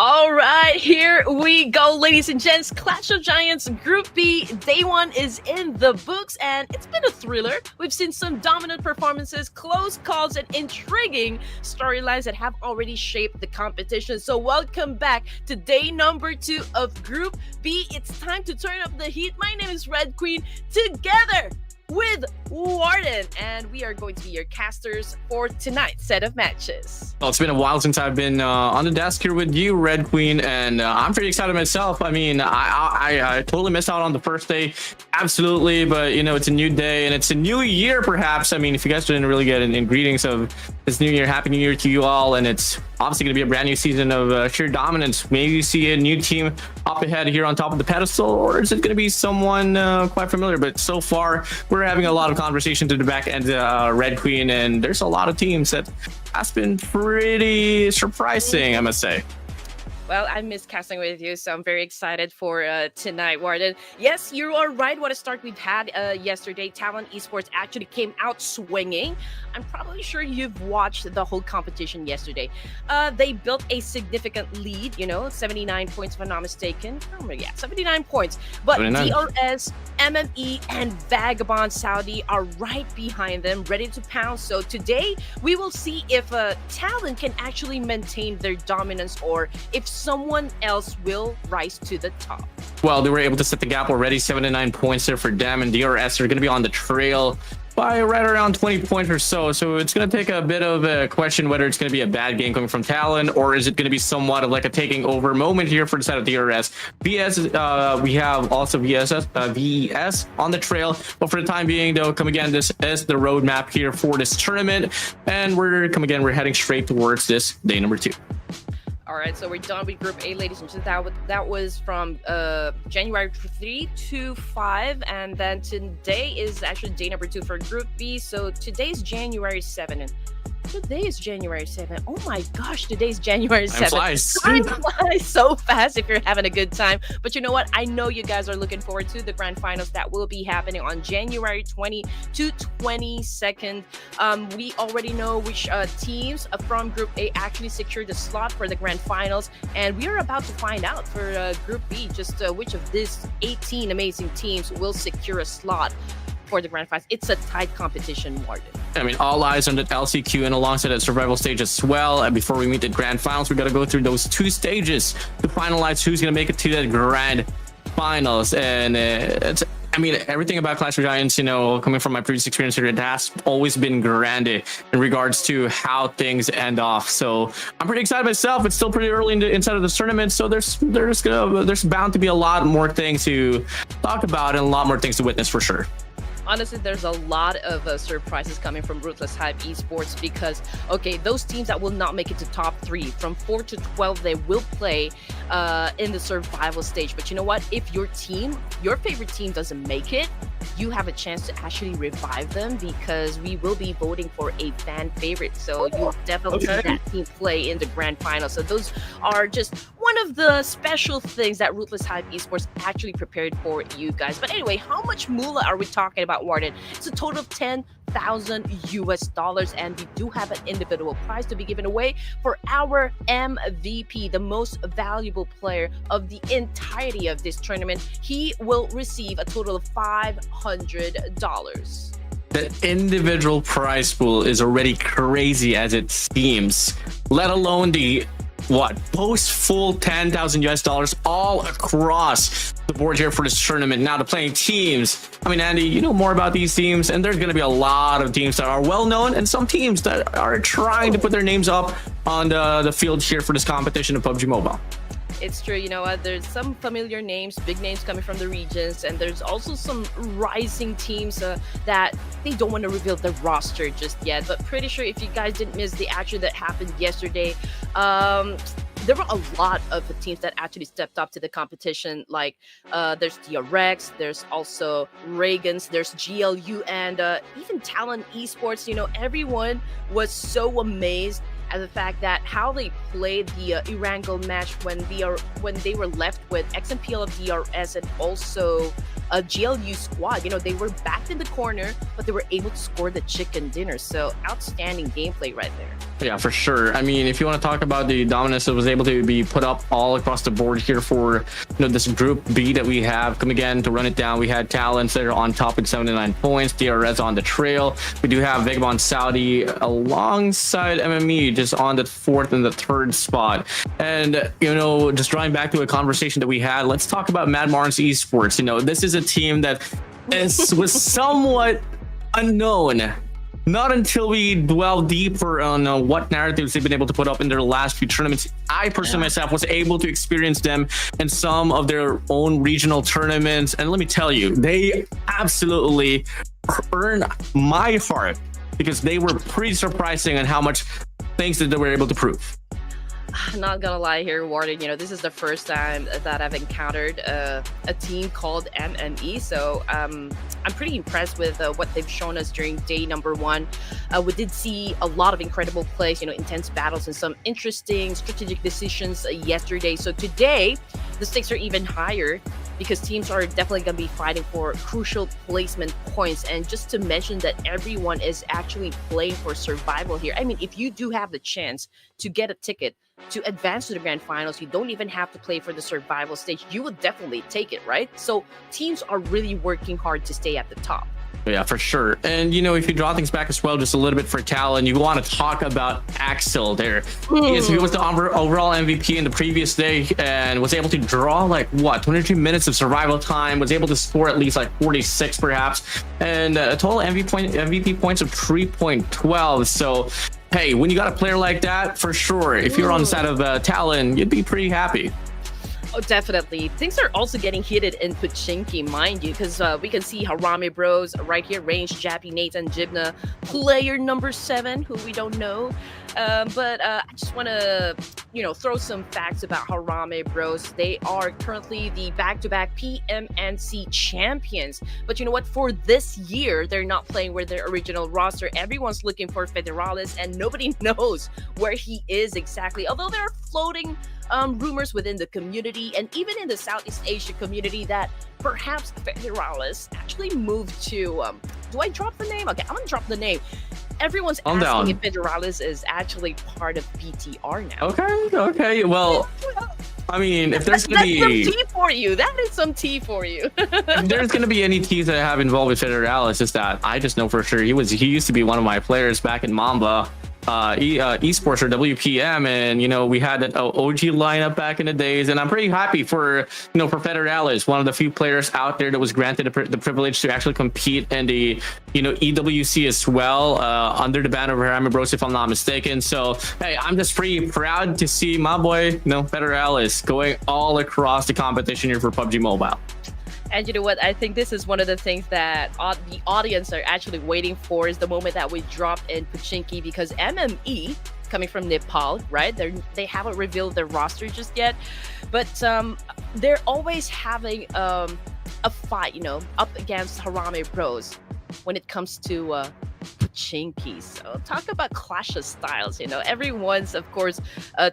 All right, here we go, ladies and gents. Clash of Giants Group B, day one is in the books, and it's been a thriller. We've seen some dominant performances, close calls, and intriguing storylines that have already shaped the competition. So welcome back to day number 2 of Group B. It's time to turn up the heat. My name is Red Queen, together with Warden, and we are going to be your casters for tonight's set of matches. Well, it's been a while since I've been on the desk here with you, Red Queen, and I'm pretty excited myself. I mean, I totally missed out on the first day, absolutely, but you know, it's a new day and it's a new year, perhaps. I mean, if you guys didn't really get in greetings of this new year, happy new year to you all, and it's obviously going to be a brand new season of sheer dominance. Maybe you see a new team up ahead here on top of the pedestal, or is it going to be someone quite familiar? But so far, we're having a lot of conversation to the back end, Red Queen, and there's a lot of teams that has been pretty surprising, I must say. Well, I miss casting with you, so I'm very excited for tonight, Warden. Yes, you are right. What a start we've had yesterday. Talon Esports actually came out swinging. I'm probably sure you've watched the whole competition yesterday. They built a significant lead, you know, 79 points if I'm not mistaken. Oh, yeah, 79 points. But 79. DRS, MME, and Vagabond Saudi are right behind them, ready to pounce. So today, we will see if Talon can actually maintain their dominance, or if someone else will rise to the top. Well, they were able to set the gap already. 79 points there for them, and DRS are going to be on the trail by right around 20 points or so. So it's going to take a bit of a question whether it's going to be a bad game coming from Talon, or is it going to be somewhat of like a taking over moment here for the side of DRS. VS, we have also VES on the trail, but for the time being though, come again, this is the roadmap here for this tournament, and we're heading straight towards this day number 2. All right, so we're done with Group A, ladies and gentlemen. That was from January 3 to 5, and then today is actually day number 2 for Group B. So today's January 7, and today is January 7. Oh my gosh, today's January 7. Time flies so fast if you're having a good time. But you know what? I know you guys are looking forward to the grand finals that will be happening on January 20 to 22nd. We already know which teams from Group A actually secured the slot for the grand finals, and we are about to find out for Group B just which of these 18 amazing teams will secure a slot for the grand finals. It's a tight competition, Warden. I mean, all eyes on the LCQ and alongside the survival stage as well. And before we meet the grand finals, we got to go through those 2 stages to finalize who's going to make it to that grand finals. And it's, I mean, everything about Clash of Giants, you know, coming from my previous experience here, it has always been grand in regards to how things end off. So I'm pretty excited myself. It's still pretty early inside of this tournament, so there's bound to be a lot more things to talk about and a lot more things to witness for sure. Honestly, there's a lot of surprises coming from Ruthless Hype Esports because, okay, those teams that will not make it to top 3, from 4 to 12, they will play in the survival stage. But you know what? If your favorite team doesn't make it, you have a chance to actually revive them because we will be voting for a fan favorite. So you'll definitely see that team play in the grand final. So those are just one of the special things that Ruthless Hype Esports actually prepared for you guys. But anyway, how much moolah are we talking about, Warden? It's a total of $10,000 US, and we do have an individual prize to be given away for our MVP, the most valuable player of the entirety of this tournament. He will receive a total of $500. The individual prize pool is already crazy as it seems, let alone the post full $10,000 US all across the board here for this tournament. Now, the playing teams, I mean, Andy, you know more about these teams, and there's going to be a lot of teams that are well known and some teams that are trying to put their names up on the field here for this competition of PUBG Mobile. It's true, you know what, there's some familiar names, big names coming from the regions, and there's also some rising teams that they don't want to reveal the roster just yet. But pretty sure if you guys didn't miss the action that happened yesterday, there were a lot of the teams that actually stepped up to the competition. Like there's DRX, there's also REGANS, there's GLU, and even Talon Esports. You know, everyone was so amazed at the fact that how they played the Erangel match when they were left with XMPL of DRS and also GLU squad. You know, they were backed in the corner, but they were able to score the chicken dinner. So outstanding gameplay right there. Yeah, for sure. I mean, if you want to talk about the dominance that was able to be put up all across the board here for, you know, this group B that we have, come again to run it down, we had Talons that are on top with 79 points, DRS on the trail. We do have Vagabond Saudi alongside MME just on the 4th and the 3rd spot. And, you know, just drawing back to a conversation that we had, let's talk about MORONS Esports. You know, this is a team that was somewhat unknown. Not until we dwell deeper on what narratives they've been able to put up in their last few tournaments. I personally myself was able to experience them in some of their own regional tournaments. And let me tell you, they absolutely earned my heart because they were pretty surprising on how much things that they were able to prove. Not gonna lie here, Warden, you know, this is the first time that I've encountered a team called MME, so I'm pretty impressed with what they've shown us during day number 1. We did see a lot of incredible plays, you know, intense battles and some interesting strategic decisions yesterday. So today the stakes are even higher because teams are definitely going to be fighting for crucial placement points. And just to mention that everyone is actually playing for survival here. I mean, if you do have the chance to get a ticket to advance to the grand finals, you don't even have to play for the survival stage. You would definitely take it, right? So teams are really working hard to stay at the top. Yeah, for sure. And, you know, if you draw things back as well, just a little bit for Talon, you want to talk about Axel there. He was the overall MVP in the previous day and was able to draw like, what, 22 minutes of survival time, was able to score at least like 46 perhaps, and a total MVP points of 3.12. So, hey, when you got a player like that, for sure, if you're on the side of Talon, you'd be pretty happy. Oh, definitely. Things are also getting heated in Pochinki, mind you, because we can see Harame Bros right here, Range, Jappy, Nate, and Jibna, player number 7, who we don't know. But I just want to, you know, throw some facts about Harame Bros. They are currently the back-to-back PMNC champions. But you know what? For this year, they're not playing with their original roster. Everyone's looking for Federalis, and nobody knows where he is exactly. Although there are floating rumors within the community and even in the Southeast Asia community that perhaps Federalis actually moved to do I drop the name? Okay, I'm gonna drop the name. Everyone's asking if Federalis is actually part of BTR now. Okay, well, I mean, if there's gonna be some tea for you, that is some tea for you. If there's gonna be any teas that I have involved with Federalis, is that I just know for sure he used to be one of my players back in Mamba. Esports or WPM, and you know, we had an OG lineup back in the days, and I'm pretty happy for, you know, for Federalis, one of the few players out there that was granted the privilege to actually compete in the, you know, EWC as well, under the banner of Harame Bros, if I'm not mistaken. So hey, I'm just pretty proud to see my boy, you know, Federalis going all across the competition here for PUBG Mobile. And you know what? I think this is one of the things that the audience are actually waiting for, is the moment that we drop in Pochinki, because MME, coming from Nepal, right? They haven't revealed their roster just yet, but they're always having a fight, you know, up against Harame Bros when it comes to Pochinki. So talk about clash of styles, you know, everyone's of course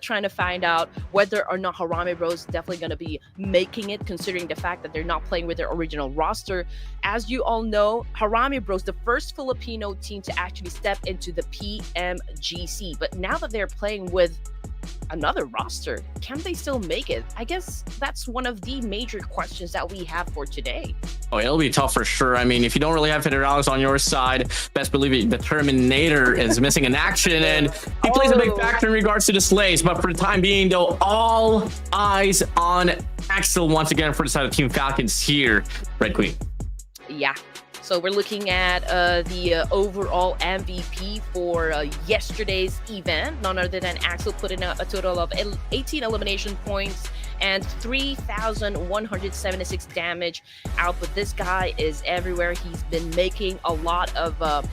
trying to find out whether or not Harame Bros definitely going to be making it, considering the fact that they're not playing with their original roster. As you all know, Harame Bros, the first Filipino team to actually step into the PMGC, but now that they're playing with another roster, can they still make it? I guess that's one of the major questions that we have for today. Oh, it'll be tough for sure. I mean, if you don't really have Federalis on your side, best believe it, the Terminator is missing in action, and he plays a big factor in regards to the slays. But for the time being, though, all eyes on Axel once again for the side of Team Falcons here, Red Queen. Yeah. So we're looking at the overall MVP for yesterday's event. None other than Axel putting out a total of 18 elimination points and 3,176 damage output. This guy is everywhere. He's been making a lot of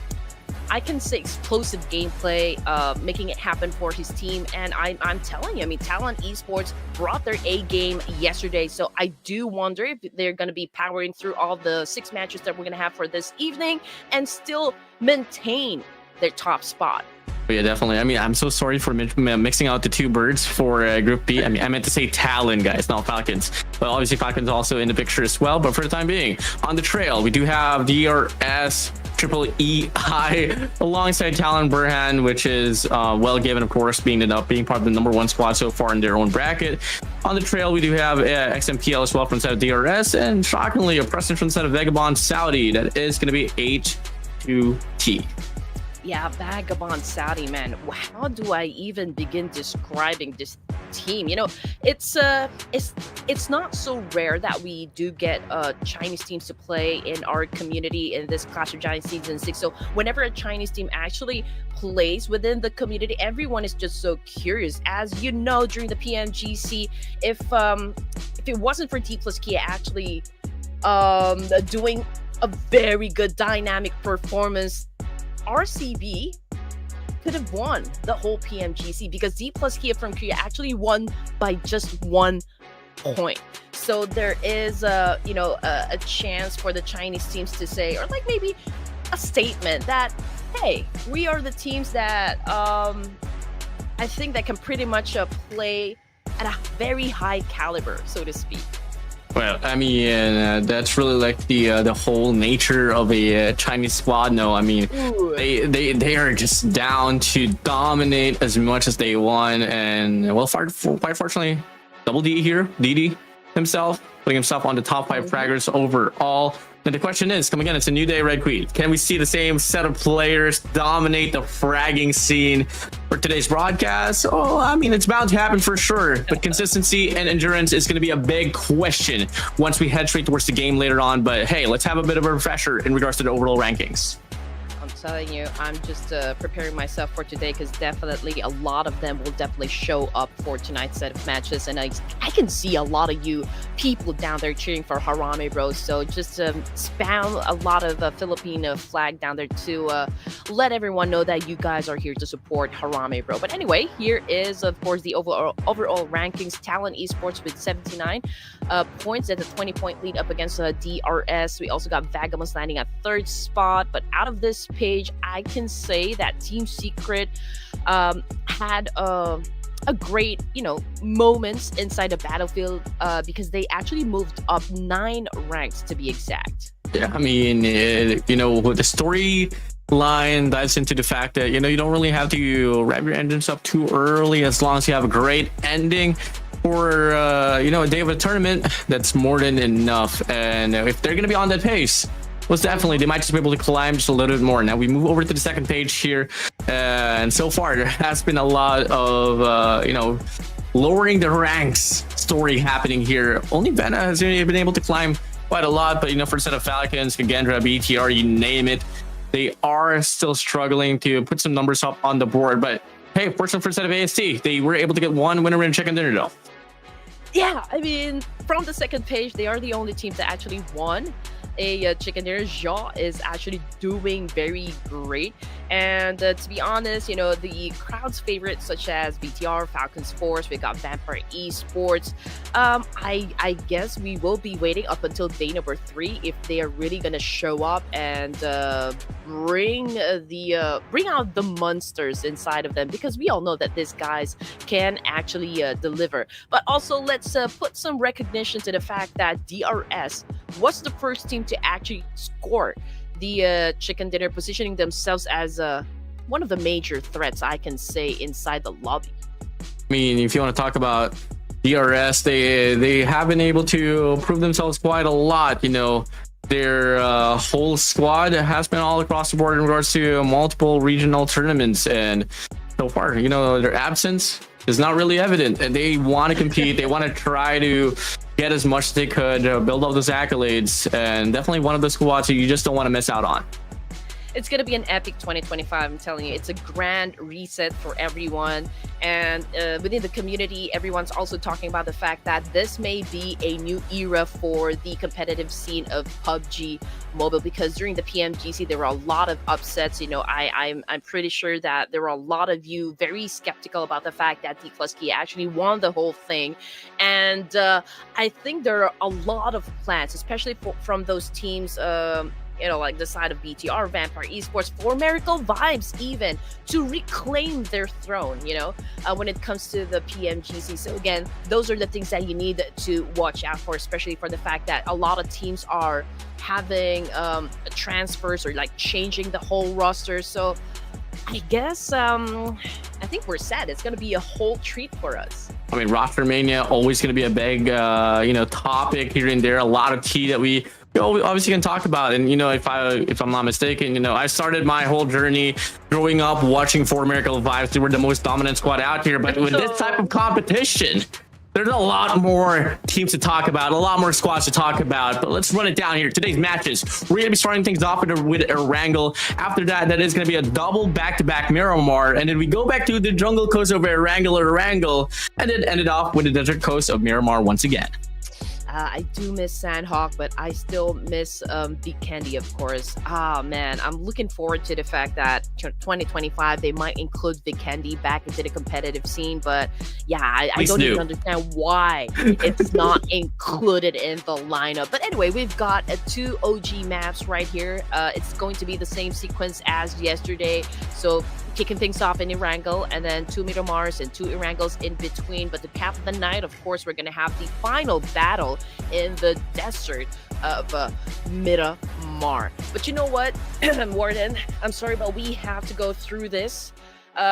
I can say explosive gameplay, making it happen for his team. And I'm telling you, I mean, Talon Esports brought their A game yesterday. So I do wonder if they're going to be powering through all the 6 matches that we're going to have for this evening and still maintain their top spot. But yeah, definitely. I mean, I'm so sorry for mixing out the two birds for Group B. I mean, I meant to say Talon, guys, not Falcons. But obviously, Falcons also in the picture as well. But for the time being, on the trail, we do have DRS Triple EI alongside Talon Burhan, which is well given, of course, being part of the #1 squad so far in their own bracket. On the trail, we do have XMPL as well from the side of DRS, and shockingly, a presence from the side of Vagabond Saudi that is going to be H2T. Yeah, Vagabond Saudi, man. How do I even begin describing this team? You know, it's not so rare that we do get Chinese teams to play in our community in this Clash of Giants Season 6. So whenever a Chinese team actually plays within the community, everyone is just so curious. As you know, during the PMGC, if it wasn't for D plus Kia actually doing a very good dynamic performance, RCB could have won the whole PMGC because D plus Kia from Korea actually won by just 1 point. So there is a chance for the Chinese teams to say, or like maybe a statement that, hey, we are the teams that I think that can pretty much play at a very high caliber, so to speak. Well, I mean, that's really like the whole nature of a Chinese squad. No, I mean, they are just down to dominate as much as they want, and well, quite fortunately, Double D here, DD himself, putting himself on the top 5 fraggers overall. And the question is, come again, it's a new day, Red Queen. Can we see the same set of players dominate the fragging scene for today's broadcast? Oh, I mean, it's bound to happen for sure. But consistency and endurance is going to be a big question once we head straight towards the game later on. But hey, let's have a bit of a refresher in regards to the overall rankings. I'm telling you, I'm just preparing myself for today because definitely a lot of them will definitely show up for tonight's set of matches, and I can see a lot of you people down there cheering for Harame, bro. So just spam a lot of Filipino flag down there to let everyone know that you guys are here to support Harame, bro. But anyway, here is of course the overall rankings. Talon Esports with 79 points at the 20-point lead up against DRS. We also got Vagabonds landing at 3rd spot, but out of this page, I can say that Team Secret had a great, moments inside the battlefield because they actually moved up 9 ranks to be exact. Yeah, I mean, the storyline dives into the fact that, you don't really have to rev your engines up too early as long as you have a great ending for, a day of a tournament. That's more than enough. And if they're going to be on that pace, well, definitely they might just be able to climb just a little bit more. Now we move over to the second page here, and so far there has been a lot of lowering the ranks story happening here. Only VENA has been able to climb quite a lot, but for the set of Falcons, KAGENDRA, BTR, you name it, they are still struggling to put some numbers up on the board. But hey, fortunately for the set of AST, they were able to get one winner in chicken dinner though. Yeah, I mean, from the second page, they are the only team that actually won a chicken dinner. Jaw is actually doing very great, and to be honest, the crowd's favorites such as BTR, Falcons Force, we got Vampire Esports. I guess we will be waiting up until day number 3 if they are really gonna show up and bring out the monsters inside of them, because we all know that these guys can actually deliver. But also, let's put some recognition to the fact that DRS was the first team to actually score the chicken dinner, positioning themselves as one of the major threats, I can say, inside the lobby. I mean, if you want to talk about DRS, they have been able to prove themselves quite a lot. Their whole squad has been all across the board in regards to multiple regional tournaments, and so far, their absence is not really evident, and they want to compete. They want to try to get as much as they could, build up those accolades, and definitely one of the squads that you just don't want to miss out on. It's going to be an epic 2025, I'm telling you. It's a grand reset for everyone. And within the community, everyone's also talking about the fact that this may be a new era for the competitive scene of PUBG Mobile, because during the PMGC, there were a lot of upsets. I'm pretty sure that there were a lot of you very skeptical about the fact that D plus Kia actually won the whole thing. And I think there are a lot of plans, especially from those teams you know, like the side of BTR, Vampire Esports, for Miracle Vibes, even to reclaim their throne, you know, when it comes to the PMGC. So again, those are the things that you need to watch out for, especially for the fact that a lot of teams are having transfers or like changing the whole roster. So I guess I think we're set. It's going to be a whole treat for us. I mean, roster mania always going to be a big you know, topic here and there. A lot of tea that we obviously can talk about. And you know, if I'm not mistaken, you know, I started my whole journey growing up watching for Miracle Vibes. They were the most dominant squad out here, but with this type of competition, there's a lot more teams to talk about, a lot more squads to talk about, but let's run it down here. Today's matches, we're going to be starting things off with Erangel. After that, that is going to be a double back-to-back Miramar, and then we go back to the jungle coast of Erangel, and then ended off with the desert coast of Miramar once again. I do miss Sandhawk, but I still miss Big Candy, of course. Ah, man, I'm looking forward to the fact that 2025 they might include Big Candy back into the competitive scene. But yeah, I don't even understand why it's not included in the lineup. But anyway, we've got 2 OG maps right here. It's going to be the same sequence as yesterday. So kicking things off in Erangel, and then 2 Miramars and 2 Erangels in between. But to cap the night, of course, we're going to have the final battle in the desert of Miramar. But you know what, Warden, I'm sorry, but we have to go through this.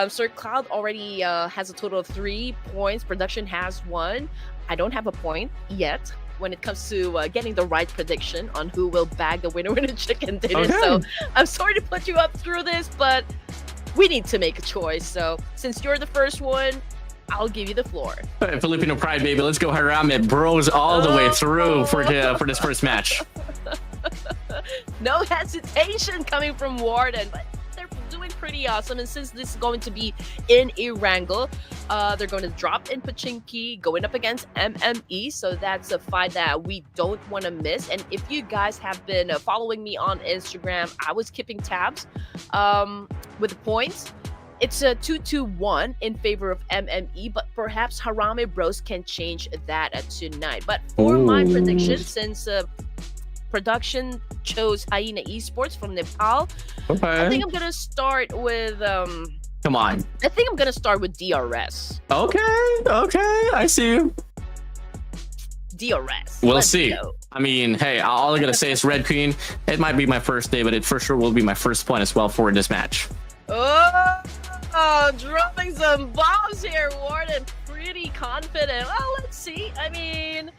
Sir Cloud already has a total of 3 points. Production has 1. I don't have a point yet when it comes to getting the right prediction on who will bag the winner chicken dinner. Okay. So I'm sorry to put you up through this, but we need to make a choice. So since you're the first one, I'll give you the floor. All right, Filipino pride, baby. Let's go Harame bros all the way through for this first match. No hesitation coming from Warden, but they're doing pretty awesome. And since this is going to be in Erangel, they're going to drop in Pachinki, going up against MME. So that's a fight that we don't want to miss. And if you guys have been following me on Instagram, I was keeping tabs with the points. It's a 2-2-1 in favor of MME, but perhaps Harame Bros can change that tonight. But for my prediction, since production chose HAINA Esports from Nepal, I think I'm gonna start with come on. I think I'm gonna start with DRS. Okay, I see you. DRS. We'll see. Go. I mean, hey, all I gotta say is Red Queen. It might be my first day, but it for sure will be my first point as well for this match. Oh, dropping some bombs here, Warden. Pretty confident. Well, let's see. I mean,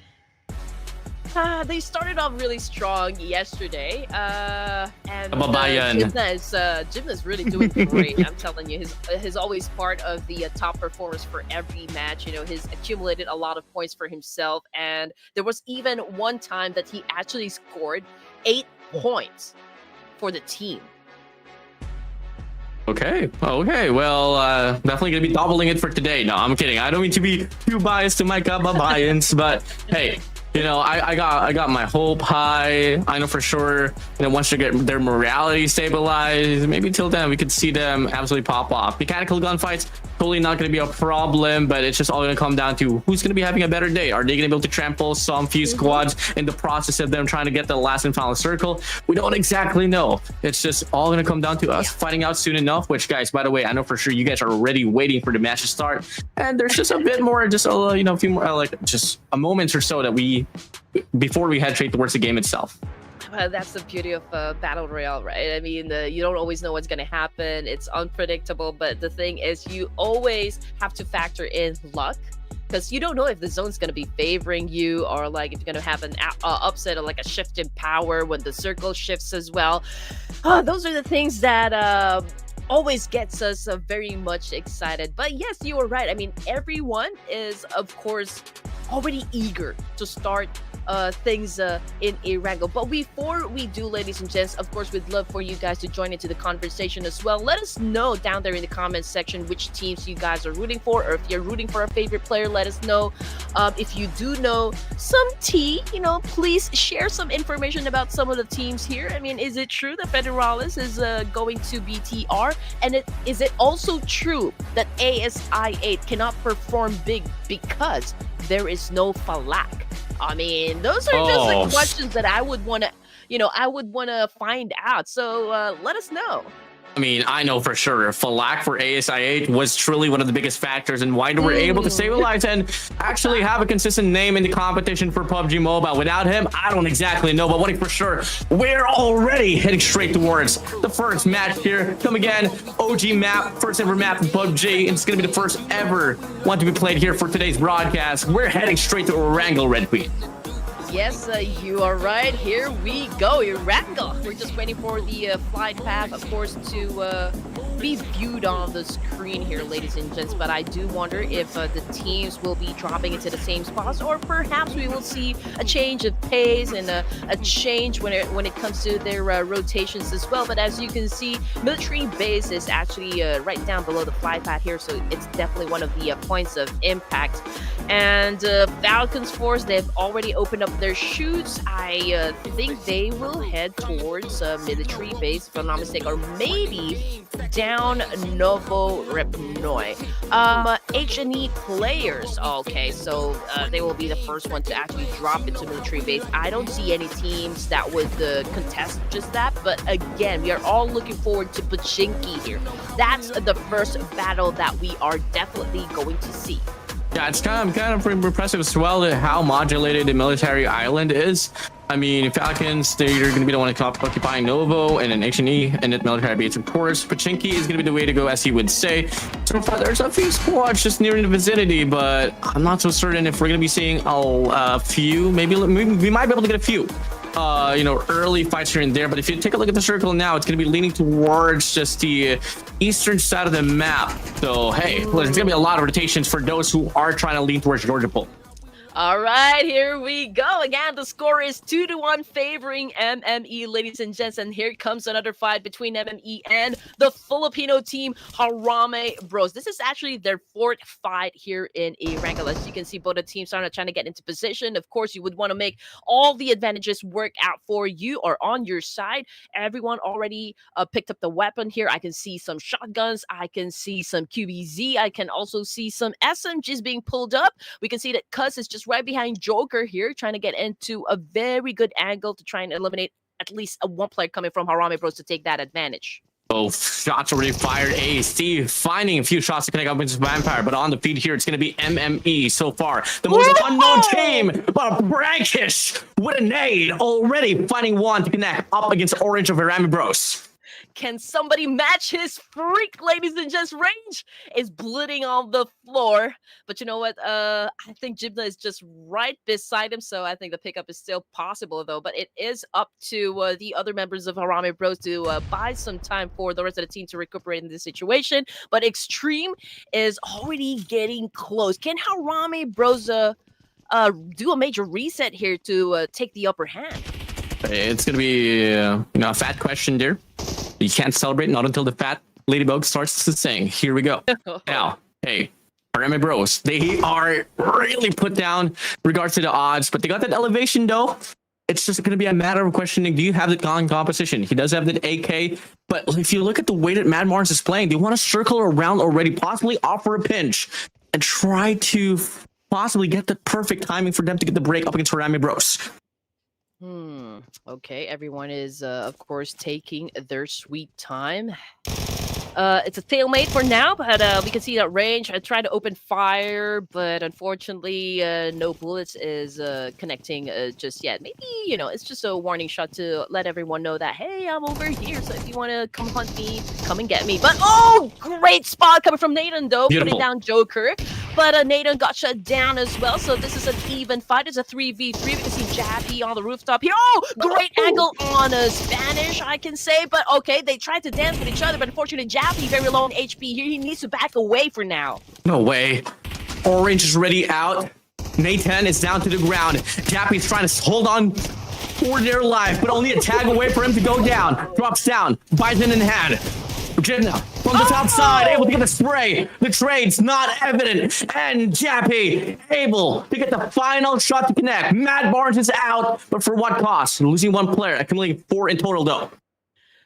they started off really strong yesterday. And Gymna's really doing great. I'm telling you, he's always part of the top performers for every match. You know, he's accumulated a lot of points for himself. And there was even one time that he actually scored 8 points for the team. Okay. Well, definitely gonna be doubling it for today. No, I'm kidding. I don't mean to be too biased to my Kababayans, but hey, you know, I got my hope high. I know for sure, you know, once they get their morality stabilized, maybe till then we could see them absolutely pop off. Mechanical gunfights, totally not going to be a problem, but it's just all going to come down to who's going to be having a better day. Are they going to be able to trample some few squads in the process of them trying to get the last and final circle? We don't exactly know. It's just all going to come down to us finding out soon enough, which, guys, by the way, I know for sure you guys are already waiting for the match to start, and there's just a bit more, just a, you know, a few more, like just a moment or so that before we head straight towards the game itself. That's the beauty of Battle Royale, right? I mean, you don't always know what's going to happen. It's unpredictable, but the thing is you always have to factor in luck, because you don't know if the zone's going to be favoring you, or like if you're going to have an upset or like a shift in power when the circle shifts as well. Those are the things that always gets us very much excited. But yes, you were right. I mean, everyone is, of course, already eager to start things in Erangel. But before we do, ladies and gents, of course, we'd love for you guys to join into the conversation as well. Let us know down there in the comments section which teams you guys are rooting for, or if you're rooting for a favorite player, let us know. If you do know some tea, you know, please share some information about some of the teams here. I mean, is it true that Federalis is going to BTR? And is it also true that ASI8 cannot perform big because there is no Falak? I mean, those are just the questions that I would want to, I would want to find out. So let us know. I mean, I know for sure Falak for ASIH was truly one of the biggest factors in why they were able to stabilize and actually have a consistent name in the competition for PUBG Mobile. Without him, I don't exactly know, but one thing for sure, we're already heading straight towards the first match here. Come again, OG map, first ever map in PUBG. It's going to be the first ever one to be played here for today's broadcast. We're heading straight to Erangel, Red Queen. Yes, you are right. Here we go, Erangel. We're just waiting for the flight path, of course, to be viewed on the screen here, ladies and gents. But I do wonder if the teams will be dropping into the same spots, or perhaps we will see a change of pace and a change when it comes to their rotations as well. But as you can see, military base is actually right down below the flight path here, so it's definitely one of the points of impact. And Falcons Force, they've already opened up their chutes. I think they will head towards military base, if I'm not mistaken, or maybe down Novo Repnoi. H&E players, okay, so they will be the first one to actually drop into military base. I don't see any teams that would contest just that, but again, we are all looking forward to Pachinki here. That's the first battle that we are definitely going to see. Yeah, it's kind of impressive as well how modulated the military island is. I mean, Falcons, they're going to be the one occupying Novo, and then H&E, and then military base, of course. Pachinki is going to be the way to go, as he would say. So far, there's a few squads just near in the vicinity, but I'm not so certain if we're going to be seeing a few. Maybe we might be able to get a few. Early fights here and there, but if you take a look at the circle now, it's going to be leaning towards just the eastern side of the map. So hey, there's going to be a lot of rotations for those who are trying to lean towards Georgia Pole. All right, here we go. Again, the score is 2-1 favoring MME, ladies and gents. And here comes another fight between MME and the Filipino team, Harame Bros. This is actually their fourth fight here in Erangel. As you can see, both the teams are trying to get into position. Of course, you would want to make all the advantages work out for you or on your side. Everyone already picked up the weapon here. I can see some shotguns. I can see some QBZ. I can also see some SMGs being pulled up. We can see that Cuz is just right behind Joker here, trying to get into a very good angle to try and eliminate at least one player coming from Harame Bros to take that advantage. Both shots already fired. AC finding a few shots to connect up into Vampire, but on the feed here, it's going to be MME so far. The most unknown team, but Brankish with a nade already finding one to connect up against Orange of Harame Bros. Can somebody match his freak, ladies and gents? Range is bleeding on the floor. But you know what? I think Jibna is just right beside him. So I think the pickup is still possible, though. But it is up to the other members of Harame Bros to buy some time for the rest of the team to recuperate in this situation. But Extreme is already getting close. Can Harame Bros do a major reset here to take the upper hand? It's going to be a fat question there. You can't celebrate not until the fat ladybug starts to sing. Here we go. Now, hey, Harame Bros, they are really put down in regards to the odds, but they got that elevation though. It's just going to be a matter of questioning, do you have the composition? He does have the AK, but if you look at the way that Mad Marns is playing, they want to circle around already, possibly offer a pinch, and try to possibly get the perfect timing for them to get the break up against Harame Bros. Okay, everyone is, of course, taking their sweet time. It's a stalemate for now, but we can see that Range. I tried to open fire, but unfortunately, no bullets is connecting just yet. Maybe, it's just a warning shot to let everyone know that, hey, I'm over here, so if you want to come hunt me, come and get me. But, oh, great spot coming from Nathan, though, putting down Joker. But Nathan got shut down as well, so this is an even fight. It's a 3v3. We can see Jappy on the rooftop here. Oh, great angle on Spanish, I can say. But okay, they tried to dance with each other, but unfortunately, Jappy very low on HP here. He needs to back away for now. No way. Orange is ready out. Nathan is down to the ground. Jappy's trying to hold on for their life, but only a tag away for him to go down. Drops down. Bison in hand. Virginia from the top side, able to get the spray. The trade's not evident. And Jappy able to get the final shot to connect. Mad Barnes is out, but for what cost? Losing one player. Accumulating 4 in total, though.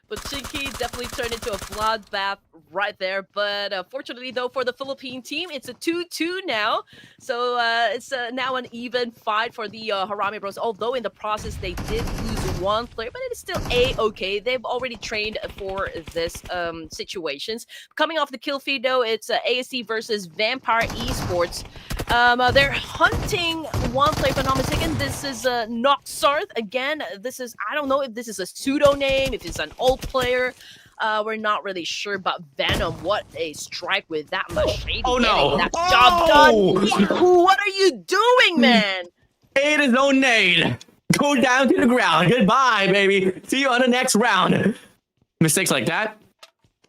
But Chinky definitely turned into a bloodbath right there. But fortunately, though, for the Philippine team, it's a 2-2 now. So it's now an even fight for the Harame Bros. Although in the process, they did lose one player, but it is still A-okay. They've already trained for this situations. Coming off the kill feed, though, it's ASC versus Vampire Esports. They're hunting one player, if I'm not mistaken. This is Noxarth. Again, this is, I don't know if this is a pseudo name, if it's an old player. We're not really sure, but Venom, what a strike with that much shade. Oh no! That job done. What are you doing, man? Ate his own nade. Go down to the ground. Goodbye, baby. See you on the next round. Mistakes like that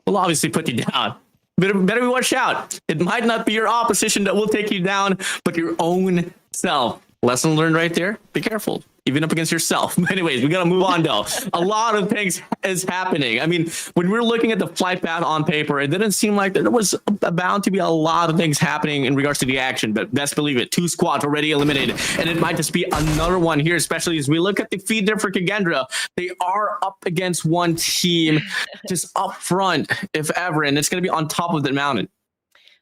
will obviously put you down. Better be watch out. It might not be your opposition that will take you down, but your own self. Lesson learned right there. Be careful, even up against yourself. Anyways, we gotta move on though. A lot of things is happening. I mean, when we're looking at the flight path on paper, it didn't seem like there was bound to be a lot of things happening in regards to the action, but best believe it, 2 squads already eliminated, and it might just be another one here, especially as we look at the feed there for Kagendra. They are up against one team just up front, if ever, and it's gonna be on top of the mountain.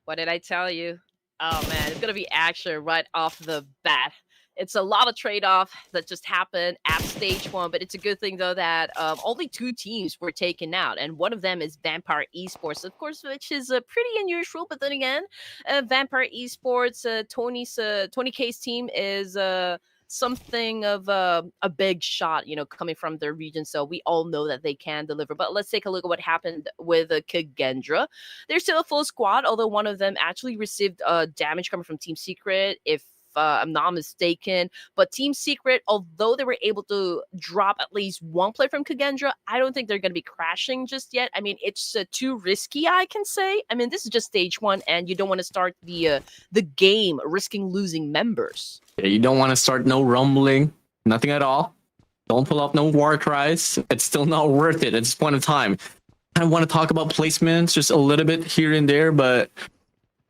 What did I tell you? Oh man, it's gonna be action right off the bat. It's a lot of trade-off that just happened at stage 1, but it's a good thing, though, that only 2 teams were taken out, and one of them is Vampire Esports, of course, which is pretty unusual, but then again, Vampire Esports, Tony K's team is something of a big shot, you know, coming from their region, so we all know that they can deliver. But let's take a look at what happened with Kagendra. They're still a full squad, although one of them actually received damage coming from Team Secret, if I'm not mistaken. But Team Secret, although they were able to drop at least one player from Kagendra, I don't think they're going to be crashing just yet. I mean, it's too risky, I can say. I mean, this is just stage 1, and you don't want to start the game risking losing members. Yeah, you don't want to start no rumbling, nothing at all. Don't pull up no war cries. It's still not worth it at this point in time. I want to talk about placements just a little bit here and there, but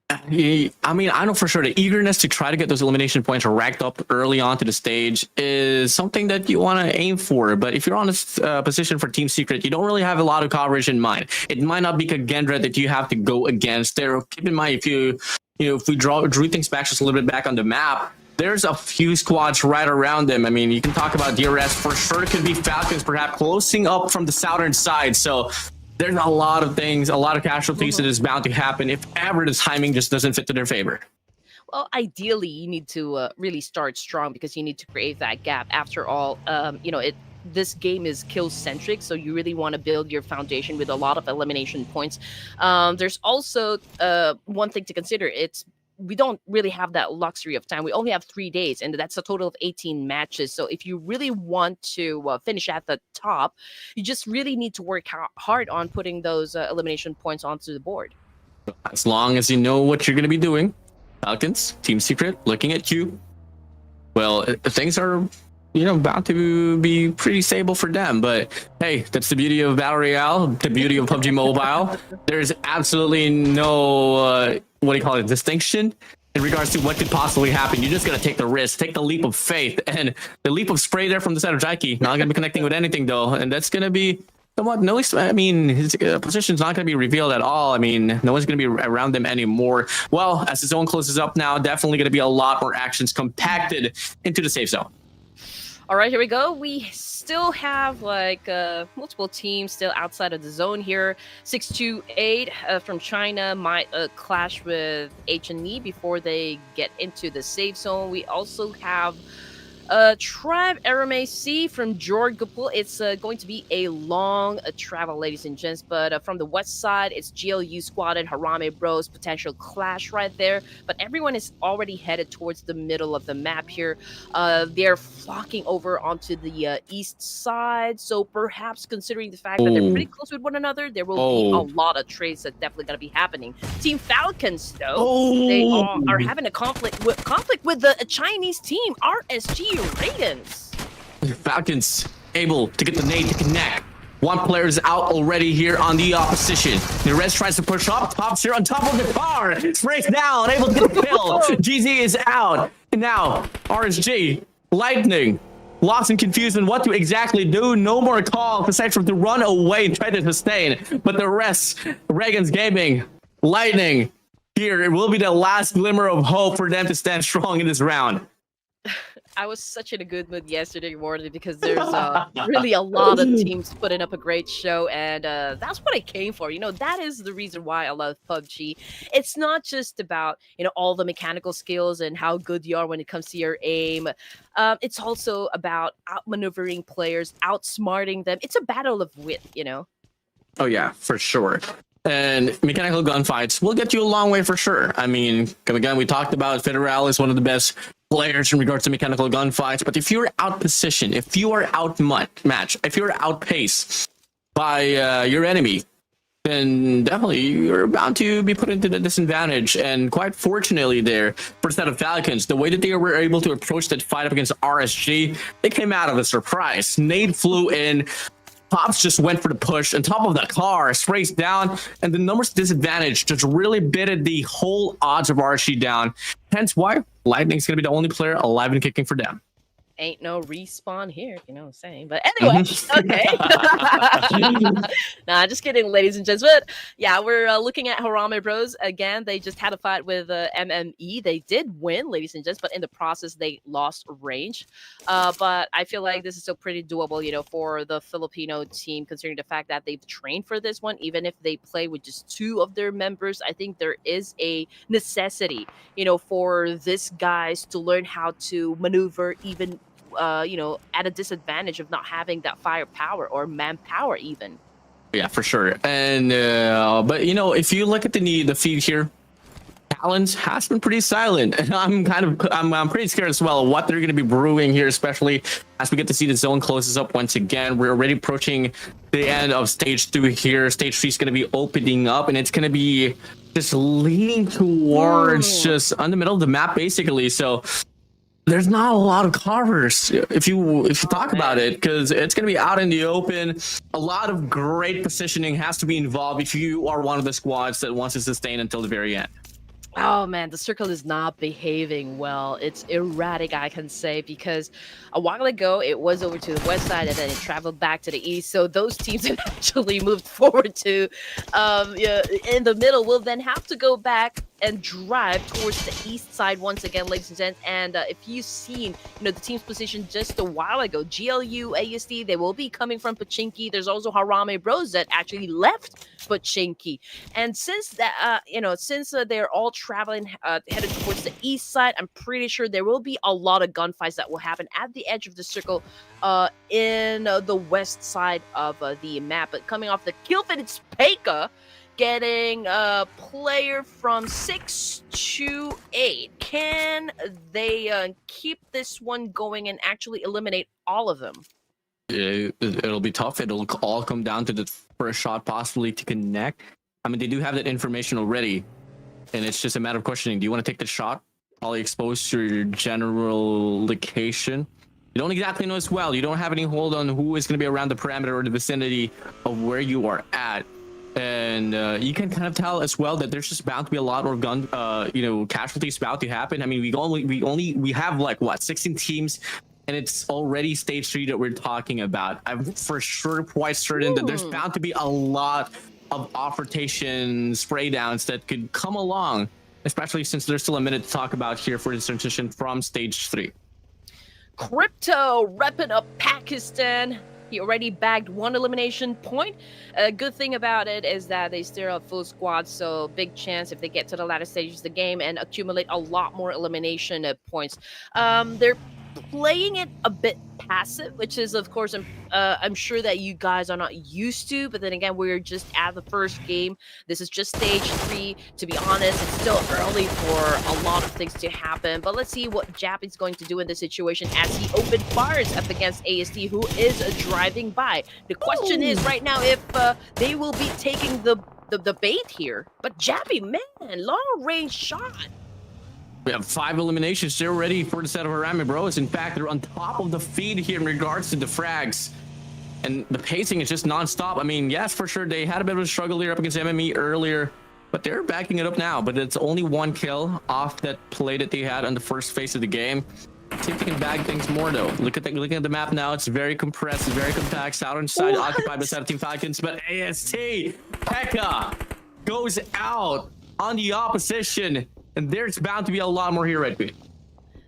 I mean, I know for sure the eagerness to try to get those elimination points racked up early on to the stage is something that you want to aim for. But if you're on a position for Team Secret, you don't really have a lot of coverage in mind. It might not be Kagendra that you have to go against there. Keep in mind, if we drew things back just a little bit back on the map, there's a few squads right around them. I mean, you can talk about DRS, for sure it could be Falcons perhaps closing up from the southern side. So there's a lot of things, a lot of casualties that is bound to happen if ever the timing just doesn't fit to their favor. Well, ideally, you need to really start strong because you need to create that gap. After all, this game is kill-centric, so you really want to build your foundation with a lot of elimination points. There's also one thing to consider. We don't really have that luxury of time. We only have 3 days, and that's a total of 18 matches. So if you really want to finish at the top, you just really need to work hard on putting those elimination points onto the board. As long as you know what you're going to be doing, Falcons, Team Secret, looking at you, well, things are, bound to be pretty stable for them. But hey, that's the beauty of Battle Royale, the beauty of PUBG Mobile. There's absolutely no distinction in regards to what could possibly happen. You just gotta take the risk, take the leap of faith, and the leap of spray there from the side of Jaiki. Not gonna be connecting with anything though, and that's gonna be somewhat his position's not gonna be revealed at all. I mean, no one's gonna be around them anymore. Well, as the zone closes up now, definitely gonna be a lot more actions compacted into the safe zone. All right, here we go. We still have multiple teams still outside of the zone here. 628 from China might clash with H&E before they get into the safe zone. We also have Tribe AEROMACY from Jorgapul. It's going to be a long travel, ladies and gents, but from the west side, it's GLU Squad and Harame Bros. Potential clash right there, but everyone is already headed towards the middle of the map here. They're flocking over onto the east side, so perhaps considering the fact that they're pretty close with one another, there will be a lot of trades that's definitely going to be happening. Team Falcons, though, they are having a conflict with the Chinese team, RSG REGANS. Falcons able to get the nade to connect. One player is out already here on the opposition. The rest tries to push up, pops here on top of the car, sprays down, able to get the kill. GZ is out, and now RSG Lightning lost and confused on what to exactly do. No more calls aside from to run away and try to sustain. But the rest, REGANS Gaming, Lightning, here it will be the last glimmer of hope for them to stand strong in this round. I was such in a good mood yesterday morning because there's really a lot of teams putting up a great show, and that's what I came for. You know, that is the reason why I love PUBG. It's not just about, you know, all the mechanical skills and how good you are when it comes to your aim. It's also about outmaneuvering players, outsmarting them. It's a battle of wit, you know. Oh yeah, for sure. And mechanical gunfights will get you a long way for sure. I mean, again, we talked about Federal is one of the best players in regards to mechanical gunfights, but if you're outpositioned, if you are outmatched, if you're outpaced by your enemy, then definitely you're bound to be put into the disadvantage. And quite fortunately there, for the set of Falcons, the way that they were able to approach that fight up against RSG, they came out of a surprise. Nade flew in, Pops just went for the push on top of the car, sprays down, and the numbers disadvantage just really bitted the whole odds of RSG down. Hence why Lightning's going to be the only player alive and kicking for them. Ain't no respawn here, you know what I'm saying? But anyway, okay. Nah, just kidding, ladies and gents. But yeah, we're looking at Harame Bros. Again, they just had a fight with MME. They did win, ladies and gents, but in the process, they lost range. But I feel like this is still pretty doable, you know, for the Filipino team, considering the fact that they've trained for this one. Even if they play with just 2 of their members, I think there is a necessity, you know, for these guys to learn how to maneuver even you know, at a disadvantage of not having that firepower or manpower even. Yeah, for sure. And but you know, if you look at the feed here, Talons has been pretty silent, and I'm pretty scared as well of what they're going to be brewing here, especially as we get to see the zone closes up once again. We're already approaching the end of stage 2 here. Stage 3 is going to be opening up, and it's going to be just leaning towards just on the middle of the map basically. So there's not a lot of covers if you talk about it, because it's going to be out in the open. A lot of great positioning has to be involved if you are one of the squads that wants to sustain until the very end. Oh man, the circle is not behaving well. It's erratic, I can say, because a while ago it was over to the west side and then it traveled back to the east. So those teams that actually moved forward to yeah, in the middle will then have to go back and drive towards the east side once again, ladies and gents. And if you've seen, you know, the team's position just a while ago, GLU, ASD, they will be coming from Pachinki. There's also Harame Bros that actually left Pachinki. And since that, you know, since they're all traveling headed towards the east side, I'm pretty sure there will be a lot of gunfights that will happen at the edge of the circle in the west side of the map. But coming off the kill feed, it's Peka getting a player from 6 to 8. Can they keep this one going and actually eliminate all of them? It'll be tough. It'll all come down to the first shot possibly to connect. I mean, they do have that information already, and it's just a matter of questioning. Do you want to take the shot? Probably exposed to your general location. You don't exactly know as well. You don't have any hold on who is going to be around the parameter or the vicinity of where you are at. And you can kind of tell as well that there's just bound to be a lot more gun, you know, casualties about to happen. I mean, we have like what 16 teams, and it's already stage 3 that we're talking about. I'm for sure quite certain that there's bound to be a lot of off-rotation spray downs that could come along, especially since there's still a minute to talk about here for this transition from stage 3. Crypto repping up Pakistan. He already bagged 1 elimination point. A good thing about it is that they still have full squad, so big chance if they get to the latter stages of the game and accumulate a lot more elimination points. They're playing it a bit passive, which is, of course, I'm sure that you guys are not used to, but then again, we're just at the first game. This is just stage 3. To be honest, it's still early for a lot of things to happen, but let's see what Jappy's going to do in this situation as he opened fires up against ASD, who is driving by. The question is right now if they will be taking the bait here, but Jappy, man, long range shot. We have 5 eliminations. They're ready for the set of Harame Bros. In fact, they're on top of the feed here in regards to the frags. And the pacing is just non-stop. I mean, yes, for sure, they had a bit of a struggle here up against MME earlier, but they're backing it up now. But it's only 1 kill off that play that they had on the first phase of the game. See if they can bag things more though. Looking at the map now, it's very compressed, very compact. Southern side occupied by 17 Falcons, but AST Pekka goes out on the opposition, and there's bound to be a lot more here, Red Queen.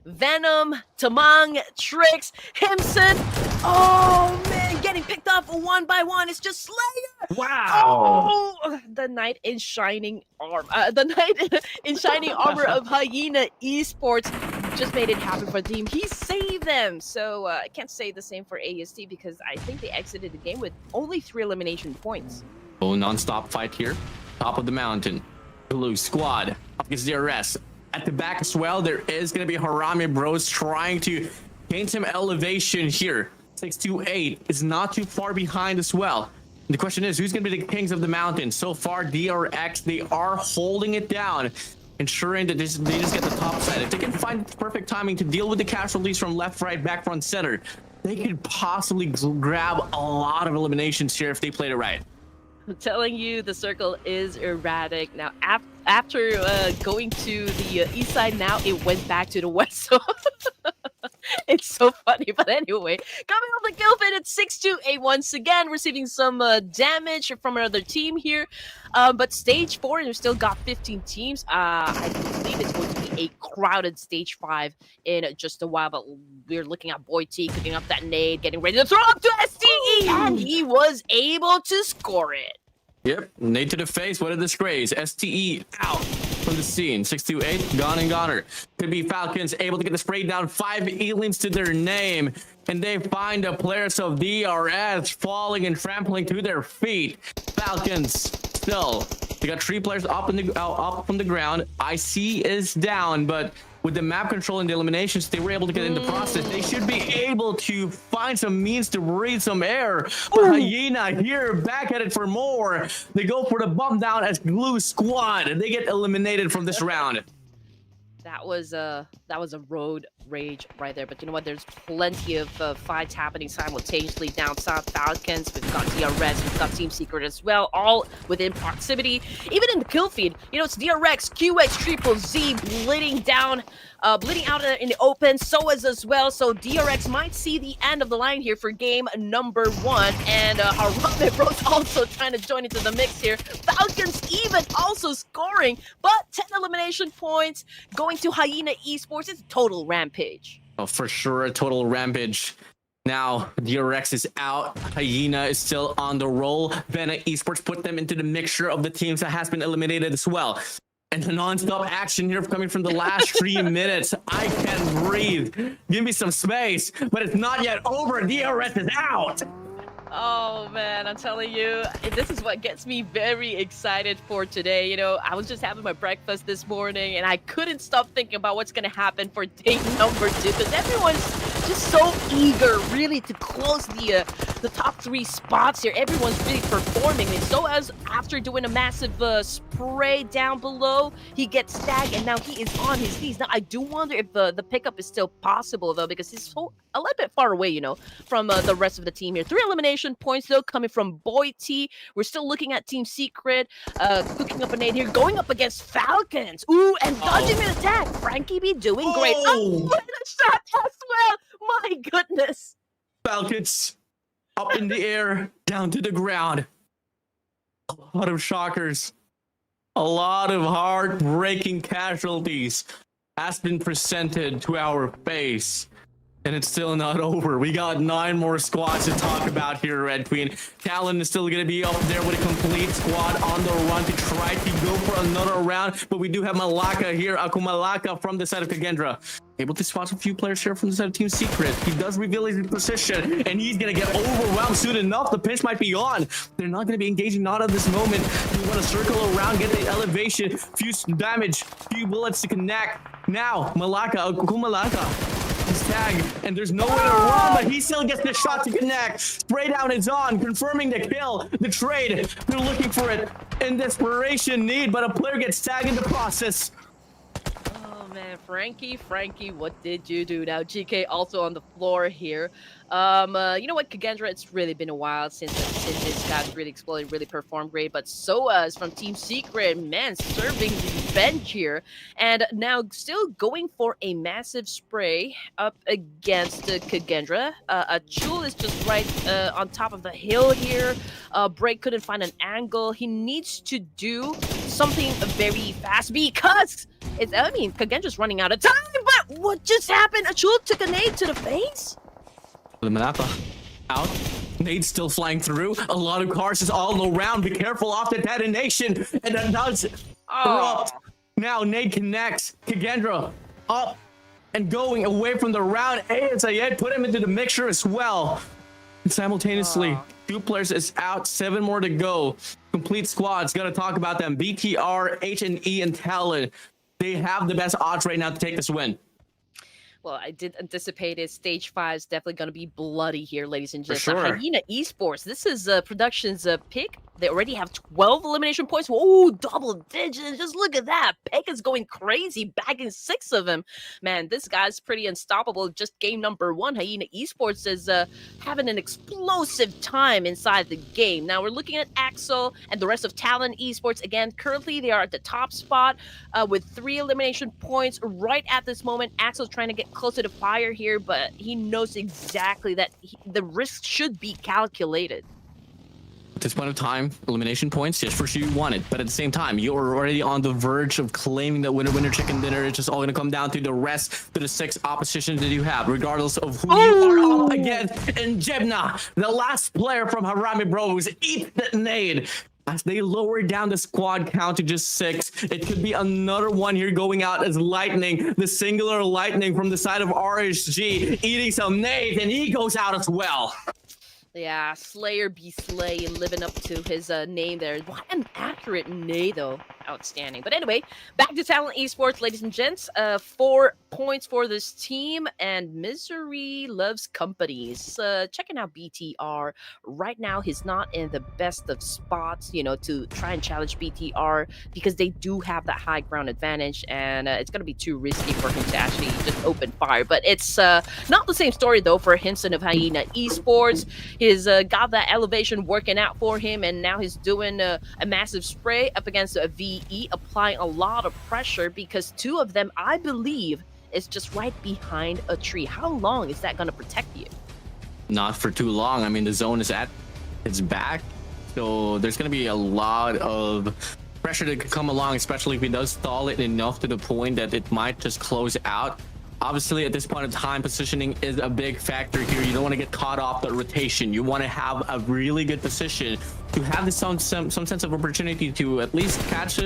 Venom, Tamang, Trix, Himson. Oh man, getting picked off one by one. It's just Slayer. Wow. Oh, the knight in shining armor. The knight in shining armor of HAINA Esports just made it happen for the team. He saved them. So I can't say the same for AST because I think they exited the game with only 3 elimination points. Oh, non-stop fight here. Top of the mountain. Blue squad up against DRS. At the back as well, there is going to be Harami Bros trying to gain some elevation here. 628 is not too far behind as well. And the question is, who's going to be the kings of the mountain? So far, DRX, they are holding it down, ensuring that they just get the top side. If they can find the perfect timing to deal with the casualties from left, right, back, front, center, they could possibly grab a lot of eliminations here if they played it right. I'm telling you, the circle is erratic. Now, after going to the east side, now it went back to the west. So it's so funny. But anyway, coming off the kill feed, it's 628 once again, receiving some damage from another team here. But stage 4, and we've still got 15 teams. I believe it's going to be a crowded stage 5 in just a while. But we're looking at Boy T cooking up that nade, getting ready to throw up to STE, and he was able to score it. Yep, nade to the face. What a disgrace. STE out from the scene. 628, gone and goner. Could be Falcons able to get the spray down. 5 elims to their name. And they find the players of DRS falling and trampling to their feet. Falcons still. They got 3 players up from the ground. IC is down, but with the map control and the eliminations they were able to get in the process, they should be able to find some means to breathe some air. But HAINA here back at it for more. They go for the bump down as Glue Squad, and they get eliminated from this round. That was a road rage right there. But you know what? There's plenty of fights happening simultaneously down south. Falcons, we've got DRX, we've got Team Secret as well, all within proximity. Even in the kill feed, you know, it's DRX, QX, Triple Z bleeding down, bleeding out in the open. So as well. So DRX might see the end of the line here for game number 1. And Harame Bros also trying to join into the mix here. Falcons even also scoring, but 10 elimination points going to HAINA Esports. It's a total rampage. Oh, for sure, a total rampage. Now, DRX is out. HAINA is still on the roll. VENA Esports put them into the mixture of the teams that has been eliminated as well. And the non-stop action here coming from the last 3 minutes. I can breathe. Give me some space. But it's not yet over. DRX is out. Oh man, I'm telling you, this is what gets me very excited for today. You know, I was just having my breakfast this morning and I couldn't stop thinking about what's going to happen for day number 2 because everyone's just so eager really to close the top 3 spots here. Everyone's really performing. And so as after doing a massive spray down below, he gets tagged and now he is on his knees. Now I do wonder if the pickup is still possible though, because he's so a little bit far away, you know, from the rest of the team here. 3 elimination points though coming from Boy T. We're still looking at Team Secret, cooking up a nade here, going up against Falcons. Ooh, and dodging an attack. Frankie be doing great. Oh, what a shot as well. My goodness. Falcons up in the air, down to the ground. A lot of shockers. A lot of heartbreaking casualties has been presented to our face. And it's still not over. We got 9 more squads to talk about here, Red Queen. TALON is still going to be up there with a complete squad on the run to try to go for another round. But we do have Malaka here, Akumalaka from the side of KAGENDRA. Able to spot a few players here from the side of Team Secret. He does reveal his position, and he's going to get overwhelmed soon enough. The pinch might be on. They're not going to be engaging, not at this moment. We want to circle around, get the elevation, few damage, few bullets to connect. Now, Malaka, Akumalaka. He's tagged, and there's nowhere to run, but he still gets the shot to connect. Spray down is on, confirming the kill, the trade. They're looking for it in desperation need, but a player gets tagged in the process. Oh man, Frankie, what did you do? Now GK also on the floor here. You know what, Kagendra, it's really been a while since this guy's really exploded, really performed great. But Soa is from Team Secret, man, serving the bench here, and now still going for a massive spray up against Kagendra. Chul is just right on top of the hill here. Break couldn't find an angle. He needs to do something very fast because Kagendra's running out of time. But what just happened? Chul took a nade to the face. The Manapa out. Nade's still flying through. A lot of cars is all around. Be careful off the detonation. And that does erupt. Now Nade connects. Kagendra up and going away from the round. Sayed put him into the mixture as well. And simultaneously, 2 players is out. 7 more to go. Complete squad's gonna talk about them. BTR, HNE, and Talon. They have the best odds right now to take this win. Well, I did anticipate it. Stage 5 is definitely going to be bloody here, ladies and gents. For sure. HAINA Esports, this is Production's pick. They already have 12 elimination points. Whoa, double digits. Just look at that. Peck is going crazy, bagging 6 of them. Man, this guy's pretty unstoppable. Just game number 1. HAINA Esports is having an explosive time inside the game. Now, we're looking at Axel and the rest of Talon Esports. Again, currently, they are at the top spot with 3 elimination points. Right at this moment, Axel's trying to get closer to fire here, but he knows exactly that the risk should be calculated. At this point of time, elimination points, yes, for sure you want it. But at the same time, you're already on the verge of claiming that winner chicken dinner. It's just all going to come down to the rest to the 6 oppositions that you have, regardless of who you are up against. And Jebna, the last player from Harami Bros, eat that nade. As they lower down the squad count to just 6, it could be another one here going out as Lightning, the singular Lightning from the side of RSG, eating some nades, and he goes out as well. Yeah, Slayer be Slay and living up to his name there. What an accurate name, though. Outstanding. But anyway, back to Talon Esports, ladies and gents. 4 points for this team, and Misery loves companies. Checking out BTR. Right now, he's not in the best of spots, you know, to try and challenge BTR because they do have that high ground advantage, and it's going to be too risky for him to actually just open fire. But it's not the same story, though, for Hinson of HAINA Esports. He's got that elevation working out for him, and now he's doing a massive spray up against a VE, applying a lot of pressure because 2 of them, I believe, is just right behind a tree. How long is that going to protect you? Not for too long. I mean, the zone is at its back, so there's going to be a lot of pressure that could come along, especially if he does stall it enough to the point that it might just close out. Obviously, at this point in time, positioning is a big factor here. You don't want to get caught off the rotation. You want to have a really good position to have this some sense of opportunity to at least catch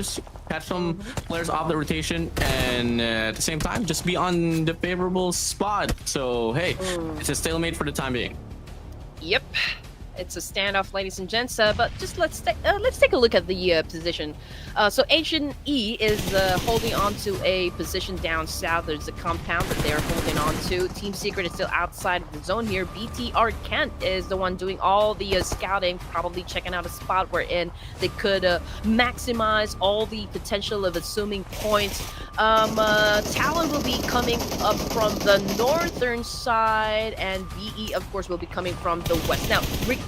some players off the rotation, and at the same time, just be on the favorable spot. So, hey, it's a stalemate for the time being. Yep. It's a standoff, ladies and gents. But just let's take a look at the position. So HNE is holding on to a position down south. There's a compound that they're holding on to. Team Secret is still outside of the zone here. BTR Kent is the one doing all the scouting, probably checking out a spot wherein they could maximize all the potential of assuming points. Talon will be coming up from the northern side, and BE, of course, will be coming from the west. Now,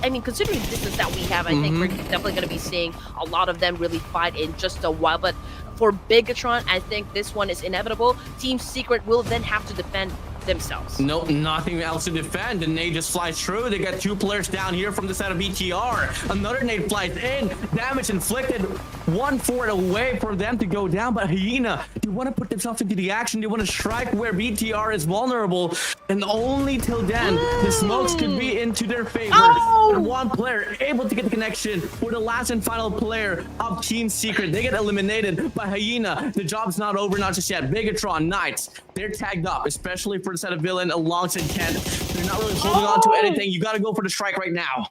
I mean, considering the distance that we have, I think we're definitely going to be seeing a lot of them really fight in just a while. But for BIGETRON, I think this one is inevitable. Team Secret will then have to defend themselves. No, nothing else to defend. The nade just flies through. They got 2 players down here from the side of BTR. Another nade flies in. Damage inflicted. 1 forward away for them to go down. But HAINA, they want to put themselves into the action. They want to strike where BTR is vulnerable. And only till then, the smokes could be into their favor. And 1 player able to get the connection for the last and final player of Team Secret. They get eliminated by HAINA. The job's not over, not just yet. BIGETRON, Knights, they're tagged up, especially for the set of villain alongside Kent. They're not really holding on to anything. You got to go for the strike right now.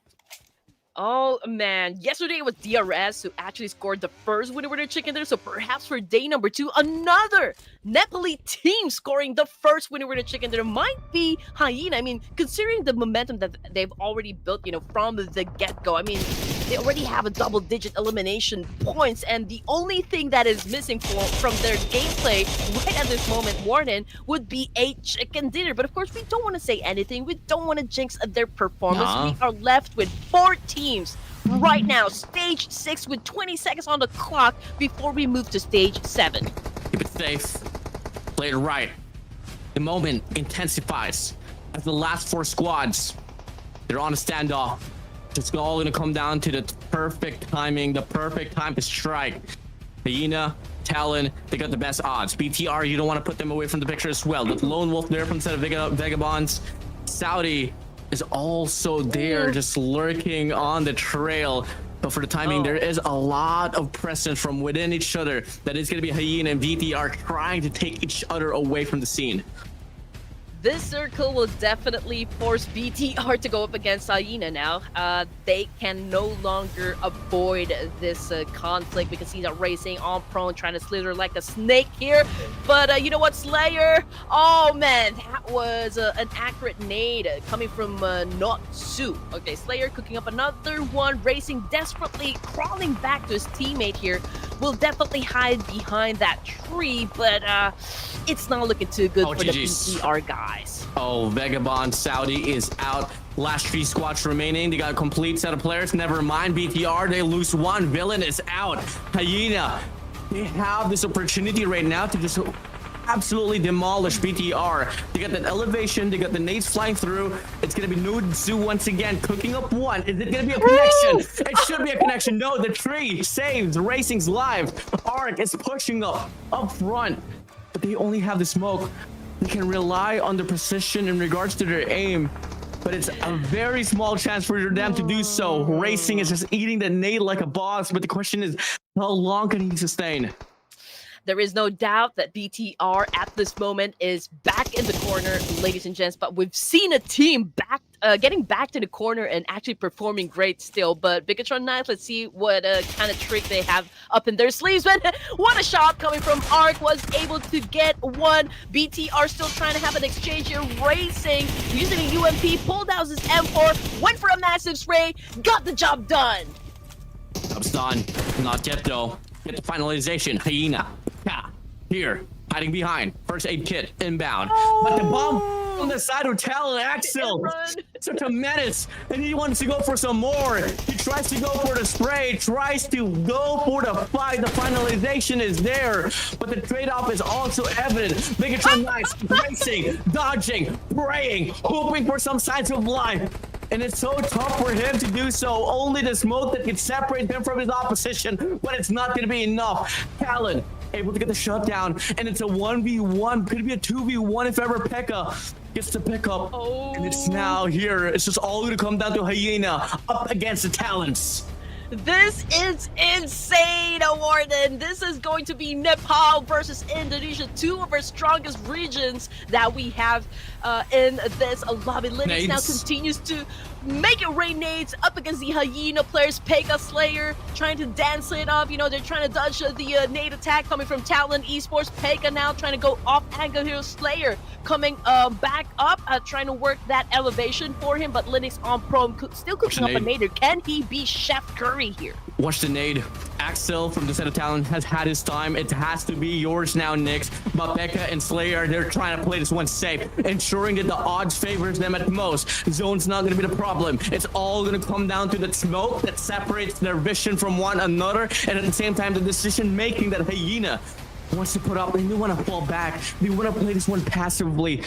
Oh man, yesterday it was DRS who actually scored the first winner chicken dinner. So perhaps for day number 2, another Nepali team scoring the first winner chicken dinner might be HAINA. I mean, considering the momentum that they've already built, from the get-go. I mean, they already have a double-digit elimination points, and the only thing that is missing from their gameplay right at this moment, Warden, would be a chicken dinner. But of course, we don't want to say anything. We don't want to jinx their performance. We are left with 4 teams right now. Stage 6 with 20 seconds on the clock before we move to stage 7. Keep it safe. Play it right. The moment intensifies as the last 4 squads, they're on a standoff. It's all going to come down to the perfect timing, the perfect time to strike. HAINA, TALON, they got the best odds. BTR, you don't want to put them away from the picture as well. The lone wolf there from the set of Vagabonds. Saudi is also there, just lurking on the trail. But for the timing, there is a lot of presence from within each other. That is going to be HAINA and BTR trying to take each other away from the scene. This circle will definitely force BTR to go up against HAINA now. They can no longer avoid this conflict. We can see that racing on prone, trying to slither like a snake here. But you know what, Slayer? Oh man, that was an accurate nade coming from Notsu. Okay, Slayer cooking up another one, racing desperately, crawling back to his teammate here. Will definitely hide behind that tree, but it's not looking too good for the BTR guys. Oh, Vagabond Saudi is out. Last 3 squads remaining. They got a complete set of players. Never mind BTR. They lose 1. Villain is out. HAINA, they have this opportunity right now to just absolutely demolish BTR. They got that elevation. They got the nades flying through. It's going to be Nutsu once again cooking up 1. Is it going to be a connection? It should be a connection. No, the tree saves. Racing's live. Arc is pushing up front. But they only have the smoke. They can rely on the precision in regards to their aim, but it's a very small chance for them to do so. Racing is just eating the nade like a boss, but the question is, how long can he sustain? There is no doubt that BTR at this moment is back in the corner, ladies and gents, but we've seen a team getting back to the corner and actually performing great still. But BIGETRON Knights, let's see what kind of trick they have up in their sleeves. But what a shot coming from Arc, was able to get 1. BTR still trying to have an exchange here, racing, using a UMP, pulled out his M4, went for a massive spray, got the job done. Job's done. Not yet though. Get the finalization. HAINA. Yeah. Here. Hiding behind. First aid kit inbound. But the bomb on the side of TALON Axel. Such a menace. And he wants to go for some more. He tries to go for the spray. Tries to go for the fight. The finalization is there. But the trade-off is also evident. BIGETRON Knights racing, dodging, praying, hoping for some signs of life. And it's so tough for him to do so. Only the smoke that can separate him from his opposition. But it's not going to be enough. TALON able to get the shutdown, and it's a 1v1. Could be a 2v1 if ever Pekka gets to pick up. And it's now here. It's just all going to come down to HAINA up against the Talons. This is insane, Warden. This is going to be Nepal versus Indonesia, 2 of our strongest regions that we have in this lobby. Linux now continues to make it rain nades up against the HAINA players. Pekka, Slayer trying to dance it up. You know, they're trying to dodge the nade attack coming from Talon Esports. Pekka now trying to go off angle here. Slayer coming back up, trying to work that elevation for him. But Linux on prom, still cooking up a nader. Can he be Chef Curry here? Watch the nade. Axel from the set of Talon has had his time. It has to be yours now, Nix. But Pekka and Slayer, they're trying to play this one safe, ensuring that the odds favors them at most. Zone's not going to be the problem. It's all going to come down to the smoke that separates their vision from one another, and at the same time, the decision making that HAINA wants to put up. They do want to fall back. They want to play this one passively,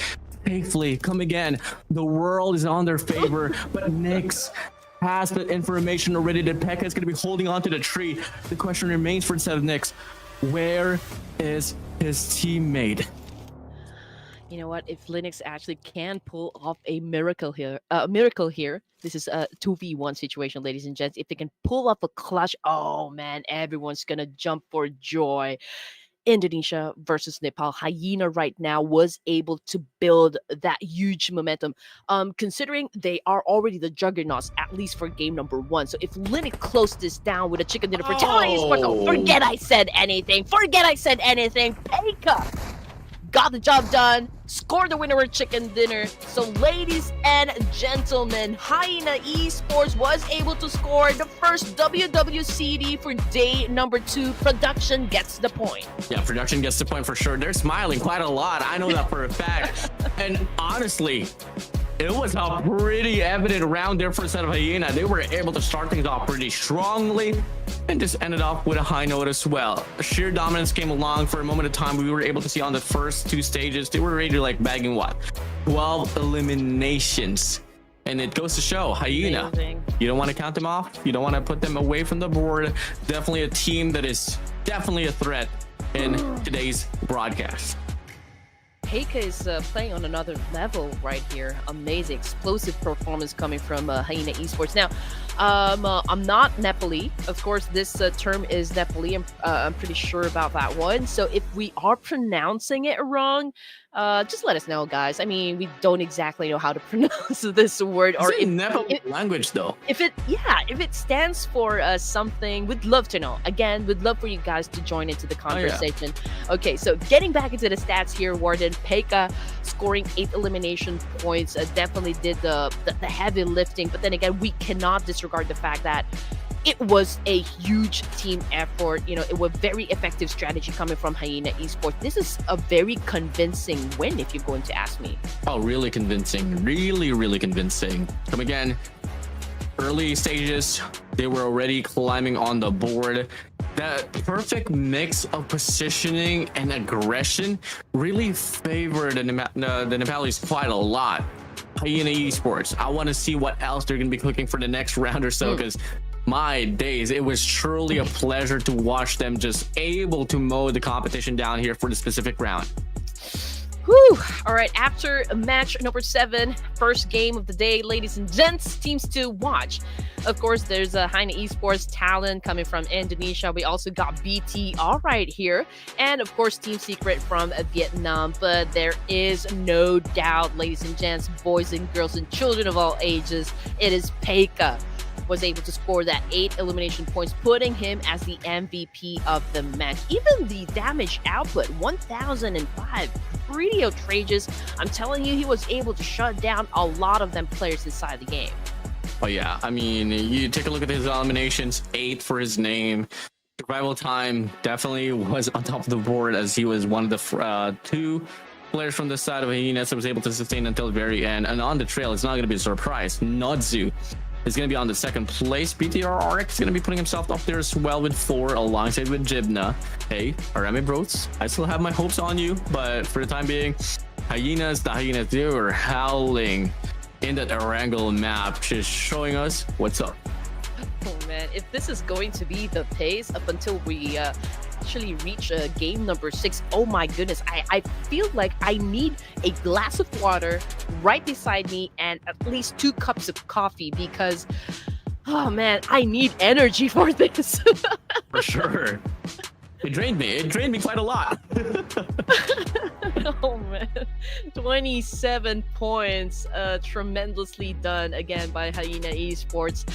safely. Come again. The world is on their favor, but Nix has the information already that Pekka is going to be holding on to the tree. The question remains for instead of Nix, where is his teammate? You know what? If Linux actually can pull off a miracle here, this is a 2v1 situation, ladies and gents. If they can pull off a clutch, oh man, everyone's gonna jump for joy. Indonesia versus Nepal. HAINA right now was able to build that huge momentum. Considering they are already the juggernauts, at least for game number 1. So if Linux closed this down with a chicken dinner for Talon Esports, forget I said anything. Forget I said anything. Pekka got the job done, scored the winner with chicken dinner. So ladies and gentlemen, HAINA Esports was able to score the first WWCD for day number 2. Production gets the point. Yeah, production gets the point for sure. They're smiling quite a lot. I know that for a fact. And honestly, it was a pretty evident round there for the set of HAINA. They were able to start things off pretty strongly and just ended off with a high note as well. Sheer dominance came along for a moment of time. We were able to see on the first 2 stages, they were already like bagging what? 12 eliminations. And it goes to show, HAINA, you don't want to count them off. You don't want to put them away from the board. Definitely a team that is definitely a threat in today's broadcast. Pekka is playing on another level right here. Amazing, explosive performance coming from HAINA Esports. Now, I'm not Nepali. Of course, this term is Nepali. I'm pretty sure about that one. So if we are pronouncing it wrong, just let us know, guys. I mean, we don't exactly know how to pronounce this word. Or in Nepali language, though. If it stands for something, we'd love to know. Again, we'd love for you guys to join into the conversation. Oh, yeah. Okay, so getting back into the stats here, Warden. Pekka scoring 8 elimination points definitely did the heavy lifting. But then again, we cannot disregard the fact that it was a huge team effort. You know, it was very effective strategy coming from HAINA Esports. This is a very convincing win, if you're going to ask me. Oh, really convincing. Really, really convincing. Come again, early stages, they were already climbing on the board. That perfect mix of positioning and aggression really favored the Nepalis quite a lot. HAINA Esports, I want to see what else they're going to be cooking for the next round or so, because my days, it was truly a pleasure to watch them just able to mow the competition down here for the specific round. Whew. All right, after match number 7, first game of the day, ladies and gents, teams to watch. Of course, there's a HAINA Esports Talon coming from Indonesia. We also got BTR right here. And of course, Team Secret from Vietnam. But there is no doubt, ladies and gents, boys and girls and children of all ages, it is Pekka was able to score that 8 elimination points, putting him as the MVP of the match. Even the damage output, 1005, pretty outrageous. I'm telling you, he was able to shut down a lot of them players inside the game. Oh yeah, I mean, you take a look at his eliminations, 8 for his name. Survival time definitely was on top of the board, as he was one of the 2 players from the side of HAINA that was able to sustain until the very end. And on the trail, it's not going to be a surprise. Nodzu is going to be on the 2nd place. BTR RX is going to be putting himself up there as well with 4, alongside with Jibna. Hey, Arame bros, I still have my hopes on you, but for the time being, HAINA's the HAINAs, they were howling in that Erangel map, just showing us what's up. Oh man, if this is going to be the pace up until we actually reach game number 6, oh my goodness, I feel like I need a glass of water right beside me and at least 2 cups of coffee, because oh man, I need energy for this. For sure. It drained me quite a lot. Oh man, 27 points, tremendously done again by HAINA Esports.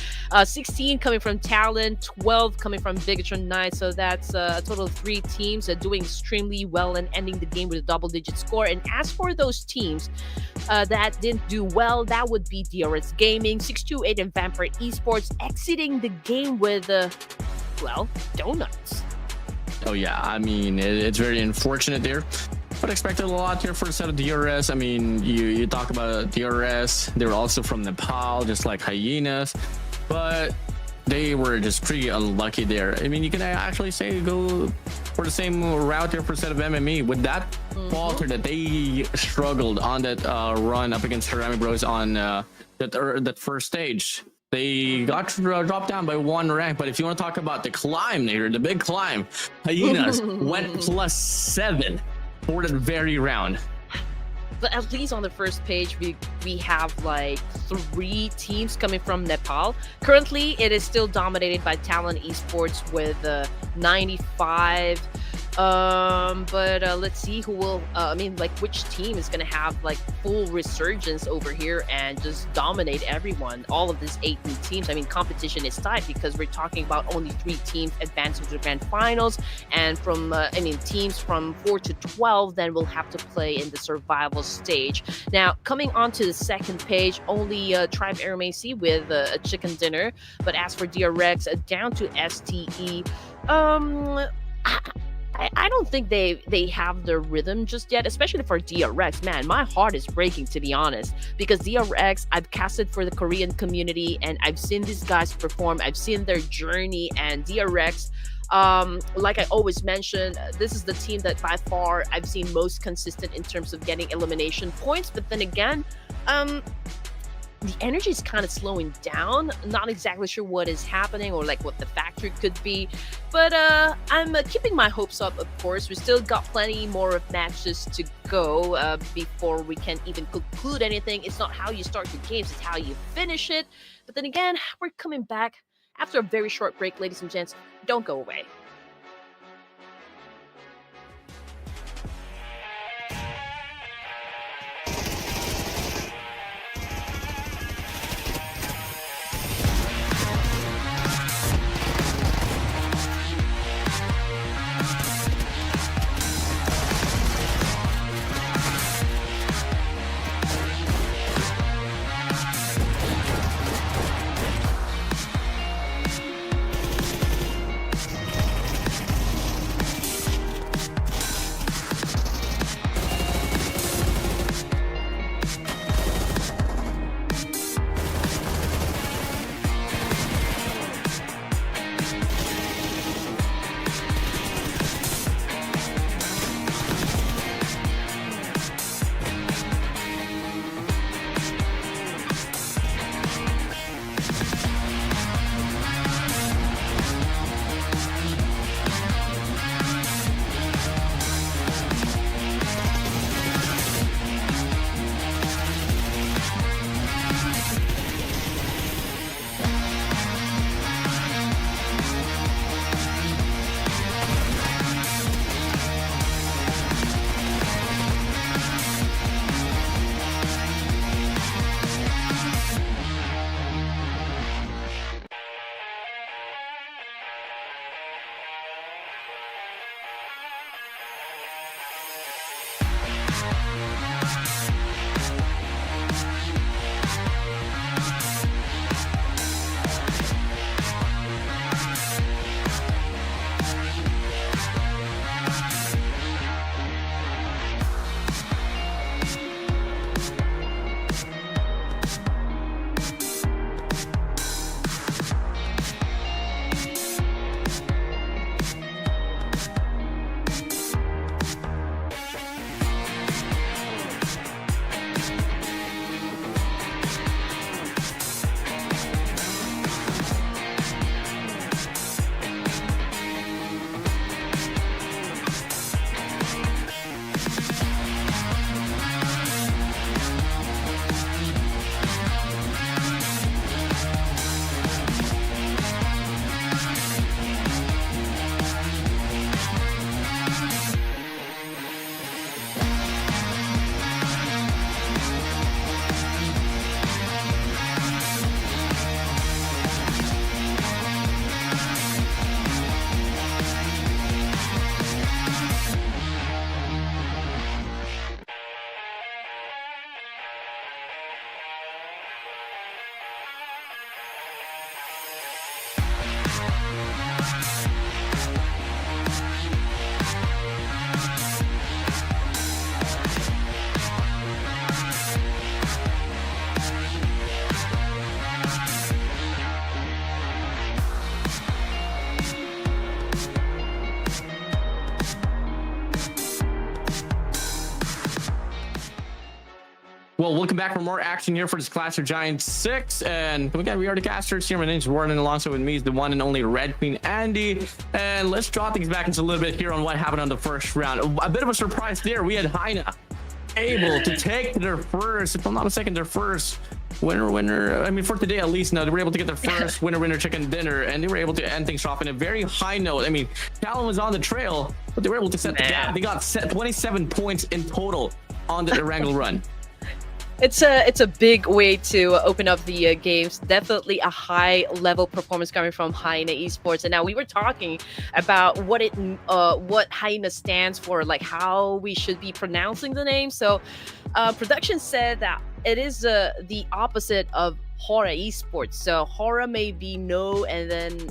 16 coming from Talon, 12 coming from BIGETRON 9, so that's a total of 3 teams doing extremely well and ending the game with a double-digit score. And as for those teams that didn't do well, that would be DRS Gaming, 628, and Vampire Esports exiting the game with, well, donuts. Oh yeah, I mean, it's very unfortunate there, but expected a lot here for the set of DRS. I mean, you talk about DRS, they were also from Nepal, just like HAINAs, but they were just pretty unlucky there. I mean, you can actually say go for the same route here for the set of MME. With that falter that they struggled on that run up against Harami Bros on that first stage, they got dropped down by 1 rank. But if you want to talk about the climb here, the big climb, HAINAs went +7 for that very round. But at least on the first page, we have like 3 teams coming from Nepal. Currently, it is still dominated by Talon Esports with 95. But let's see who will. I mean, like, which team is gonna have like full resurgence over here and just dominate everyone? All of these 8 new teams. I mean, competition is tight because we're talking about only 3 teams advancing to the grand finals, and from I mean, teams from 4 to 12 then will have to play in the survival stage. Now, coming on to the second page, only Tribe AEROMACY with a chicken dinner. But as for DRX, down to STE. I don't think they have the rhythm just yet, especially for DRX. Man, my heart is breaking, to be honest, because DRX, I've casted for the Korean community and I've seen these guys perform. I've seen their journey, and DRX, like I always mention, this is the team that by far I've seen most consistent in terms of getting elimination points. But then again, the energy is kind of slowing down. Not exactly sure what is happening or like what the factor could be, but I'm keeping my hopes up. Of course, we still got plenty more of matches to go before we can even conclude anything. It's not how you start your games, it's how you finish it. But then again, we're coming back after a very short break, ladies and gents. Don't go away. Well, welcome back for more action here for this Clash of Giants 6. And again, we are the casters here. My name's Warren, and alongside with me is the one and only Red Queen Andy. And let's draw things back into a little bit here on what happened on the first round. A bit of a surprise there. We had HAINA able to take their first, if I'm not mistaken, their first winner. I mean, for today at least, now they were able to get their first winner chicken dinner, and they were able to end things off in a very high note. I mean, Talon was on the trail, but they were able to set the gap. They got 27 points in total on the Erangel run. It's a big way to open up the games. Definitely a high level performance coming from HAINA Esports. And now we were talking about what HAINA stands for, like how we should be pronouncing the name. So production said that it is the opposite of Hora Esports. So Hora may be no, and then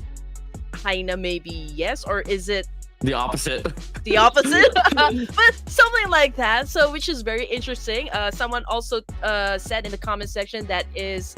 HAINA may be yes, or is it the opposite? The opposite? But something like that. So, which is very interesting. Someone also said in the comment section that this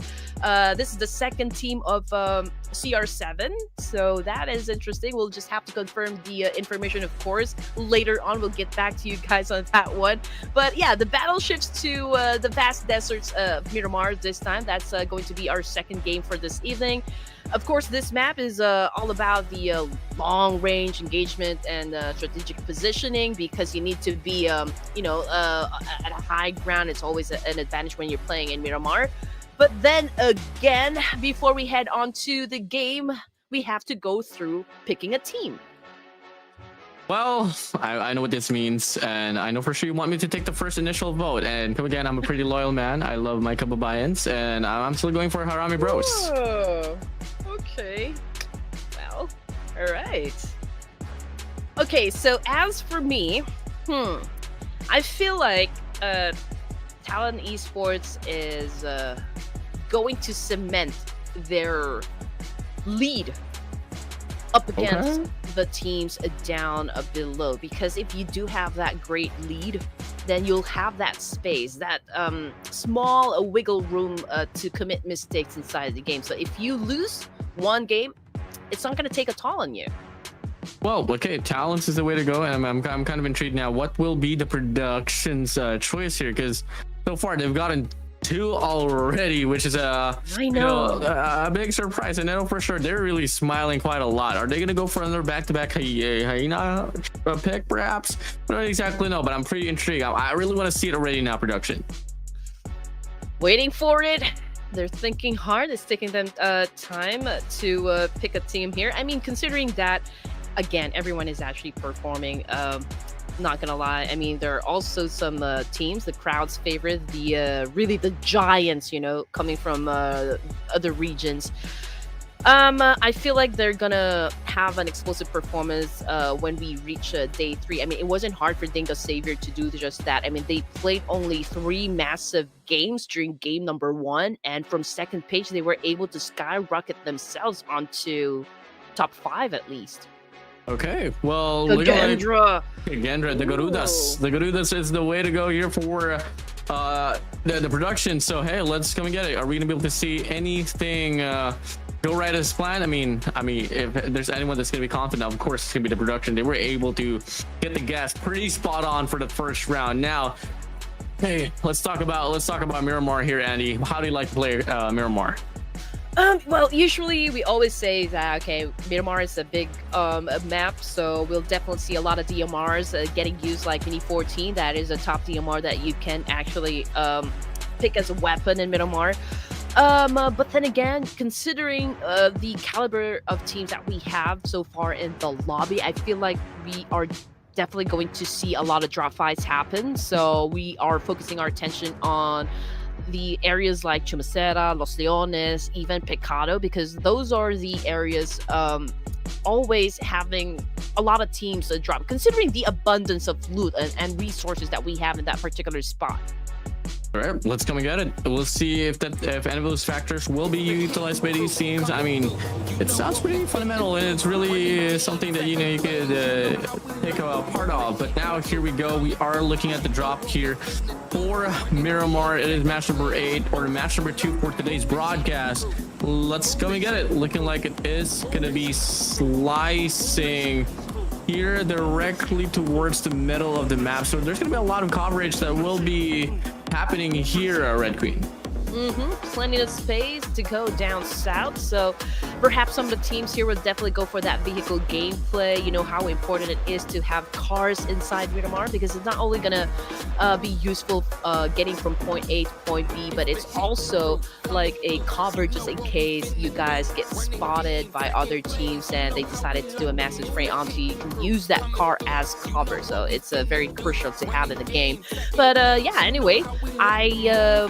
is the second team of CR7. So that is interesting. We'll just have to confirm the information, of course. Later on, we'll get back to you guys on that one. But yeah, the battle shifts to the vast deserts of Miramar this time. That's going to be our second game for this evening. Of course, this map is all about the long-range engagement and strategic positioning, because you need to be, at a high ground. It's always an advantage when you're playing in Miramar. But then again, before we head on to the game, we have to go through picking a team. Well, I know what this means, and I know for sure you want me to take the first initial vote. And come again, I'm a pretty loyal man. I love my kababayans, and I'm still going for Harami Bros. Oh, okay. Well, all right. Okay, so as for me, I feel like Talon Esports is going to cement their lead up against the teams down below, because if you do have that great lead, then you'll have that space, that small wiggle room to commit mistakes inside the game. So if you lose one game, it's not going to take a toll on you. Well, okay, talents is the way to go, and I'm kind of intrigued now. What will be the production's choice here? Because so far they've gotten 2 already, which is a big surprise. And I know for sure they're really smiling quite a lot. Are they gonna go for another back-to-back HAINA pick, perhaps? I don't exactly know, but I'm pretty intrigued. I really want to see it already now, production. Waiting for it. They're thinking hard. It's taking them time to pick a team here. I mean, considering that, again, everyone is actually performing. Not gonna lie, I mean, there are also some teams, the crowd's favorite, really the giants, coming from other regions. I feel like they're gonna have an explosive performance when we reach day 3. I mean, it wasn't hard for Dingo Savior to do just that. I mean, they played only 3 massive games during game number 1, and from second page, they were able to skyrocket themselves onto top 5 at least. Okay, well, KAGENDRA, the Garudas. The Garudas is the way to go here for the production. So hey, let's come and get it. Are we gonna be able to see anything go right as planned? I mean, if there's anyone that's gonna be confident, of course it's gonna be the production. They were able to get the guess pretty spot on for the first round. Now, hey, let's talk about Miramar here, Andy. How do you like to play Miramar? Well, usually we always say that, okay, Miramar is a big map, so we'll definitely see a lot of DMRs getting used, like Mini 14. That is a top DMR that you can actually pick as a weapon in Miramar. But then again, considering the caliber of teams that we have so far in the lobby, I feel like we are definitely going to see a lot of drop fights happen. So we are focusing our attention on the areas like Chumacera, Los Leones, even Pecado, because those are the areas always having a lot of teams drop, considering the abundance of loot and resources that we have in that particular spot. All right, let's come and get it. We'll see if any of those factors will be utilized by these teams. I mean, it sounds pretty fundamental, and it's really something that you could take a part of. But now here we go. We are looking at the drop here for Miramar. It is match number 8, or match number 2 for today's broadcast. Let's go and get it. Looking like it is gonna be slicing here directly towards the middle of the map. So there's gonna be a lot of coverage that will be happening here, Red Queen. Plenty of space to go down south. So perhaps some of the teams here will definitely go for that vehicle gameplay. You know how important it is to have cars inside Miramar, because it's not only gonna be useful getting from point A to point B, but it's also like a cover just in case you guys get spotted by other teams and they decided to do a massive spray onto you. You can use that car as cover, so it's very crucial to have in the game. But yeah, anyway, I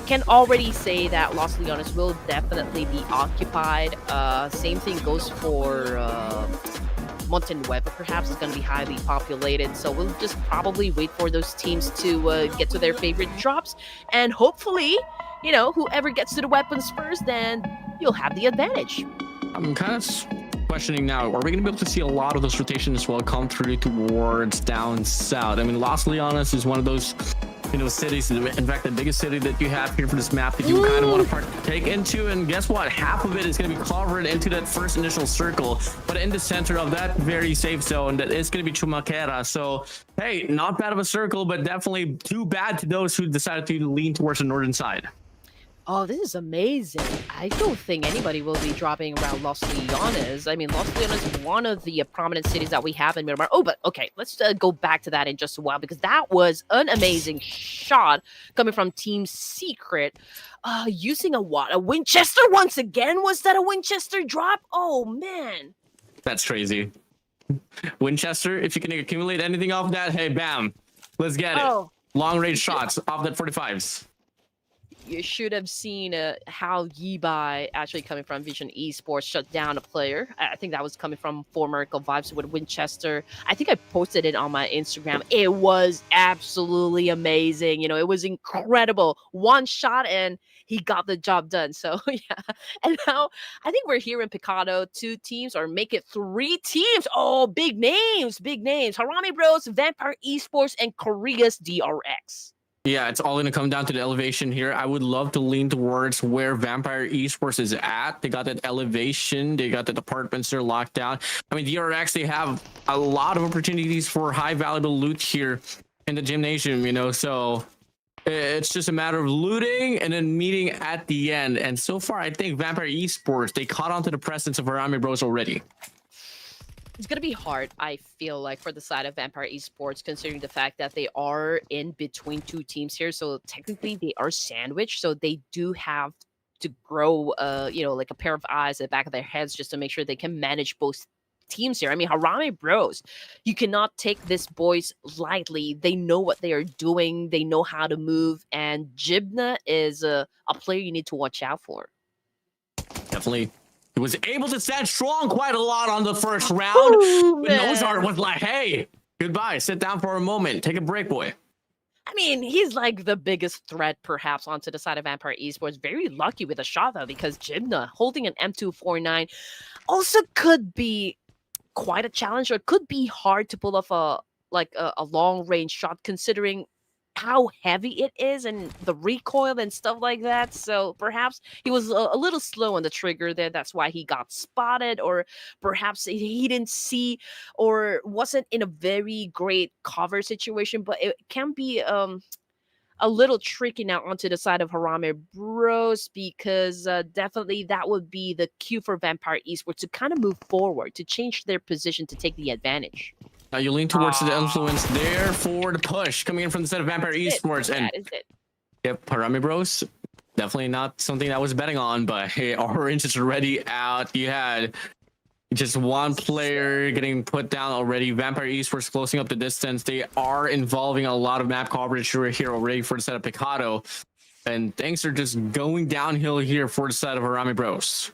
can already say that Los Leones will definitely be occupied. Same thing goes for Monte Nuevo, perhaps. It's going to be highly populated. So we'll just probably wait for those teams to get to their favorite drops. And hopefully, you know, whoever gets to the weapons first, then you'll have the advantage. I'm kind of questioning now, are we going to be able to see a lot of those rotations as well come through towards down south? I mean, Los Leones is one of those, you know, cities, in fact the biggest city that you have here for this map that you kind of want to partake into, and guess what, half of it is going to be covered into that first initial circle, but in the center of that very safe zone that is going to be Chumaquera. So hey, not bad of a circle, but definitely too bad to those who decided to lean towards the northern side. Oh, this is amazing. I don't think anybody will be dropping around Los Leones. I mean, Los Leones is one of the prominent cities that we have in Miramar. Oh, but okay, let's go back to that in just a while, because that was an amazing shot coming from Team Secret. Using a what? A Winchester once again? Was that a Winchester drop? Oh, man. That's crazy. Winchester, if you can accumulate anything off that, hey, bam, let's get it. Long range shots off that 45s. You should have seen how Yibai, actually coming from Vision Esports, shut down a player. I think that was coming from former Vibes with Winchester. I think I posted it on my Instagram. It was absolutely amazing. You know, it was incredible. One shot and he got the job done. So yeah. And now I think we're here in Picado, 2 teams, or make it 3 teams. Oh, big names, big names. Harami Bros, Vampire Esports, and Korea's DRX. Yeah, it's all going to come down to the elevation here. I would love to lean towards where Vampire Esports is at. They got that elevation. They got the apartments they're locked down. I mean, DRX, they have a lot of opportunities for high valuable loot here in the gymnasium, you know, so it's just a matter of looting and then meeting at the end. And so far, I think Vampire Esports, they caught on to the presence of Harami Bros already. It's going to be hard, I feel like, for the side of Vampire Esports, considering the fact that they are in between 2 teams here. So technically they are sandwiched. So they do have to grow, you know, like a pair of eyes at the back of their heads just to make sure they can manage both teams here. I mean, Harami Bros, you cannot take this boys lightly. They know what they are doing. They know how to move. And Jibna is a player you need to watch out for. Definitely. He was able to stand strong quite a lot on the first round. But Nozart was like, hey, goodbye. Sit down for a moment. Take a break, boy. I mean, he's like the biggest threat, perhaps, onto the side of Vampire Esports. Very lucky with a shot, though, because Jibna holding an M249 also could be quite a challenge, or it could be hard to pull off a long-range shot, considering how heavy it is and the recoil and stuff like that. So perhaps he was a little slow on the trigger there. That's why he got spotted, or perhaps he didn't see or wasn't in a very great cover situation. But it can be a little tricky now onto the side of Harami Bros, because definitely that would be the cue for Vampire Esports to kind of move forward, to change their position to take the advantage. Now you lean towards the influence there for the push coming in from the side of Vampire Esports. And yep, Harami Bros, definitely not something that I was betting on, but hey, Orange is already out. You had just one player getting put down already. Vampire Esports closing up the distance. They are involving a lot of map coverage here already for the side of Picado. And things are just going downhill here for the side of Harami Bros.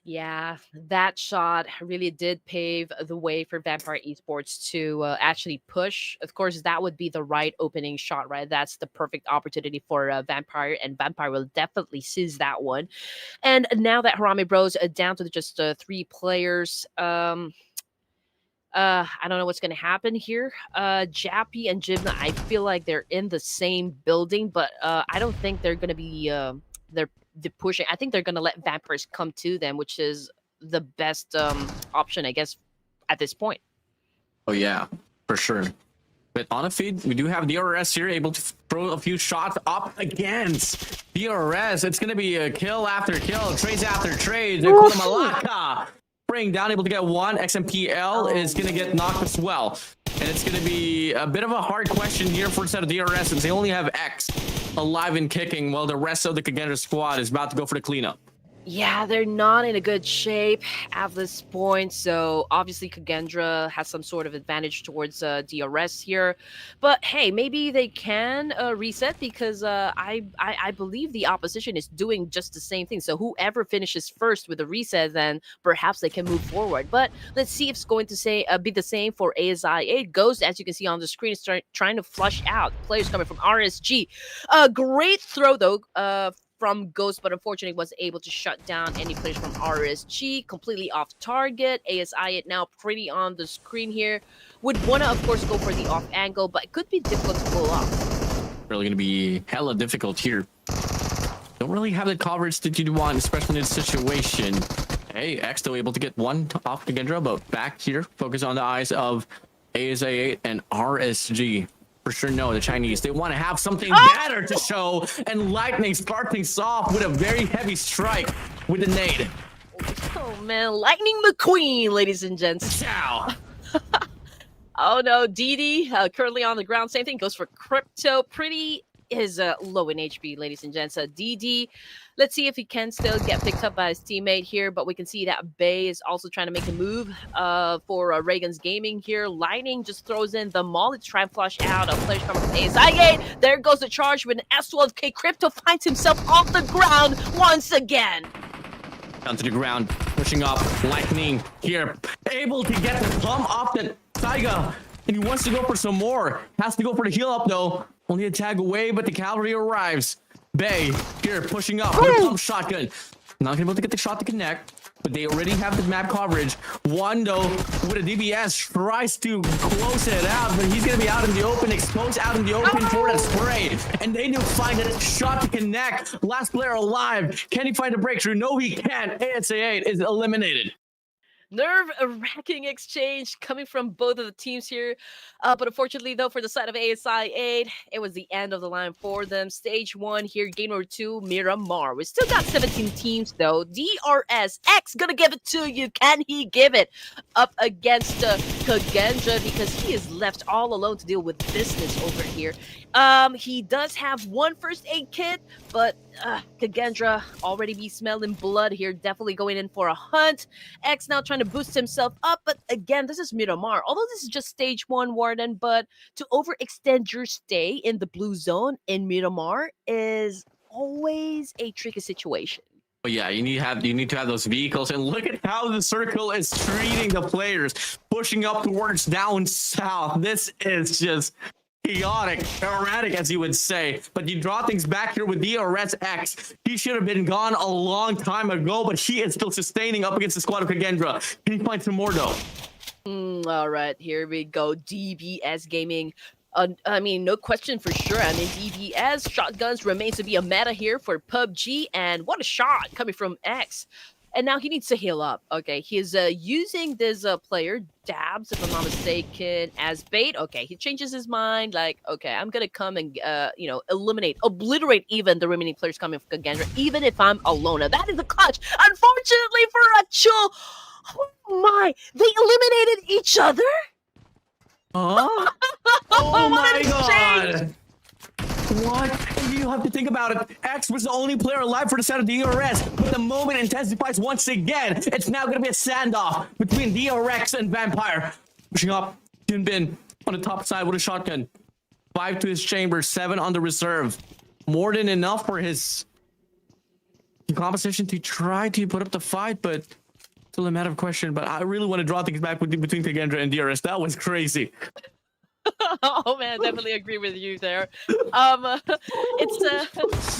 Yeah, that shot really did pave the way for Vampire Esports to actually push. Of course, that would be the right opening shot, right? That's the perfect opportunity for Vampire, and Vampire will definitely seize that one. And now that Harami Bros down to just 3 players, I don't know what's going to happen here. Jappy and Jibna, I feel like they're in the same building, but I don't think they're going to be they're pushing. I think they're going to let Vampires come to them, which is the best option, I guess, at this point. Oh, yeah, for sure. But on a feed, we do have DRS here, able to throw a few shots up against DRS. It's going to be a kill after kill, trades after trades. Malaka bring down, able to get one. XMPL is going to get knocked as well. And it's going to be a bit of a hard question here for a set of DRS, since they only have X alive and kicking, while the rest of the Kagendra squad is about to go for the cleanup. Yeah, they're not in a good shape at this point, so obviously Kagendra has some sort of advantage towards DRS here. But hey, maybe they can reset, because I believe the opposition is doing just the same thing. So whoever finishes first with the reset, then perhaps they can move forward. But let's see if it's going to be the same for ASI8. Ghost, as you can see on the screen, is trying to flush out players coming from RSG. A great throw, though, from Ghost, but unfortunately wasn't able to shut down any players from RSG. Completely off target. ASI it now pretty on the screen here. Would want to, of course, go for the off angle, but it could be difficult to pull off. Really going to be hella difficult here. Don't really have the coverage that you'd want, especially in this situation. Hey, X still able to get one off Kagendra, but back here, focus on the eyes of ASI8 and RSG. For sure, no, the Chinese, they want to have something better to show, and Lightning start things off with a very heavy strike with the nade. Oh man, Lightning McQueen, ladies and gents. Ciao. Oh no, DD currently on the ground. Same thing goes for Crypto. Pretty is low in HP, ladies and gents. DD, let's see if he can still get picked up by his teammate here, but we can see that Bay is also trying to make a move for REGANS Gaming here. Lightning just throws in the molly to try and flush out a players coming from ASI. There goes the charge with an S12K. Crypto finds himself off the ground once again. Down to the ground, pushing up. Lightning here, able to get the plum off the Taiga, and he wants to go for some more. Has to go for the heal up though. Only a tag away, but the cavalry arrives. Bay here pushing up with a pump shotgun. Not able to get the shot to connect, but they already have the map coverage. One though with a DBS tries to close it out, but he's gonna be out in the open, exposed out in the open for that spray. And they do find a shot to connect. Last player alive. Can he find a breakthrough? No, he can't. ASI8 is eliminated. Nerve-wracking exchange coming from both of the teams here. But unfortunately, though, for the side of ASI8, it was the end of the line for them. Stage 1 here, game number 2, Miramar. We still got 17 teams, though. DRS X gonna give it to you. Can he give it up against Kagendra? Because he is left all alone to deal with business over here. He does have one first aid kit, but Kagendra already be smelling blood here. Definitely going in for a hunt. X now trying to boost himself up, but again, this is Miramar. Although this is just stage 1, Warden, but to overextend your stay in the blue zone in Miramar is always a tricky situation. But yeah, you need to have those vehicles, and look at how the circle is treating the players, pushing up towards down south. This is just chaotic, erratic, as you would say. But you draw things back here with DRS X. He should have been gone a long time ago, but he is still sustaining up against the squad of Kagendra. Can he find some more though? All right, here we go. DBS Gaming. I mean, no question for sure. I mean, DBS shotguns remains to be a meta here for PUBG, and what a shot coming from X. And now he needs to heal up. Okay, he's using this player, Dabs, if I'm not mistaken, as bait. Okay, he changes his mind. Like, okay, I'm gonna come and, you know, obliterate even the remaining players coming from Kagendra, even if I'm alone. Now, that is a clutch. Unfortunately for Achul, oh my, they eliminated each other? Huh? Oh my god! What? You have to think about it. X was the only player alive for the set of DRS, but the moment intensifies once again. It's now going to be a standoff between DRX and Vampire. Pushing up, Jinbin on the top side with a shotgun. 5 to his chamber, 7 on the reserve. More than enough for his composition to try to put up the fight, but still a matter of question. But I really want to draw things back between Kagendra and DRS. That was crazy. Oh man, definitely agree with you there. It's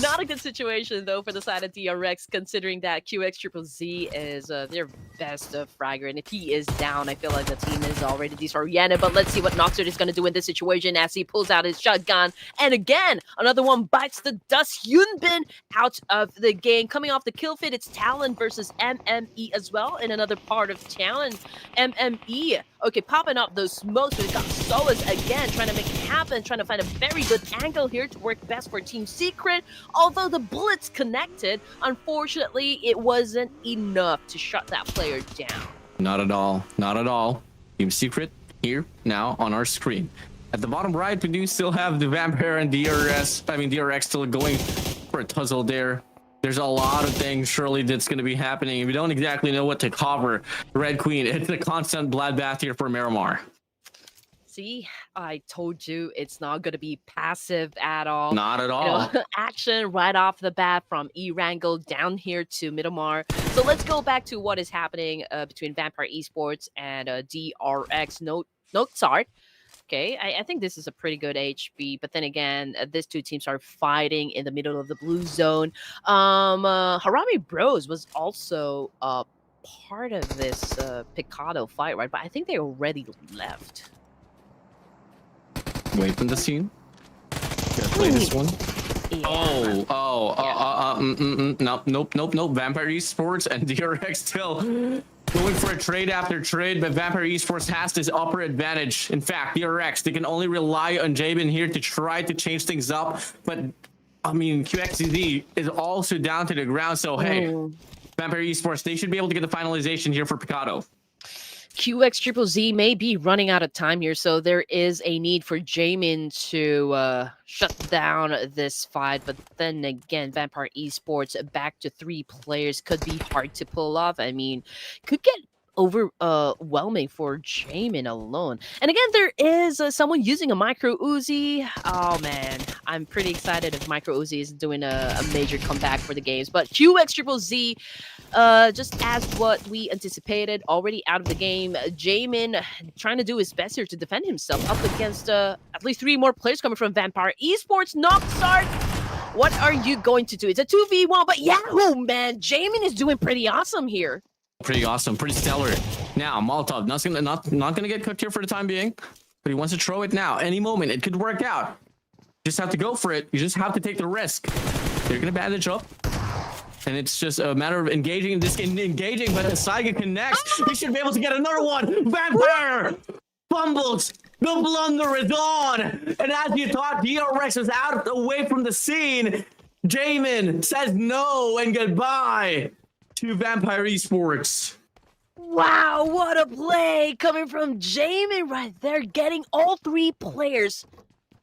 not a good situation though for the side of DRX, considering that QXZZZ is their best fragger, and if he is down, I feel like the team is already disoriented. But let's see what Noxert is going to do in this situation as he pulls out his shotgun, and again another one bites the dust. Yunbin out of the game, coming off the kill feed. It's Talon versus MME as well in another part of Talon. MME Okay, popping up those smokes. We've got Soas again trying to make it happen, trying to find a very good angle here to work best for Team Secret. Although the bullets connected, unfortunately, it wasn't enough to shut that player down. Not at all. Not at all. Team Secret here now on our screen. At the bottom right, we do still have the Vampire and DRX still going for a tussle there. There's a lot of things surely that's going to be happening. We don't exactly know what to cover. Red Queen, it's a constant bloodbath here for Miramar. See, I told you it's not going to be passive at all. Not at all. Action right off the bat from Erangel down here to Miramar. So let's go back to what is happening between Vampire Esports and DRX. No, sorry. Okay, I think this is a pretty good HP, but then again, these two teams are fighting in the middle of the blue zone. Harami Bros was also part of this Picado fight, right? But I think they already left. Wait from the scene. Gotta play this one. Yeah. Nope. Vampire Esports and DRX still going for a trade after trade, but Vampire Esports has this upper advantage. In fact, DRX, they can only rely on Jabin here to try to change things up, but I mean, QXZ is also down to the ground, so hey, Vampire Esports, they should be able to get the finalization here for Picado. QXZZ may be running out of time here, so there is a need for Jamin to shut down this fight. But then again, Vampire Esports back to 3 players could be hard to pull off. I mean, could get overwhelming for Jamin alone. And again, there is someone using a micro Uzi. Oh man, I'm pretty excited if micro Uzi is doing a major comeback for the games. But QXZZ, just as what we anticipated, already out of the game. Jamin trying to do his best here to defend himself up against at least 3 more players coming from Vampire Esports. Noxart, what are you going to do? It's a 2v1, but Yahoo, man, Jamin is doing pretty awesome here. Pretty awesome, pretty stellar. Now, Molotov, not gonna get cooked here for the time being, but he wants to throw it now. Any moment, it could work out. You just have to go for it. You just have to take the risk. They're gonna bandage up. And it's just a matter of engaging this game, but the Saiga connects. We should be able to get another one. Vampire fumbles. The blunder is on. And as you thought, DRX was out away from the scene. Jamin says no and goodbye to Vampire Esports. Wow, what a play coming from Jamin right there, getting all 3 players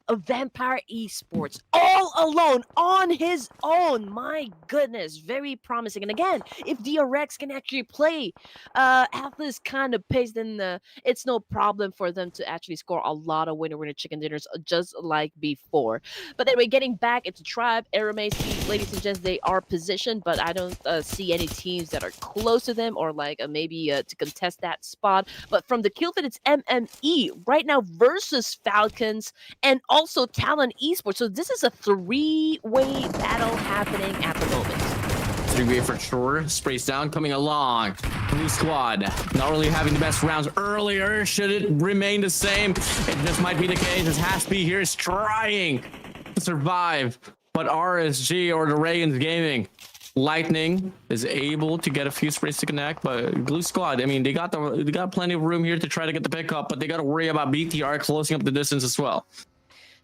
of Vampire Esports all alone on his own. My goodness, very promising. And again, if DRX can actually play at this kind of pace, then it's no problem for them to actually score a lot of winner chicken dinners just like before. But anyway, getting back into Tribe, AEROMACY, ladies and gents, they are positioned, but I don't see any teams that are close to them or like maybe to contest that spot. But from the kill that it's MME right now versus Falcons and also Talon Esports. So this is a 3-way battle happening at the moment. 3-way for sure. Sprays down, coming along. Blue squad not really having the best rounds earlier. Should it remain the same? This might be the case. As Haspy here is trying to survive, but RSG or the REGANS Gaming Lightning is able to get a few sprays to connect, but Blue Squad, I mean, they got plenty of room here to try to get the pickup, but they got to worry about BTR closing up the distance as well.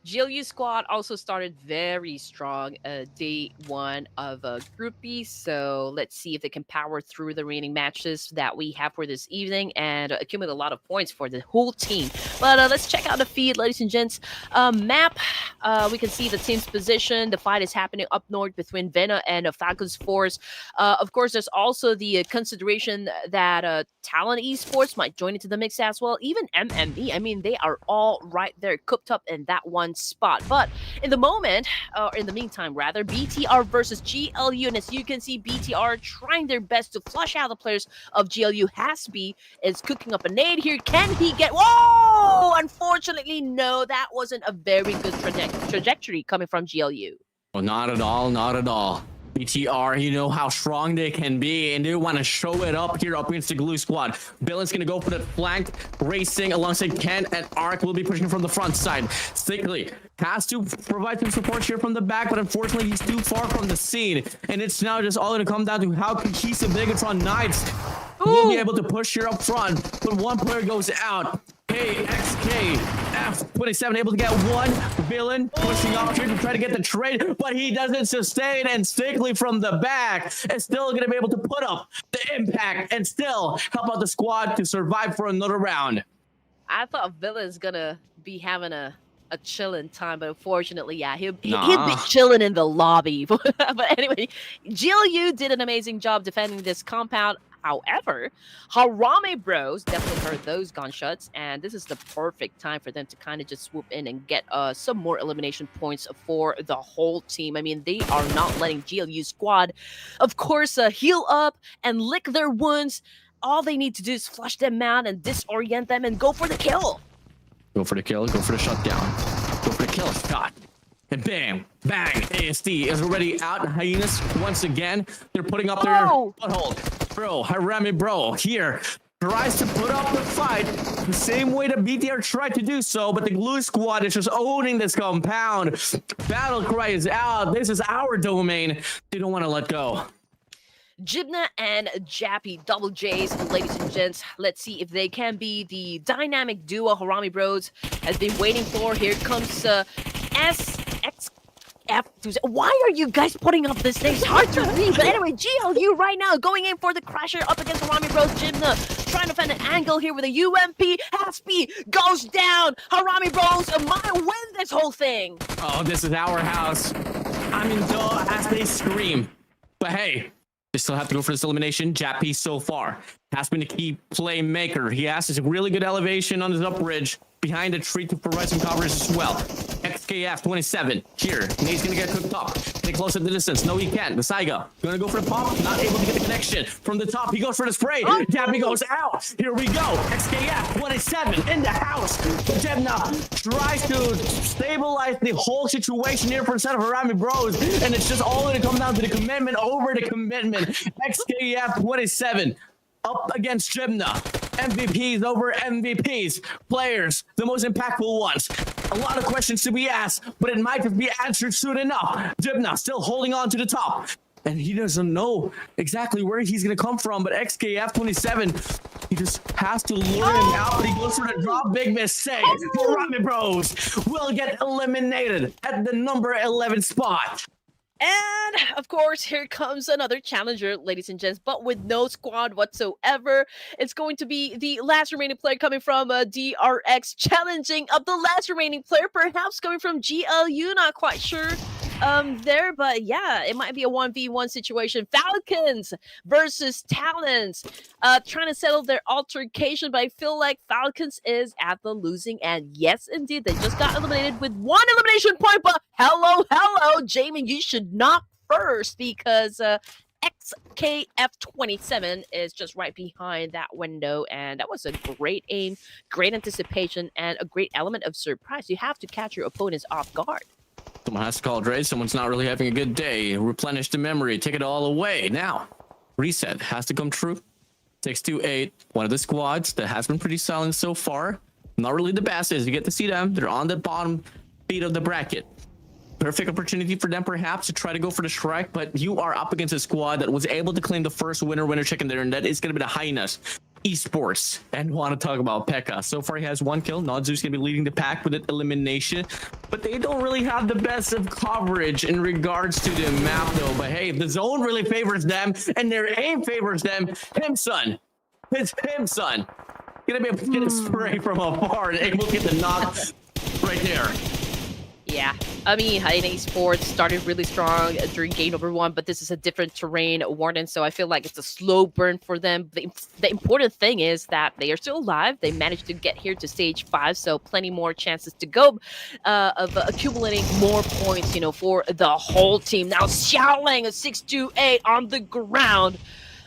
GLU squad also started very strong day 1 of Group B, so let's see if they can power through the remaining matches that we have for this evening and accumulate a lot of points for the whole team. But let's check out the feed, ladies and gents. Map, we can see the team's position. The fight is happening up north between VENA and Falcons Force. Of course, there's also the consideration that Talon Esports might join into the mix as well. Even MME, I mean, they are all right there cooked up in that one spot. But in the moment, or in the meantime rather, BTR versus GLU, and as you can see, BTR trying their best to flush out the players of GLU. Haspy is cooking up a nade here. Can he get... Whoa! Unfortunately, no, that wasn't a very good trajectory coming from GLU. Well, not at all, not at all. BTR, you know how strong they can be, and they want to show it up here up against the Glue Squad. Billen's going to go for the flank, racing alongside Ken, and Ark will be pushing from the front side. Stickly has to provide some support here from the back, but unfortunately he's too far from the scene, and it's now just all going to come down to how cohesive BIGETRON Knights will be able to push here up front, but one player goes out. XKF27 able to get one villain pushing off here to try to get the trade, but he doesn't sustain, and Stickley from the back is still going to be able to put up the impact and still help out the squad to survive for another round. I thought Villain's gonna be having a chilling time, but unfortunately, yeah, he'll be chilling in the lobby. But anyway, GLU did an amazing job defending this compound. However, Harame Bros definitely heard those gunshots, and this is the perfect time for them to kind of just swoop in and get some more elimination points for the whole team. I mean, they are not letting GLU squad, of course, heal up and lick their wounds. All they need to do is flush them out and disorient them and go for the kill. Go for the kill, go for the shutdown. Go for the kill shot. And bam, bang, ASD is already out. Hyenas, once again, they're putting up their foothold. Bro, Harame Bro here tries to put up the fight the same way that BTR tried to do so, but the Glue Squad is just owning this compound. Battle cry is out. This is our domain. They don't want to let go. Jibna and Jappy, double J's, ladies and gents. Let's see if they can be the dynamic duo Harame Bros has been waiting for. Here comes SXF. Why are you guys putting up this thing? It's hard to read. But anyway, GLU right now going in for the Crasher up against Harame Bros. Jibna trying to find an angle here with a UMP. Haspy goes down. Harame Bros might win this whole thing. Oh, this is our house. I'm in duh as they scream. But hey, they still have to go for this elimination. Jappy so far has been a key playmaker. He has this really good elevation on his up ridge behind a tree to provide some coverage as well. XKF27 here. Nate's gonna get cooked up. Get close at the distance. No, he can't. The Saiga gonna go for the pop. Not able to get the connection from the top. He goes for the spray. Jappy goes out. Here we go. XKF27 in the house. Jebna tries to stabilize the whole situation here for the set of Harame Bros. And it's just all gonna come down to the commitment over the commitment. XKF27 up against Jibna. MVPs over MVPs. Players, the most impactful ones. A lot of questions to be asked, but it might just be answered soon enough. Jibna still holding on to the top. And he doesn't know exactly where he's going to come from, but XKF27, he just has to lure him out, but he goes for the drop. Big mistake. Harame Bros will get eliminated at the number 11 spot. And, of course, here comes another challenger, ladies and gents, but with no squad whatsoever. It's going to be the last remaining player coming from DRX, challenging up the last remaining player, perhaps coming from GLU, not quite sure there, but yeah, it might be a 1v1 situation. Falcons versus Talons, trying to settle their altercation, but I feel like Falcons is at the losing end. Yes, indeed, they just got eliminated with one elimination point, but hello, Jamin, you should knock first because XKF27 is just right behind that window, and that was a great aim, great anticipation, and a great element of surprise. You have to catch your opponents off guard. Someone has to call Dre. Someone's not really having a good day. Replenish the memory. Take it all away. Now, reset has to come true. 628, one of the squads that has been pretty silent so far. Not really the best, as you get to see them. They're on the bottom feet of the bracket. Perfect opportunity for them, perhaps, to try to go for the strike, but you are up against a squad that was able to claim the first winner chicken there, and that is going to be the Hyenas. Esports, and want to talk about Pekka. So far, he has one kill. Nodzu's going to be leading the pack with an elimination, but they don't really have the best of coverage in regards to the map, though. But hey, the zone really favors them, and their aim favors them. Himson. It's Himson. Gonna be able to get a spray from afar and able to get the knock right there. Yeah, I mean, HAINA Esports started really strong during game number 1, but this is a different terrain, Warden, so I feel like it's a slow burn for them. The important thing is that they are still alive. They managed to get here to stage 5, so plenty more chances to go of accumulating more points, you know, for the whole team. Now, Xiaoling, a 628 on the ground.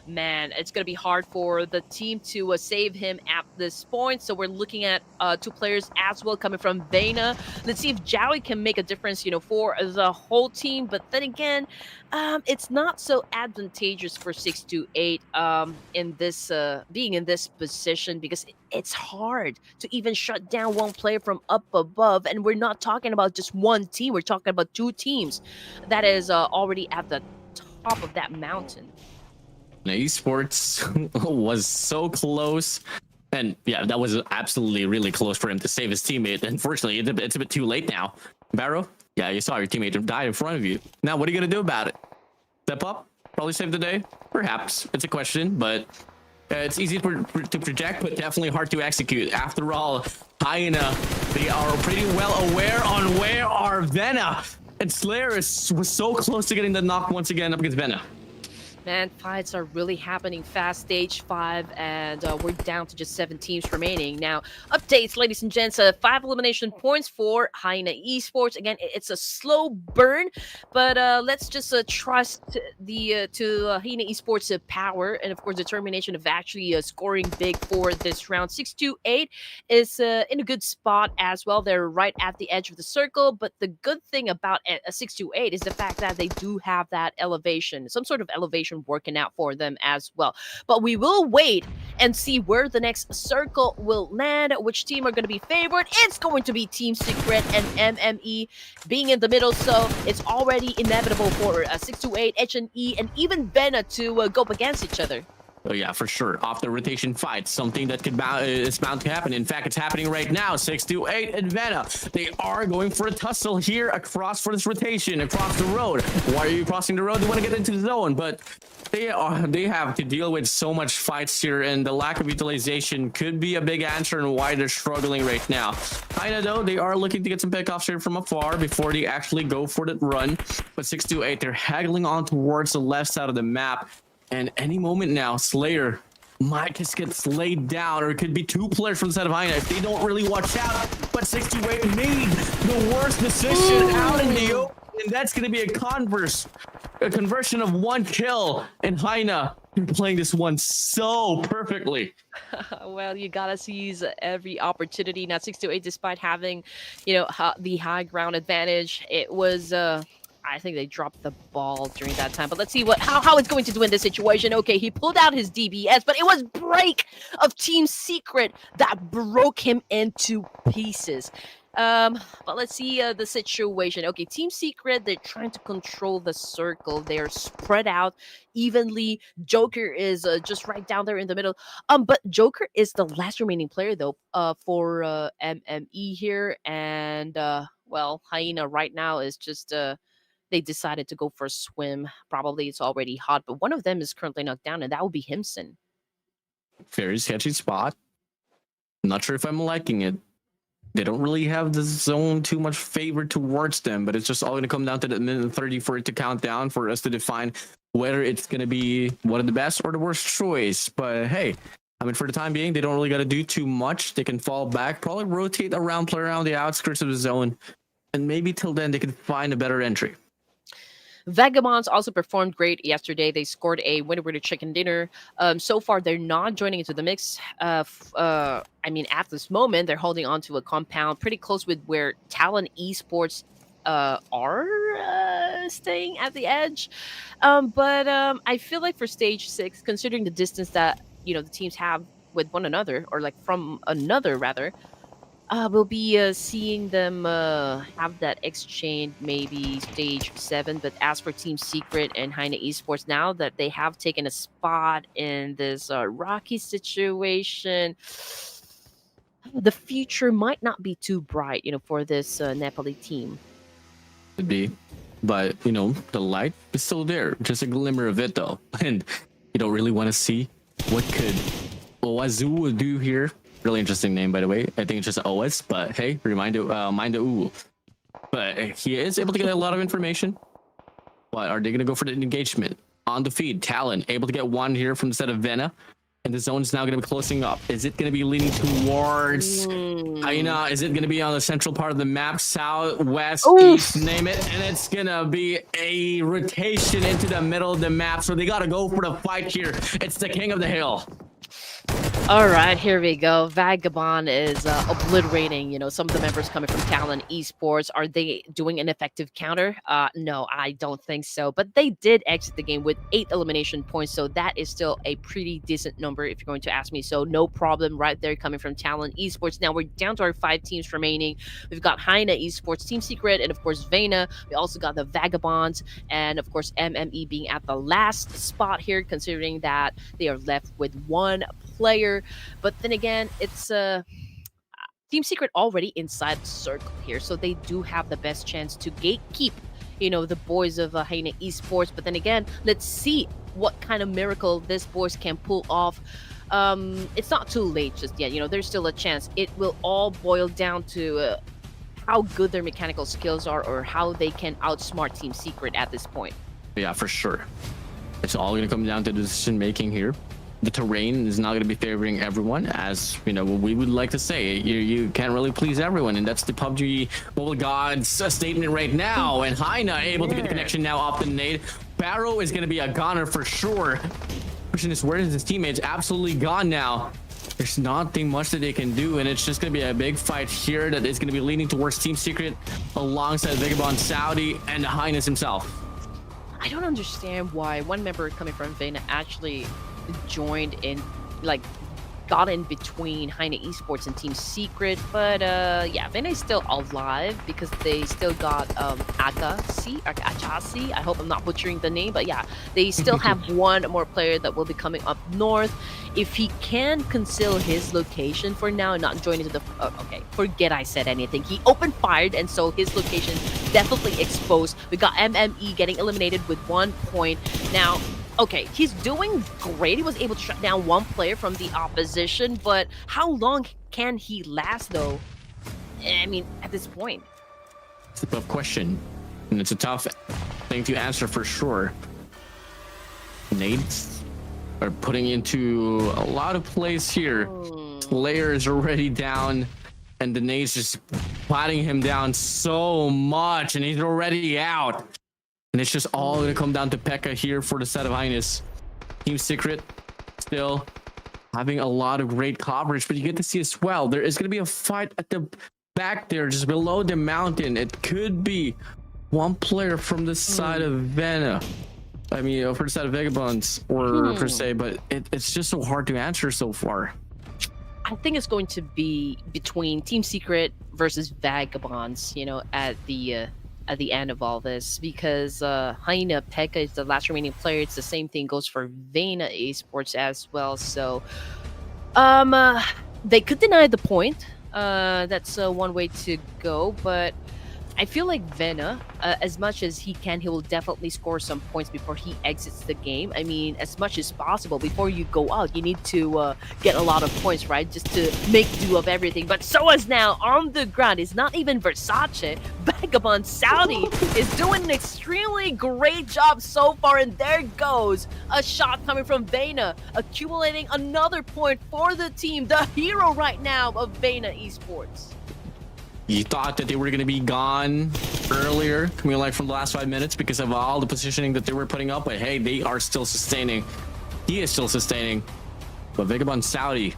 Man, it's going to be hard for the team to save him at this point. So we're looking at 2 players as well coming from VENA. Let's see if Jowie can make a difference, you know, for the whole team. But then again, it's not so advantageous for 628 in this being in this position, because it's hard to even shut down one player from up above. And we're not talking about just one team. We're talking about 2 teams that is already at the top of that mountain. Esports was so close. And yeah, that was absolutely really close for him to save his teammate. Unfortunately, it's a bit too late now. Barrow, yeah, you saw your teammate die in front of you. Now, what are you going to do about it? Step up? Probably save the day? Perhaps. It's a question, but it's easy to project, but definitely hard to execute. After all, HAINA, they are pretty well aware on where are VENA. And Slayer was so close to getting the knock once again up against VENA. Man, fights are really happening fast. Stage 5, and we're down to just 7 teams remaining. Now, updates, ladies and gents. 5 elimination points for HAINA Esports. Again, it's a slow burn, but let's just trust the HAINA Esports' power and, of course, determination of actually scoring big for this round. 6-2-8 is in a good spot as well. They're right at the edge of the circle, but the good thing about a 6-2-8 is the fact that they do have that elevation, some sort of elevation working out for them as well. But we will wait and see where the next circle will land, which team are going to be favored. It's going to be Team Secret and MME being in the middle, so it's already inevitable for 6-2-8, HNE, and even VENA to go up against each other. Oh yeah, for sure. Off the rotation fight, something that is bound to happen. In fact, it's happening right now. 6-2-8 and VENA. They are going for a tussle here across for this rotation, across the road. Why are you crossing the road? They want to get into the zone, but they have to deal with so much fights here, and the lack of utilization could be a big answer in why they're struggling right now. HAINA, though, they are looking to get some pickoffs here from afar before they actually go for the run. But 6-2-8, they're haggling on towards the left side of the map. And any moment now, Slayer might just get slayed down, or it could be 2 players from the side of HAINA if they don't really watch out. But 6-2-8 made the worst decision out in the open, and that's going to be a conversion of 1 kill. And HAINA, you're playing this one so perfectly. Well, you gotta seize every opportunity. Now, 6-2-8, despite having, the high ground advantage, it was I think they dropped the ball during that time. But let's see how it's going to do in this situation. Okay, he pulled out his DBS, but it was break of Team Secret that broke him into pieces. But let's see the situation. Okay, Team Secret, they're trying to control the circle. They're spread out evenly. Joker is just right down there in the middle. But Joker is the last remaining player though for MME here, and well, HAINA right now is just they decided to go for a swim. Probably it's already hot, but one of them is currently knocked down, and that will be Himson. Very sketchy spot. I'm not sure if I'm liking it. They don't really have the zone too much favor towards them, but it's just all going to come down to the minute 30 for it to count down for us to define whether it's going to be one of the best or the worst choice. But hey, I mean, for the time being, they don't really got to do too much. They can fall back, probably rotate around, play around the outskirts of the zone, and maybe till then they can find a better entry. Vagabonds also performed great yesterday. They scored a winner chicken dinner. So far, they're not joining into the mix. I mean, at this moment, they're holding on to a compound pretty close with where TALON Esports are staying at the edge. But I feel like for stage 6, considering the distance that the teams have with one another, or like from another rather, we'll be seeing them have that exchange maybe stage 7. But as for Team Secret and HAINA Esports, now that they have taken a spot in this rocky situation, the future might not be too bright, for this Nepali team. Could be, but the light is still there, just a glimmer of it though, and you don't really want to see what could Oazu do here. Really interesting name, by the way. I think it's just OS, but hey, mind the ooh. But he is able to get a lot of information. But are they going to go for the engagement? On the feed, Talon able to get 1 here from the set of VENA. And the zone is now going to be closing up. Is it going to be leaning towards HAINA? Is it going to be on the central part of the map? South, west, east, name it. And it's going to be a rotation into the middle of the map. So they got to go for the fight here. It's the king of the hill. All right, here we go. Vagabond is obliterating, some of the members coming from Talon Esports. Are they doing an effective counter? No, I don't think so. But they did exit the game with 8 elimination points, so that is still a pretty decent number if you're going to ask me. So no problem right there coming from Talon Esports. Now we're down to our 5 teams remaining. We've got HAINA Esports, Team Secret, and of course VENA. We also got the Vagabonds, and of course MME being at the last spot here, considering that they are left with 1 player. But then again, it's Team Secret already inside the circle here, so they do have the best chance to gatekeep, the boys of HAINA Esports. But then again, let's see what kind of miracle this boys can pull off. It's not too late just yet. There's still a chance. It will all boil down to how good their mechanical skills are, or how they can outsmart Team Secret at this point. Yeah, for sure. It's all going to come down to decision making here. The terrain is not going to be favoring everyone, as what we would like to say. You can't really please everyone, and that's the PUBG Mobile Gods statement right now. And HAINA able to get the connection now off the nade. Barrow is going to be a goner for sure. Question is, where is his teammates? Absolutely gone now. There's nothing much that they can do, and it's just going to be a big fight here that is going to be leaning towards Team Secret alongside Vagabond Saudi and Highness himself. I don't understand why one member coming from VENA actually joined in, got in between HAINA Esports and Team Secret, but yeah, VENA is still alive because they still got Akasi. I hope I'm not butchering the name, but yeah, they still have 1 more player that will be coming up north. If he can conceal his location for now and not join into the okay, forget I said anything. He open fired, and so his location definitely exposed. We got MME getting eliminated with 1 point. Now, okay, he's doing great. He was able to shut down 1 player from the opposition, but how long can he last, though? I mean, at this point. It's a tough question, and it's a tough thing to answer for sure. Nades are putting into a lot of plays here. Players already down, and the nades just patting him down so much, and he's already out. And it's just all going to come down to Pekka here for the set of Highness. Team Secret still having a lot of great coverage, but you get to see as well, there is going to be a fight at the back there, just below the mountain. It could be 1 player from the side of VENA. I mean, for the side of Vagabonds, or per se, but it's just so hard to answer so far. I think it's going to be between Team Secret versus Vagabonds, at the end of all this, because HAINA Pekka is the last remaining player. It's the same thing goes for VENA Esports as well. So they could deny the point. That's one way to go, but I feel like VENA, as much as he can, he will definitely score some points before he exits the game. I mean, as much as possible, before you go out, you need to get a lot of points, right? Just to make do of everything. But so is now on the ground. It's not even Versace. Vagabond Saudi is doing an extremely great job so far, and there goes a shot coming from VENA, accumulating another point for the team, the hero right now of VENA Esports. You thought that they were going to be gone earlier, from the last 5 minutes because of all the positioning that they were putting up, but hey, they are still sustaining. He is still sustaining. But Vagabond Saudi,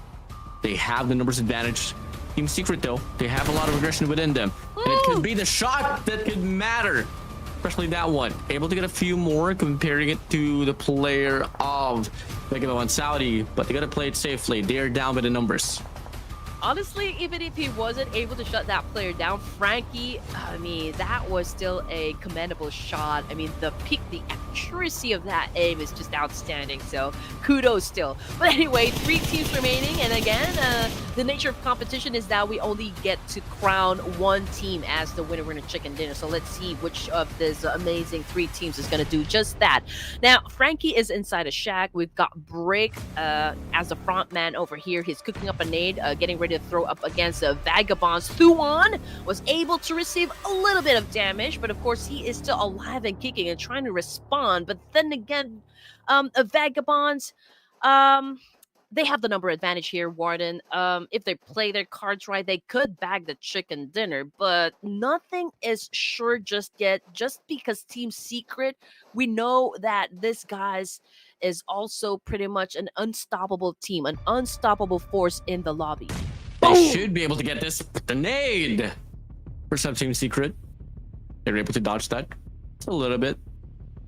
they have the numbers advantage. Team Secret, though, they have a lot of aggression within them. And it could be the shot that could matter, especially that one. Able to get a few more, comparing it to the player of Vagabond Saudi, but they got to play it safely. They are down by the numbers. Honestly, even if he wasn't able to shut that player down, Frankie, I mean, that was still a commendable shot. I mean, the accuracy of that aim is just outstanding. So kudos still. But anyway, 3 teams remaining. And again, the nature of competition is that we only get to crown 1 team as the winner chicken dinner. So let's see which of this amazing 3 teams is going to do just that. Now, Frankie is inside a shack. We've got Break as the front man over here. He's cooking up a nade, getting ready to throw up against the Vagabonds. Thuan was able to receive a little bit of damage, but of course he is still alive and kicking and trying to respond. But then again, Vagabonds, they have the number advantage here, Warden. If they play their cards right, they could bag the chicken dinner, but nothing is sure just yet. Just because Team Secret, we know that this guy's is also pretty much an unstoppable team, an unstoppable force in the lobby. They should be able to get this grenade for some Team Secret. They're able to dodge that a little bit.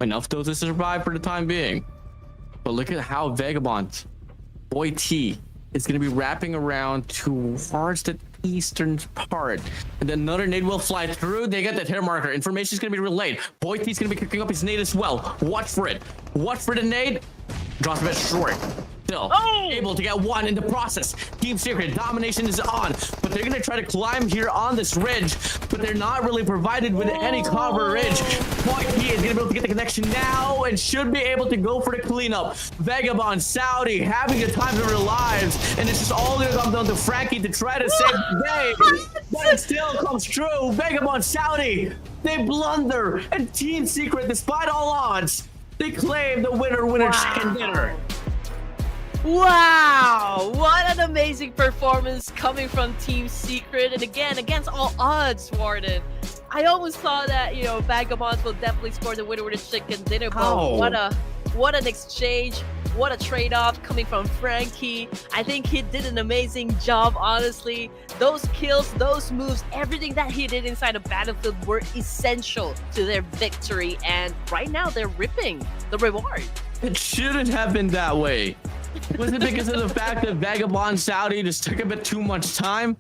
Enough though to survive for the time being. But look at how Vagabond Boy T is going to be wrapping around towards the eastern part, and then another nade will fly through. They get that hair marker. Information is going to be relayed. Boy T's going to be kicking up his nade as well. Watch for it. Watch for the nade. Drops a bit short. Still able to get one in the process. Team Secret domination is on, but they're gonna try to climb here on this ridge, but they're not really provided with any coverage. Boy T is gonna be able to get the connection now and should be able to go for the cleanup. Vagabond Saudi having the time of their lives, and this is all gonna come down to Frankie to try to save the day, but it still comes true. Vagabond Saudi, they blunder, and Team Secret, despite all odds, they claim the winner chicken dinner. Wow, what an amazing performance coming from Team Secret, and again against all odds, Warden. I almost thought that, you know, Vagabonds will definitely score the winner with a chicken dinner, but what an exchange, what a trade-off coming from Frankie. I think he did an amazing job, honestly. Those kills, those moves, everything that he did inside the battlefield were essential to their victory, and right now they're ripping the reward. It shouldn't have been that way. Was it because of the fact that Vagabond Saudi just took a bit too much time?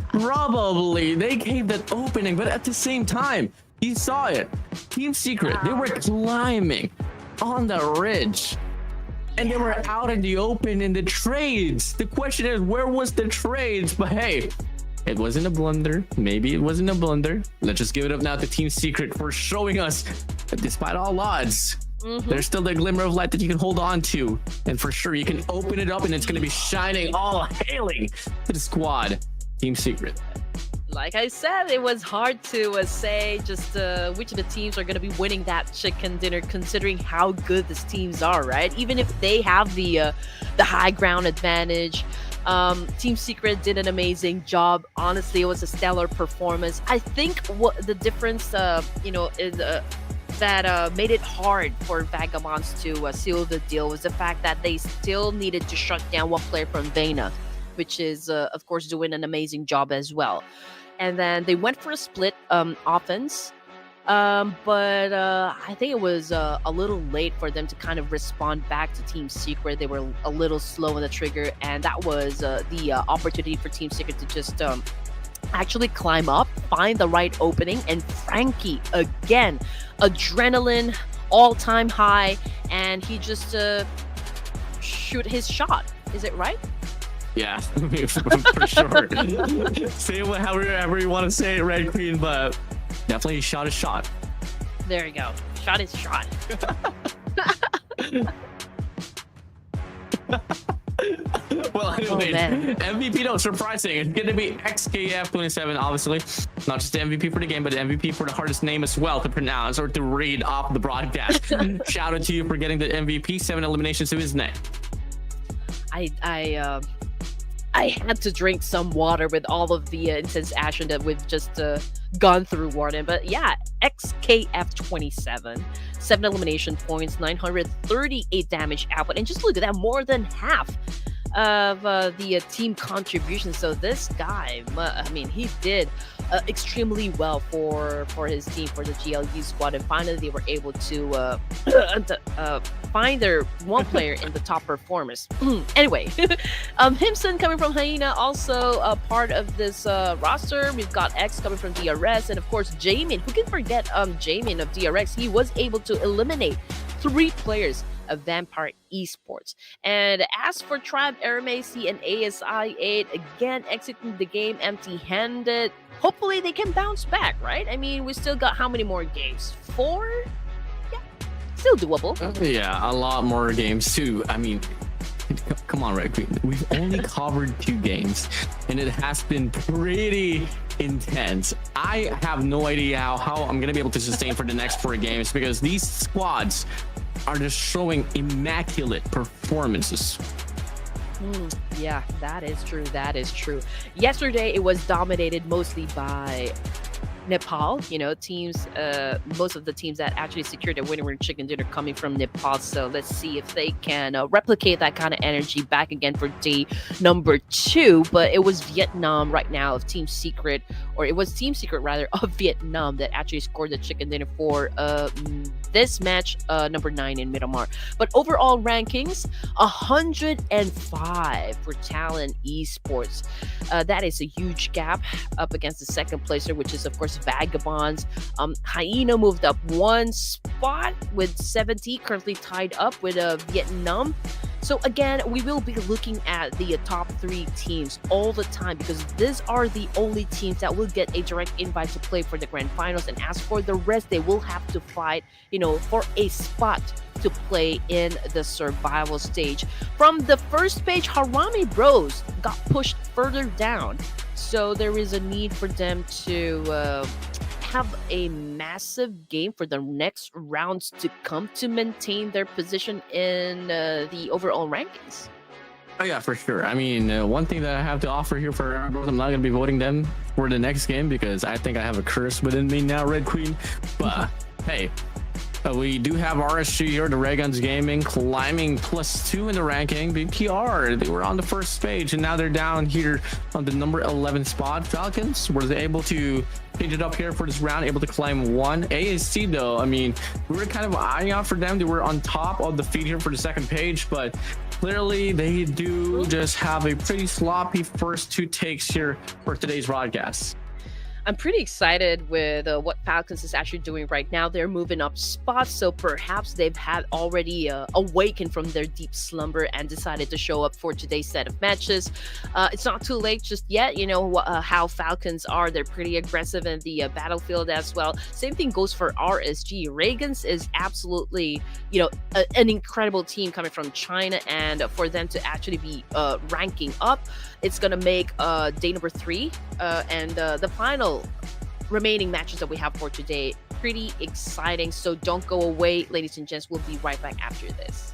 Probably. They gave that opening, but at the same time, you saw it. Team Secret, they were climbing on the ridge, and they were out in the open in the trades. The question is, where was the trades? But hey, it wasn't a blunder. Maybe it wasn't a blunder. Let's just give it up now to Team Secret for showing us that despite all odds, there's still the glimmer of light that you can hold on to, and for sure you can open it up and it's going to be shining, all hailing to the squad, Team Secret. Like I said, it was hard to say just which of the teams are going to be winning that chicken dinner, considering how good these teams are, right? Even if they have the high ground advantage, Team Secret did an amazing job. Honestly, it was a stellar performance. I think what the difference, is that made it hard for Vagabonds to seal the deal was the fact that they still needed to shut down one player from VENA, which is, of course, doing an amazing job as well. And then they went for a split offense, but I think it was a little late for them to kind of respond back to Team Secret. They were a little slow on the trigger, and that was the opportunity for Team Secret to just actually climb up, find the right opening, and Frankie, again, adrenaline all-time high, and he just shoot his shot. Is it right? Yeah, for sure. Say it however you want to say it, Red Queen, but definitely shot a shot. There you go. Shot is shot. Well, anyways, MVP, no, surprising. It's going to be XKF27, obviously. Not just the MVP for the game, but the MVP for the hardest name as well to pronounce or to read off the broadcast. Shout out to you for getting the MVP, 7 eliminations to his name. I had to drink some water with all of the intense action that we've just gone through, Warden. But yeah, XKF27, 7 elimination points, 938 damage output, and just look at that, more than half of the team contribution. So this guy, I mean, he did extremely well for his team, for the GLU squad, and finally they were able to find their one player in the top performers. Anyway, Himson coming from HAINA, also a part of this roster. We've got X coming from DRS, and of course Jamin. Who can forget Jamin of DRX? He was able to eliminate 3 players of Vampire Esports. And as for Tribe, AEROMACY, and ASI8, again exiting the game empty-handed. Hopefully they can bounce back, right? I mean, we still got how many more games? 4? Yeah, still doable. Yeah, a lot more games too. I mean, come on, Red Queen. We've only covered 2 games, and it has been pretty intense. I have no idea how I'm gonna be able to sustain for the next 4 games, because these squads are just showing immaculate performances. Yeah, that is true. That is true. Yesterday, it was dominated mostly by Nepal. You know, teams, most of the teams that actually secured a winner chicken dinner coming from Nepal. So let's see if they can replicate that kind of energy back again for day number 2. But it was Vietnam right now of Team Secret, or it was Team Secret rather, of Vietnam that actually scored the chicken dinner for this match, number 9 in Miramar. But overall rankings, 105 for TALON Esports. That is a huge gap up against the second placer, which is of course Vagabonds. HAINA moved up 1 spot with 70, currently tied up with Vietnam. So again, we will be looking at the top 3 teams all the time, because these are the only teams that will get a direct invite to play for the grand finals. And as for the rest, they will have to fight, you know, for a spot to play in the survival stage. From the first page, Harami Bros got pushed further down. So there is a need for them to have a massive game for the next rounds to come to maintain their position in the overall rankings. Oh yeah, for sure. I mean, one thing that I have to offer here for Erangel, I'm not going to be voting them for the next game because I think I have a curse within me now, Red Queen. But hey, we do have RSG here, the REGANS Gaming, climbing +2 in the ranking. BPR, they were on the first page, and now they're down here on the number 11 spot. Falcons were able to change it up here for this round, able to climb 1. ASC, though, I mean, we were kind of eyeing out for them. They were on top of the feed here for the second page, but clearly they do just have a pretty sloppy first 2 takes here for today's broadcast. I'm pretty excited with what Falcons is actually doing right now. They're moving up spots, so perhaps they've had already awakened from their deep slumber and decided to show up for today's set of matches. It's not too late just yet. You know how Falcons are. They're pretty aggressive in the battlefield as well. Same thing goes for RSG. REGANS is absolutely, you know, an incredible team coming from China, and for them to actually be ranking up, it's going to make day number 3 and the final remaining matches that we have for today pretty exciting. So don't go away, ladies and gents. We'll be right back after this.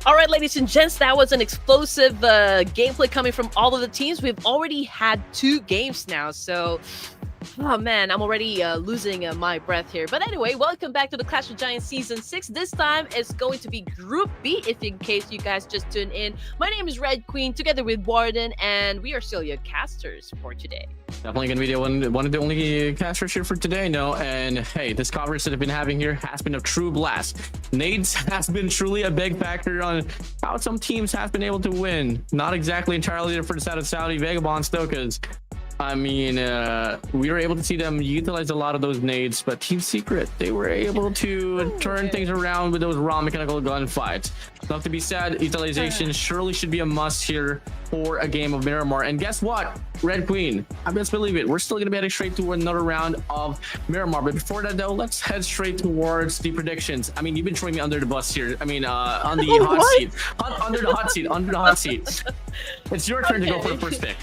All right, ladies and gents, that was an explosive gameplay coming from all of the teams. We've already had 2 games now, so oh man, I'm already losing my breath here. But anyway, welcome back to the Clash of Giants Season 6. This time it's going to be Group B, if in case you guys just tuned in. My name is Red Queen, together with Warden, and we are still your casters for today. Definitely going to be one of the only casters here for today, no? And hey, this coverage that I've been having here has been a true blast. Nades has been truly a big factor on how some teams have been able to win. Not exactly entirely for the side of Saudi Vagabonds, though, because I mean, we were able to see them utilize a lot of those nades, but Team Secret, they were able to turn things around with those raw mechanical gunfights. Not to be said, utilization surely should be a must here for a game of Miramar. And guess what? Red Queen, I best believe it. We're still going to be heading straight to another round of Miramar. But before that, though, let's head straight towards the predictions. I mean, you've been throwing me under the bus here. I mean, on the hot seat. Under the hot seat. Under the hot seat. It's your turn to go for the first pick.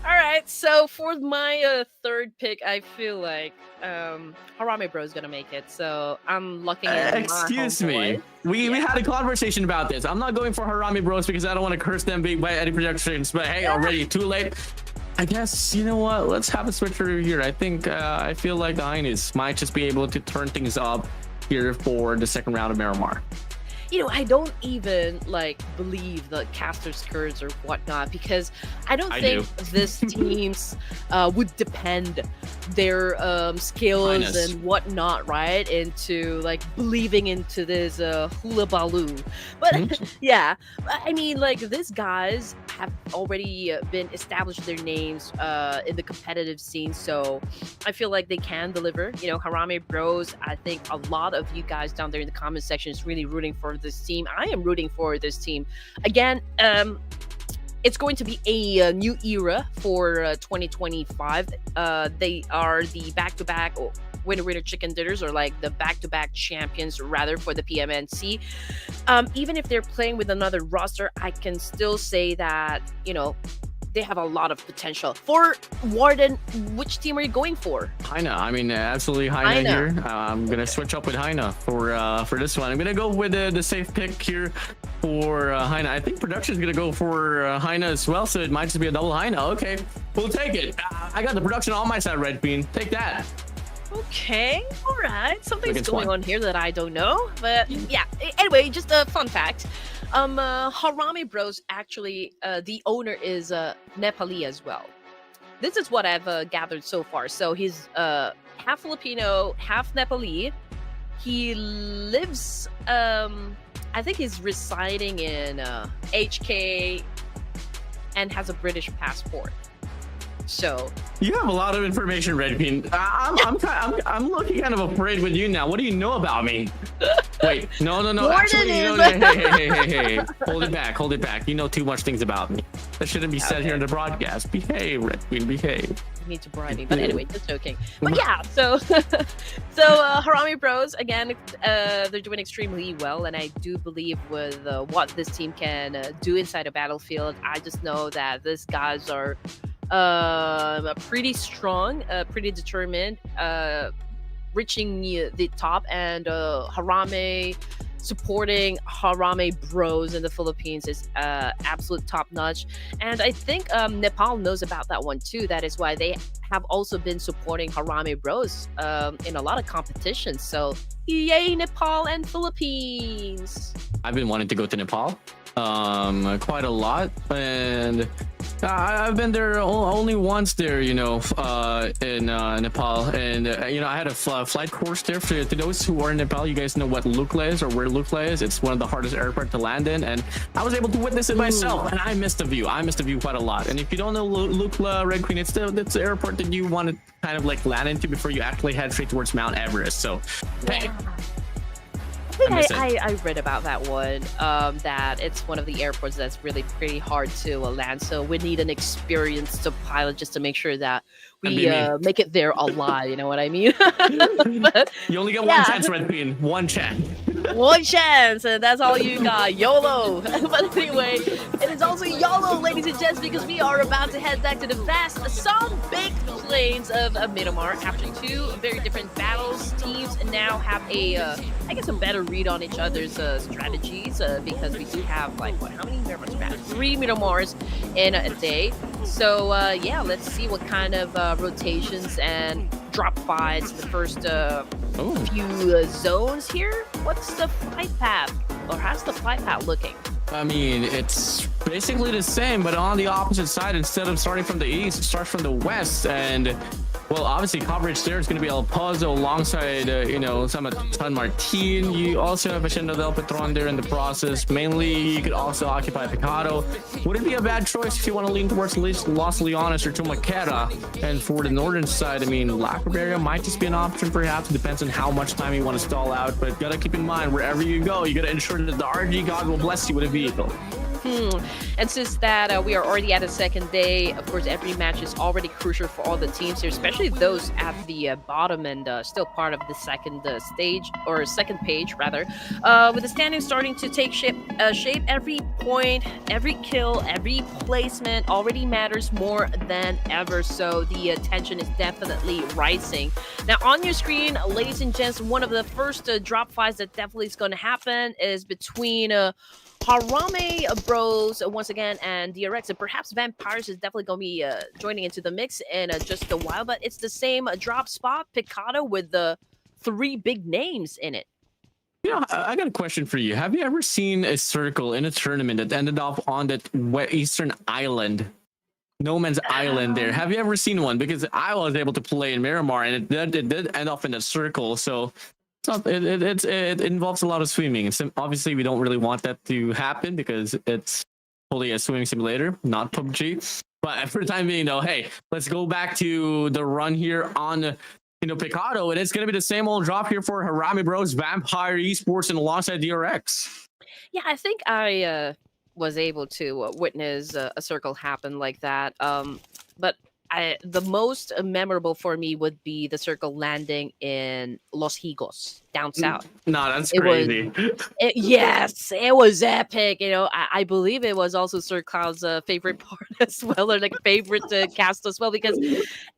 All right, so for my third pick, I feel like Harame Bro is gonna make it. So I'm looking at excuse me. We had a conversation about this. I'm not going for Harame Bros because I don't want to curse them by any projections. But hey, already too late. I guess, you know what? Let's have a switcheroo here. I think I feel like the Hainas might just be able to turn things up here for the second round of Miramar. You know, I don't even like believe the caster's curse or whatnot, because I don't think this teams would depend their skills and whatnot, right, into like believing into this hula baloo. But yeah, I mean, like, these guys have already been established their names in the competitive scene, so I feel like they can deliver. You know, Harame Bros, I think a lot of you guys down there in the comment section is really rooting for this team. I am rooting for this team. Again, it's going to be a new era for 2025. They are the back-to-back winner chicken dinners, or like the back-to-back champions rather, for the PMNC. Even if they're playing with another roster, I can still say that, you know, they have a lot of potential. For Warden, which team are you going for? HAINA. I mean, absolutely HAINA here. I'm gonna switch up with HAINA for this one. I'm gonna go with the safe pick here for HAINA. I think production is gonna go for HAINA as well, so it might just be a double HAINA. Okay, we'll take it. I got the production on my side, Red Queen. Take that. Okay, all right. Something's going on here that I don't know, but yeah. Anyway, just a fun fact. Harame Bros, actually, the owner is Nepali as well. This is what I've gathered so far. So he's half Filipino, half Nepali. He lives, I think he's residing in HK and has a British passport. So you have a lot of information, Red Queen. I'm looking kind of afraid with you now. What do you know about me? Wait, no. Actually, hey. Hold it back. You know too much things about me. That shouldn't be said here in the broadcast. Behave, Red Queen, behave. You need to bribe me, but anyway, just joking. But yeah, so Harame Bros, again, they're doing extremely well, and I do believe with what this team can do inside a battlefield. I just know that these guys are pretty strong, pretty determined, reaching the top, and Harame supporting Harame Bros in the Philippines is absolute top notch. And I think Nepal knows about that one too. That is why they have also been supporting Harame Bros in a lot of competitions. So yay, Nepal and Philippines. I've been wanting to go to Nepal quite a lot, and I've been there only once there, you know, in Nepal, and you know, I had a flight course there. To those who are in Nepal, you guys know what Lukla is, or where Lukla is. It's one of the hardest airports to land in, and I was able to witness it myself, and I missed the view. I missed the view quite a lot. And if you don't know Lukla, Red Queen, it's the airport that you want to kind of like land into before you actually head straight towards Mount Everest. So hey. I read about that one, that it's one of the airports that's really pretty hard to land, so we need an experienced pilot just to make sure that we make it there alive, you know what I mean? But, you only get one chance, Red Queen. One chance. One chance, and that's all you got. YOLO. But anyway, it is also YOLO, ladies and gents, because we are about to head back to the vast, sun-baked plains of Miramar. After 2 very different battles, teams now have a, I guess, a better read on each other's strategies, because we do have, like, how many Miramars are back? 3 Miramars in a day. So, yeah, let's see what kind of rotations and drop fights the first few zones here. What's the fight path, or how's the fight path looking? I mean, it's basically the same, but on the opposite side. Instead of starting from the east, it starts from the west. And well, obviously coverage there is going to be El Pozo alongside you know, some San Martin. You also have Hacienda del Patron there in the process. Mainly you could also occupy Picado. Would it be a bad choice if you want to lean towards Los Leones or Tumaquera? And for the northern side, I mean, La Cabrera might just be an option, perhaps. It depends on how much time you want to stall out, but gotta keep in mind, wherever you go, you gotta ensure that the RG god will bless you with a vehicle. And since that we are already at the second day, of course, every match is already crucial for all the teams here, especially those at the bottom and still part of the second stage, or second page rather. With the standings starting to take shape, every point, every kill, every placement already matters more than ever. So the tension is definitely rising. Now on your screen, ladies and gents, one of the first drop fights that definitely is going to happen is between Harame Bros once again and DRX, and perhaps Vampires is definitely going to be joining into the mix in just a while, but it's the same drop spot, Picado, with the 3 big names in it. Yeah, I got a question for you. Have you ever seen a circle in a tournament that ended up on that eastern island? No Man's Island there. Have you ever seen one? Because I was able to play in Miramar, and it did end up in a circle, so it involves a lot of swimming. And obviously, we don't really want that to happen because it's fully a swimming simulator, not PUBG. But for the time being, though, hey, let's go back to the run here on, you know, Picado, and it's going to be the same old drop here for Harame Bros, Vampire Esports, and alongside DRX. Yeah, I think I was able to witness a circle happen like that. But the most memorable for me would be the circle landing in Los Higos down south. No, that's crazy. Yes, it was epic. You know, I believe it was also Sir Cloud's favorite part as well, or like favorite cast as well, because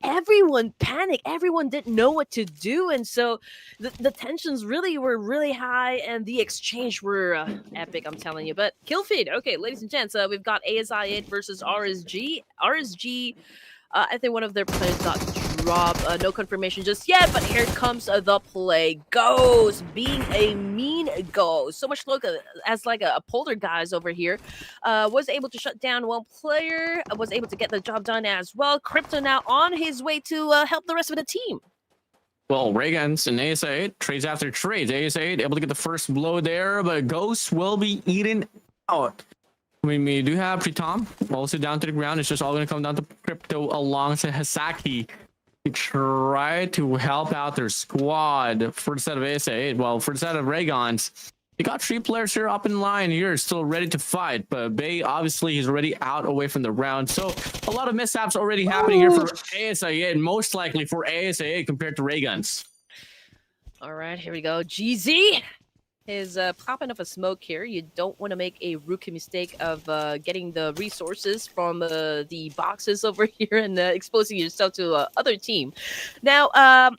everyone panicked, everyone didn't know what to do, and so the tensions were really high, and the exchange were epic. I'm telling you. But kill feed, okay, ladies and gents, we've got ASI8 versus RSG. RSG. I think one of their players got dropped. No confirmation just yet, but here comes the play. Ghost being a mean ghost. So much look as like a poltergeist over here. Was able to shut down one player. Was able to get the job done as well. Crypto now on his way to help the rest of the team. Well, REGANS and ASI8 trades after trades. ASI8 able to get the first blow there, but Ghost will be eaten out. I mean, we do have Pritam also down to the ground. It's just all going to come down to Crypto alongside Hasaki to try to help out their squad for the set of ASA8. Well, for the set of REGANS, they got 3 players here up in line here, still ready to fight. But Bay, obviously, he's already out away from the round. So a lot of mishaps already happening here for ASA8, and most likely for ASA8 compared to REGANS. All right, here we go. GZ is popping up a smoke here. You don't want to make a rookie mistake of getting the resources from the boxes over here and exposing yourself to other team. Now,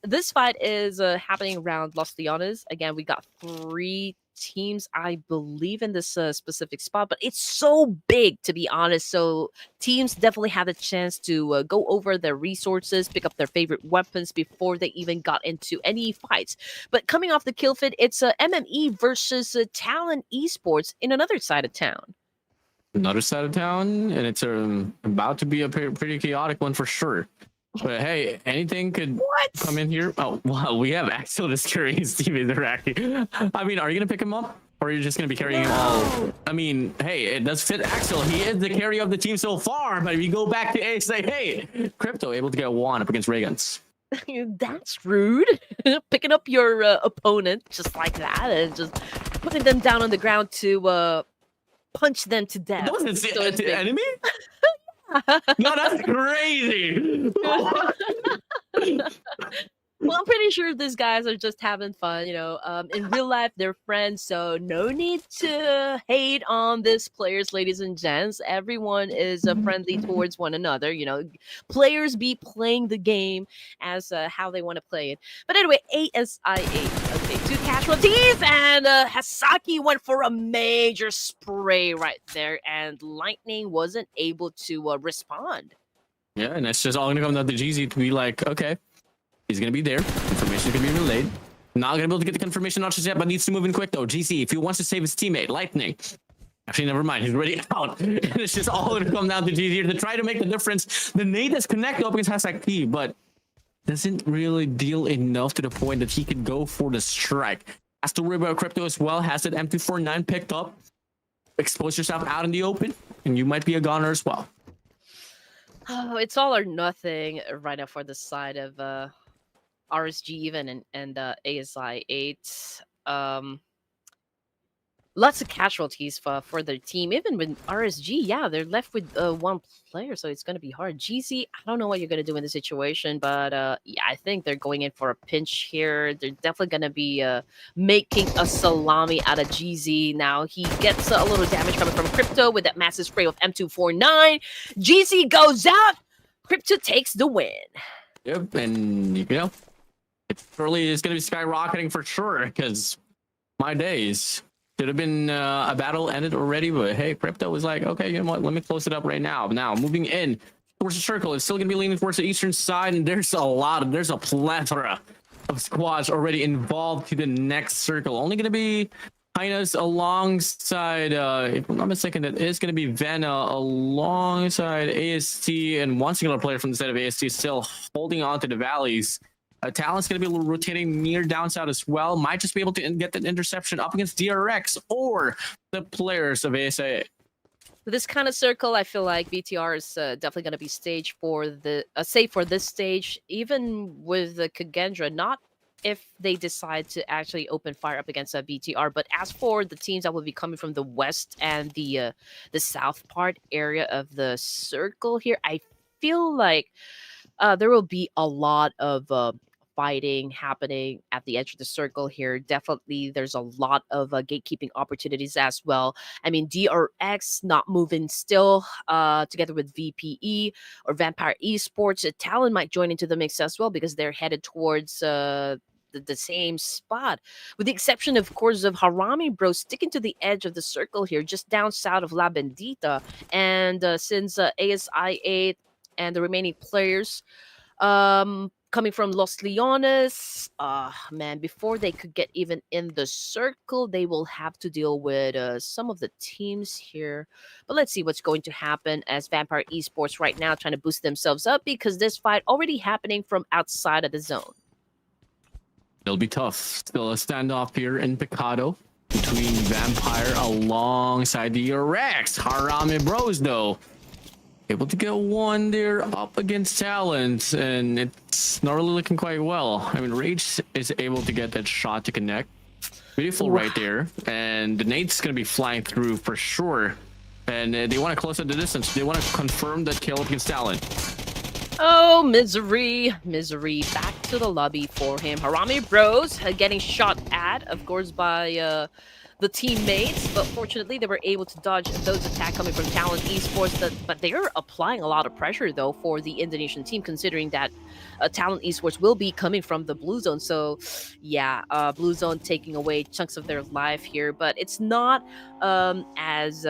this fight is happening around Los Leones. Again, we got 3 teams, I believe, in this specific spot, but it's so big, to be honest. So teams definitely had a chance to go over their resources, pick up their favorite weapons before they even got into any fights. But coming off the kill feed, it's MME versus Talon Esports in another side of town. Another side of town, and it's about to be a pretty chaotic one for sure. But hey, anything could come in here. Oh, wow, we have Axel just carrying Steve Interacting. I mean, are you going to pick him up? Or are you just going to be carrying him all? I mean, hey, it does fit Axel. He is the carry of the team so far. But if you go back to A, say, hey, Crypto able to get 1 up against REGANS. That's rude. Picking up your opponent just like that and just putting them down on the ground to punch them to death. That was the enemy? No, that's crazy. Well, I'm pretty sure these guys are just having fun, in real life, they're friends, so no need to hate on these players, ladies and gents. Everyone is friendly towards one another. Players be playing the game as how they want to play it. But anyway, ASI8. Okay, 2 casualties, and Hasaki went for a major spray right there, and Lightning wasn't able to respond. Yeah, and it's just all gonna come down to GZ to be like, okay, he's gonna be there. Information is gonna be relayed. Not gonna be able to get the confirmation not just yet, but needs to move in quick though. GZ, if he wants to save his teammate, Lightning. Actually, never mind. He's already out. And it's just all gonna come down to GZ here to try to make the difference. The nade is connected up against Hasaki, but doesn't really deal enough to the point that he could go for the strike. Has to worry about Crypto as well. Has that M249 picked up. Expose yourself out in the open, and you might be a goner as well. Oh, it's all or nothing right now for the side of RSG even and ASI 8. Lots of casualties for their team. Even with RSG, yeah, they're left with one player, so it's going to be hard. GZ, I don't know what you're going to do in this situation, but yeah, I think they're going in for a pinch here. They're definitely going to be making a salami out of GZ. Now, he gets a little damage coming from Crypto with that massive spray of M249. GZ goes out. Crypto takes the win. Yep, and it surely is going to be skyrocketing for sure, because my days. Should have been a battle ended already, but hey, Crypto was like, okay, you know what? Let me close it up right now. Now, moving in towards the circle, it's still gonna be leaning towards the eastern side, and there's a plethora of squads already involved to the next circle. Only gonna be HAINA's alongside, if I'm not mistaken, it is gonna be VENA alongside AST, and one singular player from the side of AST still holding on to the valleys. Talon's going to be rotating near down south as well. Might just be able to get that interception up against DRX or the players of ASA. With this kind of circle, I feel like BTR is definitely going to be safe for this stage, even with the KAGENDRA. Not if they decide to actually open fire up against BTR, but as for the teams that will be coming from the west and the south part area of the circle here, I feel like there will be a lot of fighting happening at the edge of the circle here. Definitely, there's a lot of gatekeeping opportunities as well. I mean, DRX not moving still together with VPE or Vampire Esports. Talon might join into the mix as well because they're headed towards the same spot, with the exception, of course, of Harami Bro sticking to the edge of the circle here, just down south of La Bendita. And since ASI 8 and the remaining players coming from Los Leones, man, before they could get even in the circle, they will have to deal with some of the teams here. But let's see what's going to happen as Vampire Esports right now trying to boost themselves up, because this fight already happening from outside of the zone. It'll be tough. Still a standoff here in Picado between Vampire alongside the Rex. Harami Bros, though, able to get one there up against Talons, and it's not really looking quite well. I mean, Rage is able to get that shot to connect. Beautiful right there. And the nade's going to be flying through for sure. And they want to close up the distance. They want to confirm that kill up against Talon. Oh, misery. Misery. Back to the lobby for him. Harami Bros getting shot at, of course, by the teammates, but fortunately they were able to dodge those attacks coming from Talon Esports. But they are applying a lot of pressure, though, for the Indonesian team, considering that Talon Esports will be coming from the blue zone. So, yeah, blue zone taking away chunks of their life here, but it's not as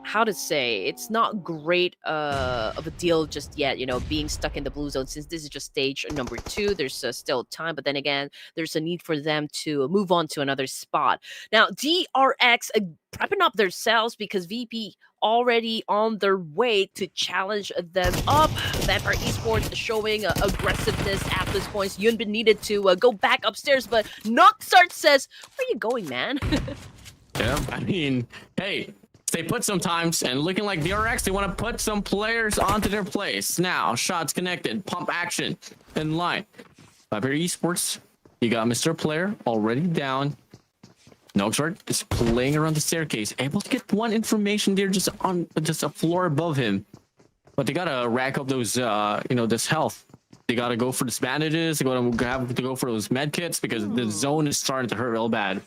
how to say, it's not great of a deal just yet, being stuck in the blue zone, since this is just stage number 2. There's still time, but then again, there's a need for them to move on to another spot. Now, DRX prepping up themselves because VP already on their way to challenge them up. Vampire Esports showing aggressiveness at this point. Yunbin needed to go back upstairs, but Noxart says, where are you going, man? Yeah, I mean, hey, they put sometimes, and looking like DRX, they want to put some players onto their place. Now, shots connected, pump action in line. Vampire Esports, you got Mr. Player already down. Noxart is playing around the staircase, able to get one information there just on a floor above him. But they gotta rack up those, this health. They got to go for the bandages. They got to have to go for those med kits because the zone is starting to hurt real bad.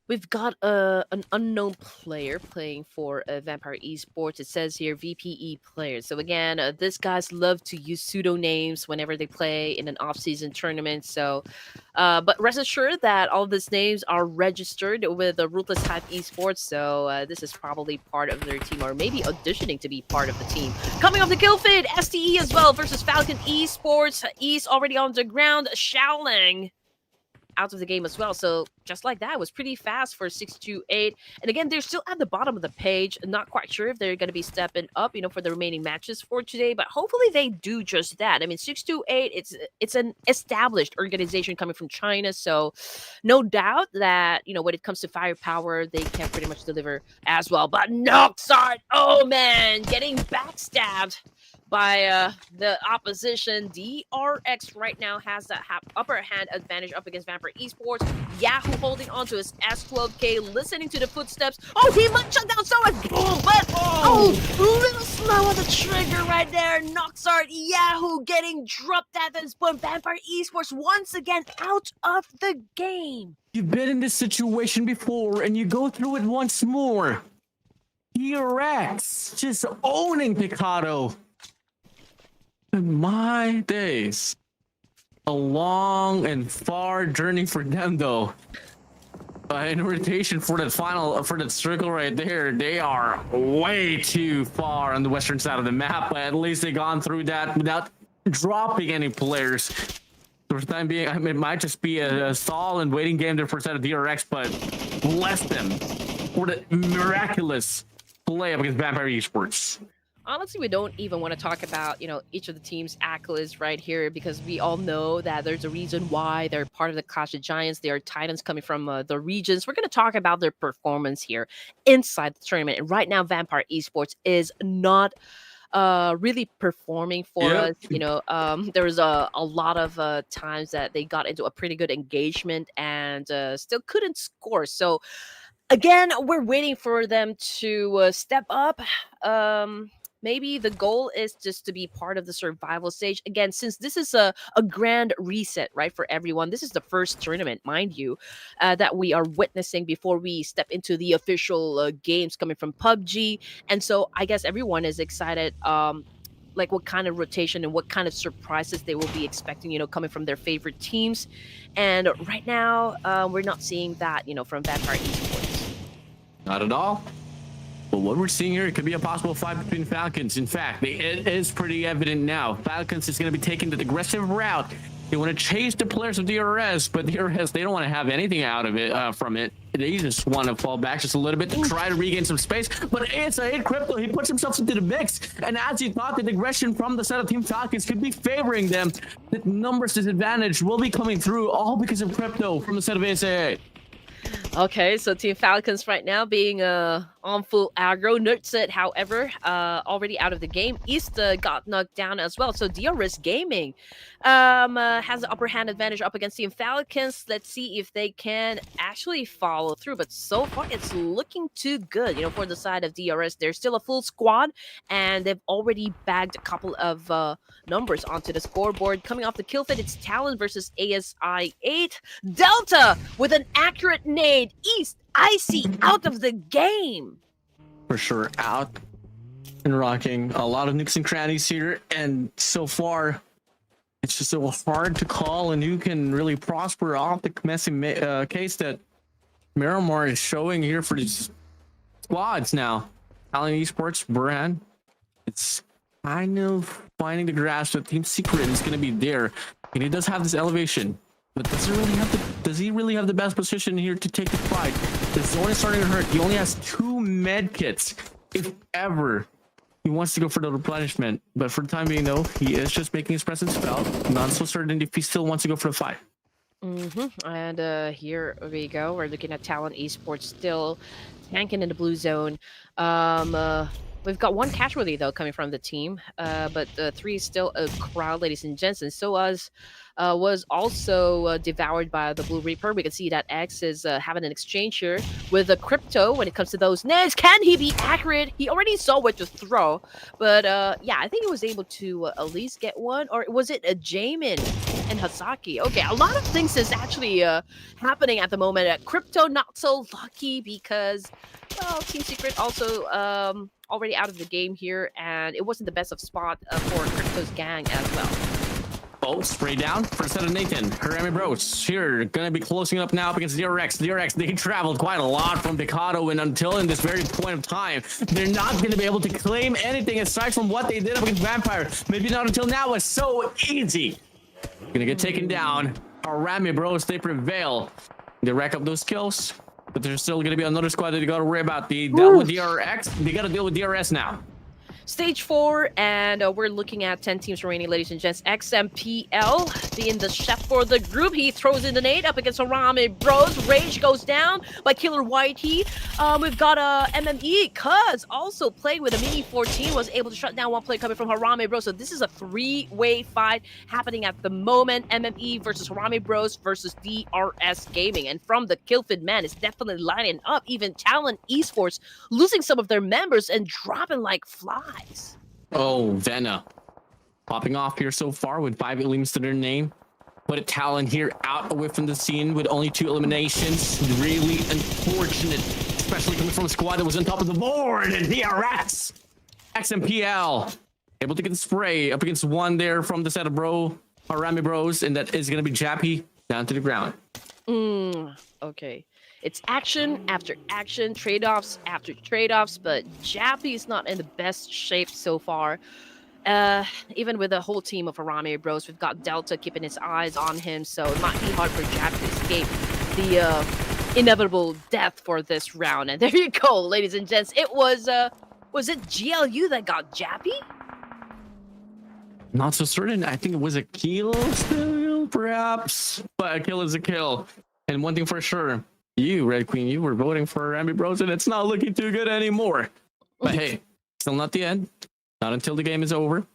We've got an unknown player playing for Vampire Esports. It says here VPE player. So again, these guys love to use pseudonames whenever they play in an off-season tournament. So, but rest assured that all of these names are registered with the Ruthless Type Esports. So this is probably part of their team, or maybe auditioning to be part of the team. Coming off the kill feed, STE as well versus Falcon Esports. East already on the ground. Xiaolang out of the game as well. So just like that, it was pretty fast for 628. And again, they're still at the bottom of the page. Not quite sure if they're going to be stepping up, you know, for the remaining matches for today, but hopefully they do just that. I mean, 628, it's an established organization coming from China, so no doubt that, you know, when it comes to firepower, they can pretty much deliver as well. But Noxart, oh man, getting backstabbed by the opposition. DRX right now has the upper hand advantage up against Vampire Esports. Yahoo holding on to his S12K, listening to the footsteps. Oh, he might shut down so much. Boom, but little slow on the trigger right there. Noxart, Yahoo getting dropped at this point. Vampire Esports once again out of the game. You've been in this situation before, and you go through it once more. DRX just owning Picado. My days. A long and far journey for them, though. In rotation for that for that circle right there, they are way too far on the western side of the map, but at least they gone through that without dropping any players. For the time being, I mean, it might just be a stall and waiting game there for a set of DRX, but bless them for the miraculous play up against Vampire Esports. Honestly, we don't even want to talk about, you know, each of the team's accolades right here, because we all know that there's a reason why they're part of the Clash of Giants. They are Titans coming from the regions. We're going to talk about their performance here inside the tournament. And right now, Vampire Esports is not really performing for us. You know, there was a lot of times that they got into a pretty good engagement and still couldn't score. So again, we're waiting for them to step up. Maybe the goal is just to be part of the survival stage. Again, since this is a grand reset, right, for everyone, this is the first tournament, mind you, that we are witnessing before we step into the official games coming from PUBG. And so I guess everyone is excited, like what kind of rotation and what kind of surprises they will be expecting, you know, coming from their favorite teams. And right now, we're not seeing that, you know, from Vampire Esports. Not at all. But what we're seeing here, it could be a possible fight between Falcons. In fact, it is pretty evident now. Falcons is going to be taking the aggressive route. They want to chase the players of DRS, but DRS, they don't want to have anything out of it, from it. They just want to fall back just a little bit to try to regain some space. But it's a hit Crypto. He puts himself into the mix. And as he thought, the aggression from the side of Team Falcons could be favoring them, the numbers disadvantage will be coming through, all because of Crypto from the side of ASAA. Okay, so Team Falcons right now being on full aggro. Nerdset, however, already out of the game. East got knocked down as well. So DRS Gaming has the upper hand advantage up against Team Falcons. Let's see if they can actually follow through. But so far, it's looking too good. You know, for the side of DRS, there's still a full squad, and they've already bagged a couple of numbers onto the scoreboard. Coming off the kill feed, it's Talon versus ASI8. Delta with an accurate nade. East, Icy out of the game. For sure, out and rocking. A lot of nooks and crannies here, and so far, it's just so hard to call and who can really prosper off the messy case that Miramar is showing here for these squads now. TALON Esports, Buran, it's kind of finding the grasp that Team Secret is going to be there, and he does have this elevation. But does he really have the best position here to take the fight? The zone is starting to hurt. He only has 2 med kits, if ever he wants to go for the replenishment. But for the time being, though, he is just making his presence felt. Not so certain if he still wants to go for the fight. And here we go. We're looking at TALON Esports still tanking in the blue zone. We've got one casualty though coming from the team, but 3 is still a crowd, ladies and gents. And so was also devoured by the Blue Reaper. We can see that X is having an exchange here with a Crypto when it comes to those nades. Can he be accurate? He already saw what to throw, but yeah, I think he was able to at least get one. Or was it a Jamin and Hasaki? Okay, a lot of things is actually happening at the moment. Crypto not so lucky because, well, Team Secret also already out of the game here, and it wasn't the best of spot for Crypto's gang as well. Oh, spray down. First set of Nathan. Harami Bros here. Gonna be closing up now up against DRX. DRX, they traveled quite a lot from Decado, and until in this very point of time, they're not gonna be able to claim anything aside from what they did up against Vampire. Maybe not until now. It's so easy. Gonna get taken down. Harami Bros, they prevail. They rack up those kills, but there's still gonna be another squad that they gotta worry about. They dealt with DRX. They gotta deal with DRS now. Stage 4, and we're looking at 10 teams remaining, ladies and gents. XMPL being the chef for the group. He throws in the nade up against Harami Bros. Rage goes down by Killer Whitey. We've got MME, Cuz also playing with a Mini 14, was able to shut down one play coming from Harami Bros. So this is a 3-way fight happening at the moment. MME versus Harami Bros versus DRS Gaming. And from the Killfed man, it's definitely lining up. Even TALON Esports losing some of their members and dropping like flies. Oh, VENA popping off here so far with 5 elims to their name. But a TALON here out away from the scene with only 2 eliminations. Really unfortunate, especially coming from a squad that was on top of the board. And DRX, XMPL, able to get the spray up against one there from the set of Harami Bros, and that is going to be Jappy down to the ground. Okay. It's action after action, trade-offs after trade-offs, but Jappy is not in the best shape so far. Even with the whole team of Harami Bros, we've got Delta keeping his eyes on him, so it might be hard for Jappy to escape the inevitable death for this round. And there you go, ladies and gents. It was it GLU that got Jappy? Not so certain. I think it was a kill still, perhaps. But a kill is a kill. And one thing for sure, you, Red Queen, you were voting for Harami Bros, and it's not looking too good anymore. But hey, still not the end. Not until the game is over.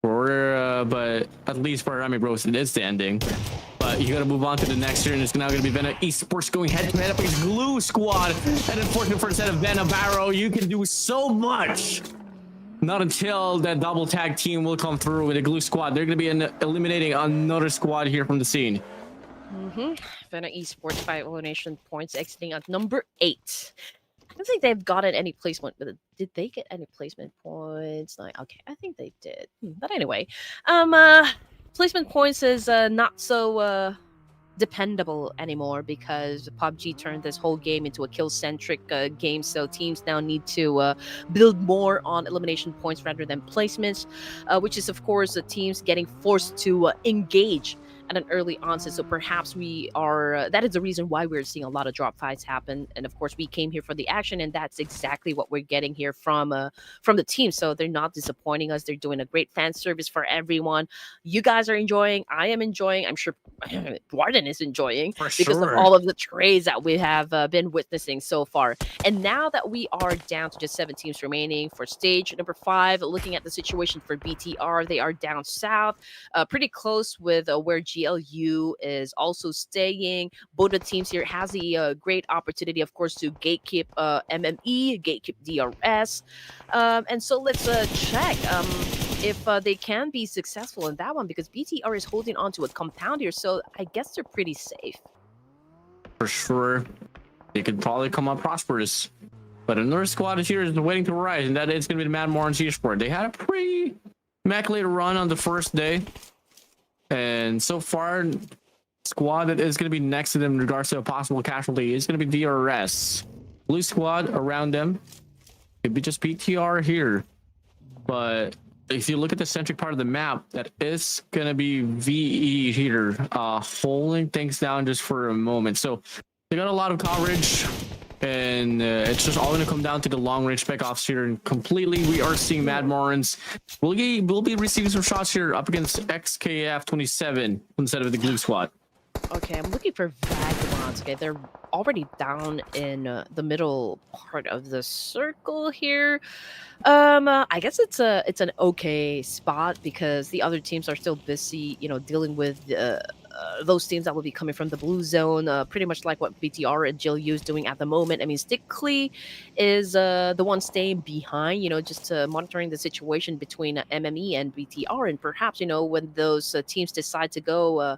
But at least for Harami Bros, it is the ending. But you got to move on to the next year, and it's now going to be VENA Esports going head-to-head up against Glue Squad. And unfortunately for the set of VENA Barrow, you can do so much. Not until that double tag team will come through with the Glue Squad. They're going to be eliminating another squad here from the scene. VENA Esports 5 elimination points, exiting at number 8. I don't think they've gotten any placement, but did they get any placement points? Like, okay, I think they did. But anyway, placement points is not so dependable anymore because PUBG turned this whole game into a kill-centric game, so teams now need to build more on elimination points rather than placements, which is of course the teams getting forced to engage at an early onset. So perhaps we are that is the reason why we're seeing a lot of drop fights happen. And of course we came here for the action, and that's exactly what we're getting here from the team. So they're not disappointing us. They're doing a great fan service for everyone. You guys are enjoying, I am enjoying, I'm sure Warden is enjoying because of all of the trades that we have been witnessing so far. And now that we are down to just 7 teams remaining for stage number 5, looking at the situation for BTR, they are down south, pretty close with where GLU is also staying. Both the teams here has a great opportunity, of course, to gatekeep MME, gatekeep DRS. And so let's check if they can be successful in that one, because BTR is holding on to a compound here, so I guess they're pretty safe. For sure. They could probably come out prosperous. But another squad is here is waiting to rise, and that is going to be the MORONS Esports. They had a pretty immaculate run on the first day. And so far, squad that is going to be next to them in regards to a possible casualty is going to be DRS. Blue squad around them. Could be just PTR here. But if you look at the centric part of the map, that is going to be VE here, holding things down just for a moment. So they got a lot of coverage, and it's just all going to come down to the long range spec offs here. And completely, we are seeing MORONS. We'll be receiving some shots here up against XKF 27 instead of the Glue squad. Okay, I'm looking for Vagabond. Vagabonds. Okay, they're already down in the middle part of the circle here. I guess it's an okay spot because the other teams are still busy, dealing with those teams that will be coming from the blue zone, pretty much like what BTR and Jill is doing at the moment. I mean, Stickley is the one staying behind, just monitoring the situation between MME and BTR, and perhaps when those teams decide to go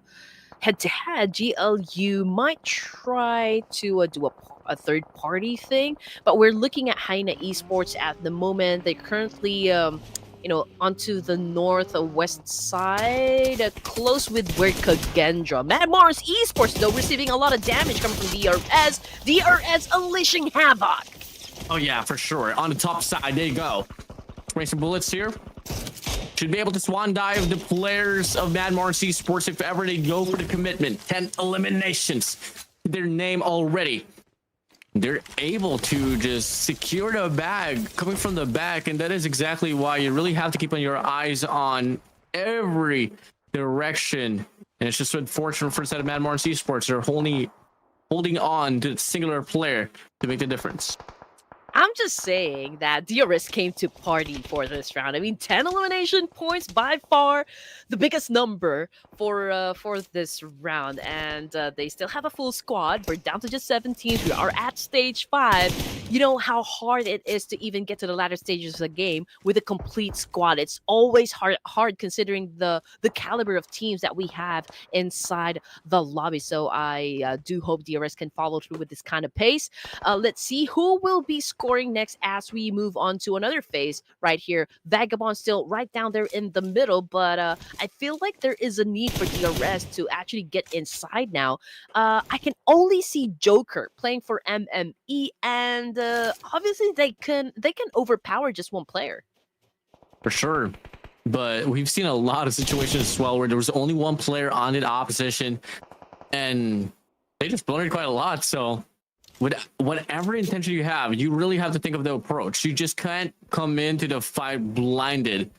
head to head, GLU might try to do a third party thing, but we're looking at HAINA Esports at the moment. They currently, onto the northwest side, close with where KAGENDRA. MORONS Esports, though, receiving a lot of damage coming from DRS. DRS unleashing havoc. Oh, yeah, for sure. On the top side, there you go. Spray some bullets here. Should be able to swan dive the players of MORONS Esports if ever they go for the commitment. 10 eliminations. Their name already. They're able to just secure the bag coming from the back, and that is exactly why you really have to keep on your eyes on every direction. And it's just unfortunate for the side of MORONS Esports. They're holding on to a singular player to make the difference. I'm just saying that DRS came to party for this round. I mean, 10 elimination points, by far the biggest number for this round, and they still have a full squad. We're down to just 7 teams. We are at stage 5. You know how hard it is to even get to the latter stages of the game with a complete squad. It's always hard considering the caliber of teams that we have inside the lobby. So I do hope DRS can follow through with this kind of pace. Let's see who will be scoring next as we move on to another phase right here. Vagabond still right down there in the middle, but I feel like there is a need for DRS to actually get inside now. I can only see Joker playing for MME, and obviously they can overpower just one player. For sure. But we've seen a lot of situations as well where there was only one player on the opposition, and they just blundered quite a lot. So with whatever intention you have, you really have to think of the approach. You just can't come into the fight blinded.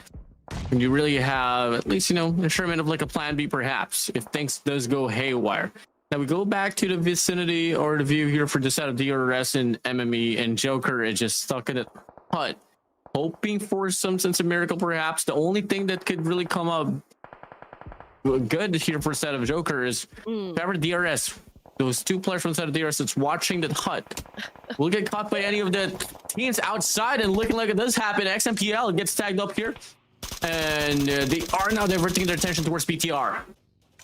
And you really have at least, a measurement of like a plan B perhaps if things does go haywire. Now we go back to the vicinity or the view here for the set of DRS and MME, and Joker is just stuck in a hut, hoping for some sense of miracle perhaps. The only thing that could really come up good here for a set of Joker is whoever DRS, those 2 players from the set of DRS that's watching the hut will get caught by any of the teams outside, and looking like it does happen. XMPL gets tagged up here, and they are now diverting their attention towards BTR.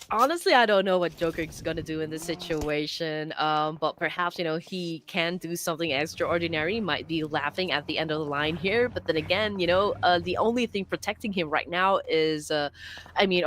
Honestly, I don't know what Joker is going to do in this situation, but perhaps, he can do something extraordinary. He might be laughing at the end of the line here, but then again, the only thing protecting him right now is, are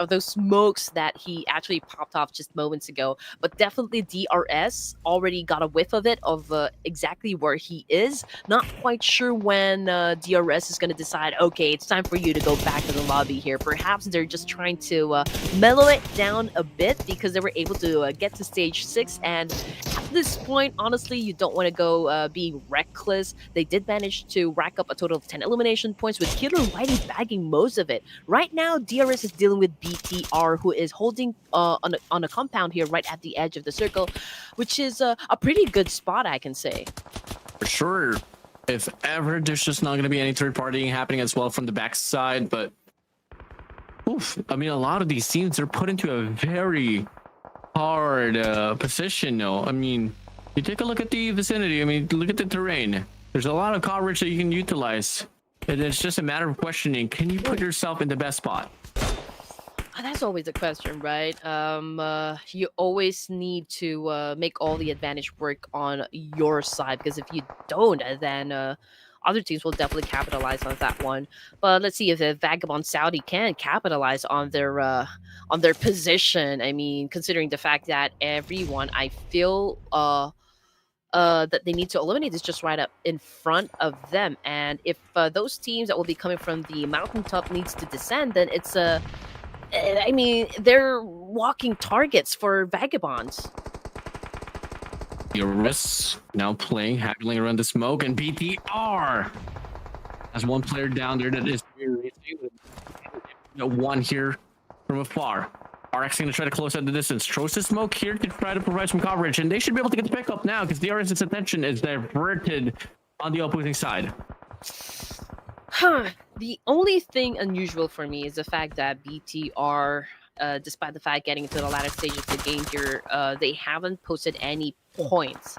those smokes that he actually popped off just moments ago. But definitely DRS already got a whiff of it, of exactly where he is. Not quite sure when DRS is going to decide, okay, it's time for you to go back to the lobby here. Perhaps they're just trying to mellow it down a bit because they were able to get to stage 6, and at this point honestly you don't want to go being reckless. They did manage to rack up a total of 10 elimination points, with Killer Whitey bagging most of it. Right now DRS is dealing with BTR, who is holding on a compound here right at the edge of the circle, which is a pretty good spot, I can say. For sure. If ever, there's just not going to be any third partying happening as well from the backside, but a lot of these teams are put into a very hard position now. You take a look at the vicinity. Look at the terrain. There's a lot of coverage that you can utilize, and it's just a matter of questioning, can you put yourself in the best spot? That's always a question, right? You always need to make all the advantage work on your side, because if you don't, then other teams will definitely capitalize on that one. But let's see if the Vagabond Saudi can capitalize on their position. Considering the fact that everyone, I feel that they need to eliminate is just right up in front of them. And if those teams that will be coming from the mountaintop needs to descend, then it's they're walking targets for Vagabonds. DRS now playing, haggling around the smoke, and BTR has one player down there that is one here from afar. RX going to try to close out the distance. Throws the smoke here to try to provide some coverage, and they should be able to get the pick up now because DRS's attention is diverted on the opposing side. The only thing unusual for me is the fact that BTR, despite the fact getting into the latter stages of the game here, they haven't posted any points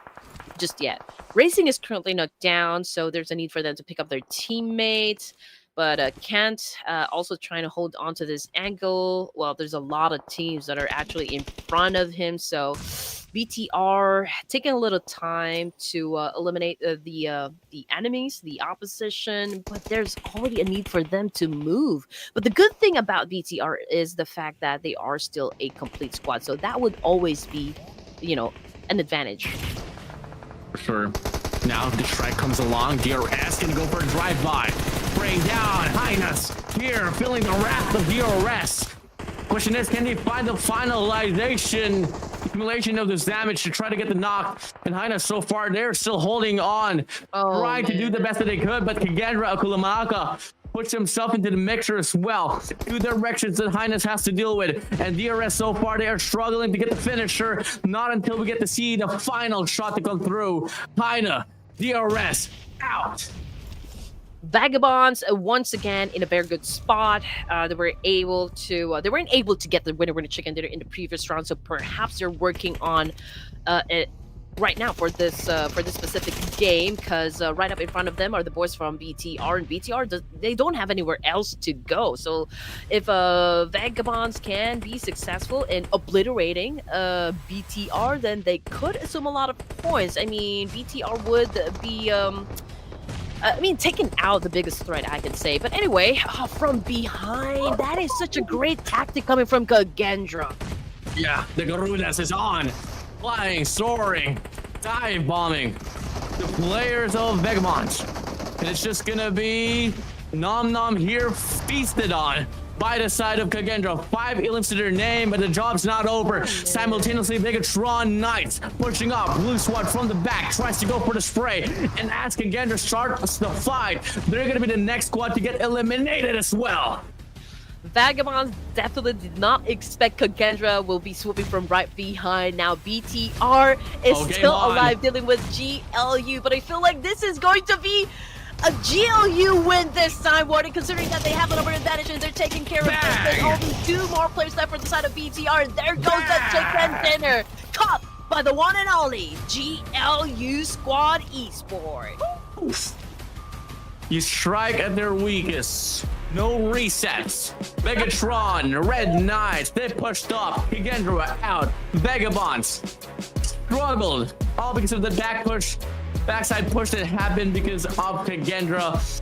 just yet. Racing is currently knocked down, so there's a need for them to pick up their teammates. But Kent also trying to hold on to this angle. Well, there's a lot of teams that are actually in front of him, so BTR taking a little time to eliminate the enemies, the opposition, but there's already a need for them to move. But the good thing about BTR is the fact that they are still a complete squad, so that would always be, you know, an advantage. For sure. Now the strike comes along. DRS gonna go for a drive-by. Bring down HAINA's here, feeling the wrath of DRS. Question is, can they find the finalization, accumulation of this damage to try to get the knock? And HAINA so far, they're still holding on, trying to do the best that they could, but KAGENDRA Akulamaka puts himself into the mixture as well. Two directions that HAINA has to deal with. And DRS so far, they are struggling to get the finisher. Not until we get to see the final shot to come through. HAINA, DRS, out. Vagabonds once again in a very good spot. They were able to they weren't able to get the winner chicken dinner in the previous round, so perhaps they're working on it right now for this specific game, because right up in front of them are the boys from BTR, and BTR they don't have anywhere else to go. So if Vagabonds can be successful in obliterating BTR, then they could assume a lot of points. I mean, BTR would be taking out the biggest threat, I can say. But anyway, from behind, that is such a great tactic coming from KAGENDRA. Yeah, the Garudas is on. Flying, soaring, dive bombing the players of Vagabonds. And it's just gonna be Nom Nom here feasted on by the side of KAGENDRA. 5 elims to their name, but the job's not over. Simultaneously, BIGETRON Knights pushing up. Blue Squad from the back tries to go for the spray. And as KAGENDRA starts the fight, they're going to be the next squad to get eliminated as well. Vagabonds definitely did not expect KAGENDRA will be swooping from right behind. Now BTR is still alive, dealing with GLU, but I feel like this is going to be a GLU win this time, Warden, considering that they have an over advantage and they're taking care of this. There's only 2 more players left for the side of BTR. There goes the chicken dinner, caught by the one and only GLU Squad Esports. You strike at their weakest. No resets. BIGETRON, Red Knights, they pushed up. KAGENDRA out. Vagabonds struggled, all because of the backside push that happened because of KAGENDRA.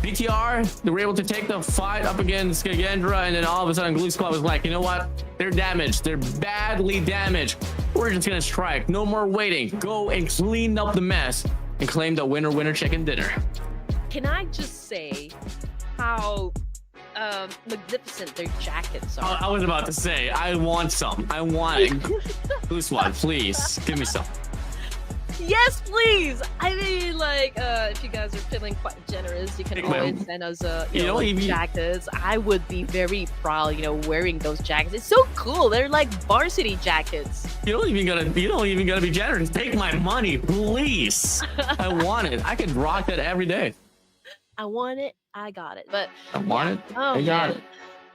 BTR, they were able to take the fight up against KAGENDRA, and then all of a sudden Blue Squad was like, you know what? They're damaged. They're badly damaged. We're just gonna strike. No more waiting. Go and clean up the mess and claim the winner chicken dinner. Can I just say how magnificent their jackets are? I was about to say, I want some. I want it. Blue Squad, please give me some. Yes, please. I mean, like, if you guys are feeling quite generous, you can always send us, jackets. I would be very proud, wearing those jackets. It's so cool. They're like varsity jackets. You don't even gotta be generous. Take my money, please. I want it. I could rock that every day. I want it. I got it. But I want it. I got it.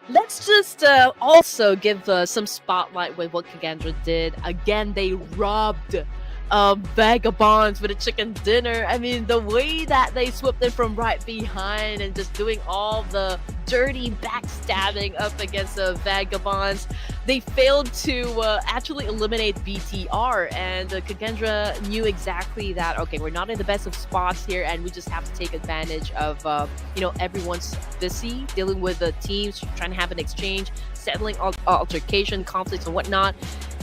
Let's just also give some spotlight with what KAGENDRA did. Again, they robbed Vagabonds with a chicken dinner. I mean, the way that they swooped in from right behind and just doing all the dirty backstabbing up against Vagabonds, they failed to actually eliminate BTR, and KAGENDRA knew exactly that, okay, we're not in the best of spots here, and we just have to take advantage of everyone's busy dealing with the teams, trying to have an exchange, settling altercation, conflicts and whatnot.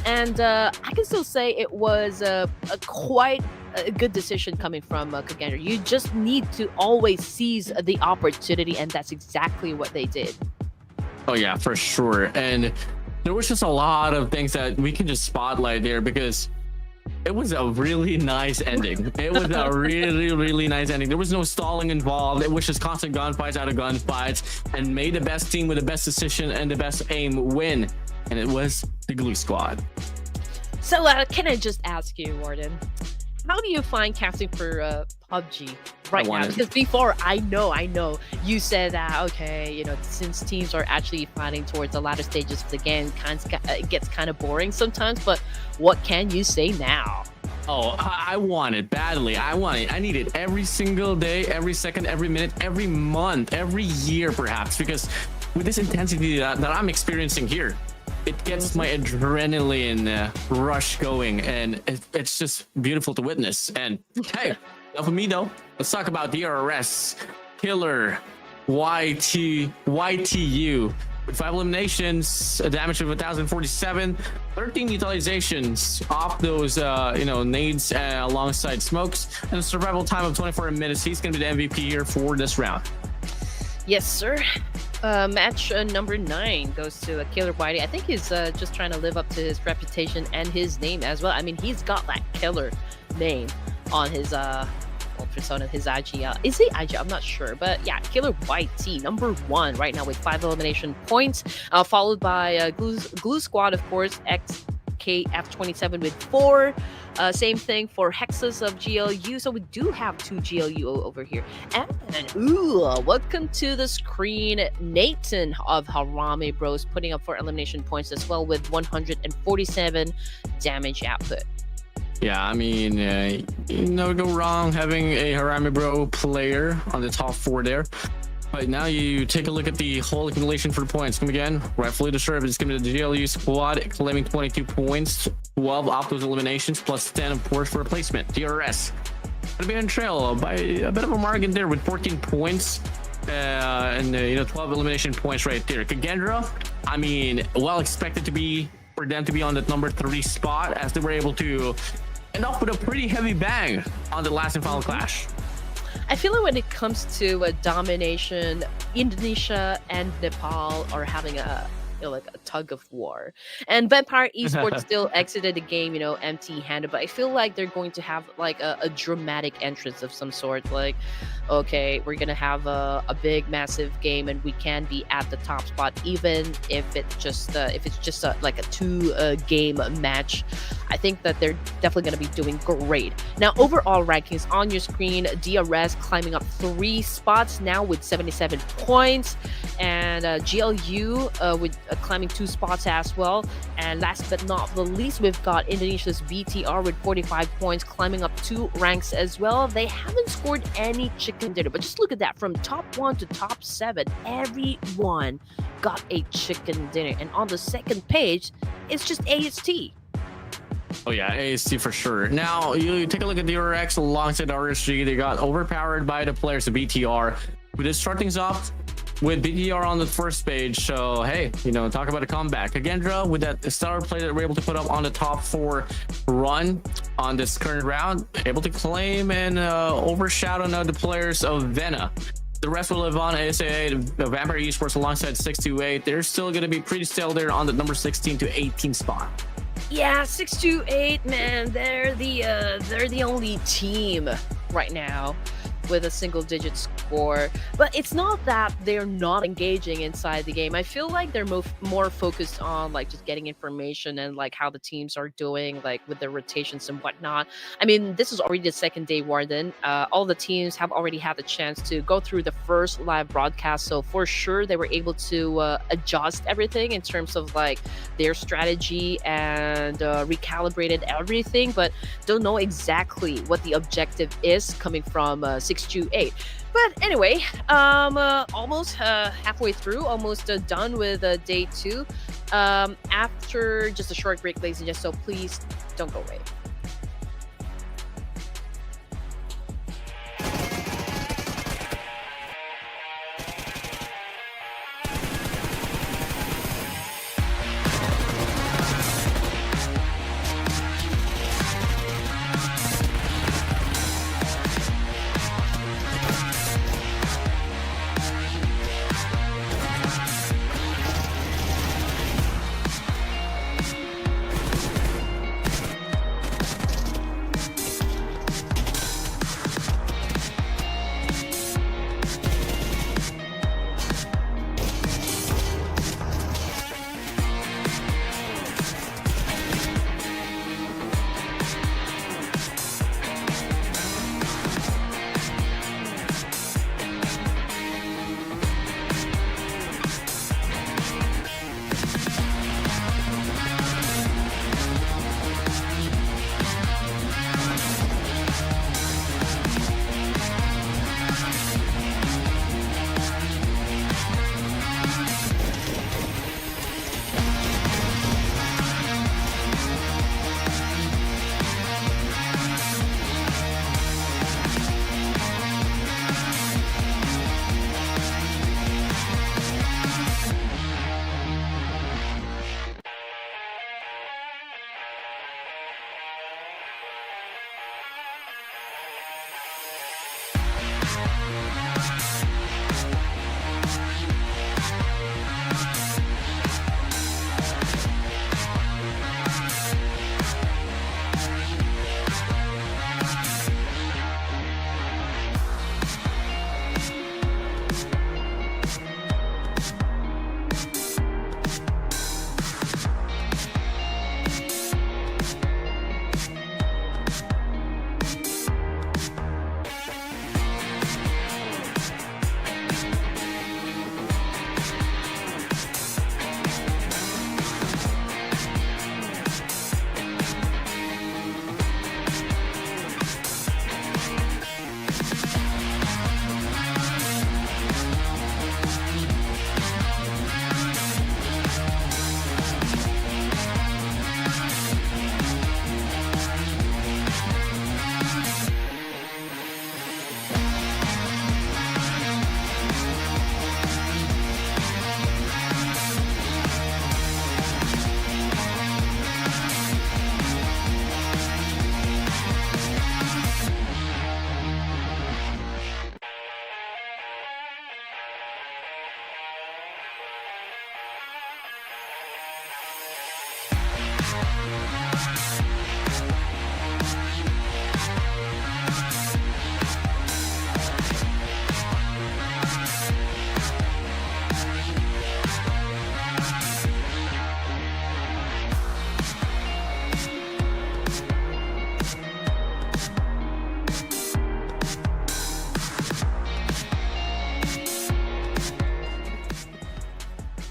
And I can still say it was quite a good decision coming from KAGENDRA. You just need to always seize the opportunity, and that's exactly what they did. Oh yeah, for sure. And there was just a lot of things that we can just spotlight there, because it was a really nice ending. It was a really nice ending. There was no stalling involved. It was just constant gunfights out of gunfights, and made the best team with the best decision and the best aim win. and it was the Glue Squad. So, can I just ask you, Warden, how do you find casting for PUBG right now? Because before, I know, you said that, okay, you know, since teams are actually fighting towards the latter stages of the game, it gets kind of boring sometimes, but what can you say now? Oh, I want it badly. I want it. I need it every single day, every second, every minute, every month, every year, perhaps, because with this intensity that I'm experiencing here, it gets my adrenaline rush going, and it's just beautiful to witness. And hey, enough of me though. Let's talk about DRS Killer YTU with 5 eliminations, a damage of 1,047, 13 utilizations off those nades alongside smokes, and a survival time of 24 minutes. He's going to be the MVP here for this round. Yes, sir. Match number 9 goes to Killer Whitey. I think he's just trying to live up to his reputation and his name as well. I mean, he's got that killer name on his persona, his IG. Is he IG? I'm not sure, but yeah, Killer YT, number 1 right now with 5 elimination points, followed by Glue Squad, of course, XKF27 with 4. Same thing for Hexus of GLU. So we do have 2 GLU over here. And welcome to the screen, Nathan of Harame Bros, putting up 4 elimination points as well with 147 damage output. Yeah, I mean, you never go wrong having a Harame Bro player on the top 4 there. But now you take a look at the whole accumulation for points. Come again, rightfully deserved. It's going to be the GLU squad claiming 22 points, 12 off those eliminations, plus 10, of course, for replacement. DRS going to be on trail by a bit of a margin there with 14 points. And 12 elimination points right there. KAGENDRA, I mean, well expected to be for them to be on that number 3 spot, as they were able to end up with a pretty heavy bang on the last and final clash. I feel like when it comes to domination, Indonesia and Nepal are having a tug of war, and Vampire Esports still exited the game, empty-handed. But I feel like they're going to have like a dramatic entrance of some sort. Like, okay, we're gonna have a big, massive game, and we can be at the top spot, even if it's just like a 2 game match. I think that they're definitely going to be doing great. Now, overall rankings on your screen, DRS climbing up 3 spots now with 77 points, and GLU with climbing 2 spots as well. And last but not the least, we've got Indonesia's BTR with 45 points, climbing up 2 ranks as well. They haven't scored any chicken dinner, but just look at that. From top 1 to top 7, everyone got a chicken dinner. And on the second page, it's just AST. Oh yeah, AST for sure. Now you take a look at the RX alongside RSG. They got overpowered by the players of BTR. We just start things off with BTR on the first page. So hey, talk about a comeback. KAGENDRA with that stellar play that we're able to put up on the top 4 run on this current round, able to claim and overshadow now the players of VENA. The rest will live on. ASA, the Vampire Esports alongside 628. They're still going to be pretty still there on the number 16 to 18 spot. Yeah, 628, man, they're the only team right now with a single-digit score. But it's not that they're not engaging inside the game. I feel like they're more focused on like just getting information and like how the teams are doing, like with their rotations and whatnot. I mean, this is already the second day, Warden. All the teams have already had the chance to go through the first live broadcast, so for sure they were able to adjust everything in terms of like their strategy and recalibrated everything, but don't know exactly what the objective is coming from 628. But anyway, almost halfway through, almost done with day 2. After just a short break, ladies and gentlemen, so please don't go away.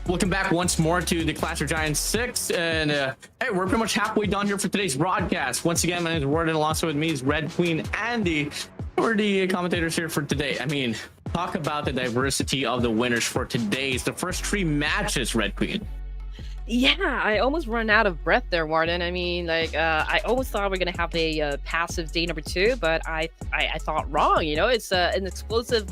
Welcome back once more to the Clash of Giants 6, and hey, we're pretty much halfway done here for today's broadcast. Once again, my name is Warden, alongside with me is Red Queen, Andy. We're the commentators here for today. I mean, talk about the diversity of the winners for today's the first 3 matches, Red Queen. Yeah, I almost run out of breath there, Warden. I mean, like, I almost thought we are gonna have a passive day number 2, but I thought wrong. You know, it's an explosive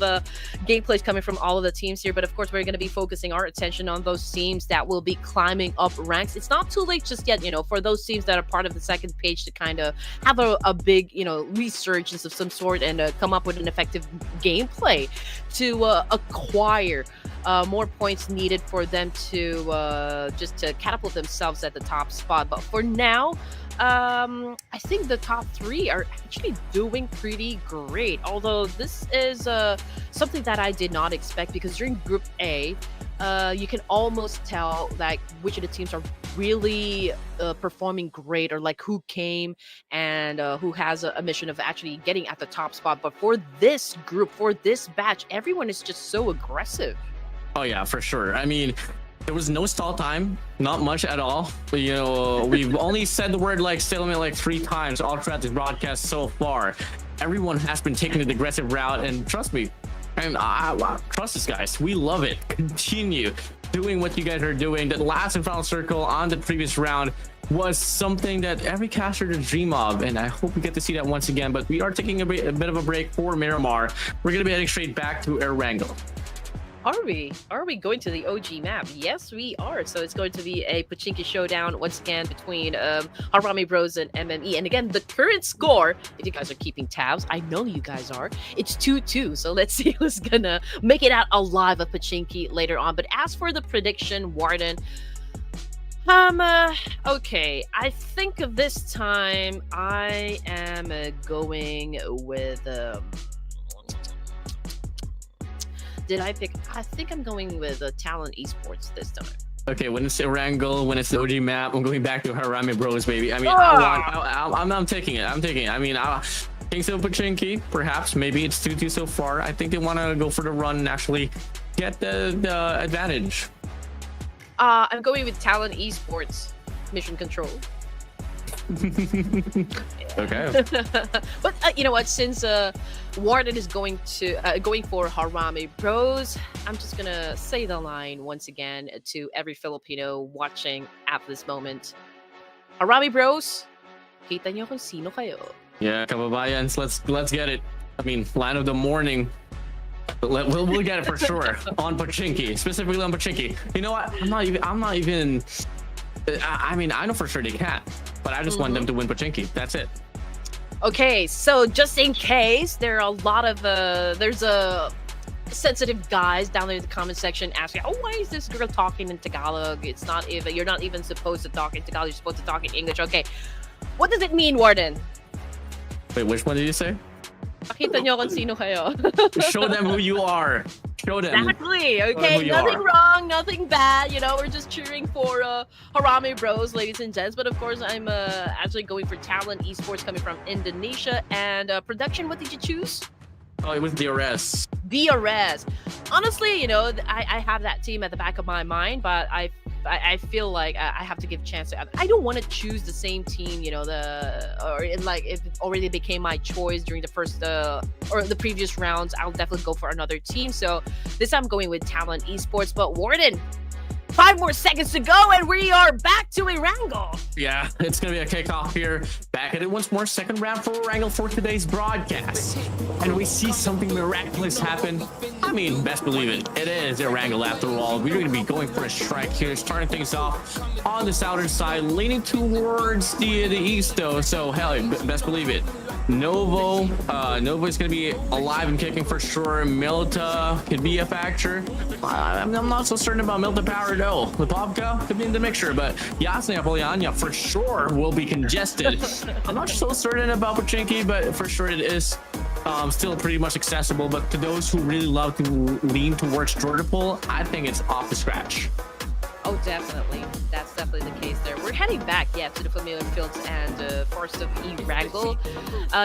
gameplay coming from all of the teams here. But of course, we're gonna be focusing our attention on those teams that will be climbing up ranks. It's not too late just yet, you know, for those teams that are part of the second page to kind of have a big, you know, resurgence of some sort and come up with an effective gameplay to acquire more points needed for them to just to catapult themselves at the top spot. But for now, I think the top 3 are actually doing pretty great. Although this is something that I did not expect, because during Group A, you can almost tell like which of the teams are really performing great, or like who came and who has a mission of actually getting at the top spot. But for this group, for this batch, everyone is just so aggressive. Oh yeah, for sure. I mean, there was no stall time, not much at all. But, you know, we've only said the word like stalemate like 3 times all throughout this broadcast so far. Everyone has been taking the aggressive route, and trust me, and trust us, guys. We love it. Continue doing what you guys are doing. That last and final circle on the previous round was something that every caster to dream of, and I hope we get to see that once again. But we are taking a bit of a break for Miramar. We're going to be heading straight back to Erangel. Are we going to the OG map? Yes, we are. So it's going to be a Pachinki showdown once again between Harami Bros and MME. And again, the current score, if you guys are keeping tabs, I know you guys are, it's 2-2. So let's see who's gonna make it out alive of Pachinki later on. But as for the prediction, Warden, okay, I think this time I am going with did I pick? I think I'm going with Talon Esports this time. Okay, when it's Erangel, when it's the OG map, I'm going back to Harami Bros, baby. I mean, I'm taking it. I'm taking it. I mean, Kings of Pachinki, perhaps, maybe it's 2-2 so far. I think they want to go for the run and actually get the advantage. I'm going with Talon Esports, Mission Control. Okay. But you know what? Since Warden is going for Harami Bros, I'm just gonna say the line once again to every Filipino watching at this moment. Harami Bros, kita niyo kung sino kayo. Yeah, kababayans, let's get it. I mean, line of the morning. We'll get it for sure on Pachinki, specifically on Pachinki. You know what? I'm not even. I mean, I know for sure they can, but I just want them to win Pachinki. That's it. Okay, so just in case, there are a lot of there's a sensitive guys down there in the comment section asking, "Oh, why is this girl talking in Tagalog? It's not even you're not even supposed to talk in Tagalog. You're supposed to talk in English." Okay, what does it mean, Warden? Wait, which one did you say? Pakita nyo kung sino kayo. Show them who you are. Show them. Exactly. Show them Okay, who you nothing are. wrong, nothing bad. You know, we're just cheering for Harame Bros, ladies and gents. But of course, I'm actually going for Talon Esports coming from Indonesia. And production, what did you choose? Oh, it was DRS. DRS. Honestly, you know, I have that team at the back of my mind, but I feel like I have to give a chance to. I don't want to choose the same team, you know, if it already became my choice during the first or the previous rounds. I'll definitely go for another team. So this time I'm going with Talon Esports. But Warden, 5 more seconds to go, and we are back to Erangel. Yeah, it's going to be a kickoff here. Back at it once more. Second round for Erangel for today's broadcast. And we see something miraculous happen. I mean, best believe it. It is Erangel after all. We're going to be going for a strike here. Starting things off on the southern side. Leaning towards the east, though. So, hell, best believe it. Novo is going to be alive and kicking for sure. Milta could be a factor. I'm not so certain about Milta Power though. The Popka could be in the mixture, but Yasna Polianya for sure will be congested. I'm not so certain about Pachinki, but for sure it is still pretty much accessible. But to those who really love to lean towards Jordanpool, I think it's off the scratch. Oh, definitely. That's definitely the case there. We're heading back, to the familiar fields and forest of Erangel.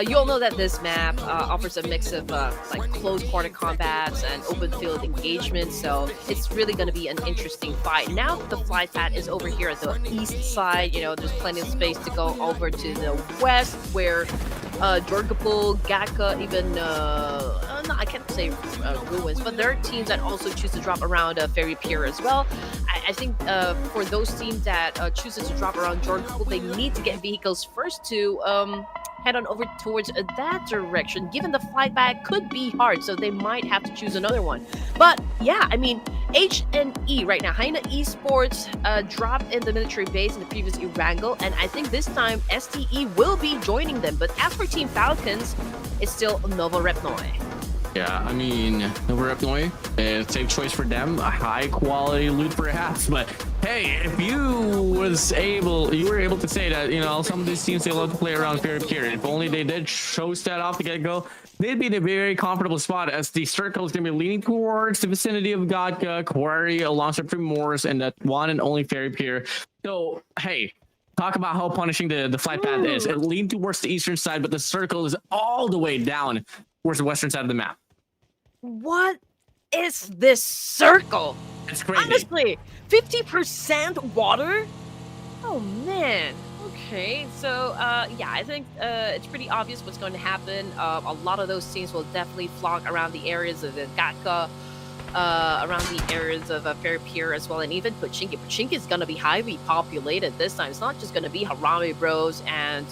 You all know that this map offers a mix of like close quarter combats and open field engagement, so it's really going to be an interesting fight. Now the flight path is over here at the east side. You know, there's plenty of space to go over to the west, where Jorgapul, Gaka, even no, I can't say Ruins, but there are teams that also choose to drop around Ferry Pier as well. I think for those teams that chooses to drop around Jorgapul, they need to get vehicles first to head on over towards that direction. Given the flight back could be hard, so they might have to choose another one. But yeah, I mean, HNE right now, HAINA Esports dropped in the military base in the previous Erangel, and I think this time STE will be joining them. But as for Team Falcons, it's still Novo Repnoi. Yeah, I mean, Novo Repnoi, safe choice for them. A high quality loot perhaps, but hey, if you were able to say that, you know, some of these teams, they love to play around Ferry Pier. If only they did show that off to get go, they'd be in a very comfortable spot, as the circle is going to be leaning towards the vicinity of Godka, Quarry, alongside Primors, and that one and only Ferry Pier. So, hey, talk about how punishing the flight path is. It leaned towards the eastern side, but the circle is all the way down towards the western side of the map. What is this circle? It's crazy. Honestly, 50% water? Oh man. Okay, so yeah, I think it's pretty obvious what's going to happen. A lot of those teams will definitely flock around the areas of the Gatka, around the areas of Fair Pier as well, and even Pachinki. Pachinki is going to be highly populated this time. It's not just going to be Harame Bros and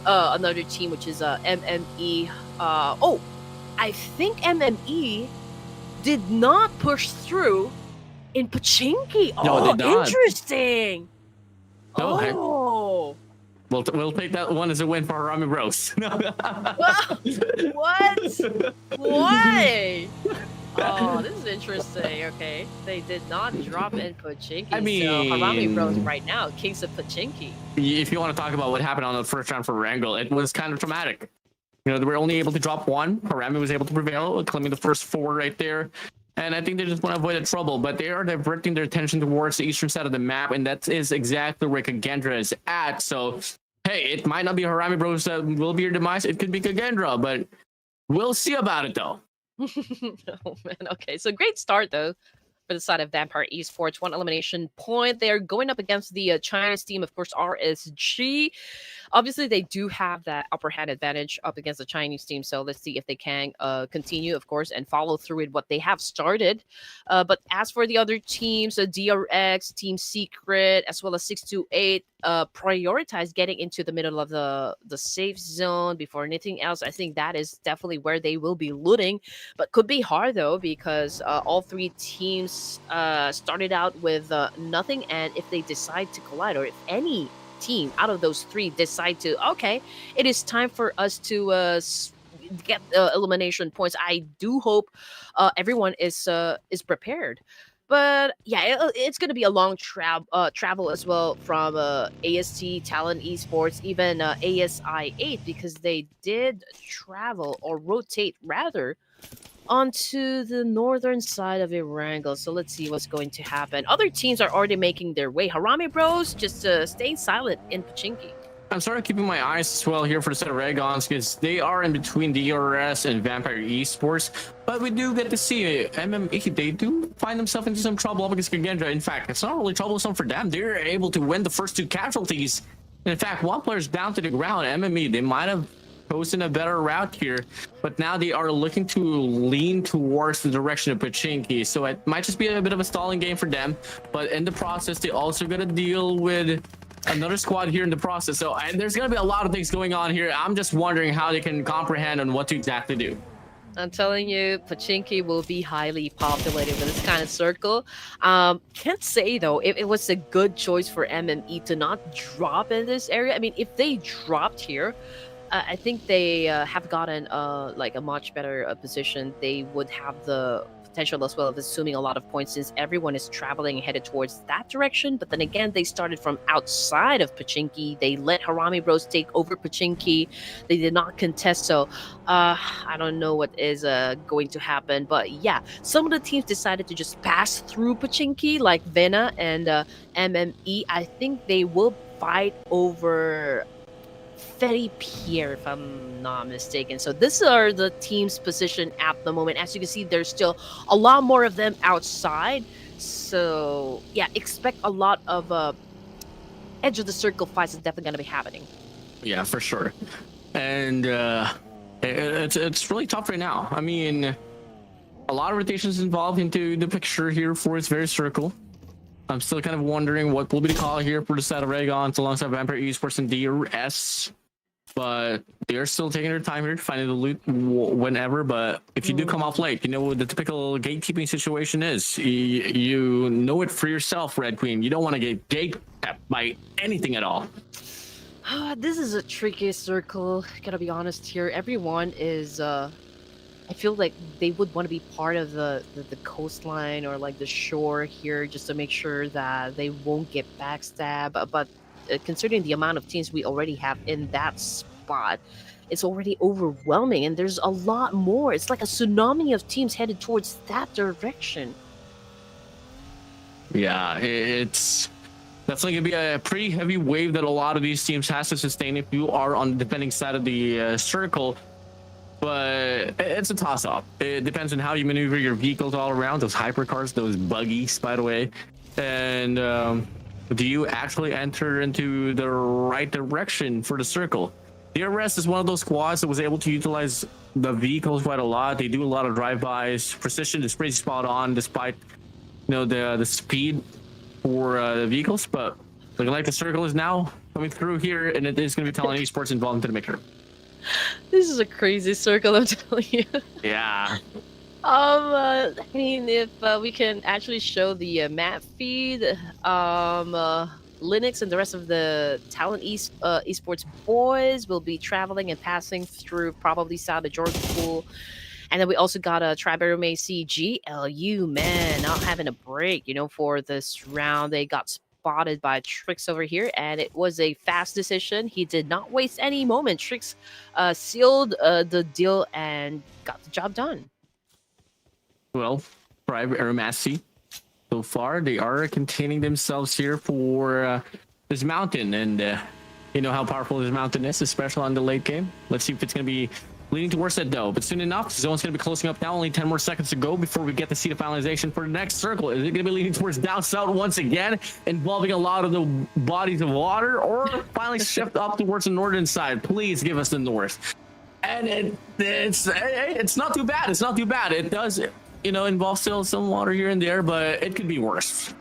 another team, which is MME. Oh, I think MME did not push through in Pachinki. No, they did not. Interesting. Oh, we'll take that one as a win for Harame Bros. What? Why? Oh, this is interesting. Okay, they did not drop in Pachinki. I mean, so Harame Bros right now, kings of Pachinki. If you want to talk about what happened on the first round for Erangel, it was kind of traumatic. You know, they were only able to drop one. Harame was able to prevail, claiming the first 4 right there. And I think they just want to avoid the trouble, but they are diverting their attention towards the eastern side of the map, and that is exactly where KAGENDRA is at. So, hey, it might not be Harame Bros that will be your demise. It could be KAGENDRA, but we'll see about it, though. Oh, man. Okay, so great start, though, for the side of Vampire Esports. 1 elimination point. They're going up against the Chinese team, of course, RSG. Obviously, they do have that upper hand advantage up against the Chinese team. So let's see if they can continue, of course, and follow through with what they have started. But as for the other teams, DRX, Team Secret, as well as 628, prioritize getting into the middle of the safe zone before anything else. I think that is definitely where they will be looting, but could be hard though, because all 3 teams started out with nothing, and if they decide to collide, or if any team out of those three decide to, okay, it is time for us to get elimination points. I do hope everyone is prepared. But yeah, it's going to be a long travel as well from AST, Talon Esports, even ASI8, because they did travel or rotate rather onto the northern side of Erangel. So let's see what's going to happen. Other teams are already making their way. Harami Bros just staying silent in Pachinki. I'm sort of keeping my eyes as well here for the set of REGANS because they are in between DRS and Vampire Esports. But we do get to see MME. They do find themselves into some trouble against KAGENDRA. In fact, it's not really troublesome for them. They're able to win the first two casualties. And in fact, one player's down to the ground. MME, they might have chosen a better route here, but now they are looking to lean towards the direction of Pachinki. So it might just be a bit of a stalling game for them. But in the process, they also got to deal with another squad here in the process. So there's going to be a lot of things going on here. I'm just wondering how they can comprehend on what to exactly do. I'm telling you, Pachinki will be highly populated with this kind of circle. Can't say, though, if it was a good choice for MME to not drop in this area. I mean, if they dropped here, I think they have gotten like a much better position. They would have the potential as well of assuming a lot of points since everyone is traveling and headed towards that direction. But then again, they started from outside of Pachinki. They let Harami Bros take over Pachinki. They did not contest. So I don't know what is going to happen. But yeah, some of the teams decided to just pass through Pachinki, like VENA and MME. I think they will fight over Ferry Pier, if I'm not mistaken. So these are the team's position at the moment. As you can see, there's still a lot more of them outside. So yeah, expect a lot of edge of the circle fights is definitely going to be happening. Yeah, for sure. And it's really tough right now. I mean, a lot of rotations involved into the picture here for its very circle. I'm still kind of wondering what will be the call here for the set of REGANS alongside Vampire Esports and DRS. But they're still taking their time here to find the loot whenever. But if you do come off late, you know what the typical gatekeeping situation is. You know it for yourself, Red Queen. You don't want to get gate kept by anything at all. This is a tricky circle. Gotta be honest here. Everyone is I feel like they would want to be part of the coastline or like the shore here just to make sure that they won't get backstabbed. But considering the amount of teams we already have in that spot, it's already overwhelming, and there's a lot more. It's like a tsunami of teams headed towards that direction. Yeah, it's definitely gonna be a pretty heavy wave that a lot of these teams has to sustain if you are on the defending side of the circle. But it's a toss-up. It depends on how you maneuver your vehicles all around, those hypercars, those buggies, by the way. And do you actually enter into the right direction for the circle? DRS is one of those squads that was able to utilize the vehicles quite a lot. They do a lot of drive-bys. Precision is pretty spot on despite, you know, the speed for the vehicles. But looking like the circle is now coming through here, and it is going to be Talon Esports involved into the mixer. This is a crazy circle, I'm telling you. Yeah. I mean, if we can actually show the map feed, Linux and the rest of the Talon Esports boys will be traveling and passing through probably south of Jordan Pool. And then we also got a AEROMACY GLU, man, not having a break, you know, for this round. They got spotted by Trix over here, and it was a fast decision. He did not waste any moment. Trix sealed the deal and got the job done. Well, private AEROMACY, so far they are containing themselves here for this mountain, and you know how powerful this mountain is, especially on the late game. Let's see if it's going to be leading towards that though. But soon enough, the zone's going to be closing up now. Only 10 more seconds to go before we get to see the finalization for the next circle. Is it going to be leading towards down south once again, involving a lot of the bodies of water, or finally shift up towards the northern side? Please give us the north. And it's not too bad. It's not too bad. It does, you know, involve still some water here and there, but it could be worse.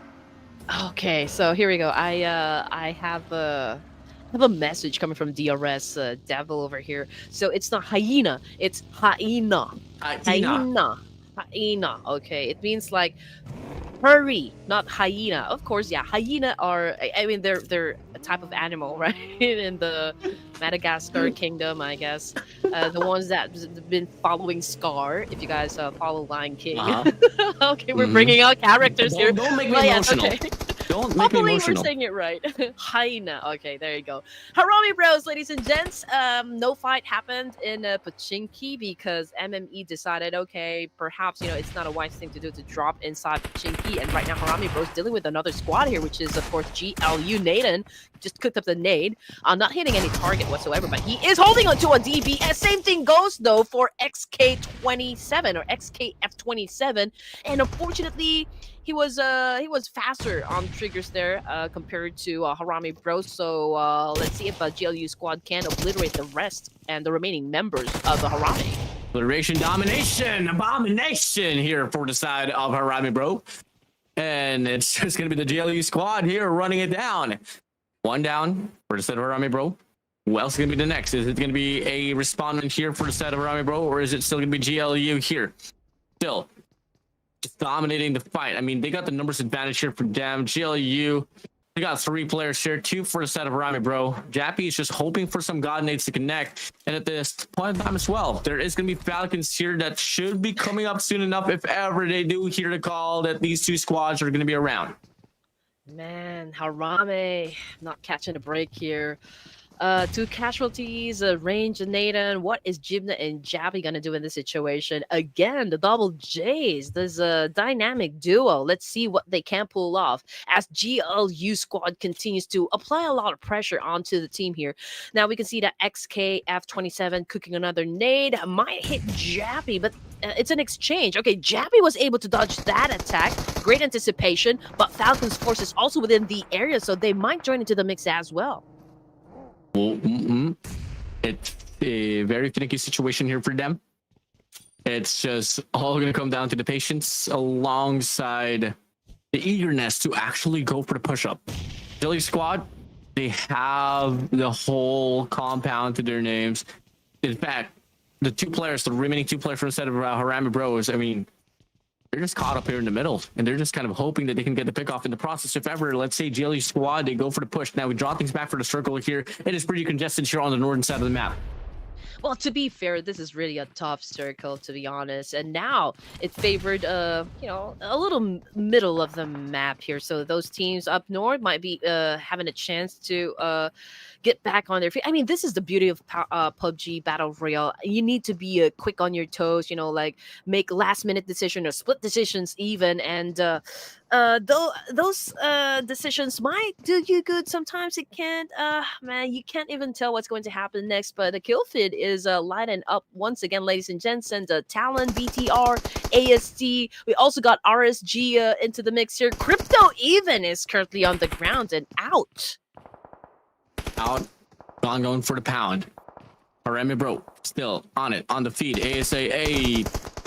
Okay, so here we go. I have a message coming from DRS Devil over here. So it's not hyena, it's HAINA. HAINA. Okay, it means like hurry, not hyena. Of course, yeah. Hyena are, I mean, they're type of animal, right? In the Madagascar kingdom, I guess. The ones that been following Scar, if you guys follow Lion King. Okay, we're bringing out characters here. Don't make me emotional. Okay. Don't make me Hopefully emotional. we're saying it right. HAINA. Okay, there you go. Harami Bros, ladies and gents. No fight happened in Pachinki because MME decided, okay, perhaps, you know, it's not a wise thing to do to drop inside Pachinki. And right now, Harami Bros dealing with another squad here, which is, of course, GLU Nathan. Just cooked up the nade. Not hitting any target whatsoever, but he is holding onto a DB. And same thing goes, though, for XK27 or XKF27. And unfortunately, he was faster on triggers there compared to Harami Bros. So let's see if GLU squad can obliterate the rest and the remaining members of the Harami. Obliteration, domination, abomination here for the side of Harami Bro. And it's just going to be the GLU squad here running it down. One down for the side of Harami Bro. Who else is going to be the next? Is it going to be a respondent here for the side of Harami Bro, or is it still going to be GLU here? Still just dominating the fight. I mean, they got the numbers advantage here for them. GLU, they got 3 players here, 2 for the side of Harami Bro. Jappy is just hoping for some god nades to connect. And at this point in time as well, there is going to be Falcons here that should be coming up soon enough if ever they do hear the call that these 2 squads are going to be around. Man, Harami not catching a break here. 2 casualties, Range and Nathan. What is Jibna and Jappy gonna do in this situation? Again, the double J's. There's a dynamic duo. Let's see what they can pull off as GLU squad continues to apply a lot of pressure onto the team here. Now we can see that XKF27 cooking another nade. Might hit Jappy, but it's an exchange. Okay, Jappy was able to dodge that attack. Great anticipation, but Falcons force is also within the area, so they might join into the mix as well. Well, it's a very finicky situation here for them. It's just all going to come down to the patience alongside the eagerness to actually go for the push-up. Philly squad, they have the whole compound to their names. In fact, the 2 players, the remaining 2 players from the set of Harami Bros, I mean, they're just caught up here in the middle, and they're just kind of hoping that they can get the pick off in the process. If ever, let's say GLU squad, they go for the push. Now we draw things back for the circle here. It is pretty congested here on the northern side of the map. Well, to be fair, this is really a tough circle, to be honest. And now it favored, you know, a little middle of the map here. So those teams up north might be having a chance to get back on their feet. I mean, this is the beauty of PUBG Battle Royale. You need to be quick on your toes, you know, like make last-minute decisions or split decisions even. And those decisions might do you good. Sometimes it can't. Man, you can't even tell what's going to happen next. But the kill feed is lighting up once again, ladies and gents. And Talon, BTR, AST. We also got RSG into the mix here. Crypto even is currently on the ground and out. Going for the pound. Harami Bro still on it, on the feed. ASA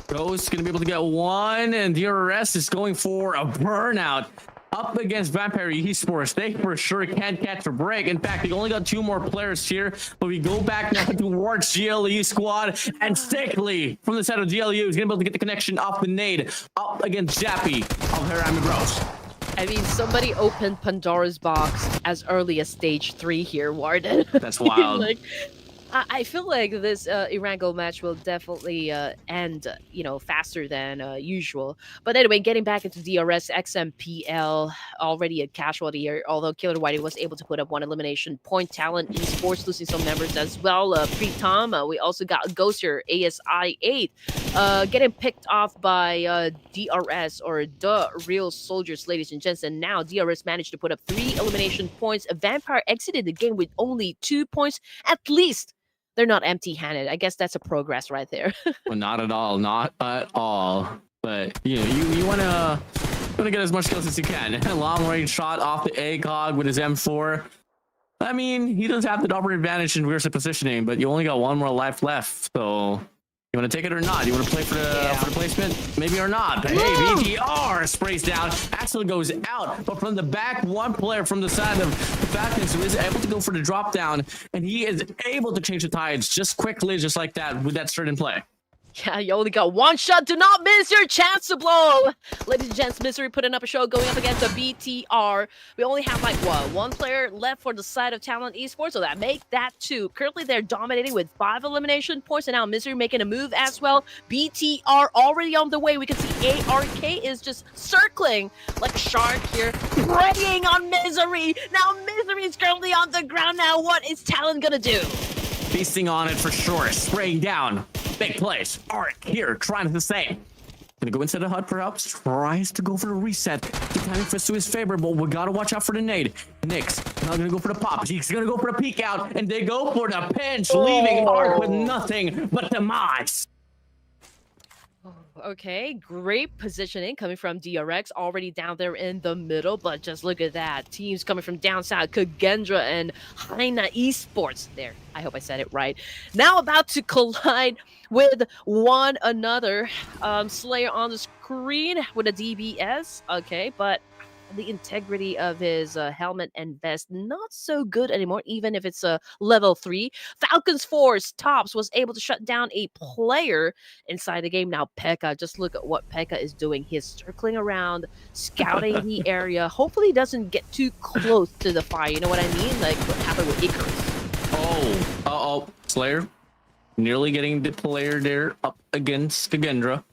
Ghost gonna be able to get 1, and DRS is going for a burnout up against Vampire Esports. They for sure can't catch a break. In fact, they only got 2 more players here, but we go back now towards GLU squad, and Stickley from the side of GLU is gonna be able to get the connection off the nade up against Jappy of Harami Bros. I mean, somebody opened Pandora's box as early as stage 3 here, Warden. That's wild. Like, I feel like this Erangel match will definitely end, you know, faster than usual. But anyway, getting back into DRS, XMPL, already a casualty here, although Killer Whitey was able to put up 1 elimination point. Talon Esports losing some members as well. Pre-Tom, we also got Ghost here, ASI8, getting picked off by DRS, or the Real Soldiers, ladies and gents. And now DRS managed to put up 3 elimination points. Vampire exited the game with only 2 points. At least they're not empty-handed. I guess that's a progress right there. Well, not at all. Not at all. But, you know, you want to get as much kills as you can. Long-range shot off the ACOG with his M4. I mean, he does have the double advantage in rear positioning, but you only got 1 more life left. So you want to take it or not? You want to play for the placement? Maybe or not. But hey, VTR sprays down. Axel goes out. But from the back, 1 player from the side of the Falcons who is able to go for the drop down, and he is able to change the tides just quickly, just like that, with that certain play. Yeah, you only got one shot. Do not miss your chance to blow. Ladies and gents, Misery putting up a show going up against the BTR. We only have like, what, one player left for the side of Talon Esports, so that make that 2. Currently, they're dominating with 5 elimination points, and now Misery making a move as well. BTR already on the way. We can see ARK is just circling like a shark here, preying on Misery. Now Misery is currently on the ground now. What is Talon gonna do? Feasting on it for sure, spraying down. Big plays. Ark here, trying the same. Gonna go into the hut perhaps. Tries to go for the reset. The timing for Su is favorable. We gotta watch out for the nade. Nyx not gonna go for the pop. He's gonna go for the peek out, and they go for the pinch, leaving Ark with nothing but demise. Okay, great positioning coming from DRX, already down there in the middle, but just look at that. Teams coming from down south, KAGENDRA and HAINA Esports. There, I hope I said it right. Now about to collide with one another. Slayer on the screen with a DBS, okay, but the integrity of his helmet and vest not so good anymore, even if it's a level 3. Falcons Force Tops was able to shut down a player inside the game. Now Pekka, just look at what Pekka is doing. He's circling around, scouting the area. Hopefully he doesn't get too close to the fire, you know what I mean, like what happened with Icarus. Oh, Slayer nearly getting the player there up against KAGENDRA.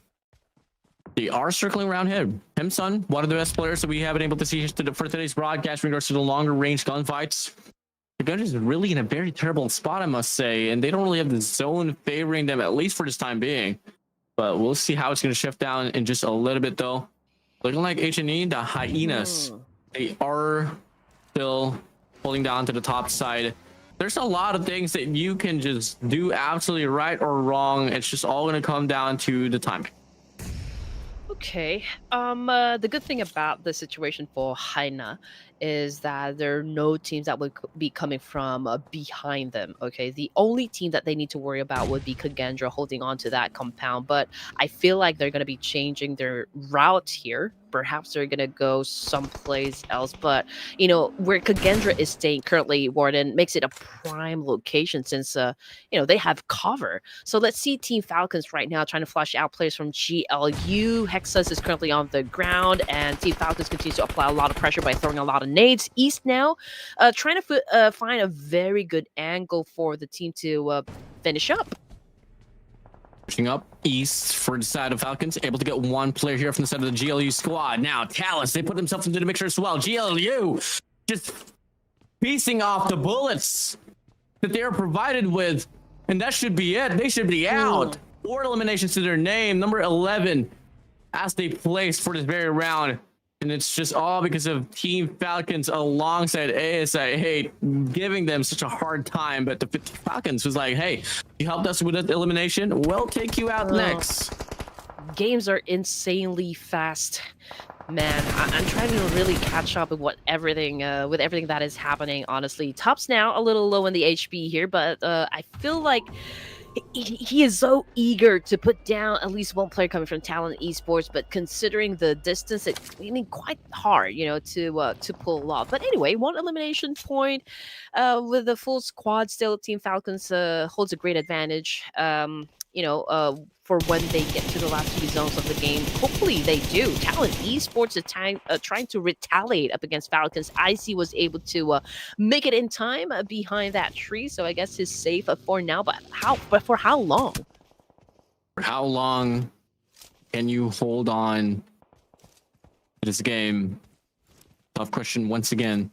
They are circling around him. Son, one of the best players that we have been able to see for today's broadcast in regards to the longer range gunfights. KAGENDRA is really in a very terrible spot, I must say, and they don't really have the zone favoring them, at least for this time being. But we'll see how it's going to shift down in just a little bit, though. Looking like HNE, the Hyenas, they are still pulling down to the top side. There's a lot of things that you can just do absolutely right or wrong. It's just all going to come down to the timing. Okay. The good thing about the situation for HAINA is that there are no teams that would be coming from behind them. Okay, the only team that they need to worry about would be KAGENDRA holding on to that compound. But I feel like they're going to be changing their route here. Perhaps they're going to go someplace else. But, you know, where KAGENDRA is staying currently, Warden, makes it a prime location since, you know, they have cover. So let's see Team Falcons right now trying to flush out players from GLU. Hexus is currently on the ground, and Team Falcons continues to apply a lot of pressure by throwing a lot of nades. East now trying to find a very good angle for the team to finish up. Pushing up east for the side of Falcons, able to get one player here from the side of the GLU squad. Now Talus, they put themselves into the mixer as well. GLU just piecing off the bullets that they are provided with, and that should be it. They should be out. 4 eliminations to their name, number 11 as they placed for this very round. And it's just all because of Team Falcons alongside ASI giving them such a hard time. But the Falcons was like, hey, you helped us with that elimination, we'll take you out next. Games are insanely fast, man. I'm trying to really catch up with everything that is happening, honestly. Top's now a little low in the HP here, but I feel like he is so eager to put down at least one player coming from Talon Esports, but considering the distance, it's quite hard, you know, to pull off. But anyway, 1 elimination point with the full squad. Still, Team Falcons holds a great advantage. You know, for when they get to the last 2 zones of the game. Hopefully they do. Talon Esports is trying to retaliate up against Falcons. IC was able to make it in time behind that tree, so I guess he's safe for now. But for how long? For how long can you hold on to this game? Tough question once again.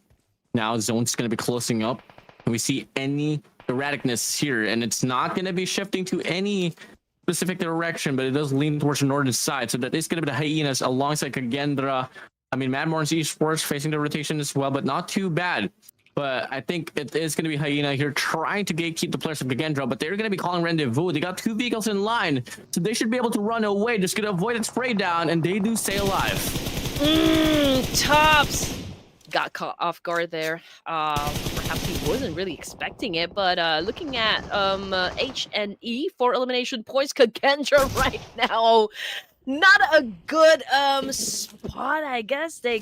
Now zone's going to be closing up. Can we see any erraticness here? And it's not going to be shifting to any specific direction, but it does lean towards the northern side. So that is going to be the Hyenas alongside KAGENDRA. I mean, MORONS Esports facing the rotation as well, but not too bad. But I think it is going to be HAINA here trying to gatekeep the players of KAGENDRA, but they're going to be calling rendezvous. They got 2 vehicles in line, so they should be able to run away. Just going to avoid its spray down, and they do stay alive. Tops got caught off guard there. Perhaps he wasn't really expecting it, but looking at HNE for elimination points, KAGENDRA right now, not a good spot, I guess. They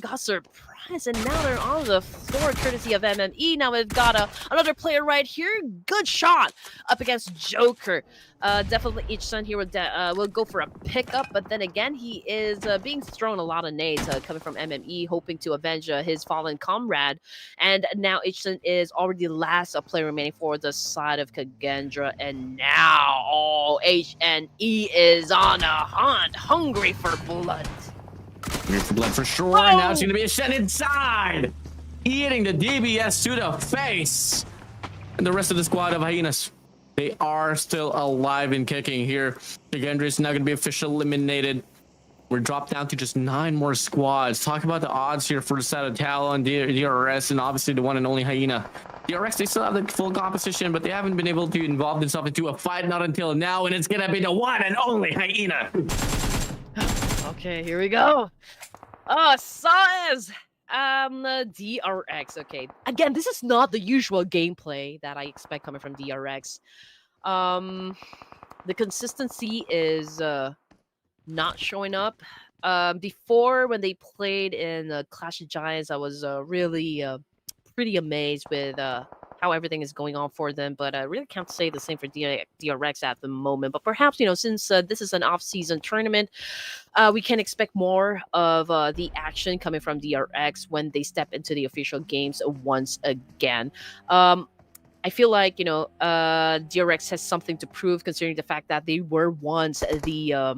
got surprised Giants, and now they're on the floor courtesy of MME. Now we've got another player right here. Good shot up against Joker. Definitely each son here will go for a pickup, but then again, he is being thrown a lot of nades coming from MME, hoping to avenge his fallen comrade. And now Ichson is already the last player remaining for the side of Kagendra, and now HNE is on a hunt, hungry for blood. Hungry for blood for sure. Oh! Now it's going to be a Shen inside, eating the DBS to the face, and the rest of the squad of Hyenas. They are still alive and kicking here. Kagendra is now going to be officially eliminated. We're dropped down to just 9 more squads. Talk about the odds here for the side of Talon, DRS, and obviously the one and only Hyena. DRX, they still have the full competition, but they haven't been able to involve themselves into a fight, not until now, and it's going to be the one and only Hyena. Okay, here we go. Saez. DRX. Okay, again, this is not the usual gameplay that I expect coming from DRX. The consistency is not showing up. Before, when they played in Clash of Giants, I was really pretty amazed with how everything is going on for them, but I really can't say the same for DRX at the moment. But perhaps, since this is an off-season tournament, we can expect more of the action coming from DRX when they step into the official games once again. I feel like, DRX has something to prove, considering the fact that they were once the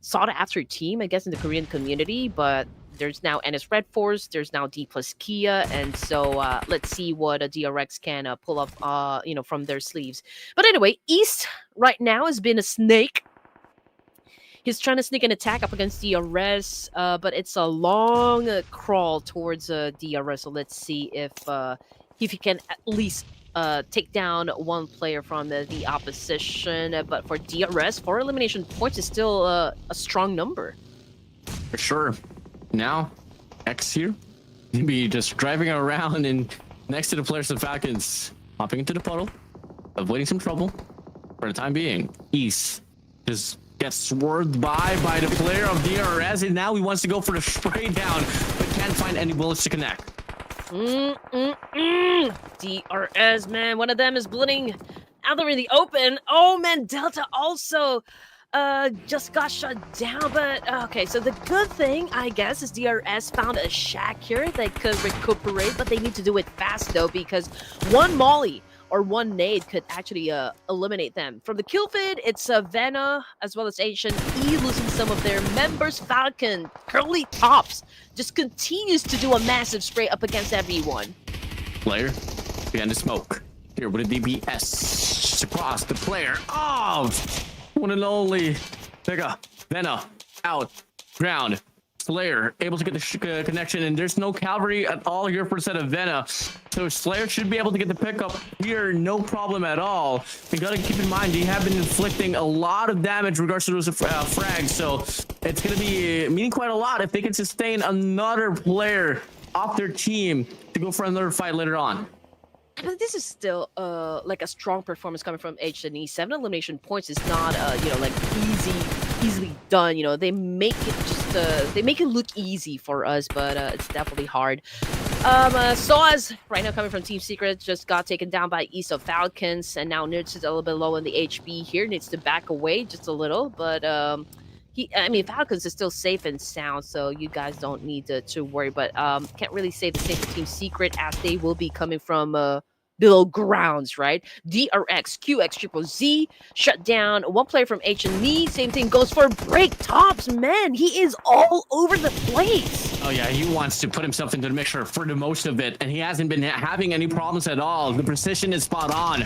sought-after team, I guess, in the Korean community, but there's now NS Red Force, there's now D plus Kia, and so let's see what DRX can pull up, from their sleeves. But anyway, East right now has been a snake. He's trying to sneak an attack up against DRS, but it's a long crawl towards DRS. So let's see if he can at least take down one player from the opposition. But for DRS, 4 elimination points is still a strong number. For sure. Now, X here, maybe just driving around and next to the players of Falcons, hopping into the puddle, avoiding some trouble for the time being. East just gets swerved by the player of DRS, and now he wants to go for the spray down, but can't find any bullets to connect. DRS, man, one of them is bleeding out there in the open. Oh man, Delta also just got shut down, but okay, so the good thing, I guess, is DRS found a shack here they could recuperate, but they need to do it fast though, because one molly or one nade could actually eliminate them. From the kill feed, it's VENA as well as HNE losing some of their members. Falcon, Curly Tops, just continues to do a massive spray up against everyone. Player behind the smoke. Here with a DBS just across the player of one and only VENA out ground. Slayer able to get the connection, and there's no cavalry at all here for the set of VENA, so Slayer should be able to get the pickup here, no problem at all. You gotta keep in mind they have been inflicting a lot of damage in regards to those frags, so it's gonna be meaning quite a lot if they can sustain another player off their team to go for another fight later on. But this is still like a strong performance coming from HNE. 7 elimination points is not like easily done. They make it they make it look easy for us, but it's definitely hard. Soaz right now coming from Team Secret just got taken down by East of Falcons, and now Nurts is a little bit low in the HP here, needs to back away just a little, but Falcons is still safe and sound, so you guys don't need to worry, but can't really say the same for Team Secret, as they will be coming from below grounds, right? DRX, QX, Triple Z, shut down one player from H&E. Same thing goes for Break Tops. Man, he is all over the place. Oh yeah, he wants to put himself into the mixture for the most of it, and he hasn't been having any problems at all. The precision is spot on.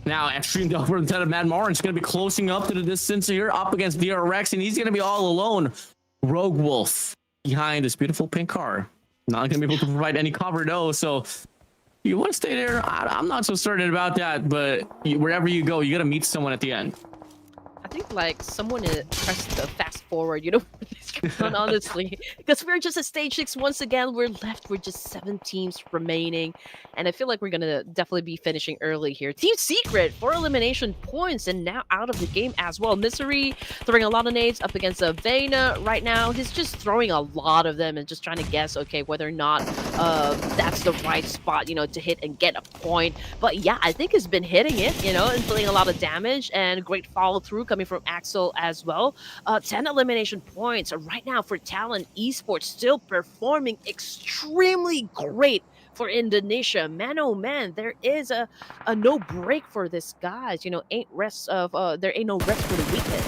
Now, Extreme Delver instead of Mad Morin's going to be closing up to the distance here, up against DRX, and he's going to be all alone. Rogue Wolf behind this beautiful pink car. Not going to be able to provide any cover though, so you want to stay there? I'm not so certain about that, but wherever you go, you got to meet someone at the end. I think like someone pressed the fast forward, for this And honestly, because we're just at stage 6 once again. We're left with just 7 teams remaining, and I feel like we're gonna definitely be finishing early here. Team Secret 4 elimination points and now out of the game as well. Misery throwing a lot of nades up against VENA right now. He's just throwing a lot of them and just trying to guess, okay, whether or not that's the right spot, you know, to hit and get a point. But yeah, I think he's been hitting it, you know, and dealing a lot of damage, and great follow through coming from Axel as well. 10 elimination points right now for TALON Esports, still performing extremely great for Indonesia. Man, oh man, there is a no break for this guys. You know, there ain't no rest for the weekend.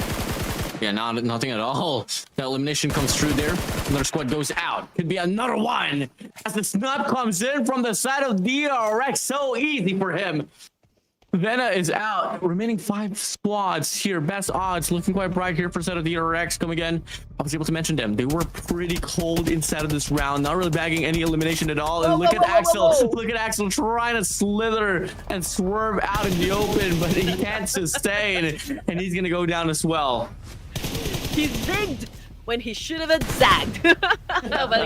Yeah, nothing at all. That elimination comes through there. Another squad goes out. Could be another one as the snap comes in from the side of DRX. So easy for him. VENA is out. Remaining 5 squads here. Best odds looking quite bright here for the side of the RX. Come again. I was able to mention them. They were pretty cold inside of this round. Not really bagging any elimination at all. And look at Axel. Look at Axel trying to slither and swerve out in the open, but he can't sustain. And he's going to go down as well. He zigged when he should have zagged. But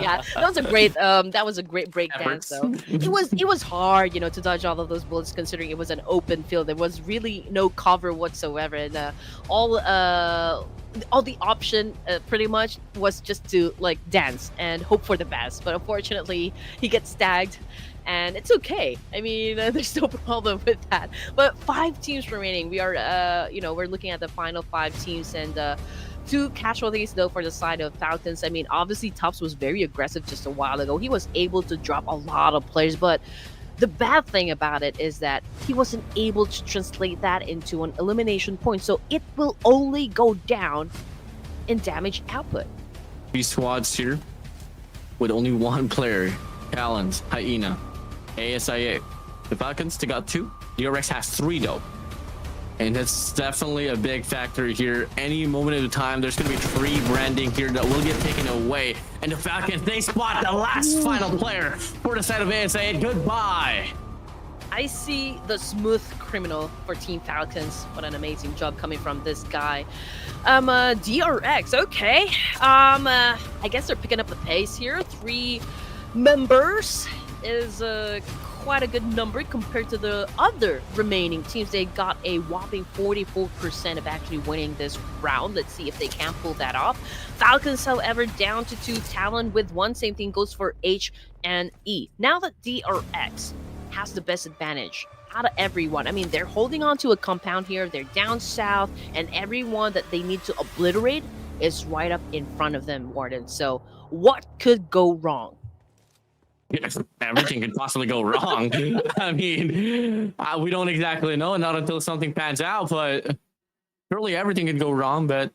yeah, that was a great break dance though. It was hard, you know, to dodge all of those bullets considering it was an open field. There was really no cover whatsoever, and all the option pretty much was just to like dance and hope for the best. But unfortunately, he gets tagged. And it's okay. I mean, there's no problem with that. But 5 teams remaining. We are, you know, we're looking at the final 5 teams, and 2 casualties though for the side of Falcons. I mean, obviously Tubbs was very aggressive just a while ago. He was able to drop a lot of players, but the bad thing about it is that he wasn't able to translate that into an elimination point. So it will only go down in damage output. 3 squads here with only 1 player. Talons, HAINA, ASIA. The Falcons, they got 2. DRX has 3 though. And that's definitely a big factor here. Any moment of the time, there's going to be tree branding here that will get taken away. And the Falcons, they spot the last final player for the side of ASA. Goodbye. I see the smooth criminal for Team Falcons. What an amazing job coming from this guy. DRX, okay. I guess they're picking up the pace here. 3 members is quite a good number compared to the other remaining teams. They got a whopping 44% of actually winning this round. Let's see if they can pull that off. Falcons, however, down to 2. Talon with 1. Same thing goes for H and E. Now that DRX has the best advantage out of everyone. I mean, they're holding on to a compound here. They're down south, and everyone that they need to obliterate is right up in front of them, Warden. So what could go wrong? Yes, everything could possibly go wrong. I mean, we don't exactly know, not until something pans out, but surely everything could go wrong. But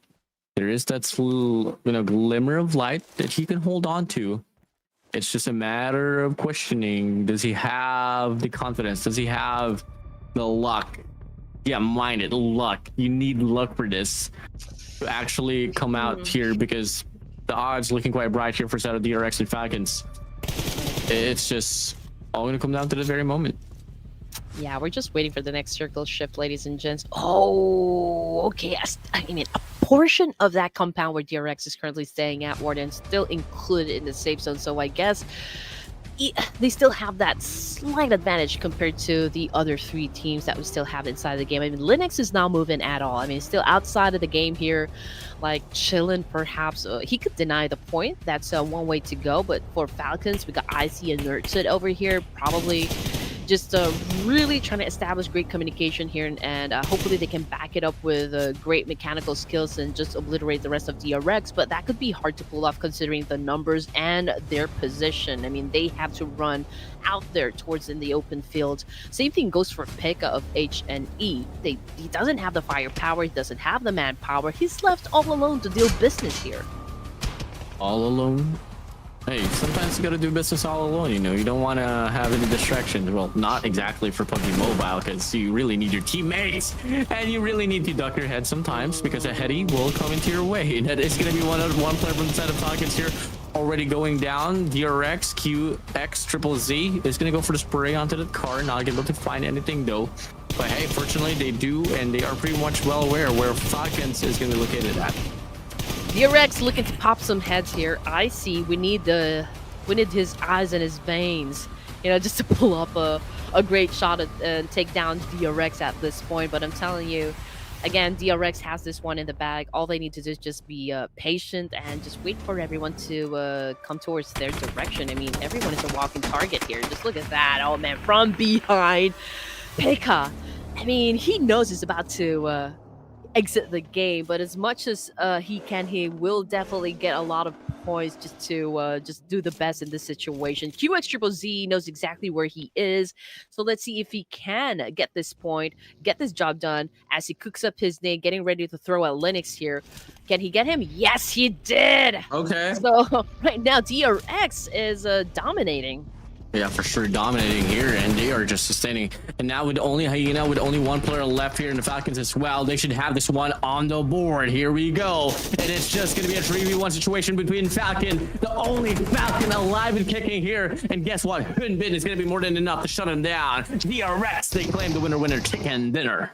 there is that little, you know, glimmer of light that he can hold on to. It's just a matter of questioning. Does he have the confidence? Does he have the luck? Yeah, mind it, luck. You need luck for this to actually come out here, because the odds looking quite bright here for side of DRX and Falcons. It's just all going to come down to this very moment. Yeah, we're just waiting for the next circle shift, ladies and gents. Oh, okay. I mean, a portion of that compound where DRX is currently staying at, Warden, still included in the safe zone. So I guess they still have that slight advantage compared to the other 3 teams that we still have inside the game. I mean, Linux is not moving at all. I mean, still outside of the game here, like chilling perhaps. He could deny the point. That's one way to go. But for Falcons, we got IC and Nerdsit over here, probably just really trying to establish great communication here, and hopefully they can back it up with great mechanical skills and just obliterate the rest of DRX. But that could be hard to pull off considering the numbers and their position. I mean, they have to run out there towards in the open field. Same thing goes for Pekka of H and E. He doesn't have the firepower, he doesn't have the manpower. He's left all alone to deal business here. All alone? Hey, sometimes you gotta do business all alone, you know. You don't want to have any distractions. Well, not exactly for PUBG Mobile, because you really need your teammates, and you really need to duck your head sometimes, because a heady will come into your way. That is gonna be one player from the side of Falcons here, already going down. DRX, QX, Triple Z is gonna go for the spray onto the car, not able to find anything though. But hey, fortunately they do, and they are pretty much well aware where Falcons is gonna be located at. VRX looking to pop some heads here. I see we need his eyes and his veins, just to pull up a great shot and take down DRX at this point. But I'm telling you, again, DRX has this one in the bag. All they need to do is just be patient and just wait for everyone to come towards their direction. I mean, everyone is a walking target here. Just look at that. Oh, man, from behind. Pekka, I mean, he knows he's about to exit the game, but as much as he will definitely get a lot of points just to just do the best in this situation. QX knows exactly where he is, so let's see if he can get this point, get this job done as he cooks up his nade, getting ready to throw at Linux here. Can he get him? Yes, he did. Okay. So right now DRX is dominating. Yeah, for sure, dominating here, and they are just sustaining. And now with only HAINA, with only one player left here in the Falcons as well, they should have this one on the board. Here we go. And it's just going to be a 3v1 situation between Falcon, the only Falcon alive and kicking here. And guess what? Hunbin is going to be more than enough to shut him down. DRX, they claim the winner chicken dinner.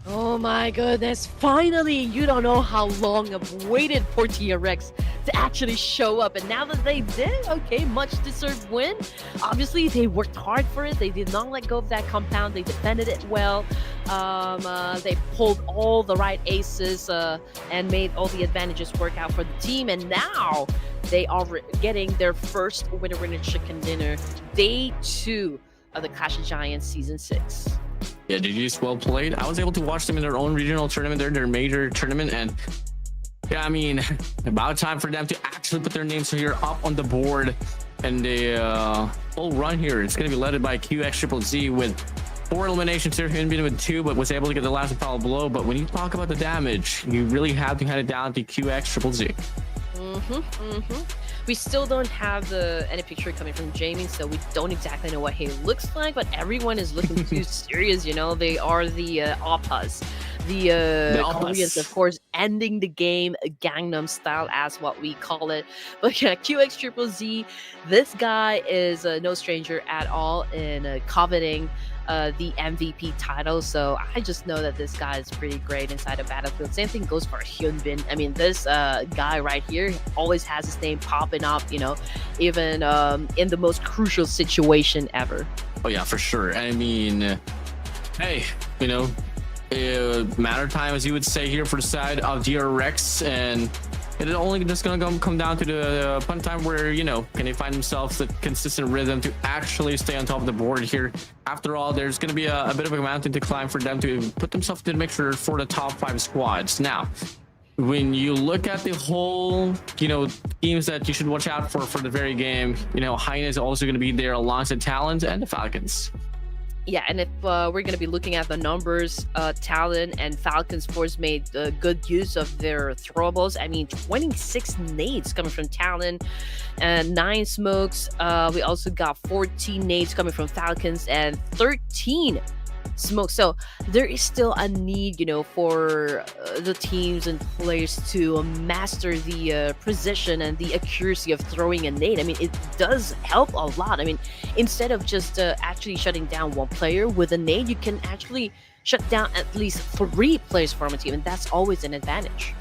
Oh my goodness, finally! You don't know how long I've waited for TRX to actually show up, and now that they did, okay, much deserved win. Obviously, they worked hard for it. They did not let go of that compound. They defended it well. They pulled all the right aces and made all the advantages work out for the team, and now they are getting their first winner chicken dinner. Day 2 of the Clash of Giants Season 6. Yeah, GG's well played. I was able to watch them in their own regional tournament, their major tournament, and yeah, I mean, about time for them to actually put their names here up on the board. And the whole run here, it's going to be led by QX with 4 eliminations here, Hunbin with 2, but was able to get the last foul blow. But when you talk about the damage, you really have to hand it down to QX. We still don't have any picture coming from Jamie, so we don't exactly know what he looks like, but everyone is looking too serious, They are the Oppas. The Koreans, of course, ending the game Gangnam style, as what we call it. But yeah, QX, this guy is no stranger at all in coveting the MVP title, so I just know that this guy is pretty great inside a battlefield. Same thing goes for Hunbin. I mean, this guy right here always has his name popping up, even in the most crucial situation ever. Oh yeah, for sure. I mean, hey, matter time, as you would say here, for the side of DRX, and it is only just gonna come down to the fun time where, can they find themselves the consistent rhythm to actually stay on top of the board here. After all, there's gonna be a bit of a mountain to climb for them to put themselves in the mixture for the top 5 squads. Now, when you look at the whole, teams that you should watch out for the very game, HAINA is also gonna be there alongside TALON and the Falcons. Yeah, and if we're going to be looking at the numbers, TALON and Falcons Force made good use of their throwables. I mean, 26 nades coming from TALON and 9 smokes. We also got 14 nades coming from Falcons and 13 smoke. So there is still a need, for the teams and players to master the precision and the accuracy of throwing a nade. I mean, it does help a lot. I mean, instead of just actually shutting down one player with a nade, you can actually shut down at least 3 players from a team, and that's always an advantage.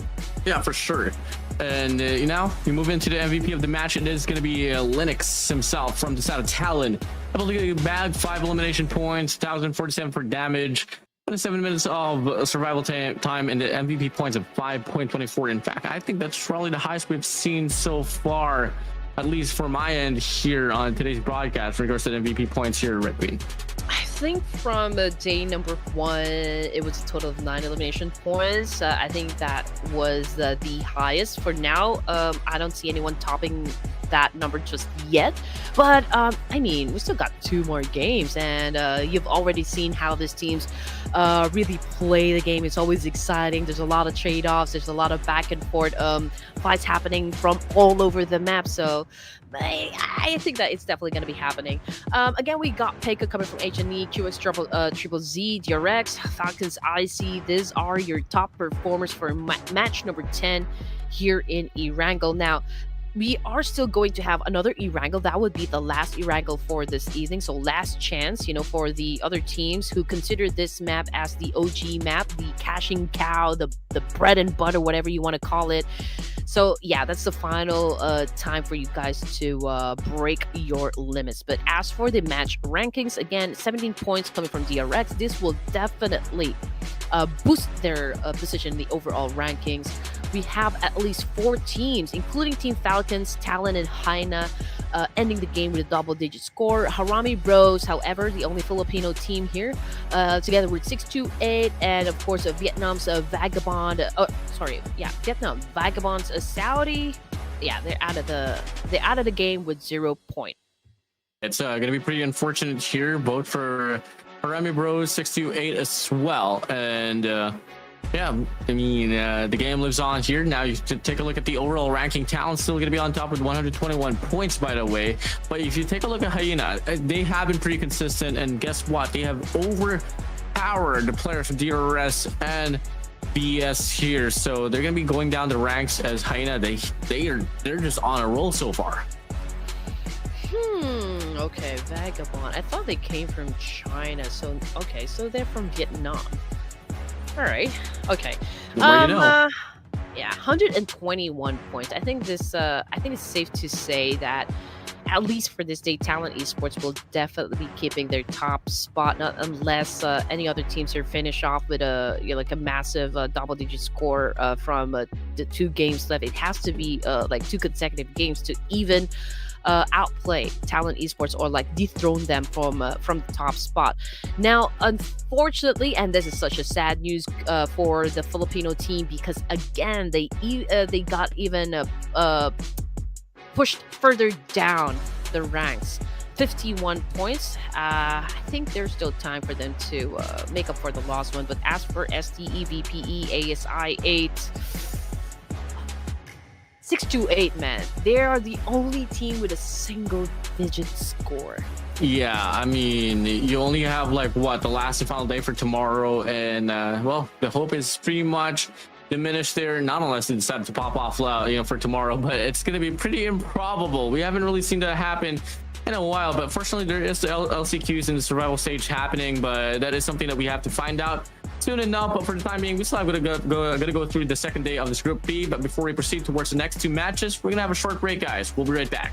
Yeah, for sure. And you move into the MVP of the match, and it's going to be Linux himself from the side of TALON. Able to bag 5 elimination points, 1,047 for damage, 27 minutes of survival time, and the MVP points of 5.24. In fact, I think that's probably the highest we've seen so far, at least for my end here on today's broadcast, in regards to the MVP points here, Red Queen. I think from day number 1, it was a total of 9 elimination points. I think that was the highest. For now, I don't see anyone topping that number just yet. But, I mean, we still got 2 more games, and you've already seen how these teams really play the game. It's always exciting. There's a lot of trade-offs. There's a lot of back and forth fights happening from all over the map. So I think that it's definitely going to be happening. Again, we got Pekka coming from HNE, QX Triple Z, DRX, Falcons IC. These are your top performers for match number 10 here in Erangel. Now, we are still going to have another Erangel. That would be the last Erangel for this evening. So last chance, for the other teams who consider this map as the OG map, the cashing cow, the bread and butter, whatever you want to call it. So yeah, that's the final time for you guys to break your limits. But as for the match rankings, again, 17 points coming from DRX. This will definitely boost their position in the overall rankings. We have at least 4 teams, including Team Falcons, Talon, and HAINA, ending the game with a double-digit score. Harami Bros, however, the only Filipino team here, together with 628, and of course Vietnam's Vagabond. Vietnam Vagabonds, Saudi. Yeah, they're out of the game with 0 point. It's going to be pretty unfortunate here, both for Harami Bros 628 as well, and yeah, I mean, the game lives on here. Now you should take a look at the overall ranking. Talon's still going to be on top with 121 points, by the way. But if you take a look at HAINA, they have been pretty consistent. And guess what? They have overpowered the players from DRS and BS here. So they're going to be going down the ranks as HAINA. They're just on a roll so far. Okay, Vagabond. I thought they came from China. So, okay, so they're from Vietnam. All right. Okay. Yeah, 121 points. I think this. I think it's safe to say that, at least for this day, Talon Esports will definitely be keeping their top spot, not unless any other teams here finish off with a like a massive double-digit score from the 2 games left. It has to be like 2 consecutive games to even outplay Talon Esports or like dethrone them from the top spot. Now, unfortunately, and this is such a sad news for the Filipino team, because again they got even pushed further down the ranks. 51 points. I think there's still time for them to make up for the lost one. But as for STE, VPE, ASI 8. 628, man. They are the only team with a single-digit score. Yeah, I mean, you only have like what, the last and final day for tomorrow, and well, the hope is pretty much diminished there. Not unless they decide to pop off, for tomorrow, but it's going to be pretty improbable. We haven't really seen that happen in a while, but fortunately, there is the LCQs in the survival stage happening, but that is something that we have to find out soon enough. But for the time being, we still have gonna go through the second day of this Group B. But before we proceed towards the next 2 matches, we're gonna have a short break, guys. We'll be right back.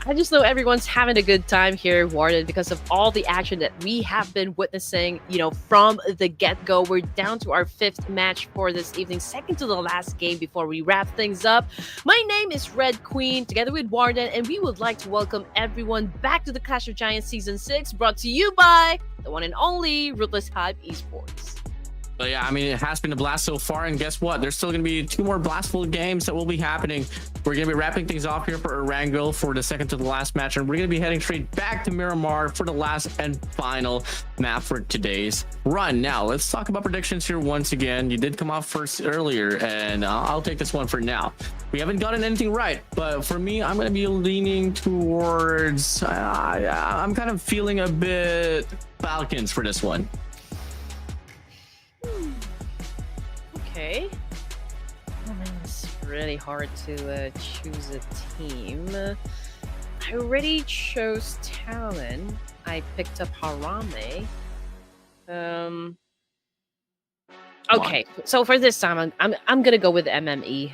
I just know everyone's having a good time here, Warden, because of all the action that we have been witnessing, from the get-go. We're down to our 5th match for this evening, second to the last game before we wrap things up. My name is Red Queen, together with Warden, and we would like to welcome everyone back to the Clash of Giants Season 6, brought to you by the one and only Ruthless Esports. But yeah, I mean, it has been a blast so far, and guess what? There's still going to be 2 more blastful games that will be happening. We're going to be wrapping things off here for Erangel for the second to the last match, and we're going to be heading straight back to Miramar for the last and final map for today's run. Now, let's talk about predictions here once again. You did come off first earlier, and I'll take this one for now. We haven't gotten anything right, but for me, I'm going to be leaning towards... I'm kind of feeling a bit Falcons for this one. Okay. Oh man, it's really hard to choose a team. I already chose Talon. I picked up Harame. Okay, so for this time, I'm gonna go with MME.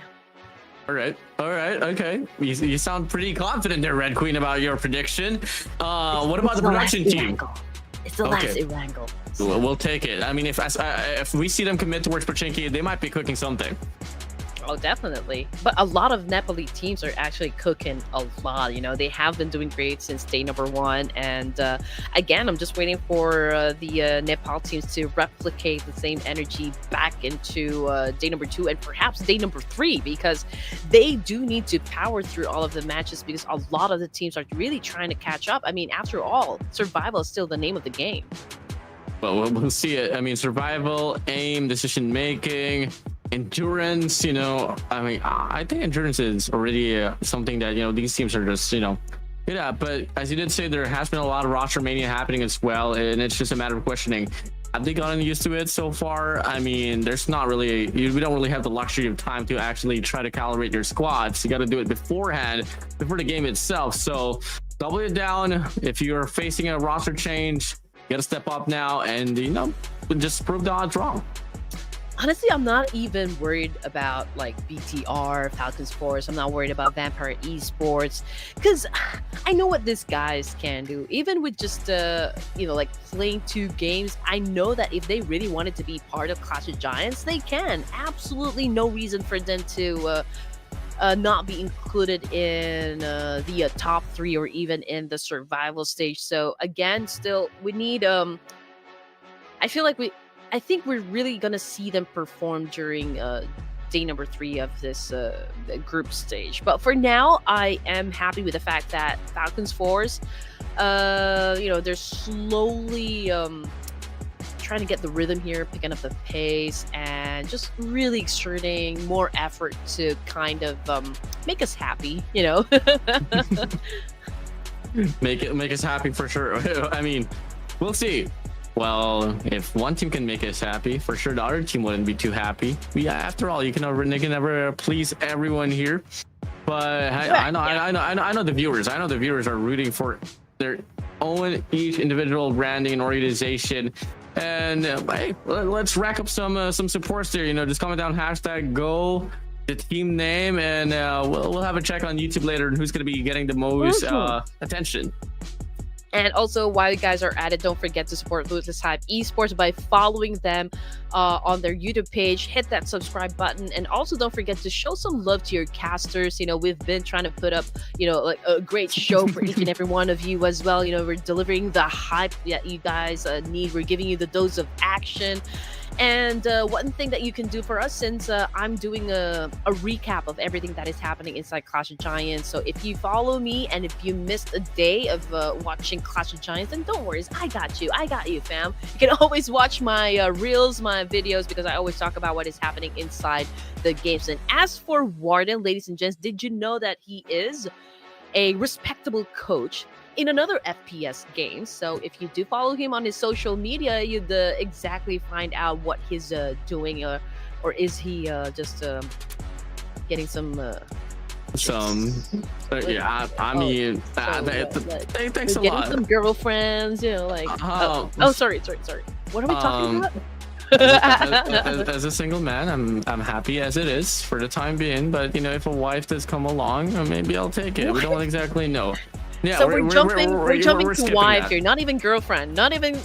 All right, okay. You sound pretty confident there, Red Queen, about your prediction. What about the production team? It's the last Erangel. We'll take it. I mean, if we see them commit towards Pachinki, they might be cooking something. Oh, definitely. But a lot of Nepali teams are actually cooking a lot. You know, they have been doing great since day number 1. And again, I'm just waiting for the Nepal teams to replicate the same energy back into day number 2 and perhaps day number 3, because they do need to power through all of the matches, because a lot of the teams are really trying to catch up. I mean, after all, survival is still the name of the game. Well, we'll see it. I mean, survival, aim, decision making, endurance, you know, I mean, I think endurance is already something that, you know, these teams are just, you know, good at. But as you did say, there has been a lot of roster mania happening as well, and it's just a matter of questioning, have they gotten used to it so far? I mean, there's not really, we don't really have the luxury of time to actually try to calibrate your squads. You got to do it beforehand, before the game itself. So double it down. If you're facing a roster change, you got to step up now and, you know, just prove the odds wrong. Honestly, I'm not even worried about like BTR, Falcons Force. I'm not worried about Vampire Esports, because I know what these guys can do. Even with just you know, like playing 2 games, I know that if they really wanted to be part of Clash of Giants, they can. Absolutely no reason for them to not be included in the top 3 or even in the survival stage. So again, still we need I think we're really gonna see them perform during day number 3 of this group stage. But for now, I am happy with the fact that Falcons Force, you know, they're slowly trying to get the rhythm here, picking up the pace, and just really exerting more effort to kind of make us happy, you know. make us happy for sure. I mean, we'll see. Well, if one team can make us happy, for sure the other team wouldn't be too happy. Yeah, after all, you can never please everyone here. But I know the viewers. I know the viewers are rooting for their own each individual branding and organization. And hey, let's rack up some supports there. You know, just comment down #go the team name, and we'll have a check on YouTube later on who's going to be getting the most attention. And also, while you guys are at it, don't forget to support Ruthless Esports by following them on their YouTube page. Hit that subscribe button, and also don't forget to show some love to your casters. You know, we've been trying to put up, you know, like a great show for each and every one of you as well. You know, we're delivering the hype that you guys need. We're giving you the dose of action. And one thing that you can do for us, since I'm doing a recap of everything that is happening inside Clash of Giants. So if you follow me and if you missed a day of watching Clash of Giants, then don't worry, I got you, fam. You can always watch my reels, my videos, because I always talk about what is happening inside the games. And as for Warden, ladies and gents, did you know that he is a respectable coach in another FPS game? So if you do follow him on his social media, you'd exactly find out what he's doing, or is he just getting some yeah, I mean, thanks a lot. Getting some girlfriends, you know, like sorry, what are we talking about? As a single man, I'm happy as it is for the time being, but you know, if a wife does come along, maybe I'll take it. We don't exactly know. Yeah, so we're jumping to wife here, not even girlfriend, not even.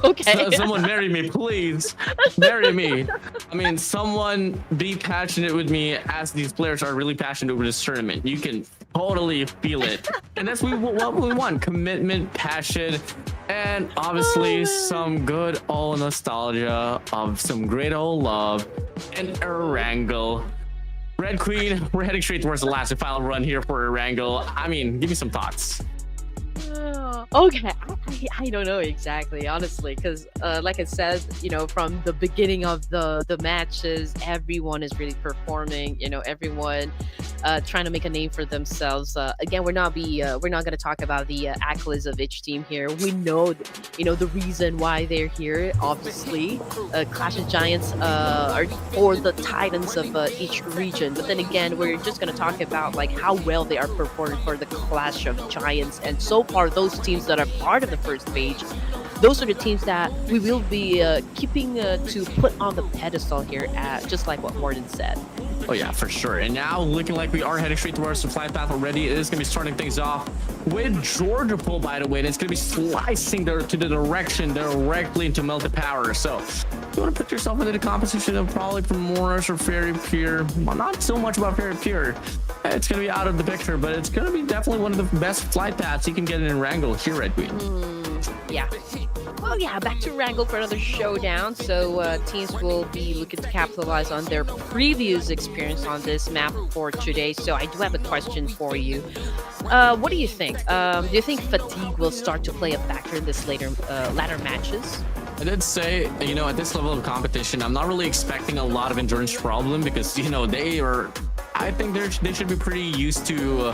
Okay. Someone marry me, please. Marry me. I mean, someone be passionate with me, as these players are really passionate with this tournament. You can totally feel it, and that's what we want: commitment, passion, And obviously some good old nostalgia of some great old love and Erangel. Red Queen, we're heading straight towards the last and final run here for Erangel. I mean, give me some thoughts. Okay, I don't know exactly, honestly, because like I said, you know, from the beginning of the matches, everyone is really performing. You know, everyone trying to make a name for themselves. Again, we're not going to talk about the accolades of each team here. We know, you know, the reason why they're here. Obviously, Clash of Giants are for the titans of each region. But then again, we're just going to talk about like how well they are performing for the Clash of Giants. And so far, those teams that are part of the first page, those are the teams that we will be keeping to put on the pedestal here, just like what Morton said. Oh yeah, for sure. And now looking like we are heading straight towards the flight path already. It is going to be starting things off with Georgia Pull, by the way. And it's going to be slicing to the direction directly into Melted Power. So you want to put yourself into the competition of probably from Morris or Fairy Pure. Well, not so much about Fairy Pure. It's going to be out of the picture, but it's going to be definitely one of the best flight paths you can get in Erangel here, Red Queen. Yeah. Well, yeah, back to Erangel for another showdown. So teams will be looking to capitalize on their previous experience on this map for today. So I do have a question for you. What do you think? Do you think fatigue will start to play a factor in this latter matches? I did say, you know, at this level of competition, I'm not really expecting a lot of endurance problem because, you know, I think they should be pretty used to, you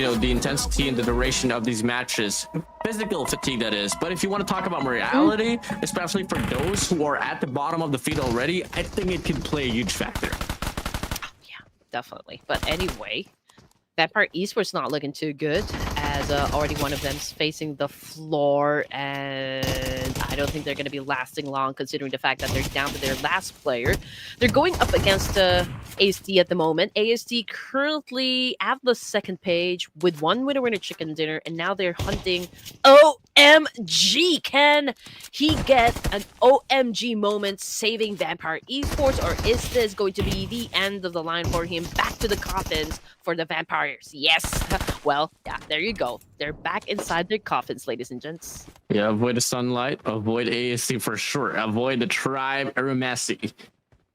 know, the intensity and the duration of these matches. Physical fatigue, that is. But if you want to talk about morality, especially for those who are at the bottom of the feed already, I think it can play a huge factor. Yeah, definitely. But anyway, Vampire Esports not looking too good, as already one of them's facing the floor, and I don't think they're going to be lasting long considering the fact that they're down to their last player. They're going up against ASD at the moment. ASD currently at the second page with one winner chicken dinner, and now they're hunting OMG. Can he get an OMG moment saving Vampire Esports, or is this going to be the end of the line for him? Back to the coffins for the Vampires. Yes. Well, yeah, there you go. They're back inside their coffins, ladies and gents. Yeah, avoid the sunlight, avoid ASD for sure, avoid the tribe AEROMACY,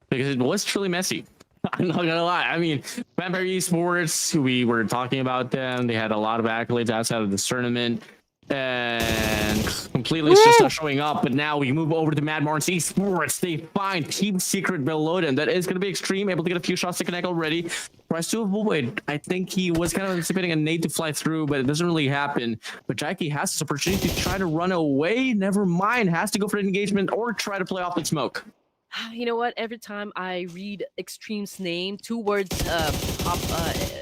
because it was truly messy. I'm not gonna lie. I mean, Vampire Esports, we were talking about them. They had a lot of accolades outside of this tournament, and completely it's just not showing up. But now we move over to MORONS Esports. They find Team Secret below them. That is going to be extreme. Able to get a few shots to connect already. Tries to avoid. I think he was kind of anticipating a nade to fly through, but it doesn't really happen. But Jackie has this opportunity to try to run away. Never mind. Has to go for an engagement or try to play off the smoke. You know what? Every time I read Extreme's name, two words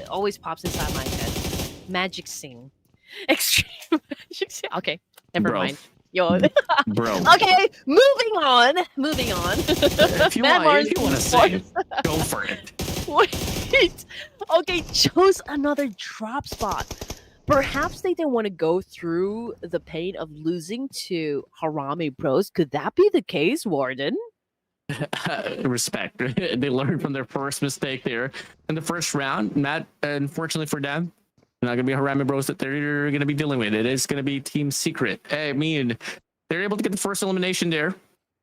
always pops inside my head. Magic Sing. Extreme Magic Sing. Okay, never mind. Yo. Bro. Okay, moving on. If you want to say, go for it. Wait. Okay, chose another drop spot. Perhaps they didn't want to go through the pain of losing to Harame Bros. Could that be the case, Warden? Respect. They learned from their first mistake there in the first round. Matt, unfortunately for them, not gonna be Harame Bros that they're gonna be dealing with. It is gonna be Team Secret. I mean, they're able to get the first elimination there.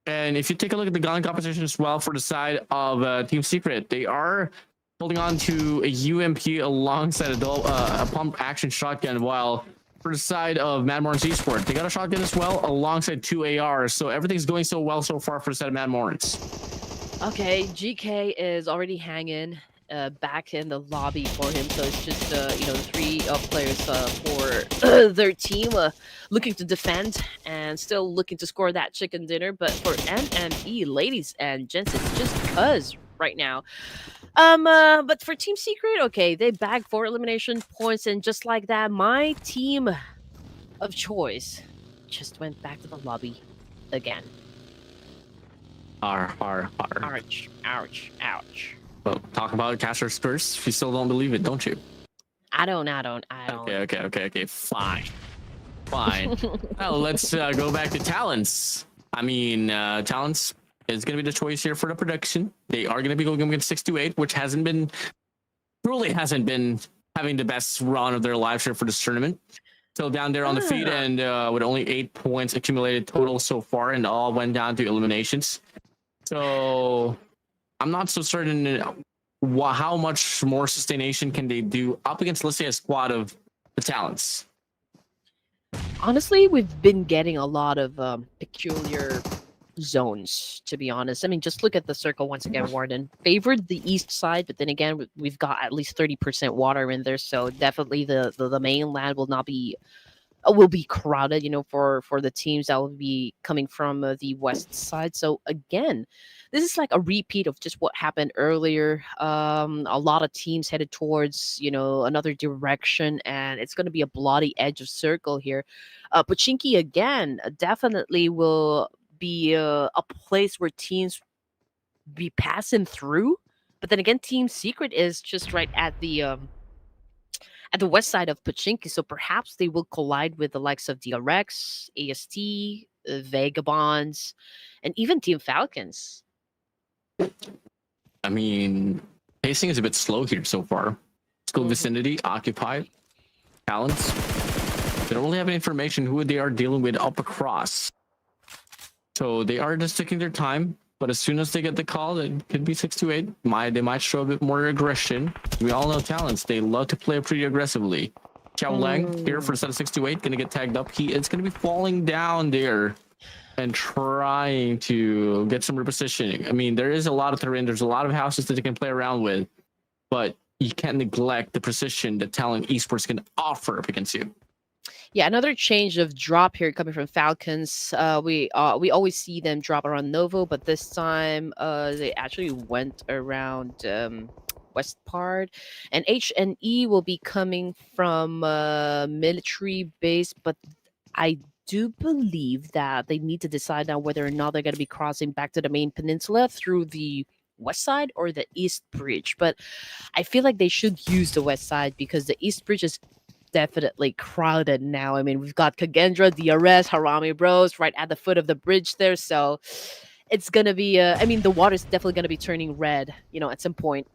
And if you take a look at the gun competition as well for the side of Team Secret, they are holding on to a UMP alongside a pump action shotgun, while for the side of MORONS Esports, they got a shotgun as well alongside 2 ARs. So everything's going so well so far for the side of MORONS. Okay, GK is already hanging back in the lobby for him. So it's just, you know, 3 players for their team looking to defend and still looking to score that chicken dinner. But for NME, ladies and gents, it's just cuz right now. But for Team Secret, okay, they bagged 4 elimination points, and just like that, my team of choice just went back to the lobby again. Ouch. Well, talk about Caster's curse. If you still don't believe it, don't you? I don't. Okay. Fine. Now let's go back to talents. I mean, talents is going to be the choice here for the production. They are going to be going against 628, which truly hasn't been having the best run of their lives here for this tournament. still down there on the feed, and with only 8 points accumulated total so far, and all went down to eliminations. So I'm not so certain how much more sustaination can they do up against, let's say, a squad of the Talons. Honestly, we've been getting a lot of peculiar zones, to be honest. I mean, just look at the circle once again. Warden favored the east side, but then again, we've got at least 30% water in there, so definitely the mainland will not be will be crowded, you know, for the teams that will be coming from the west side. So again, this is like a repeat of just what happened earlier. A lot of teams headed towards, you know, another direction, and it's going to be a bloody edge of circle here. Pochinki again definitely will be a place where teams be passing through, but then again, Team Secret is just right at the west side of Pochinki, so perhaps they will collide with the likes of DRX, AST, Vagabonds, and even Team Falcons. I mean, pacing is a bit slow here so far. School vicinity occupied. Talents. They don't really have any information who they are dealing with up across. So they are just taking their time. But as soon as they get the call, it could be 6-8. They might show a bit more aggression. We all know Talents. They love to play pretty aggressively. Xiao Lang here for a set of 6-8. Going to get tagged up. He is going to be falling down there and trying to get some repositioning. I mean, there is a lot of terrain. There's a lot of houses that they can play around with. But you can't neglect the precision that Talon Esports can offer up against you. Yeah, another change of drop here coming from Falcons. We always see them drop around Novo, but this time they actually went around west part. And HNE will be coming from military base, but I do believe that they need to decide now whether or not they're going to be crossing back to the main peninsula through the west side or the east bridge. But I feel like they should use the west side because the east bridge is definitely crowded now. I mean, we've got KAGENDRA, DRS, Harami Bros right at the foot of the bridge there. So it's going to be, I mean, the water's definitely going to be turning red, you know, at some point.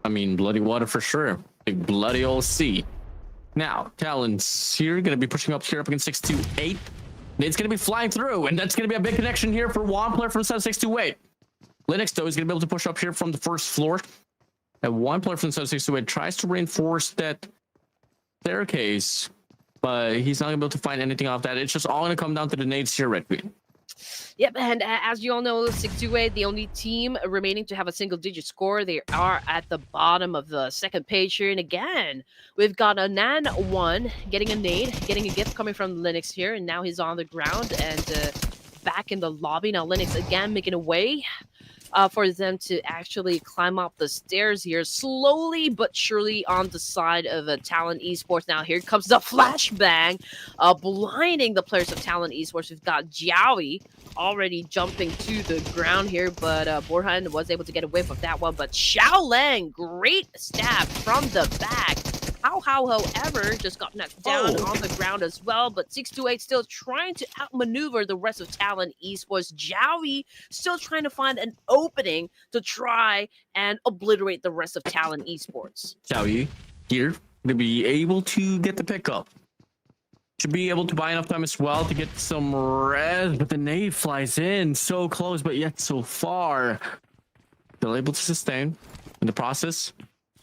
I mean, bloody water for sure. Big bloody old sea. Now, Talons here going to be pushing up here up against 6-8. It's going to be flying through, and that's going to be a big connection here for one player from 6-8. Linux, though, is going to be able to push up here from the first floor. And one player from 6-8 tries to reinforce that staircase, but he's not going to be able to find anything off that. It's just all going to come down to the nades here, Red Queen. Yep, and as you all know, 6-8, the only team remaining to have a single-digit score. They are at the bottom of the second page here. And again, we've got a Nan1 getting a nade, getting a gift coming from Linux here. And now he's on the ground and back in the lobby. Now Linux again making a way for them to actually climb up the stairs here, slowly but surely on the side of Talon Esports. Now here comes the flashbang, blinding the players of Talon Esports. We've got Jiaoyi already jumping to the ground here, but Borhan was able to get a whiff of that one. But Xiaolang, great stab from the back. However, just got knocked down on the ground as well. But 6-8 still trying to outmaneuver the rest of Talon Esports. Jiaoyi still trying to find an opening to try and obliterate the rest of Talon Esports. Jiaoyi here to be able to get the pickup. Should be able to buy enough time as well to get some res, but the nade flies in so close, but yet so far. Still able to sustain in the process.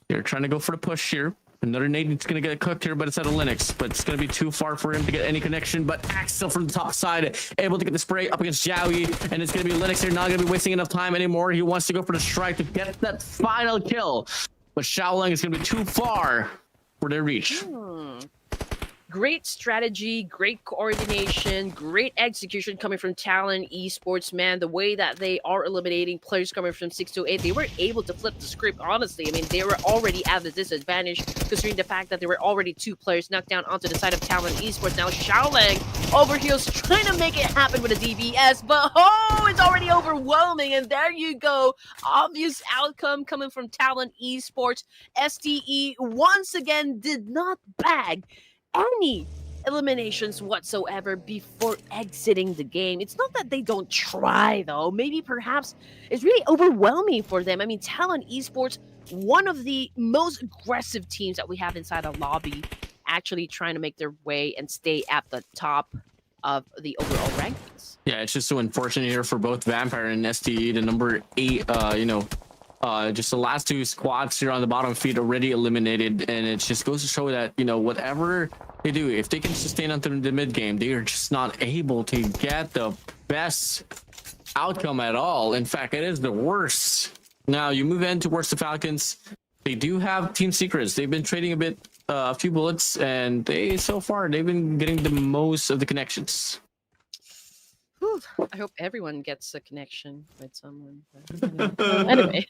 They're trying to go for the push here. Another nade is going to get cooked here, but it's out of Linux. But it's going to be too far for him to get any connection. But Axel from the top side, able to get the spray up against Jiaoyi. And it's going to be Linux here, not going to be wasting enough time anymore. He wants to go for the strike to get that final kill. But Xiaolang is going to be too far for their reach. Great strategy, great coordination, great execution coming from Talon Esports, man. The way that they are eliminating players coming from 6-8, they were able to flip the script, honestly. I mean, they were already at the disadvantage, considering the fact that there were already 2 players knocked down onto the side of Talon Esports. Now, Xiaolang over heels trying to make it happen with a DBS, but it's already overwhelming, and there you go. Obvious outcome coming from Talon Esports. STE once again did not bag any eliminations whatsoever before exiting the game. It's not that they don't try, though. Maybe perhaps it's really overwhelming for them. I mean, Talon Esports, one of the most aggressive teams that we have inside a lobby. actually trying to make their way and stay at the top of the overall rankings. Yeah, it's just so unfortunate here for both Vampire and STE, the number 8, just the last 2 squads here on the bottom feed already eliminated, and it just goes to show that, whatever they do, if they can sustain until the mid game, they are just not able to get the best outcome at all. In fact, it is the worst. Now you move in towards the Falcons. They do have team secrets. They've been trading a few bullets, and so far they've been getting the most of the connections. Whew, I hope everyone gets a connection with someone. Anyway.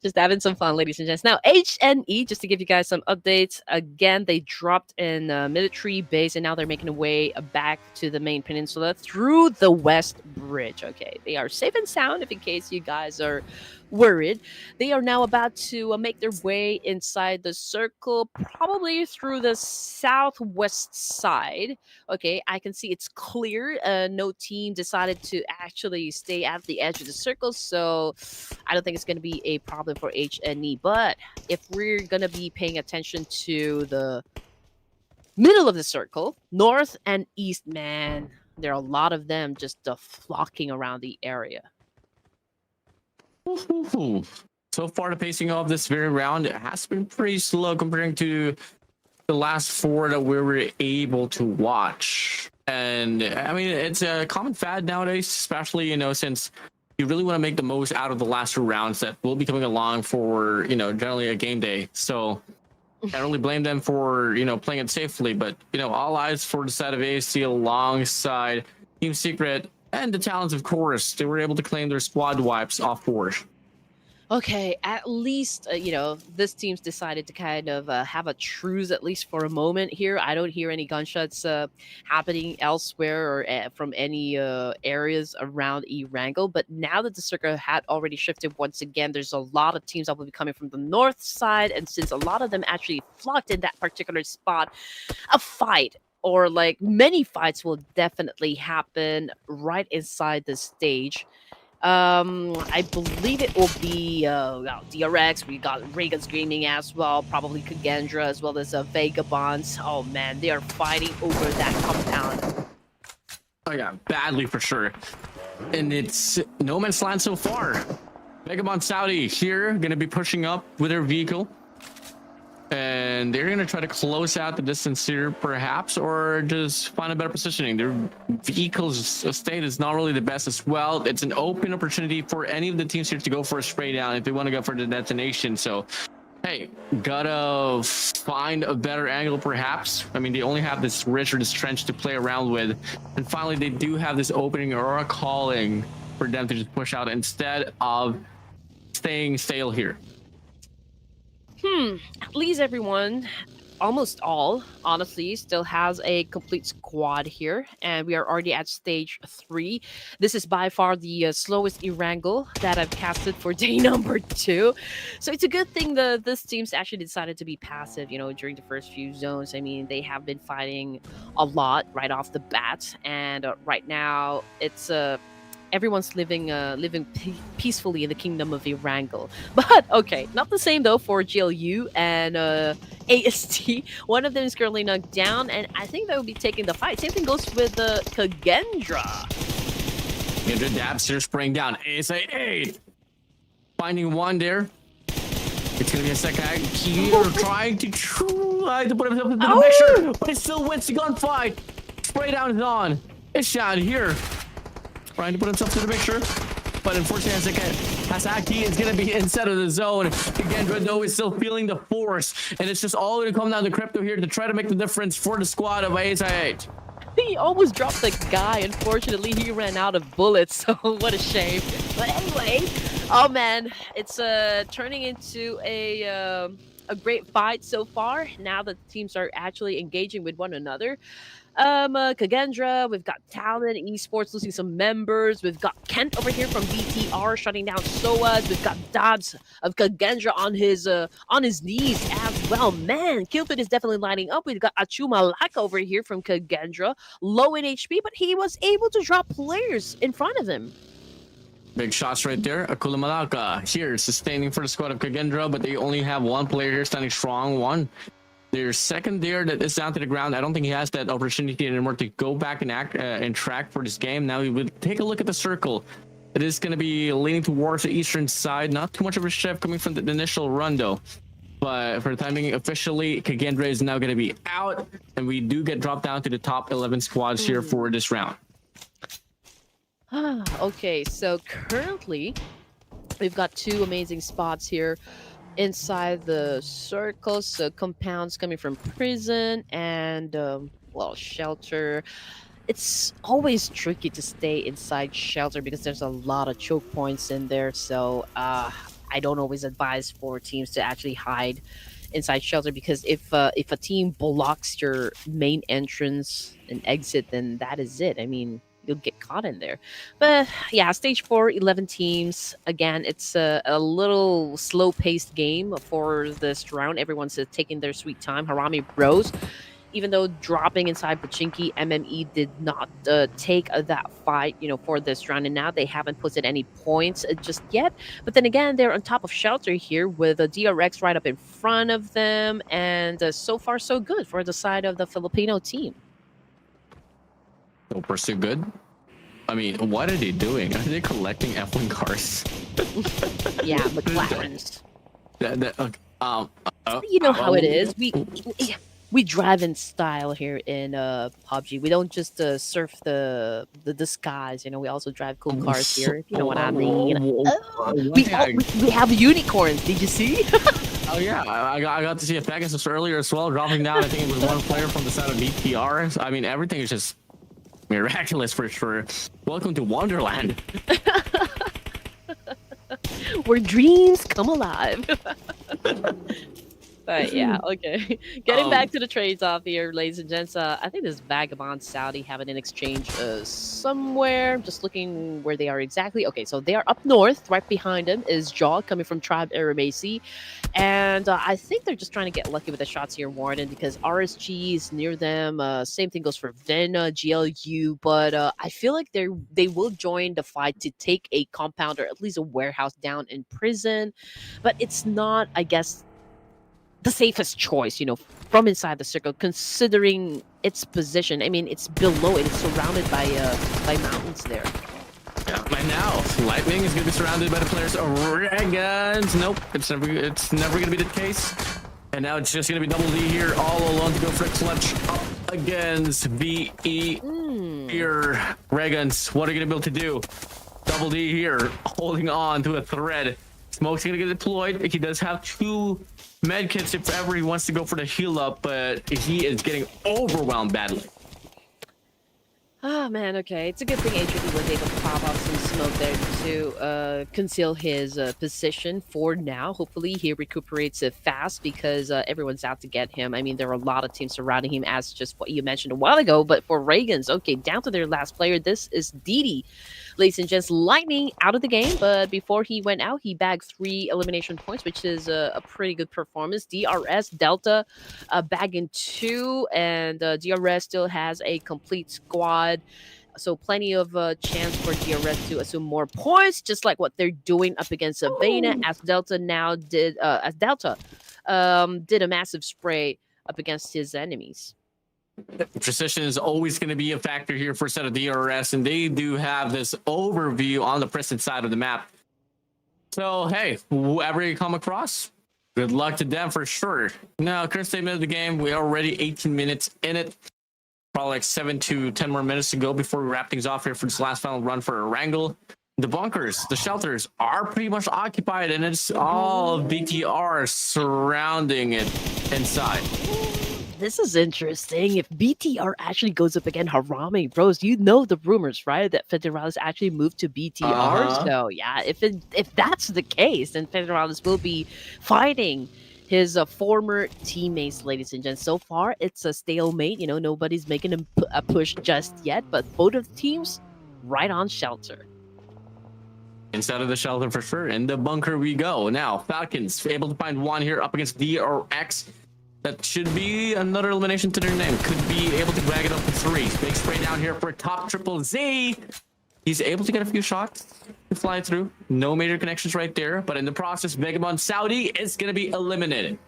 Just having some fun, ladies and gents. Now, HNE, just to give you guys some updates. Again, they dropped in military base, and now they're making a way back to the main peninsula through the West Bridge. Okay, they are safe and sound, if in case you guys are worried. They are now about to make their way inside the circle, probably through the southwest side. Okay, I can see it's clear. No team decided to actually stay at the edge of the circle, so I don't think it's going to be a problem for HNE. But if we're going to be paying attention to the middle of the circle, north and east, man, there are a lot of them just flocking around the area. So far, the pacing of this very round has been pretty slow comparing to the last 4 that we were able to watch. And I mean, it's a common fad nowadays, especially, since you really want to make the most out of the last 2 rounds that will be coming along for, generally a game day. So I don't really blame them for, playing it safely, but, all eyes for the side of AC alongside Team Secret and the Talons, of course. They were able to claim their squad wipes off board. Okay, at least, this team's decided to kind of have a truce, at least for a moment here. I don't hear any gunshots happening elsewhere or from any areas around Erangel. But now that the circle had already shifted once again, there's a lot of teams that will be coming from the north side. And since a lot of them actually flocked in that particular spot, a fight or like many fights will definitely happen right inside the stage. I believe it will be DRX. We got REGANS Gaming as well, probably KAGENDRA as well as Vagabonds. Oh man, they are fighting over that compound. Oh yeah, badly for sure. And it's no man's land so far. Vagabond Saudi here gonna be pushing up with their vehicle. And they're going to try to close out the distance here, perhaps, or just find a better positioning. Their vehicle's state is not really the best as well. It's an open opportunity for any of the teams here to go for a spray down if they want to go for the detonation. So, hey, gotta find a better angle, perhaps. I mean, they only have this ridge or this trench to play around with. And finally, they do have this opening or a calling for them to just push out instead of staying stale here. At least everyone, almost all, honestly, still has a complete squad here. And we are already at stage 3. This is by far the slowest Erangel that I've casted for day number 2. So it's a good thing that this team's actually decided to be passive, during the first few zones. I mean, they have been fighting a lot right off the bat. And right now, it's everyone's living peacefully in the kingdom of Erangel. But okay, not the same though for GLU and AST. One of them is currently knocked down, and I think they will be taking the fight. Same thing goes with KAGENDRA. KAGENDRA dabs here, spraying down. ASA8 finding one there. It's gonna be a second here, trying to try to put himself in the picture, but he still wins the gunfight. Spray down is on. It's down here, trying to put himself in the picture, but unfortunately Hasaki is going to be inside of the zone. KAGENDRA though is still feeling the force, and it's just all going to come down to Crypto here to try to make the difference for the squad of ASA8. He almost dropped the guy. Unfortunately, he ran out of bullets, so what a shame. But anyway, oh man, it's turning into a great fight so far. Now that the teams are actually engaging with one another. KAGENDRA, we've got TALON, Esports losing some members. We've got Kent over here from BTR shutting down SOAS. We've got Dobbs of KAGENDRA on his knees as well. Man, Killfit is definitely lining up. We've got Achuma Laka over here from KAGENDRA, low in HP, but he was able to drop players in front of him. Big shots right there. Akula Malaka here sustaining for the squad of KAGENDRA, but they only have one player here standing strong. One Their second there that is down to the ground. I don't think he has that opportunity anymore to go back and act and track for this game. Now we would take a look at the circle. It is going to be leaning towards the eastern side. Not too much of a shift coming from the initial run though. But for the time being, officially, KAGENDRA is now going to be out, and we do get dropped down to the top 11 squads here for this round. Okay, so currently we've got two amazing spots here inside the circle. So compounds coming from prison and well, shelter. It's always tricky to stay inside shelter because there's a lot of choke points in there. So I don't always advise for teams to actually hide inside shelter, because if a team blocks your main entrance and exit, then that is it. I mean, you'll get caught in there. But yeah, stage 4, 11 teams. Again, it's a little slow-paced game for this round. Everyone's taking their sweet time. Harami Bros, even though dropping inside Pachinki, MME did not take that fight, for this round, and now they haven't put in any points just yet. But then again, they're on top of shelter here with a DRX right up in front of them, and so far so good for the side of the Filipino team. So pursue good. I mean, what are they doing? Are they collecting F1 cars? Yeah, McLarens. You You know how it is. We drive in style here in PUBG. We don't just surf the skies. We also drive cool cars here. If you know what I mean. We have unicorns. Did you see? Oh yeah, I got to see a Pegasus earlier as well, dropping down. I think it was one player from the side of BTR. I mean, everything is just miraculous for sure. Welcome to Wonderland. Where dreams come alive. But yeah, okay. Getting back to the trades off here, ladies and gents. I think this Vagabond Saudi having an exchange somewhere. Just looking where they are exactly. Okay, so they are up north. Right behind them is Jaw coming from Tribe AEROMACY. And I think they're just trying to get lucky with the shots here, Warden, because RSG is near them. Same thing goes for VENA, GLU. But I feel like they will join the fight to take a compound or at least a warehouse down in prison. But it's not, I guess, the safest choice, from inside the circle, considering its position. I mean, it's below it. It's surrounded by mountains there. Yeah, and now Lightning is going to be surrounded by the players of REGANS. Nope, it's never going to be the case. And now it's just going to be Double D here, all alone to go for a clutch up against VE here. REGANS, what are you going to be able to do? Double D here, holding on to a thread. Smoke's going to get deployed. He does have 2 medkits if ever he wants to go for the heal up, but he is getting overwhelmed badly. Oh man, okay. It's a good thing HRD was able to pop off some smoke there to conceal his position for now. Hopefully he recuperates it fast, because everyone's out to get him. I mean, there are a lot of teams surrounding him, as just what you mentioned a while ago. But for REGANS, okay, down to their last player. This is Didi. Ladies and gents, Lightning out of the game, but before he went out, he bagged 3 elimination points, which is a pretty good performance. DRS, Delta bagging 2, and DRS still has a complete squad. So plenty of chance for DRS to assume more points, just like what they're doing up against VENA, as Delta now did, did a massive spray up against his enemies. Precision is always going to be a factor here for a set of DRS, and they do have this overview on the prison side of the map. So, hey, whoever you come across, good luck to them for sure. Now, current statement of the game, we're already 18 minutes in it. Probably like 7 to 10 more minutes to go before we wrap things off here for this last final run for Erangel. The bunkers, the shelters are pretty much occupied, and it's all of BTR surrounding it inside. This is interesting. If BTR actually goes up against Harami Bros, you know the rumors, right? That Federalis actually moved to BTR. So yeah, if that's the case, then Federalis will be fighting his former teammates, ladies and gents. So far, it's a stalemate. Nobody's making a push just yet, but both of the teams right on shelter. Inside of the shelter for sure. In the bunker we go. Now, Falcons able to find 1 here up against DRX. That should be another elimination to their name. Could be able to drag it up to 3. Big spray down here for top triple Z. He's able to get a few shots to fly through. No major connections right there. But in the process, Vagabond Saudi is going to be eliminated.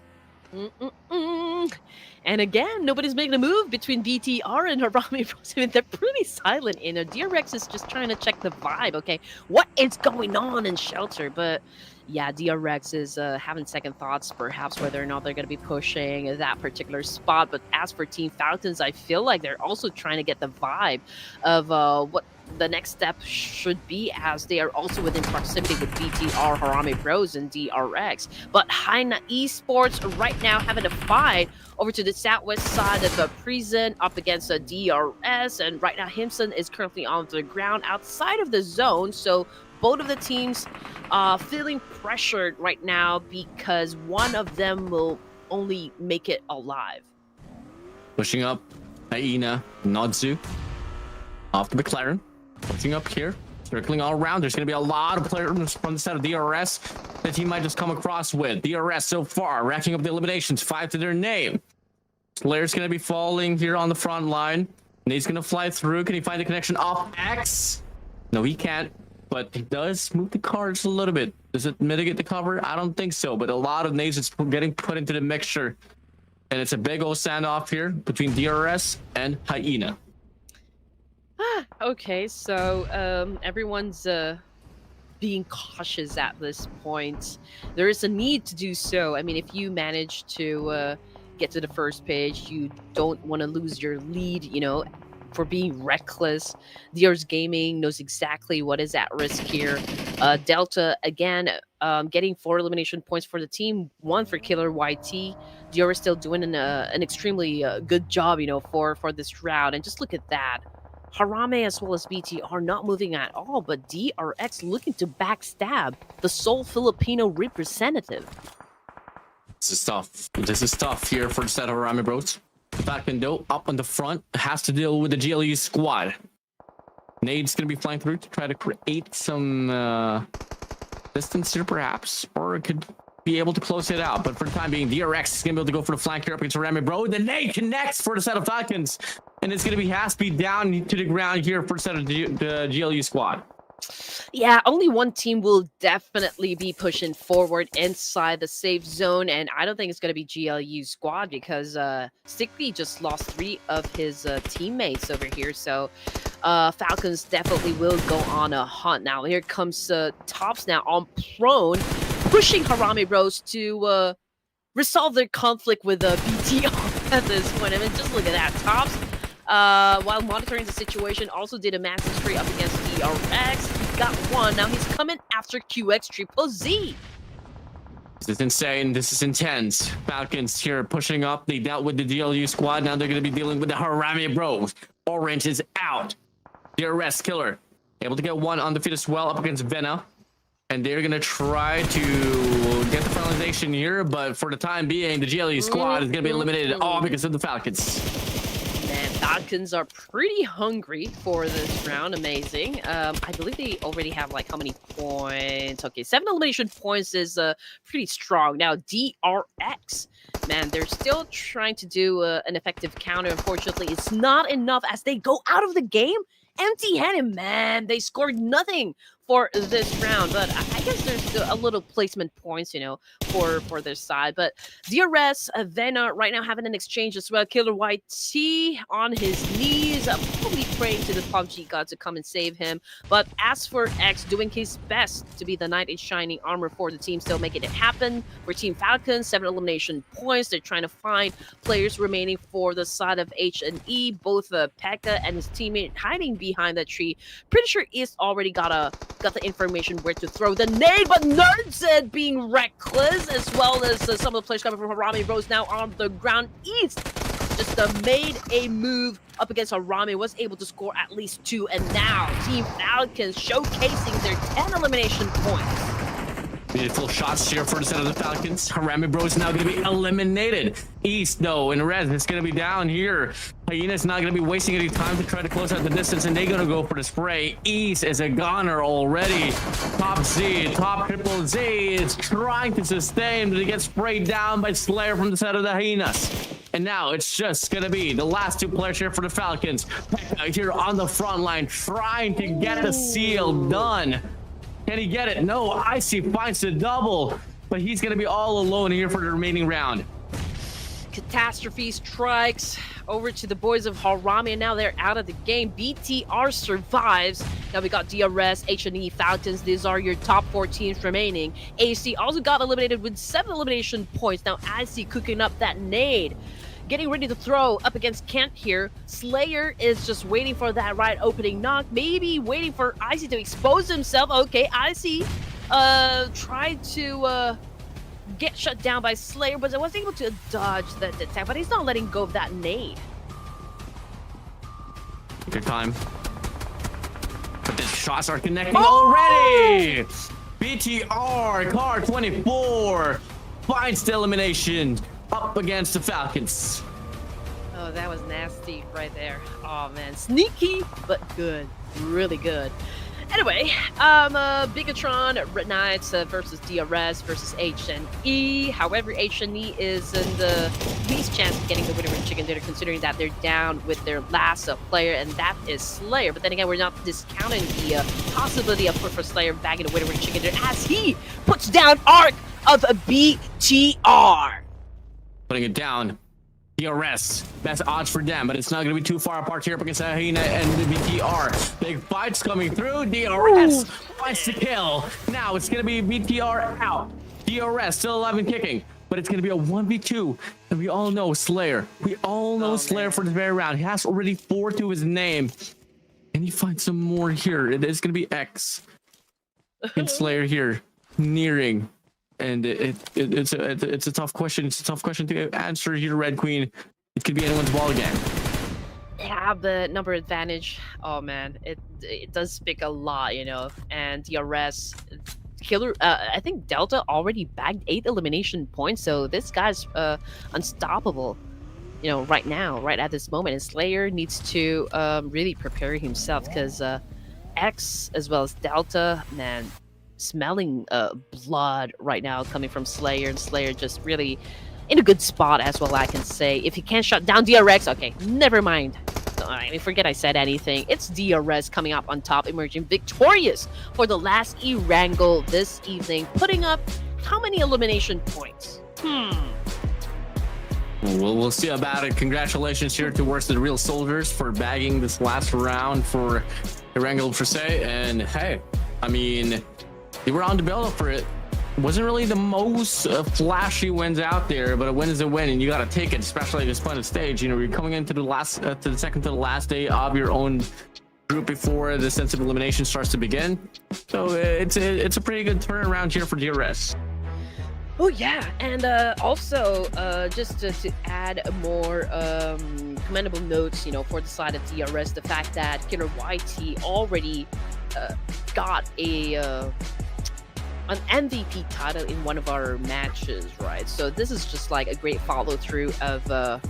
And again, nobody's making a move between BTR and Harami Bros. I mean, they're pretty silent. You know, DRX is just trying to check the vibe. Okay, what is going on in Shelter? But yeah, DRX is having second thoughts, perhaps whether or not they're going to be pushing that particular spot. But as for Team Falcons, I feel like they're also trying to get the vibe of what the next step should be, as they are also within proximity with BTR, Harami Bros, and DRX. But HAINA Esports right now having a fight over to the southwest side of the prison up against a DRS, and right now Himson is currently on the ground outside of the zone. So both of the teams feeling pressured right now because one of them will only make it alive. Pushing up, HAINA, Nodzu, off the McLaren. Pushing up here, circling all around. There's going to be a lot of players from the side of DRS that he might just come across with. DRS so far, racking up the eliminations, 5 to their name. Player's going to be falling here on the front line. Nade's going to fly through. Can he find the connection off X? No, he can't. But he does move the cards a little bit. Does it mitigate the cover? I don't think so. But a lot of nades is getting put into the mixture. And it's a big old standoff here between DRS and HAINA. Okay, so everyone's being cautious at this point. There is a need to do so. I mean, if you manage to get to the first page, you don't want to lose your lead, you know, for being reckless. DRS Gaming knows exactly what is at risk here. Delta, again, getting 4 elimination points for the team, 1 for Killer YT. DRS still doing an extremely good job, you know, for this round. And just look at that. Harame as well as BT are not moving at all, but DRX looking to backstab the sole Filipino representative. This is tough. This is tough here for the set of Harame Bros. Falcon though, up on the front, has to deal with the GLE squad. Nade's going to be flying through to try to create some distance here perhaps, or it could be able to close it out. But for the time being, DRX is going to be able to go for the flank here up against Harame Bro. The nade connects for the set of Falcons. And it's going to be Haspy down to the ground here for the set of the GLU squad. Yeah, only one team will definitely be pushing forward inside the safe zone. And I don't think it's going to be GLU squad because Sticky just lost 3 of his teammates over here. So Falcons definitely will go on a hunt. Now, here comes Tops now on prone, pushing Harame Bros to resolve their conflict with BTR at this point. I mean, just look at that. Tops, while monitoring the situation, also did a massive spree up against DRX. He got 1. Now he's coming after QX Triple Z. This is insane. This is intense. Falcons here pushing up. They dealt with the GLU squad. Now they're going to be dealing with the Harame Bros. Orange is out. DRS Killer able to get 1 on the feet as well up against VENA. And they're going to try to get the finalization here. But for the time being, the GLE squad is going to be eliminated all because of the Falcons. Man, Falcons are pretty hungry for this round. Amazing. I believe they already have, like, how many points? Okay, 7 elimination points is pretty strong. Now, DRX, man, they're still trying to do an effective counter. Unfortunately, it's not enough as they go out of the game empty-handed. Man, they scored nothing for this round, but I guess there's a little placement points, you know, for their side. But DRS, VENA right now having an exchange as well. Killer YT on his knees, probably praying to the PUBG god to come and save him. But as for X, doing his best to be the knight in shining armor for the team, still making it happen. For Team Falcons, 7 elimination points. They're trying to find players remaining for the side of H&E. Both Pekka and his teammate hiding behind that tree. Pretty sure East already got the information where to throw the nade, but Nerd said being reckless, as well as some of the players coming from Harame Bros now on the ground. East just made a move up against Harame, was able to score at least 2, and now Team Falcons showcasing their 10 elimination points. Beautiful shots here for the set of the Falcons. Harame Bros now going to be eliminated. East, though, in red, it's going to be down here. HAINA's not going to be wasting any time to try to close out the distance, and they're going to go for the spray. East is a goner already. Top Z, top triple Z is trying to sustain, but he gets sprayed down by Slayer from the set of the HAINAs. And now it's just going to be the last 2 players here for the Falcons. Pekka here on the front line, trying to get the seal done. Can he get it? No, Icy finds the double, but he's going to be all alone here for the remaining round. catastrophe strikes over to the boys of Harami, and now they're out of the game. BTR survives. Now we got DRS, H&E, Falcons. These are your top 4 teams remaining. AC also got eliminated with 7 elimination points. Now IC cooking up that nade, getting ready to throw up against Kent here. Slayer is just waiting for that right opening knock, maybe waiting for IC to expose himself. Okay, IC tried to get shut down by Slayer, but I was able to dodge that attack, but he's not letting go of that nade. Good time. But the shots are connecting already! BTR, car 24, finds the elimination up against the Falcons. Oh, that was nasty right there. Oh man, sneaky, but good. Really good. Anyway, BIGETRON, Red Knights versus DRS versus H&E. However, H&E is in the least chance of getting the winner in Chicken Dinner, considering that they're down with their last player, and that is Slayer. But then again, we're not discounting the possibility of for Slayer bagging the winner in Chicken Dinner as he puts down Arc of BTR. Putting it down. DRS, best odds for them, but it's not going to be too far apart here against HAINA and the BTR. Big fights coming through. DRS finds the kill. Now it's going to be BTR out. DRS still alive and kicking, but it's going to be a 1v2. And we all know Slayer. We all know Slayer for this very round. He has already 4 to his name. And he finds some more here. It is going to be X. And Slayer here, nearing. And it's a tough question. It's a tough question to answer here, Red Queen. It could be anyone's ball again. Yeah, the number advantage. Oh man, it does speak a lot, you know. And DRS killer. I think Delta already bagged 8 elimination points, so this guy's unstoppable. You know, right now, right at this moment, and Slayer needs to really prepare himself because X as well as Delta, man. Smelling blood right now coming from Slayer, and Slayer just really in a good spot as well, I can say. If he can't shut down DRX, okay, never mind. I mean, forget I said anything. It's DRS coming up on top, emerging victorious for the last Erangel this evening, putting up how many elimination points? We'll see about it. Congratulations here towards the Real Soldiers for bagging this last round for Erangel per se. And hey, I mean, they were on the build up for it. Wasn't really the most flashy wins out there, but a win is a win, and you got to take it, especially at this point of stage. You know, you're coming into the last, to the second to the last day of your own group before the sense of elimination starts to begin. So it's a pretty good turnaround here for DRS. Oh yeah, and also just to add more commendable notes, you know, for the side of DRS, the fact that Killer YT already got an MVP title in one of our matches, right? So this is just like a great follow through of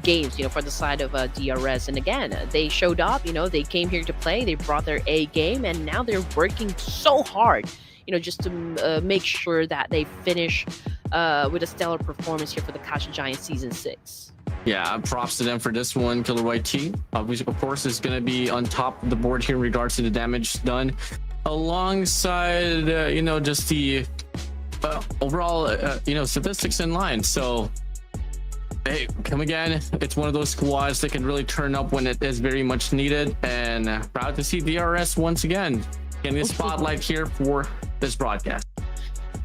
games, you know, for the side of DRS. And again, they showed up, you know, they came here to play, they brought their A game, and now they're working so hard, you know, just to make sure that they finish with a stellar performance here for the Clash of Giants Season 6. Yeah, props to them for this one. Killer YT, of course, is going to be on top of the board here in regards to the damage done, alongside, you know, just the overall, you know, statistics in line. So, hey, come again. It's one of those squads that can really turn up when it is very much needed. And proud to see DRS once again getting the spotlight here for this broadcast.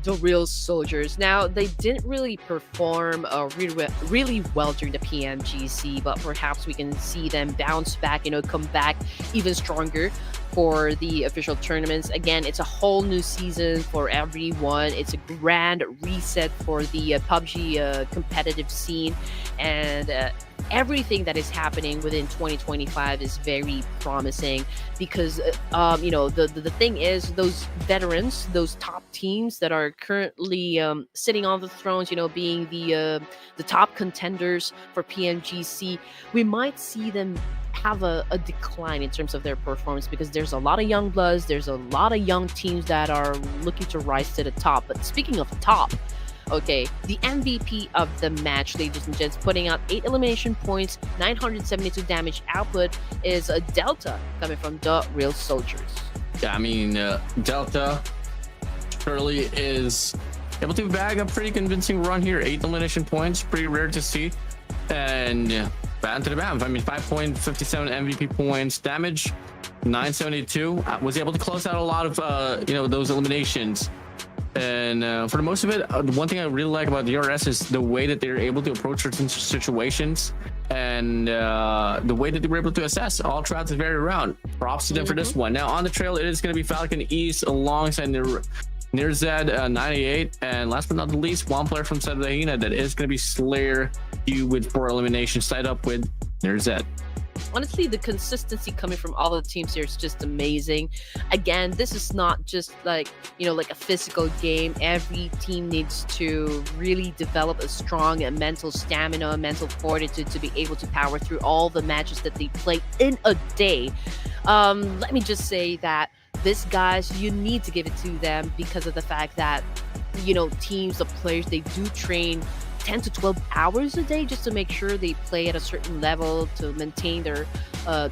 The Real Soldiers. Now, they didn't really perform really well during the PMGC, but perhaps we can see them bounce back, you know, come back even stronger for the official tournaments. Again, it's a whole new season for everyone. It's a grand reset for the PUBG competitive scene, and everything that is happening within 2025 is very promising because you know, the thing is, those veterans, those top teams that are currently sitting on the thrones, you know, being the top contenders for PMGC, we might see them have a decline in terms of their performance because there's a lot of young bloods, there's a lot of young teams that are looking to rise to the top. But speaking of top, okay, the MVP of the match, ladies and gents, putting out 8 elimination points, 972 damage output, is a Delta coming from the Real Soldiers. Yeah, I mean, Delta surely is able to bag a pretty convincing run here. 8 elimination points, pretty rare to see. And bam to the bam. I mean, 5.57 MVP points, damage 972. Was able to close out a lot of you know, those eliminations. And for the most of it, one thing I really like about DRS is the way that they're able to approach certain situations, and the way that they were able to assess all throughout the very round. Props to them for this one. Now on the trail, it is going to be Falcon East alongside Nearzad 98, and last but not the least, one player from side of the HAINA that is going to be Slayer, you with 4 eliminations, tied up with Nearzad. Honestly, the consistency coming from all the teams here is just amazing. Again, this is not just like, you know, like a physical game. Every team needs to really develop a strong mental stamina, mental fortitude to be able to power through all the matches that they play in a day. Let me just say that this, guys, you need to give it to them because of the fact that, you know, teams of players, they do train 10 to 12 hours a day just to make sure they play at a certain level to maintain their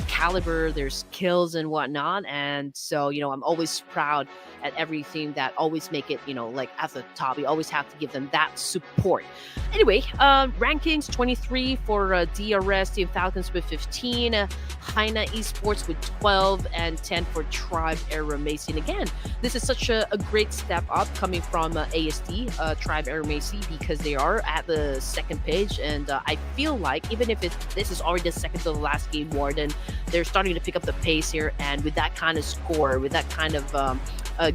caliber, their skills and whatnot. And so, you know, I'm always proud at every team that always make it, you know, like at the top. You always have to give them that support. Anyway, rankings 23 for DRS, Team Falcons with 15, HAINA Esports with 12, and 10 for Tribe AEROMACY. And again, this is such a great step up coming from ASD, Tribe AEROMACY, because they are at the second page. And I feel like even if this is already the second to the last game war, then they're starting to pick up the pace here. And with that kind of score, with that kind of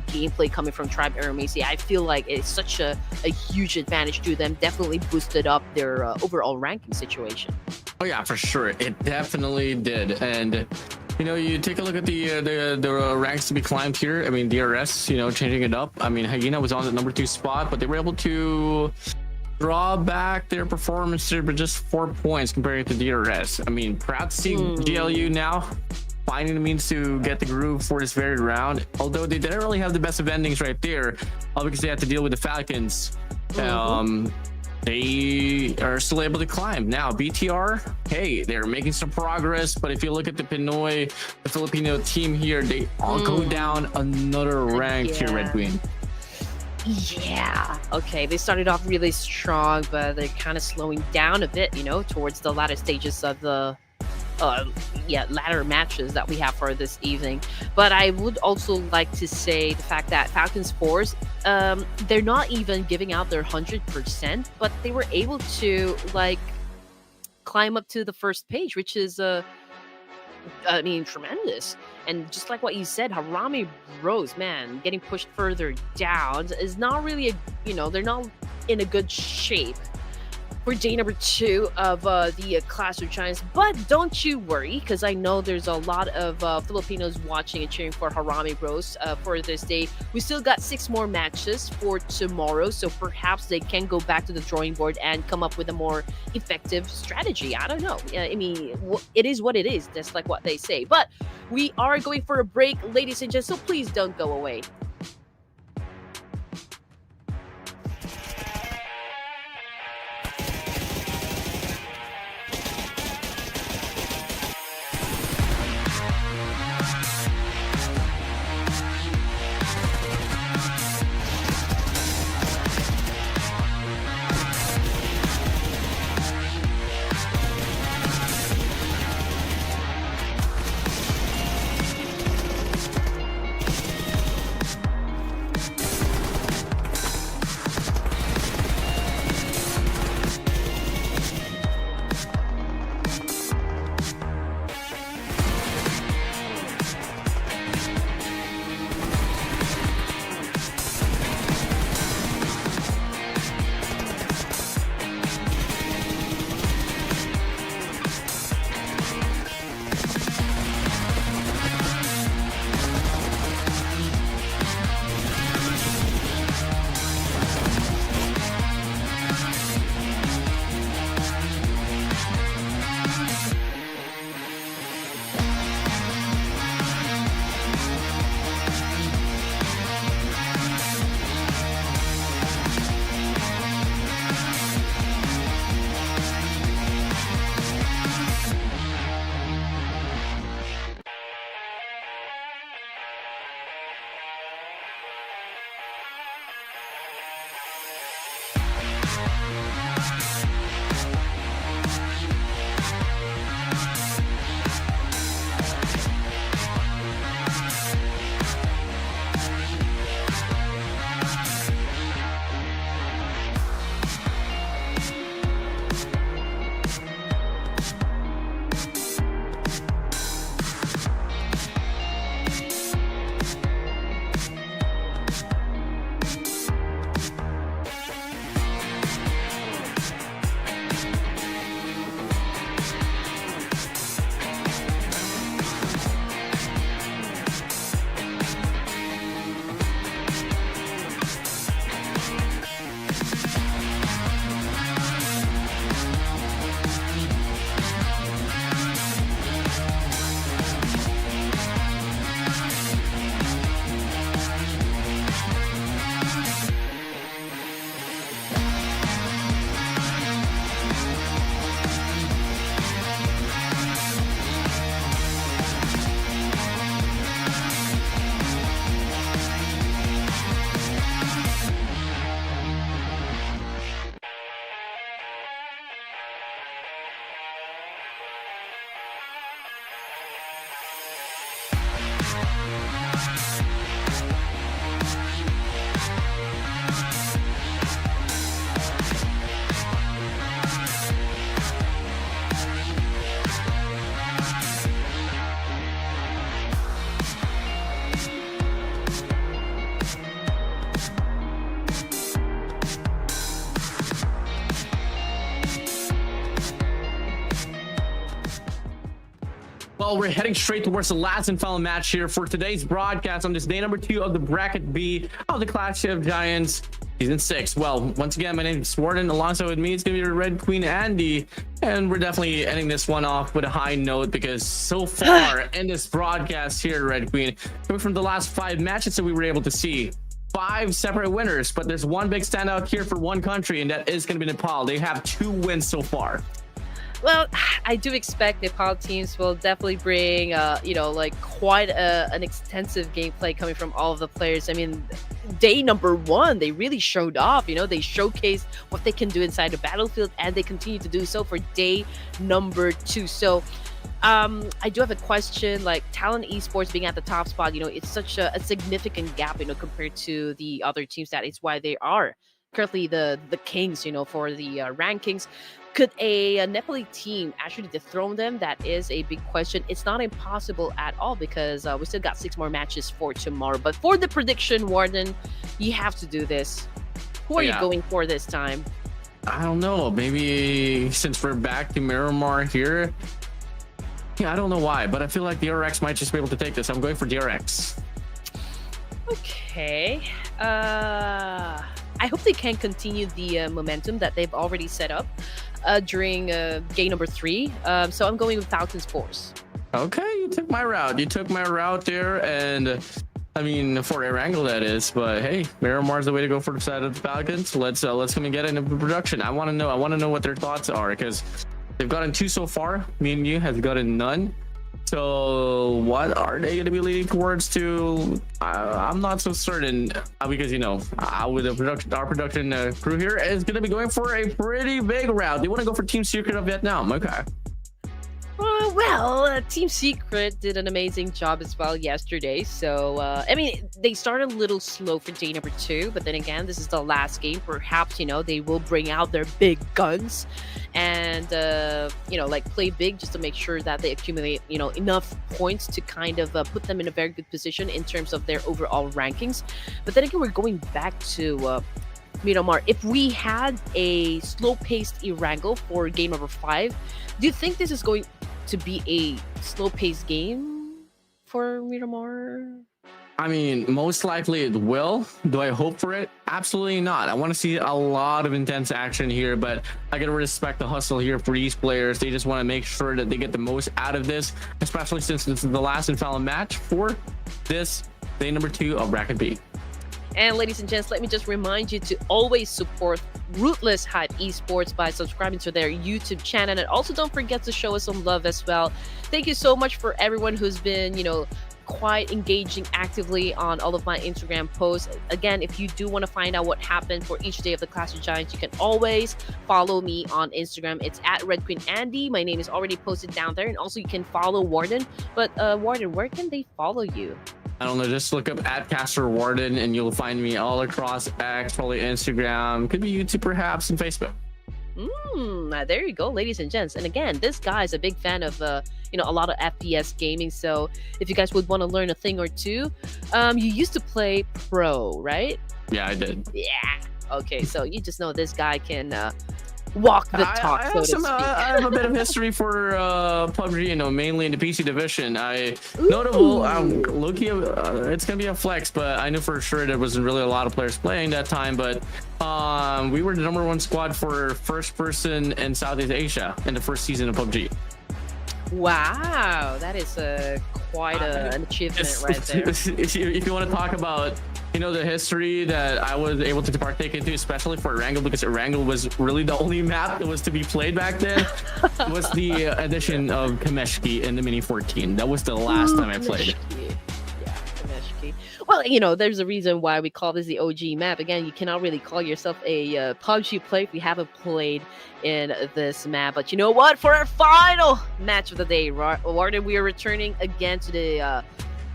gameplay coming from Tribe AEROMACY, I feel like it's such a huge advantage to them. Definitely boosted up their overall ranking situation. Oh yeah, for sure, it definitely did. And you know, you take a look at the ranks to be climbed here. I mean, DRS, you know, changing it up. I mean, HAINA was on the number 2 spot, but they were able to draw back their performance here by just 4 points compared to DRS. I mean, proud to see GLU now finding the means to get the groove for this very round, although they didn't really have the best of endings right there, all because they had to deal with the Falcons. They are still able to climb. Now BTR, hey, they're making some progress, but if you look at the Pinoy, the Filipino team here, they all go down another rank here, Red Queen. Yeah, okay, they started off really strong, but they're kind of slowing down a bit, you know, towards the latter stages of the ladder matches that we have for this evening. But I would also like to say the fact that Falcons Force, they're not even giving out their 100%, but they were able to like climb up to the first page, which is I mean, tremendous. And just like what you said, Harami Rose, man, getting pushed further down is not really you know, they're not in a good shape for day number 2 of the Clash of Giants. But don't you worry, because I know there's a lot of Filipinos watching and cheering for Harami Rose for this day. We still got 6 more matches for tomorrow, so perhaps they can go back to the drawing board and come up with a more effective strategy. I don't know. I mean, it is what it is. That's like what they say. But we are going for a break, ladies and gents, so please don't go away. Well, we're heading straight towards the last and final match here for today's broadcast on this day number 2 of the bracket B of the Clash of Giants season 6. Well, once again, my name is Warden. Alongside with me, it's gonna be Red Queen Andy, and we're definitely ending this one off with a high note because so far in this broadcast here, Red Queen, coming from the last 5 matches that we were able to see, 5 separate winners, but there's one big standout here for one country, and that is going to be Nepal. They have 2 wins so far. Well, I do expect Nepal teams will definitely bring, like quite an extensive gameplay coming from all of the players. I mean, day number 1, they really showed off. They showcased what they can do inside the battlefield, and they continue to do so for day number 2. So, I do have a question. Like Talon Esports being at the top spot, it's such a significant gap, compared to the other teams. That is why they are currently the kings, for the rankings. Could a Nepali team actually dethrone them? That is a big question. It's not impossible at all because we still got 6 more matches for tomorrow. But for the prediction, Warden, you have to do this. Who are you going for this time? I don't know. Maybe since we're back to Miramar here. Yeah, I don't know why, but I feel like the RX might just be able to take this. I'm going for DRX. Okay. I hope they can continue the momentum that they've already set up during game number 3. So I'm going with Falcons Force. Okay, you took my route. You took my route there, and I mean for Erangel that is. But hey, Miramar's the way to go for the side of the Falcons. Let's come and get into production. I want to know what their thoughts are because they've gotten 2 so far. Me and you have gotten none. So what are they going to be leading towards to? I'm not so certain because with our production crew here is going to be going for a pretty big route. They want to go for Team Secret of Vietnam. Okay. Well, Team Secret did an amazing job as well yesterday. So, they started a little slow for day number 2, but then again, this is the last game. Perhaps, they will bring out their big guns and, play big just to make sure that they accumulate, enough points to kind of put them in a very good position in terms of their overall rankings. But then again, we're going back to Miramar. If we had a slow-paced Erangel for game number 5, do you think this is going to be a slow-paced game for Miramar? I mean, most likely it will. Do I hope for it? Absolutely not. I want to see a lot of intense action here, but I gotta respect the hustle here for these players. They just want to make sure that they get the most out of this, especially since this is the last and final match for this day number 2 of bracket B. And ladies and gents, let me just remind you to always support Ruthless Hype Esports by subscribing to their YouTube channel. And also don't forget to show us some love as well. Thank you so much for everyone who's been, quite engaging actively on all of my Instagram posts. Again, if you do want to find out what happened for each day of the Clash of Giants, you can always follow me on Instagram. It's at Red Queen Andy. My name is already posted down there, and also you can follow Warden. But Warden, where can they follow you? I don't know, just look up at Caster Warden and you'll find me all across X, probably Instagram, could be YouTube perhaps, and Facebook. There you go, ladies and gents. And again, this guy is a big fan of a lot of FPS gaming. So if you guys would want to learn a thing or two, you used to play pro, right? Yeah, I did. Yeah. Okay, so you just know this guy can walk the talk, so to speak. I have a bit of history for PUBG, mainly in the PC division. Notable, Loki, it's gonna be a flex, but I knew for sure there wasn't really a lot of players playing that time. But we were the #1 squad for first person in Southeast Asia in the first season of PUBG. Wow, that is quite an achievement right there. If you want to talk about the history that I was able to partake into, especially for Erangel, because Erangel was really the only map that was to be played back then, was the addition of Kameshki in the Mini 14. That was the last time I played. Yeah, Kameshki. Well, there's a reason why we call this the OG map. Again, you cannot really call yourself a PUBG player if you haven't played in this map. But you know what? For our final match of the day, Warden, we are returning again to the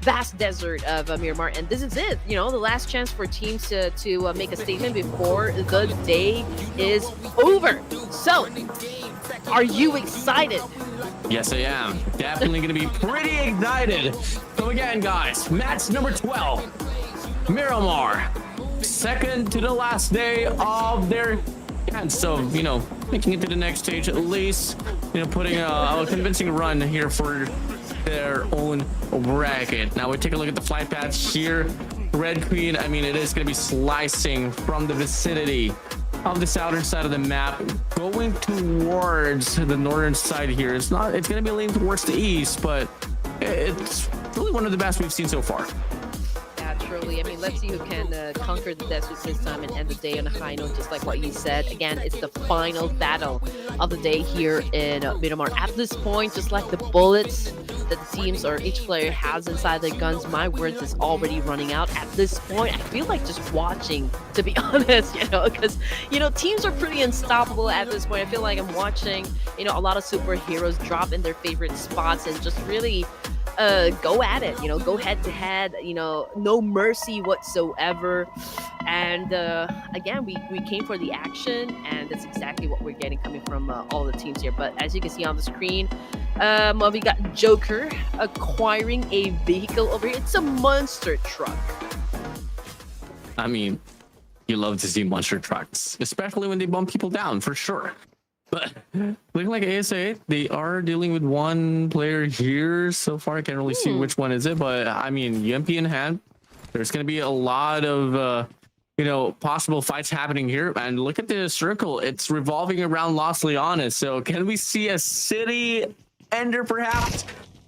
vast desert of Miramar, and this is it. The last chance for teams to make a statement before the day is over. So, are you excited? Yes, I am. Definitely going to be pretty excited. So again, guys, match number 12, Miramar, second to the last day of their chance. So, making it to the next stage at least, putting a convincing run here for their own bracket. Now we take a look at the flight paths here. Red Queen, it is going to be slicing from the vicinity of the southern side of the map, going towards the northern side here. It's going to be leaning towards the east, but it's really one of the best we've seen so far. Truly. Let's see who can conquer the desert this time and end the day on a high note, just like what you said. Again, it's the final battle of the day here in Miramar. At this point, just like the bullets that the teams or each player has inside their guns, my words is already running out. At this point, I feel like just watching, to be honest, because, teams are pretty unstoppable at this point. I feel like I'm watching, a lot of superheroes drop in their favorite spots and just really go at it, go head to head, no mercy whatsoever. And again, we came for the action, and that's exactly what we're getting coming from all the teams here. But as you can see on the screen, we got Joker acquiring a vehicle over here. It's a monster truck. You love to see monster trucks, especially when they bump people down, for sure. But looking like ASA, they are dealing with one player here so far. I can't really see which one is it, but UMP in hand. There's going to be a lot of possible fights happening here. And look at the circle; it's revolving around Los Leones. So can we see a city ender perhaps?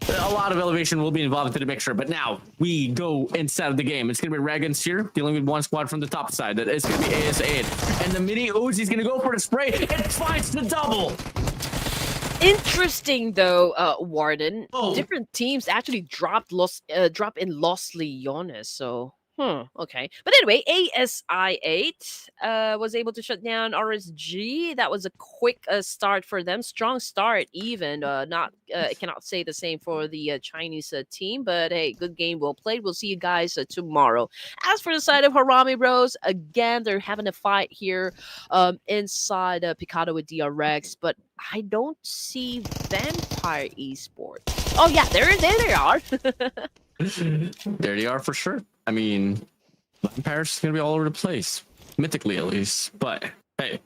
A lot of elevation will be involved in the mixture, but now we go inside of the game. It's going to be REGANS here, dealing with one squad from the top side. That is going to be AS8. And the mini Uzi is going to go for the spray. It finds the double. Interesting, though, Warden. Different teams actually drop in Los Leones, so... okay. But anyway, ASI8 was able to shut down RSG. That was a quick start for them. Strong start, even. I cannot say the same for the Chinese team, but hey, good game, well played. We'll see you guys tomorrow. As for the side of Harami Bros, again, they're having a fight here inside Picado with DRX, but I don't see Vampire Esports. Oh, yeah, there they are. There they are for sure. Vampire's gonna be all over the place, mythically at least. But hey,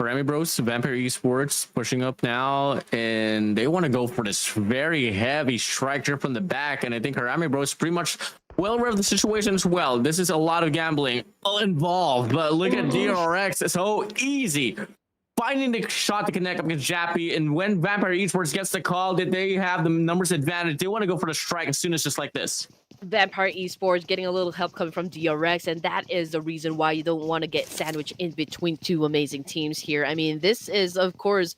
Harami Bros, Vampire Esports pushing up now, and they want to go for this very heavy strike from the back. And I think Harami Bros pretty much well read the situation as well. This is a lot of gambling involved, but look at DRX, it's so easy. Finding the shot to connect up against Jappy, and when Vampire Esports gets the call that they have the numbers advantage, they want to go for the strike as soon as just like this. Vampire Esports getting a little help coming from DRX, and that is the reason why you don't want to get sandwiched in between two amazing teams here. I mean, this is of course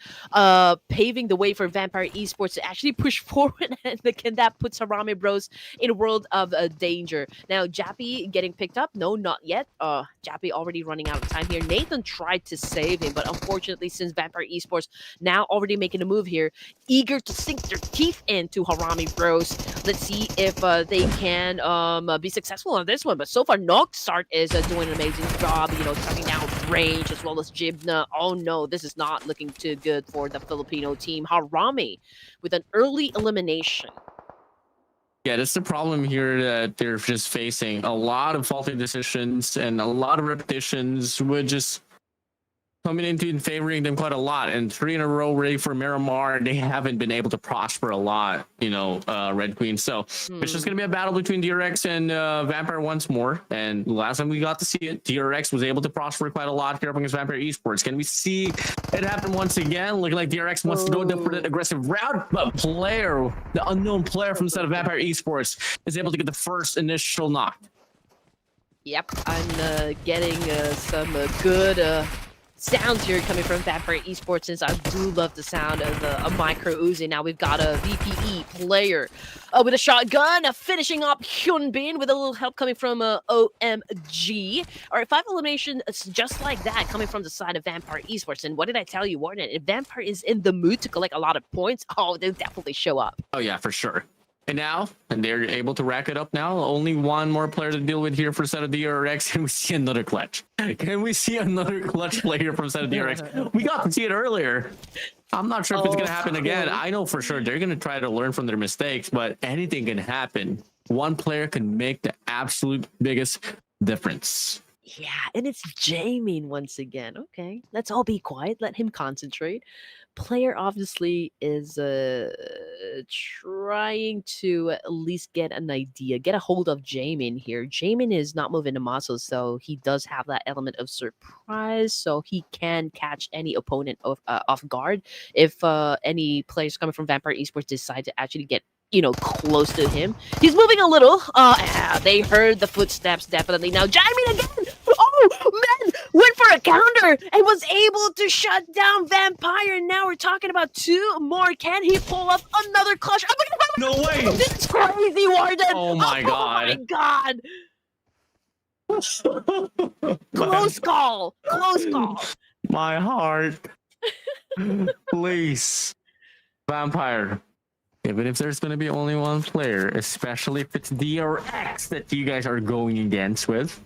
paving the way for Vampire Esports to actually push forward, and again that puts Harame Bros in a world of danger. Now Jappy getting picked up? No, not yet. Jappy already running out of time here. Nathan tried to save him, but unfortunately, since Vampire Esports now already making a move here, eager to sink their teeth into Harame Bros. Let's see if they can be successful on this one. But so far, Noxart is doing an amazing job, you know, cutting down range as well as Jibna. Oh no, this is not looking too good for the Filipino team. Harame with an early elimination. Yeah, that's the problem here that they're just facing. A lot of faulty decisions and a lot of repetitions would just coming into and favoring them quite a lot. And 3 in a row ready for Miramar. They haven't been able to prosper a lot, you know, Red Queen. So it's just going to be a battle between DRX and Vampire once more. And last time we got to see it, DRX was able to prosper quite a lot here up against Vampire Esports. Can we see it happen once again? Looking like DRX wants to go for that aggressive route, but player, the unknown player from the side of Vampire Esports, is able to get the first initial knock. Yep, I'm getting some good sounds here coming from Vampire Esports, since I do love the sound of a micro Uzi. Now we've got a VPE player with a shotgun, finishing up Hyunbin with a little help coming from OMG. All right, 5 eliminations just like that coming from the side of Vampire Esports. And what did I tell you, Warden? If Vampire is in the mood to collect a lot of points, oh, they'll definitely show up. Oh yeah, for sure. And now, and they're able to rack it up now. Only one more player to deal with here for set of DRX. Can we see another clutch? Can we see another clutch player from set of DRX? We got to see it earlier. I'm not sure if it's going to happen again. I know for sure they're going to try to learn from their mistakes, but anything can happen. One player can make the absolute biggest difference. Yeah, and it's Jamin once again. Okay, let's all be quiet. Let him concentrate. Player obviously is trying to at least get an idea, get a hold of Jamin here. Jamin is not moving the muscles, so he does have that element of surprise, so he can catch any opponent off guard if any players coming from Vampire Esports decide to actually get, you know, close to him. He's moving a little. They heard the footsteps definitely. Now Jamin again. Oh man, went for a counter and was able to shut down Vampire. Now we're talking about 2 more. Can he pull up another clutch? No way! This is crazy, Warden. Oh my god! Oh my god! Close call. Close call. My heart. Please, Vampire. Even if there's going to be only one player, especially if it's DRX that you guys are going against with,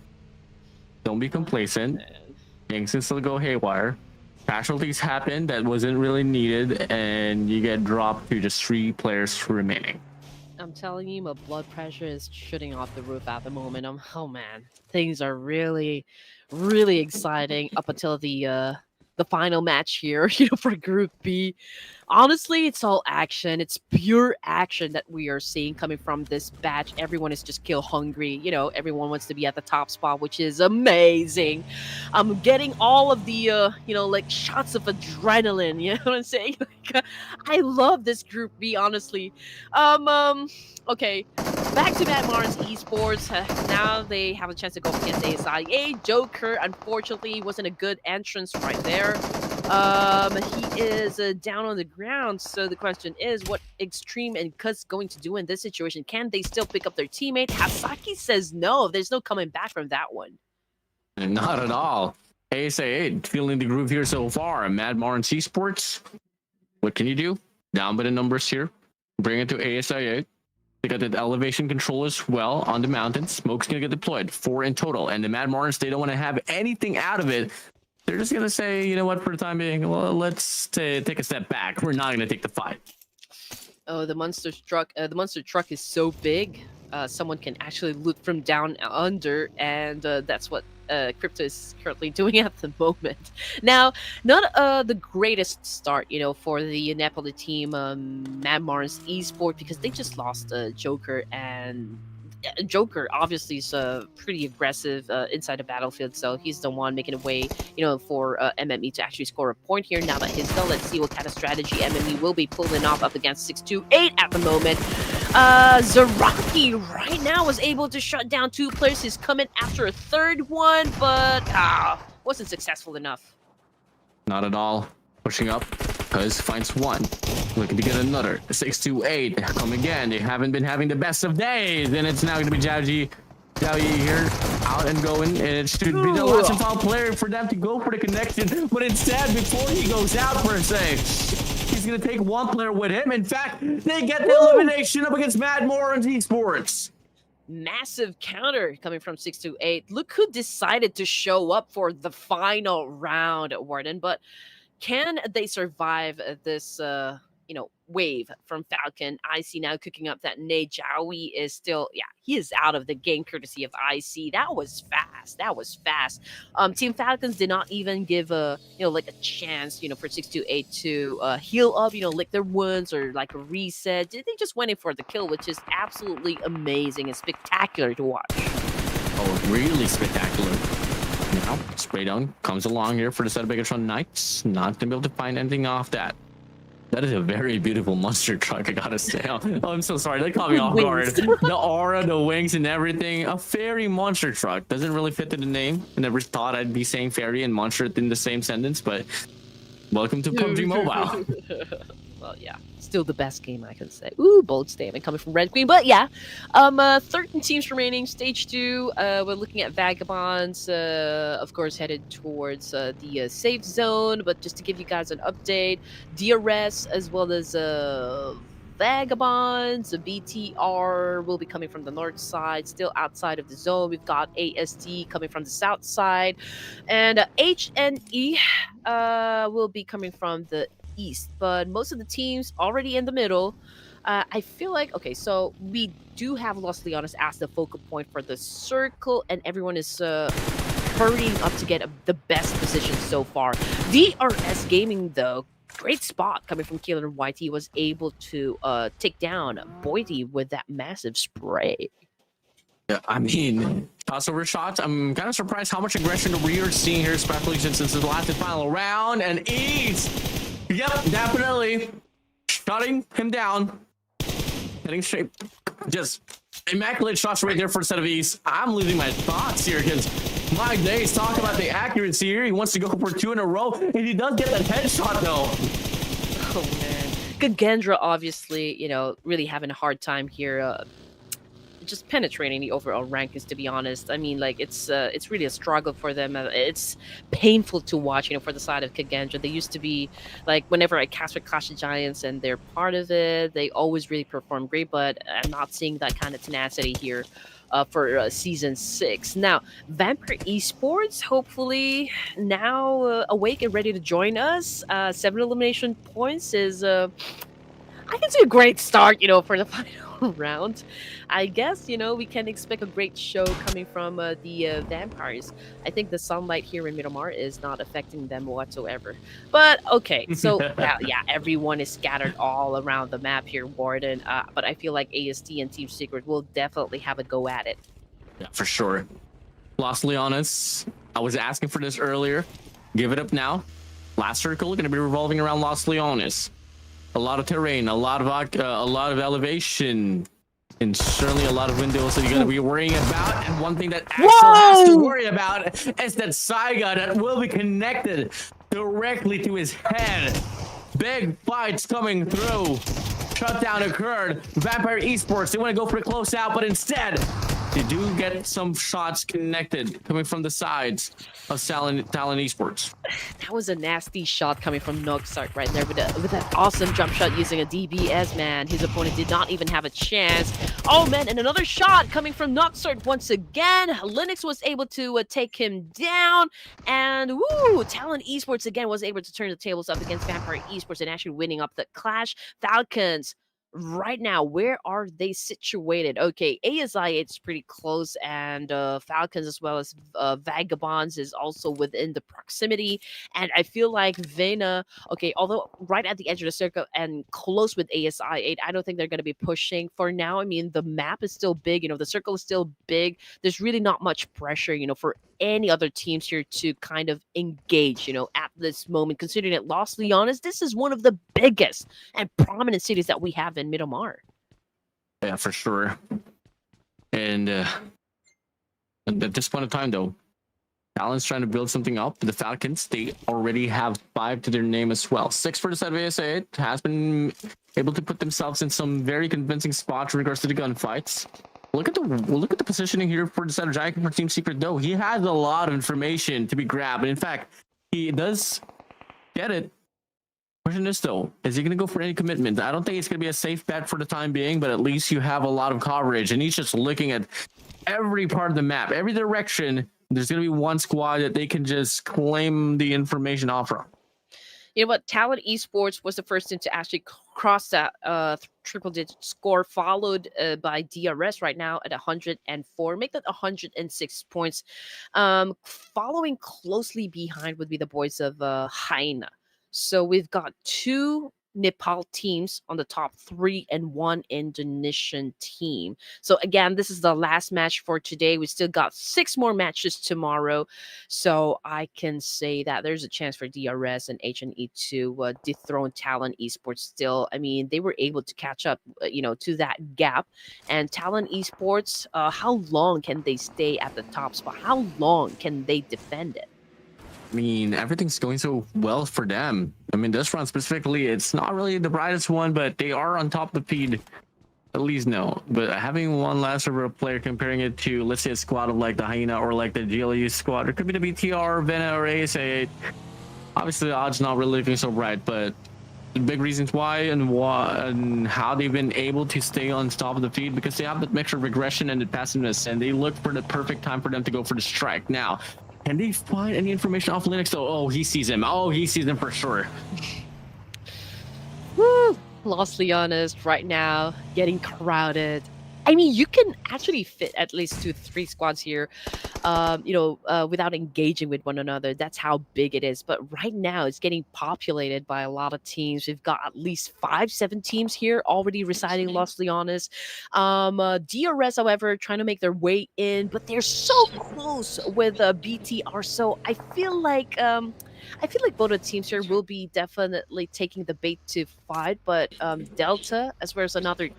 don't be complacent. Things can still go haywire. Casualties happen that wasn't really needed, and you get dropped to just 3 players remaining. I'm telling you, my blood pressure is shooting off the roof at the moment. Oh man, things are really, really exciting up until the final match here, you know, for Group B. Honestly, it's all action. It's pure action that we are seeing coming from this batch. Everyone is just kill hungry. You know, everyone wants to be at the top spot, which is amazing. I'm getting all of the, you know, like shots of adrenaline. You know what I'm saying? Like, I love this Group B, honestly. Okay, back to MORONS Esports. Now they have a chance to go up against ASIA. Joker, unfortunately, wasn't a good entrance right there. He is down on the ground, so the question is, what Extreme and Cuts going to do in this situation? Can they still pick up their teammate? Hasaki says no. There's no coming back from that one. Not at all. ASIA feeling the groove here so far. MORONS Esports, what can you do? Down by the numbers here. Bring it to ASIA. They got that elevation control as well on the mountain. Smoke's gonna get deployed, 4 in total. And the MORONS, they don't want to have anything out of it. They're just gonna say, you know what, for the time being, well, let's take a step back. We're not gonna take the fight. Oh, the monster truck! The monster truck is so big. Someone can actually loot from down under, and that's what Crypto is currently doing at the moment. Now, not the greatest start, you know, for the Nepali team, MORONS Esports, because they just lost Joker, and Joker obviously is pretty aggressive inside the battlefield, so he's the one making a way, you know, for MME to actually score a point here. Now that he's done, let's see what kind of strategy MME will be pulling off up against 628 at the moment. Zaraki right now was able to shut down 2 players. He's coming after a 3rd one, but wasn't successful enough. Not at all. Pushing up. Cuz finds one. Looking to get another. 628. Come again. They haven't been having the best of days. And it's now going to be Jiaoji here out and going. And it should be the last and final player for them to go for the connection. But instead, before he goes out per se, he's going to take 1 player with him. In fact, they get the elimination up against Mad Morons Esports. Massive counter coming from 628. Look who decided to show up for the final round, Warden. But can they survive this, wave from Falcon? IC now cooking up that nade. Jowie is still, he is out of the game courtesy of IC. That was fast. That was fast. Team Falcons did not even give a chance, for 628 to heal up, lick their wounds or like a reset. They just went in for the kill, which is absolutely amazing and spectacular to watch. Oh, really spectacular. Now, Spray Down comes along here for the set of BIGETRON Knights. Not gonna be able to find anything off that. That is a very beautiful monster truck, I gotta say. Oh, I'm so sorry. They caught me off guard. The aura, the wings, and everything. A fairy monster truck. Doesn't really fit to the name. I never thought I'd be saying fairy and monster in the same sentence, but welcome to PUBG Mobile. Well, yeah. Still the best game, I can say. Ooh, bold statement coming from Red Queen. But yeah, 13 teams remaining. Stage 2, we're looking at Vagabonds, of course, headed towards the safe zone. But just to give you guys an update, DRS as well as Vagabonds, BTR will be coming from the north side, still outside of the zone. We've got AST coming from the south side, and HNE will be coming from the east, but most of the teams already in the middle. I feel like, okay, so we do have Los Leones as the focal point for the circle, and everyone is hurrying up to get the best position so far. DRS Gaming, though, great spot coming from Killer White. He was able to take down Boydie with that massive spray. Yeah, I mean, crossover shots. I'm kind of surprised how much aggression we are seeing here, especially since this is the last and final round. And yep, definitely shutting him down. Heading straight. Just immaculate shots right there for a set of East. I'm losing my thoughts here because my days, talk about the accuracy here. He wants to go for 2 in a row, and he does get that headshot though. Oh man, KAGENDRA obviously, really having a hard time here. Just penetrating the overall rankings, to be honest. I mean, like, it's really a struggle for them. It's painful to watch, for the side of KAGENDRA. They used to be, like, whenever I cast with Clash of Giants and they're part of it, they always really perform great, but I'm not seeing that kind of tenacity here for Season 6. Now, Vampire Esports, hopefully now awake and ready to join us. 7 elimination points is, I can see a great start, for the final round. I guess, we can expect a great show coming from the Vampires. I think the sunlight here in Miramar is not affecting them whatsoever. But, okay, so, yeah, everyone is scattered all around the map here, Warden. But I feel like AST and Team Secret will definitely have a go at it. Yeah, for sure. Los Leones, I was asking for this earlier. Give it up now. Last circle going to be revolving around Los Leones. A lot of terrain, a lot of elevation, and certainly a lot of windows that you're going to be worrying about. And one thing that Axel has to worry about is that Saiga that will be connected directly to his head. Big fights coming through. Shutdown occurred. Vampire Esports, they want to go for a close out, but instead, they do get some shots connected coming from the sides of Talon Esports. That was a nasty shot coming from Noxart right there with that awesome jump shot using a DBS, man. His opponent did not even have a chance. Oh, man, and another shot coming from Noxart once again. Linux was able to take him down. And, woo, Talon Esports again was able to turn the tables up against Vampire Esports and actually winning up the Clash. Falcons, right now, where are they situated? Okay, ASI, it's pretty close, and Falcons as well as Vagabonds is also within the proximity. And I feel like VENA, okay, although right at the edge of the circle and close with ASI 8, I don't think they're going to be pushing for now. I mean, the map is still big, the circle is still big. There's really not much pressure, for any other teams here to kind of engage, at this moment, considering that Los Leones, this is one of the biggest and prominent cities that we have in Miramar. Yeah, for sure. And at this point of time, though, Talon's trying to build something up. The Falcons, they already have 5 to their name as well. 6 for the side of ASA has been able to put themselves in some very convincing spots in regards to the gunfights. Look at the positioning here for the side of Giant for Team Secret, though. He has a lot of information to be grabbed. And in fact, he does get it. Question is, though, is he going to go for any commitment? I don't think it's going to be a safe bet for the time being, but at least you have a lot of coverage. And he's just looking at every part of the map, every direction. There's going to be one squad that they can just claim the information off from. You know what? Talon Esports was the first team to actually cross that triple-digit score, followed by DRS right now at 104. Make that 106 points. Following closely behind would be the boys of HAINA. So we've got 2 Nepal teams on the top 3 and 1 Indonesian team. So again, this is the last match for today. We still got 6 more matches tomorrow. So I can say that there's a chance for DRS and HNE to dethrone Talon Esports still. I mean, they were able to catch up, to that gap. And Talon Esports, how long can they stay at the top spot? How long can they defend it? I mean, everything's going so well for them. I mean, this round specifically, it's not really the brightest one, but they are on top of the feed. At least no. But having one last over a player, comparing it to, let's say, a squad of like the HAINA or like the GLU squad, it could be the BTR, VENA, or ASA. Obviously, the odds not really looking so bright, but the big reasons why and how they've been able to stay on top of the feed, because they have that mixture of regression and the passiveness, and they look for the perfect time for them to go for the strike. Now, can they find any information off Linux though? Oh, he sees him. Oh, he sees him for sure. Woo! Los Leones right now getting crowded. I mean, you can actually fit at least 2-3 squads here, without engaging with one another. That's how big it is. But right now, it's getting populated by a lot of teams. We've got at least 5-7 teams here already residing in Los Leones. DRS, however, trying to make their way in, but they're so close with BTR. So I feel like both teams here will be definitely taking the bait to fight, but Delta, as well as another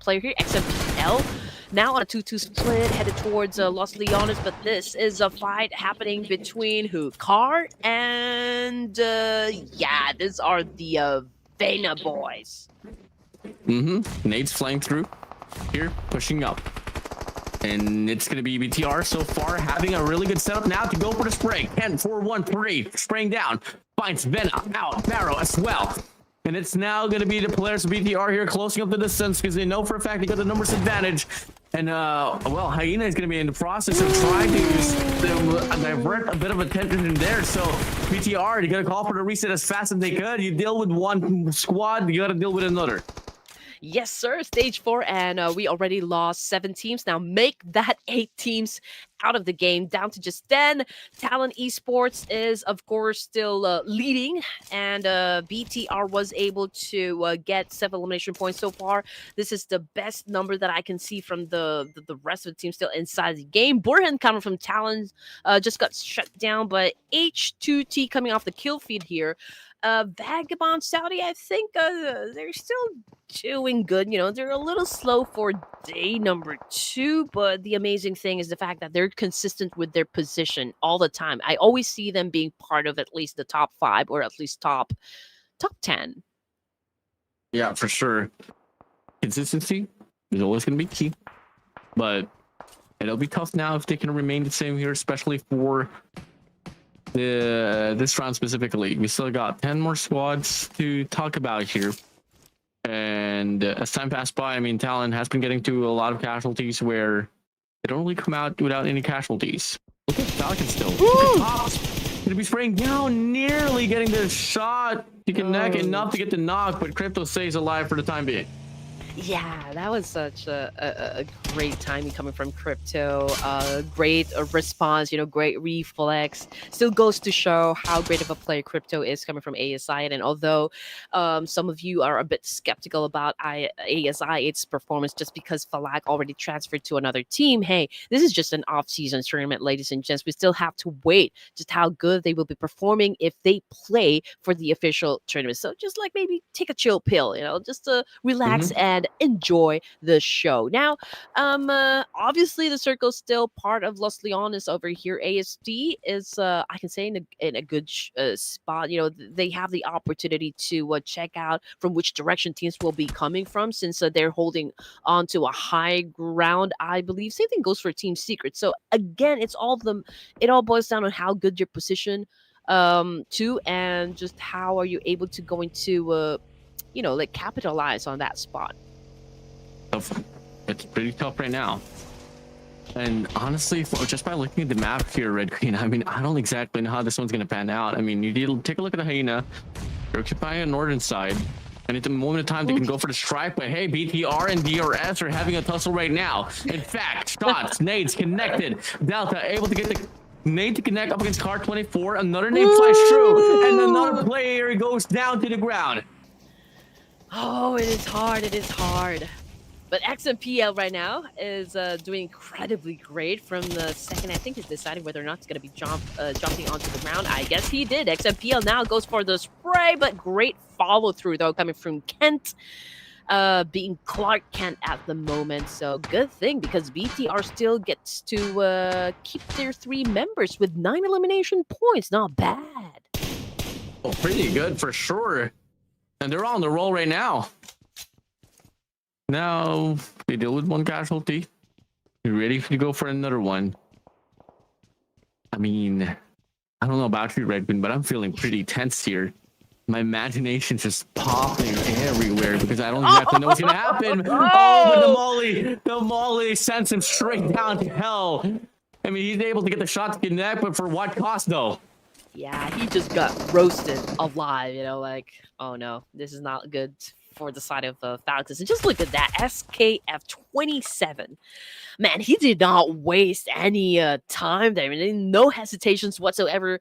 player here, XML, now on a 2-2 split, headed towards Los Leones, but this is a fight happening between who? Car and, these are the VENA boys. Nade's flying through here, pushing up. And it's going to be BTR so far, having a really good setup now to go for the spray. 10-4-1-3, spraying down. Finds VENA out, Barrow as well. And it's now going to be the players of BTR here closing up the distance, because they know for a fact they got the numbers advantage. And, HAINA is going to be in the process of trying to divert a bit of attention in there. So, BTR, you got to call for the reset as fast as they could. You deal with one squad, you got to deal with another. Yes, sir. Stage 4, and we already lost 7 teams. Now make that 8 teams out of the game, down to just 10. Talon Esports is, of course, still leading, and BTR was able to get 7 elimination points so far. This is the best number that I can see from the rest of the team still inside the game. Burhan coming from Talon just got shut down, but H2T coming off the kill feed here. Vagabond Saudi, I think they're still doing good. They're a little slow for day number 2, but the amazing thing is the fact that they're consistent with their position all the time. I always see them being part of at least the top 5 or at least top 10. Yeah, for sure. Consistency is always going to be key, but it'll be tough now if they can remain the same here, especially for this round specifically. We still got 10 more squads to talk about here, and as time passed by, I mean, Talon has been getting to a lot of casualties where they don't really come out without any casualties. Look at Falcon still. Look at Tops. Gonna be spraying down, nearly getting the shot to connect enough to get the knock, but Crypto stays alive for the time being. Yeah, that was such a great timing coming from Crypto. Great response, great reflex. Still goes to show how great of a player Crypto is coming from ASI. And although some of you are a bit skeptical about ASI, its performance just because Falak already transferred to another team, hey, this is just an off-season tournament, ladies and gents. We still have to wait just how good they will be performing if they play for the official tournament. So just like maybe take a chill pill, just to relax and and enjoy the show. Now, obviously the circle's still part of Los Leones over here. ASD is, I can say, in a good spot. You know, they have the opportunity to check out from which direction teams will be coming from, since they're holding on to a high ground, I believe. Same thing goes for Team Secret. So again, it all boils down on how good your position too, and just how are you able to go into like capitalize on that spot. It's pretty tough right now. And honestly, just by looking at the map here, Red Queen, I mean, I don't exactly know how this one's going to pan out. I mean, you need to take a look at the HAINA. They're occupying the northern side. And at the moment of time, they can go for the strike. But hey, BTR and DRS are having a tussle right now. In fact, shots, nades connected. Delta able to get the nade to connect up against Car 24. Another nade flies through. And another player goes down to the ground. Oh, it is hard. It is hard. But XMPL right now is doing incredibly great. From the second, I think he's deciding whether or not he's going to be jumping onto the ground. I guess he did. XMPL now goes for the spray, but great follow through though coming from Kent, being Clark Kent at the moment. So good thing, because BTR still gets to keep their 3 members with 9 elimination points. Not bad. Oh, pretty good for sure. And they're on the roll right now. Now they deal with 1 casualty. You're ready to go for another one. I mean, I don't know about you, Redbin, but I'm feeling pretty tense here. My imagination's just popping everywhere because I don't exactly know what's gonna happen. Oh, but the Molly sends him straight down to hell. I mean, he's able to get the shot to connect, but for what cost though? Yeah, he just got roasted alive, like, oh no, this is not good for the side of Falcons. And just look at that, SKF27. Man, he did not waste any time there. I mean, no hesitations whatsoever.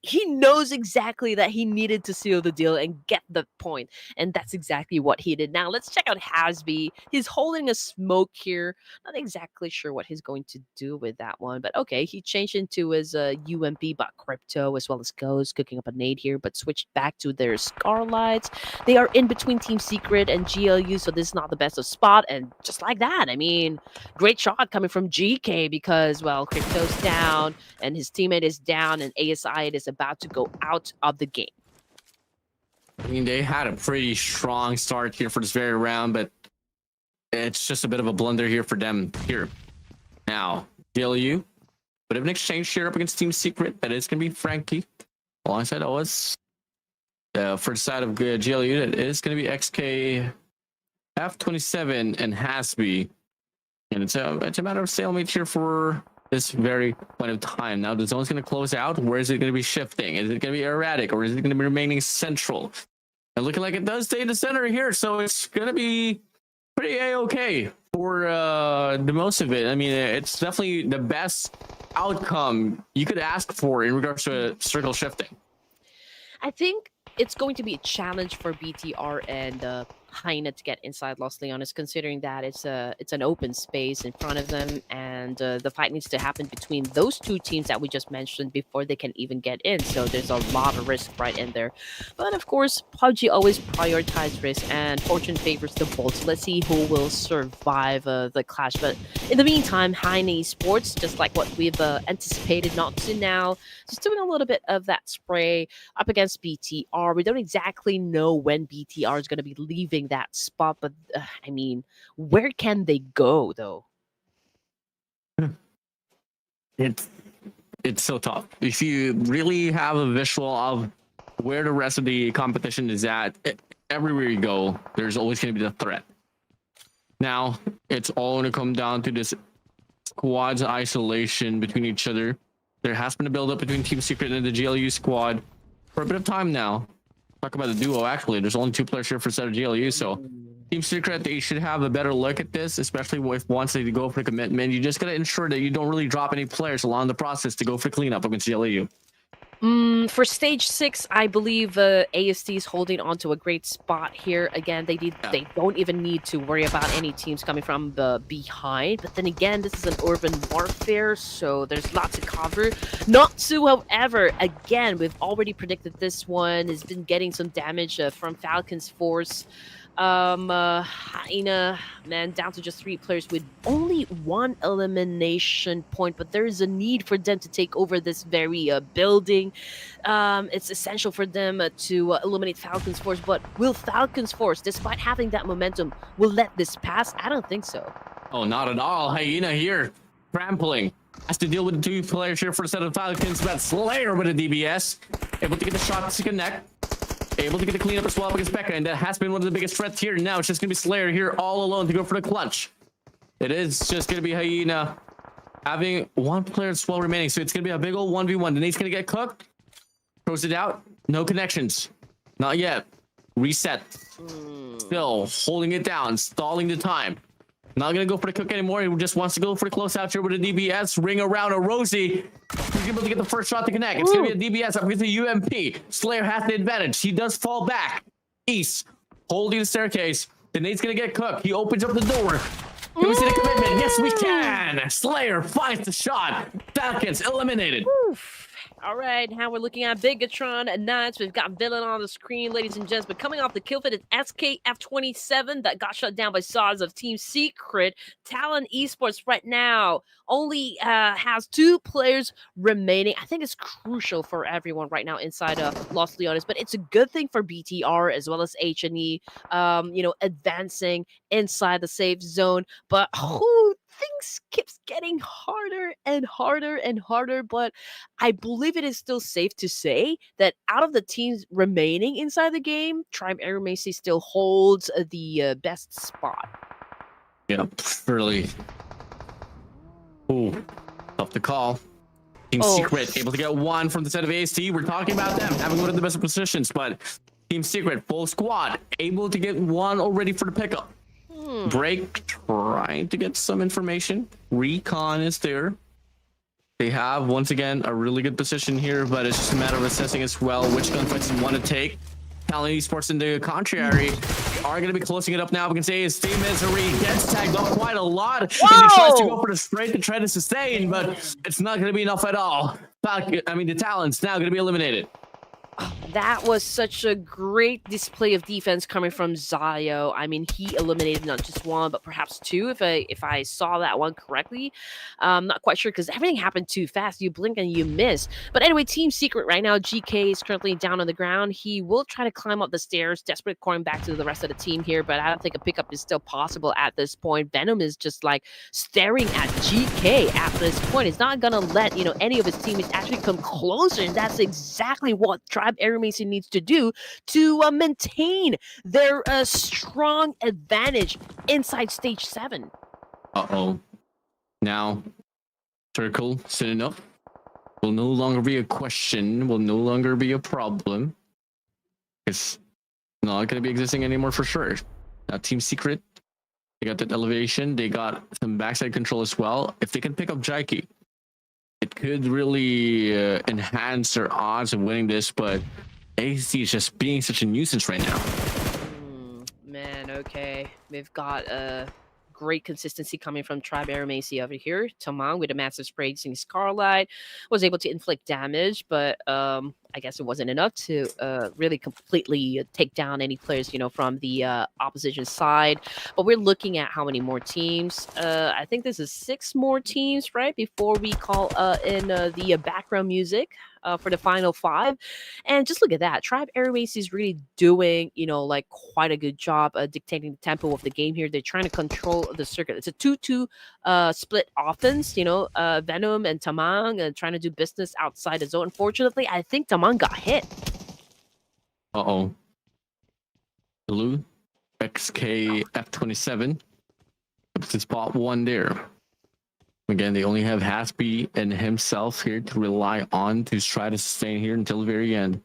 He knows exactly that he needed to seal the deal and get the point. And that's exactly what he did. Now, let's check out Hasby. He's holding a smoke here. Not exactly sure what he's going to do with that one. But okay, he changed into his UMP, but Crypto as well as Ghost, cooking up a nade here, but switched back to their Scarlights. They are in between Team Secret and GLU, so this is not the best of spot. And just like that, I mean, great shot coming from GK because, well, Crypto's down and his teammate is down, and ASI is about to go out of the game. I mean, they had a pretty strong start here for this very round, but it's just a bit of a blunder here for them here. Now, GLU, bit of an exchange here up against Team Secret. That is going to be Frankie. Alongside OS. For the side of GLU, it is going to be XK F27 and Hasby. And it's a matter of stalemate here for this very point of time. Now the zone's going to close out. Where is it going to be shifting? Is it going to be erratic, or is it going to be remaining central? And looking like it does stay in the center here, so it's going to be pretty a-okay for the most of it. I mean, it's definitely the best outcome you could ask for in regards to circle shifting. I think it's going to be a challenge for BTR and HAINA to get inside Los Leones, considering that it's an open space in front of them, and the fight needs to happen between those 2 teams that we just mentioned before they can even get in. So there's a lot of risk right in there. But of course, PUBG always prioritizes risk, and fortune favors the bold. So let's see who will survive the clash. But in the meantime, HAINA Esports, just like what we've anticipated, not to now, just doing a little bit of that spray up against BTR. We don't exactly know when BTR is going to be leaving that spot, but I mean, where can they go though? It's so tough. If you really have a visual of where the rest of the competition is at, everywhere you go, there's always going to be the threat. Now, it's all going to come down to this squad's isolation between each other. There has been a build-up between Team Secret and the GLU squad for a bit of time now. Talk about the duo, actually. There's only 2 players here for set of GLU, so Team Secret, they should have a better look at this, especially if once they go for the commitment. You just got to ensure that you don't really drop any players along the process to go for cleanup against GLU. For stage 6, I believe ASD is holding on to a great spot here. Again, they don't even need to worry about any teams coming from behind. But then again, this is an urban warfare, so there's lots of cover. Not so, however, again, we've already predicted this one has been getting some damage from Falcon's force. HAINA, man, down to just 3 players with only 1 elimination point, but there is a need for them to take over this very building. It's essential for them to eliminate Falcons Force, but will Falcons Force, despite having that momentum, will let this pass? I don't think so. Oh, not at all. HAINA here, trampling. Has to deal with the 2 players here for the set of Falcons, but Slayer with a DBS. Able to get the shot to connect. Able to get the cleanup as well against Becca, and that has been one of the biggest threats here. Now it's just going to be Slayer here all alone to go for the clutch. It is just going to be HAINA having 1 player as well remaining, so it's going to be a big old 1v1. The nade's going to get cooked. Throws it out. No connections. Not yet. Reset. Still holding it down, stalling the time. Not going to go for the cook anymore. He just wants to go for the close out here with a DBS. Ring around a Rosie. He's able to get the first shot to connect. It's going to be a DBS up with the UMP. Slayer has the advantage. He does fall back. East, holding the staircase. The nade's going to get cooked. He opens up the door. Can we see the commitment? Yes, we can. Slayer finds the shot. Falcons eliminated. Oof. All right, now we're looking at Bigetron at Knights. We've got Villain on the screen, ladies and gents. But coming off the kill feed, it's SKF27 that got shut down by Saws of Team Secret. Talon Esports right now only has 2 players remaining. I think it's crucial for everyone right now inside Los Leones, but it's a good thing for BTR as well as H&E, advancing inside the safe zone. But things keeps getting harder and harder and harder, but I believe it is still safe to say that out of the teams remaining inside the game, Tribe AEROMACY still holds the best spot. Yeah, really. Ooh, tough to call. Team Secret able to get 1 from the set of AST. We're talking about them having one of the best positions, but Team Secret, full squad, able to get 1 already for the pickup. Break trying to get some information. Recon is there. They have once again a really good position here, but it's just a matter of assessing as well which gunfights you want to take. Talon Esports in the contrary are going to be closing it up now. We can say Stay Misery gets tagged off quite a lot, and he tries to go for the straight to try to sustain, but it's not going to be enough at all. The Talon's now going to be eliminated. That was such a great display of defense coming from Zayo. I mean, he eliminated not just 1, but perhaps 2, if I saw that one correctly. I'm not quite sure because everything happened too fast. You blink and you miss. But anyway, Team Secret right now, GK is currently down on the ground. He will try to climb up the stairs, desperate calling back to the rest of the team here, but I don't think a pickup is still possible at this point. Venom is just like staring at GK at this point. He's not gonna let any of his teammates actually come closer, and that's exactly what Tribe AEROMACY needs to do to maintain their strong advantage inside stage 7. Now circle sitting up will no longer be a question, will no longer be a problem. It's not going to be existing anymore for sure. Now Team Secret, they got that elevation, they got some backside control as well. If they can pick up Jaiki, it could really enhance their odds of winning this, but AC is just being such a nuisance right now. Man, okay. We've got great consistency coming from Tribe AEROMACY over here. Tamang with a massive spray using Scarlight was able to inflict damage, but I guess it wasn't enough to really completely take down any players, from the opposition side. But we're looking at how many more teams. I think this is 6 more teams, right? Before we call in the background music for the final 5. And just look at that. Tribe AEROMACY is really doing, quite a good job dictating the tempo of the game here. They're trying to control the circuit. It's a 2-2 split offense, Venom and Tamang trying to do business outside the zone. Unfortunately, I think Tamang got hit. Blue XKF27 to spot 1 there. Again, they only have Haspy and himself here to rely on to try to sustain here until the very end.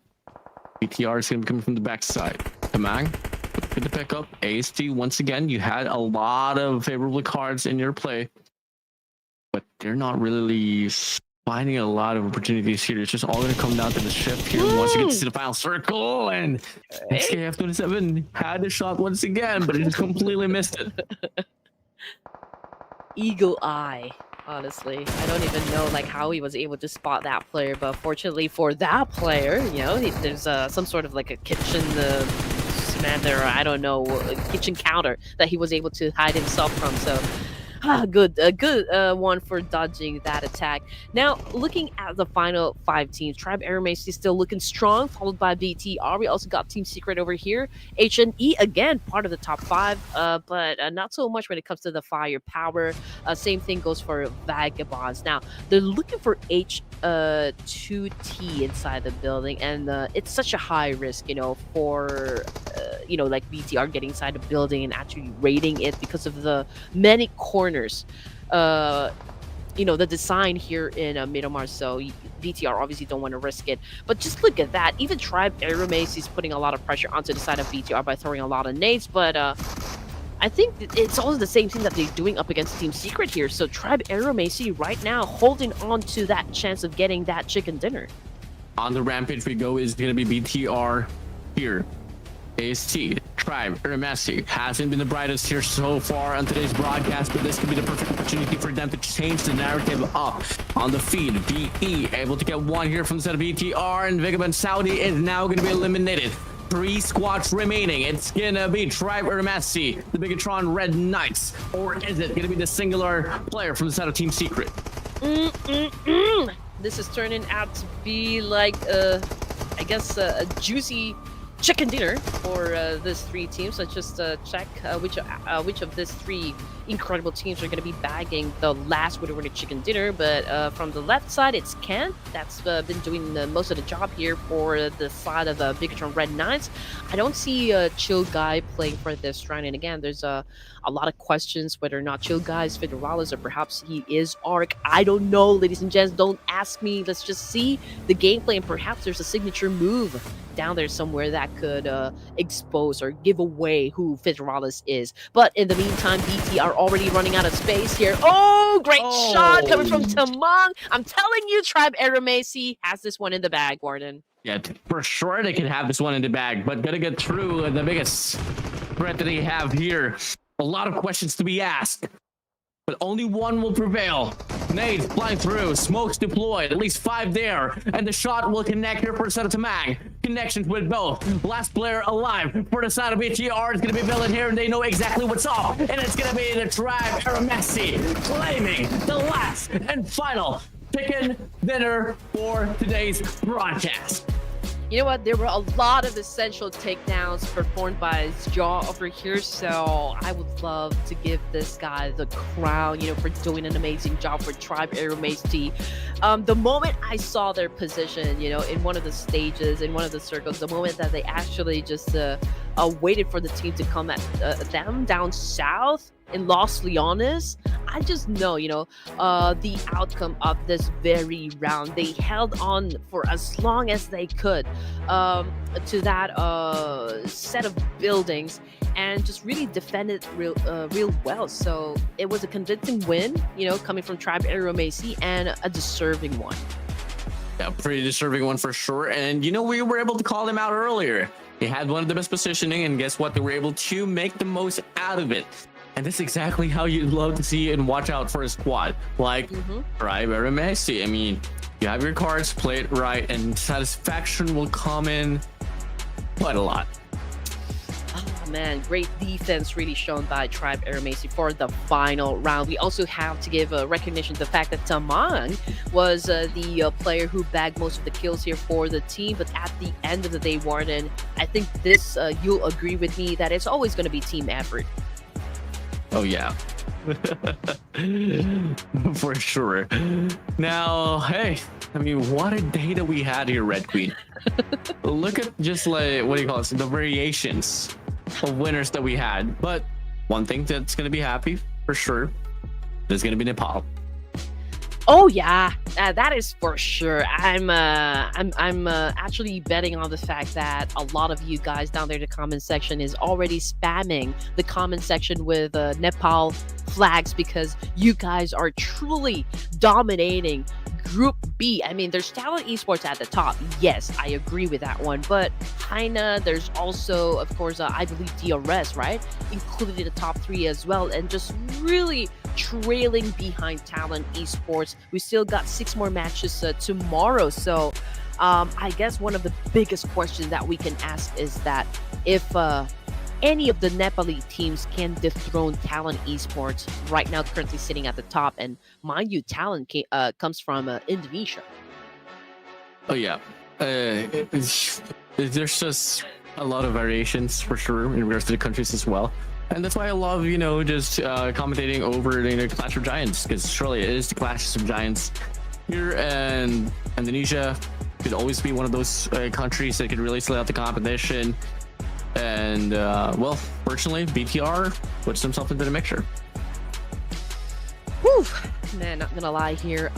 BTR is going to be coming from the backside. Tamang, good to pick up. AST, once again, you had a lot of favorable cards in your play, but they're not really finding a lot of opportunities here. It's just all going to come down to the shift here once you get to the final circle, and SKF27 had the shot once again, but it just completely missed it. Eagle eye, honestly. I don't even know how he was able to spot that player, but fortunately for that player, there's some sort of a kitchen basement or I don't know, a kitchen counter that he was able to hide himself from. So good, a good one for dodging that attack. Now, looking at the final 5 teams, Tribe AEROMACY still looking strong, followed by BTR. We also got Team Secret over here. HNE, again, part of the top 5, but not so much when it comes to the firepower. Same thing goes for Vagabonds. Now, they're looking for H2T inside the building, and it's such a high risk, for like BTR getting inside the building and actually raiding it because of the many corners. The design here in Miramar, so BTR obviously don't want to risk it. But just look at that. Even Tribe AEROMACY is putting a lot of pressure onto the side of BTR by throwing a lot of nades, but I think it's also the same thing that they're doing up against Team Secret here. So Tribe AEROMACY right now holding on to that chance of getting that chicken dinner. On the rampage we go is going to be BTR here. AST, Tribe, AEROMACY hasn't been the brightest here so far on today's broadcast, but this could be the perfect opportunity for them to change the narrative up on the feed. BE able to get one here from the side of BTR, and Vagabond Saudi is now going to be eliminated. 3 squads remaining. It's gonna be Tribe AEROMACY, the BIGETRON Red Knights, or is it gonna be the singular player from the side of Team Secret? This is turning out to be like I guess a juicy chicken dinner for this 3 teams. Let's just check which of these 3 incredible teams are going to be bagging the last winner chicken dinner. But from the left side, it's Ken that's been doing most of the job here for the side of the BIGETRON Red Knights. I don't see a Chill Guy playing for this round, and again, there's a lot of questions whether or not Chill Guy is Federalis or perhaps he is Arc. I don't know, ladies and gents. Don't ask me. Let's just see the gameplay, and perhaps there's a signature move down there somewhere that could expose or give away who Federalis is. But in the meantime, BT are already running out of space here. Oh, great shot coming from Tamang. I'm telling you, Tribe AEROMACY has this one in the bag, Warden. Yeah, for sure they can have this one in the bag, but gotta get through the biggest threat that they have here. A lot of questions to be asked, but only one will prevail. Nades flying through, smokes deployed, at least 5 there, and the shot will connect here for the side of Tamang. Connections with both. Last player alive for the side of BTR is going to be villain here, and they know exactly what's up. And it's going to be the Tribe AEROMACY claiming the last and final chicken dinner for today's broadcast. You know what? There were a lot of essential takedowns performed by Jaw over here, so I would love to give this guy the crown, for doing an amazing job for Tribe AEROMACY. The moment I saw their position, in one of the stages, in one of the circles, the moment that they actually just waited for the team to come at them down south in Los Leones, I just know, the outcome of this very round. They held on for as long as they could to that set of buildings and just really defended real well. So it was a convincing win, coming from Tribe AEROMACY, and a deserving one. Yeah, pretty deserving one for sure. And we were able to call them out earlier. They had one of the best positioning, and guess what? They were able to make the most out of it. And this is exactly how you'd love to see and watch out for a squad like Tribe AEROMACY. I mean, you have your cards, play it right, and satisfaction will come in quite a lot. Oh man, great defense really shown by Tribe AEROMACY for the final round. We also have to give recognition to the fact that Tamang was the player who bagged most of the kills here for the team. But at the end of the day, Warden, I think this, you'll agree with me that it's always going to be team effort. Oh yeah. For sure. Now, hey, I mean, what a day that we had here, Red Queen. Look at just like, what do you call it, the variations of winners that we had. But one thing that's going to be happy for sure is going to be Nepal. Oh yeah, that is for sure. I'm actually betting on the fact that a lot of you guys down there in the comment section is already spamming the comment section with Nepal flags, because you guys are truly dominating Group B. I mean, there's Talon Esports at the top. Yes, I agree with that one. But HAINA, there's also, of course, I believe DRS, right? Included in the top 3 as well. And just really trailing behind Talon Esports. We still got 6 more matches tomorrow. So I guess one of the biggest questions that we can ask is that if any of the Nepali teams can dethrone Talon Esports right now, currently sitting at the top. And mind you, Talon comes from Indonesia. Oh yeah, there's just a lot of variations for sure in regards to the countries as well, and that's why I love just commentating over Clash of Giants, because surely it is the Clash of Giants here, and Indonesia could always be one of those countries that could really slay out the competition. And well, fortunately, BTR puts themselves into the mixture. Whew. Man, not gonna lie here,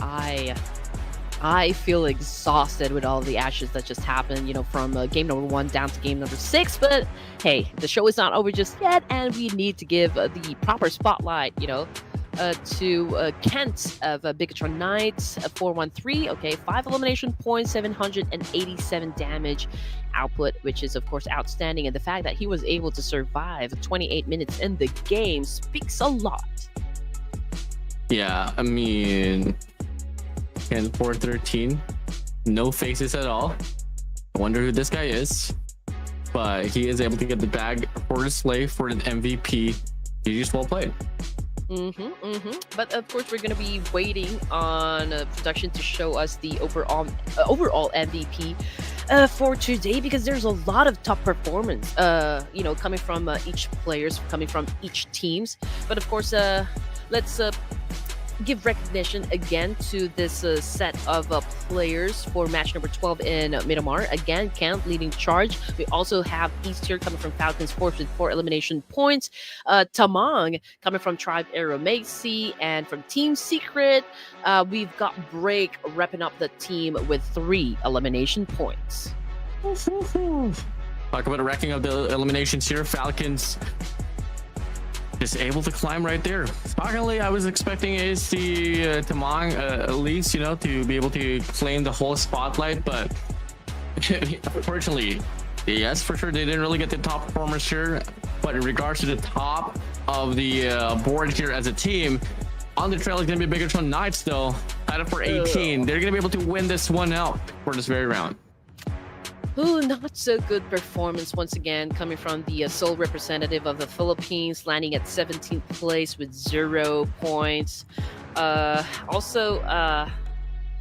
I feel exhausted with all the ashes that just happened, from game number 1 down to game number 6. But hey, the show is not over just yet, and we need to give the proper spotlight, to Kent of BIGETRON Knights, 413. Okay, 5 elimination points, 787 damage output, which is of course outstanding. And the fact that he was able to survive 28 minutes in the game speaks a lot. Yeah, I mean, and 413, no faces at all. I wonder who this guy is, but he is able to get the bag for the slay for an MVP. He just well played. But of course, we're gonna be waiting on production to show us the overall MVP for today, because there's a lot of top performance, coming from each players, coming from each teams. But of course, let's give recognition again to this set of players for match number 12 in Miramar. Again, Kent leading charge. We also have East here coming from Falcons, 4 with 4 elimination points. Tamang coming from Tribe AEROMACY, and from Team Secret, we've got Break repping up the team with 3 elimination points. Talk about a wrecking of the eliminations here. Falcons just able to climb right there. Finally, I was expecting AC Tamang at least, to be able to claim the whole spotlight, but unfortunately, yes, for sure, they didn't really get the top performers here. But in regards to the top of the board here as a team, on the trail is going to be BIGETRON Knights, though. Tied up for 18. They're going to be able to win this one out for this very round. Ooh, not so good performance once again, coming from the sole representative of the Philippines, landing at 17th place with 0 points.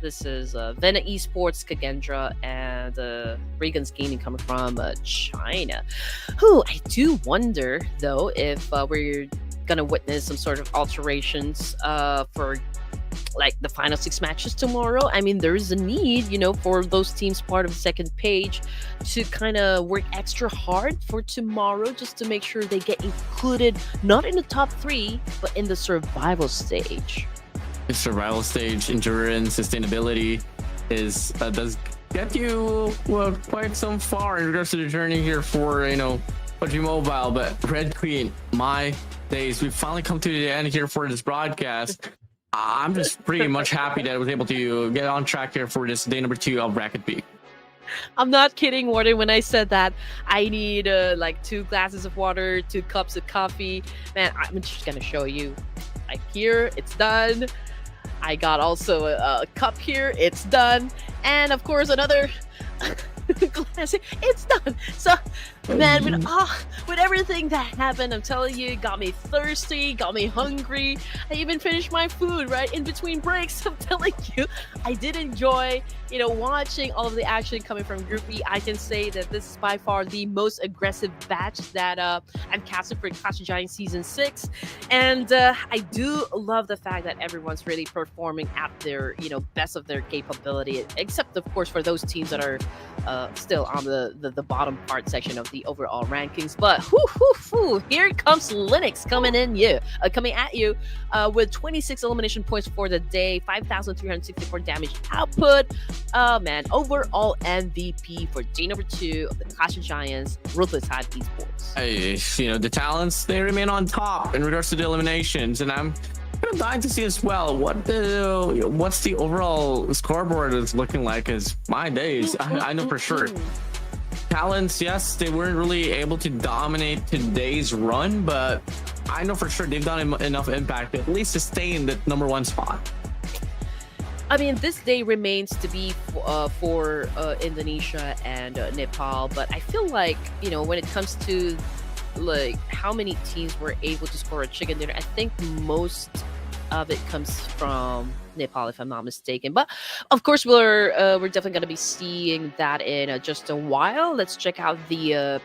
This is VENA Esports, KAGENDRA, and REGANS Gaming coming from China. Ooh, I do wonder, though, if we're gonna witness some sort of alterations for like the final 6 matches tomorrow. I mean, there is a need, for those teams part of the second page to kind of work extra hard for tomorrow, just to make sure they get included, not in the top 3, but in the survival stage. The survival stage, endurance, sustainability does get you quite some far in regards to the journey here for PUBG Mobile. But Red Queen, my days, we've finally come to the end here for this broadcast. I'm just pretty much happy that I was able to get on track here for this day number 2 of Bracket B. I'm not kidding, Warden, when I said that I need like 2 glasses of water, 2 cups of coffee. Man, I'm just gonna show you. Like here, it's done. I got also a cup here, it's done. And of course, another glass, it's done. So, man, with everything that happened, I'm telling you, it got me thirsty, got me hungry. I even finished my food right in between breaks. I'm telling you, I did enjoy, watching all of the action coming from Group B. I can say that this is by far the most aggressive batch that I'm casting for Clash of Giants Season 6. And I do love the fact that everyone's really performing at their, best of their capability, except, of course, for those teams that are still on the bottom part section of the overall rankings. But here comes Linux coming at you with 26 elimination points for the day, 5,364 damage output. Man, overall MVP for day number 2 of the Clash of Giants Ruthless Esports. Hey, the talents, they remain on top in regards to the eliminations, and I'm dying to see as well what's the overall scoreboard is looking like. As my days, I know for sure talents, yes, they weren't really able to dominate today's run, but I know for sure they've done enough impact to at least sustain the number 1 spot. I mean, this day remains to be for Indonesia and Nepal, but I feel like, you know, when it comes to like how many teams were able to score a chicken dinner, I think most of it comes from Nepal, if I'm not mistaken. But of course, we're definitely going to be seeing that in just a while. Let's check out the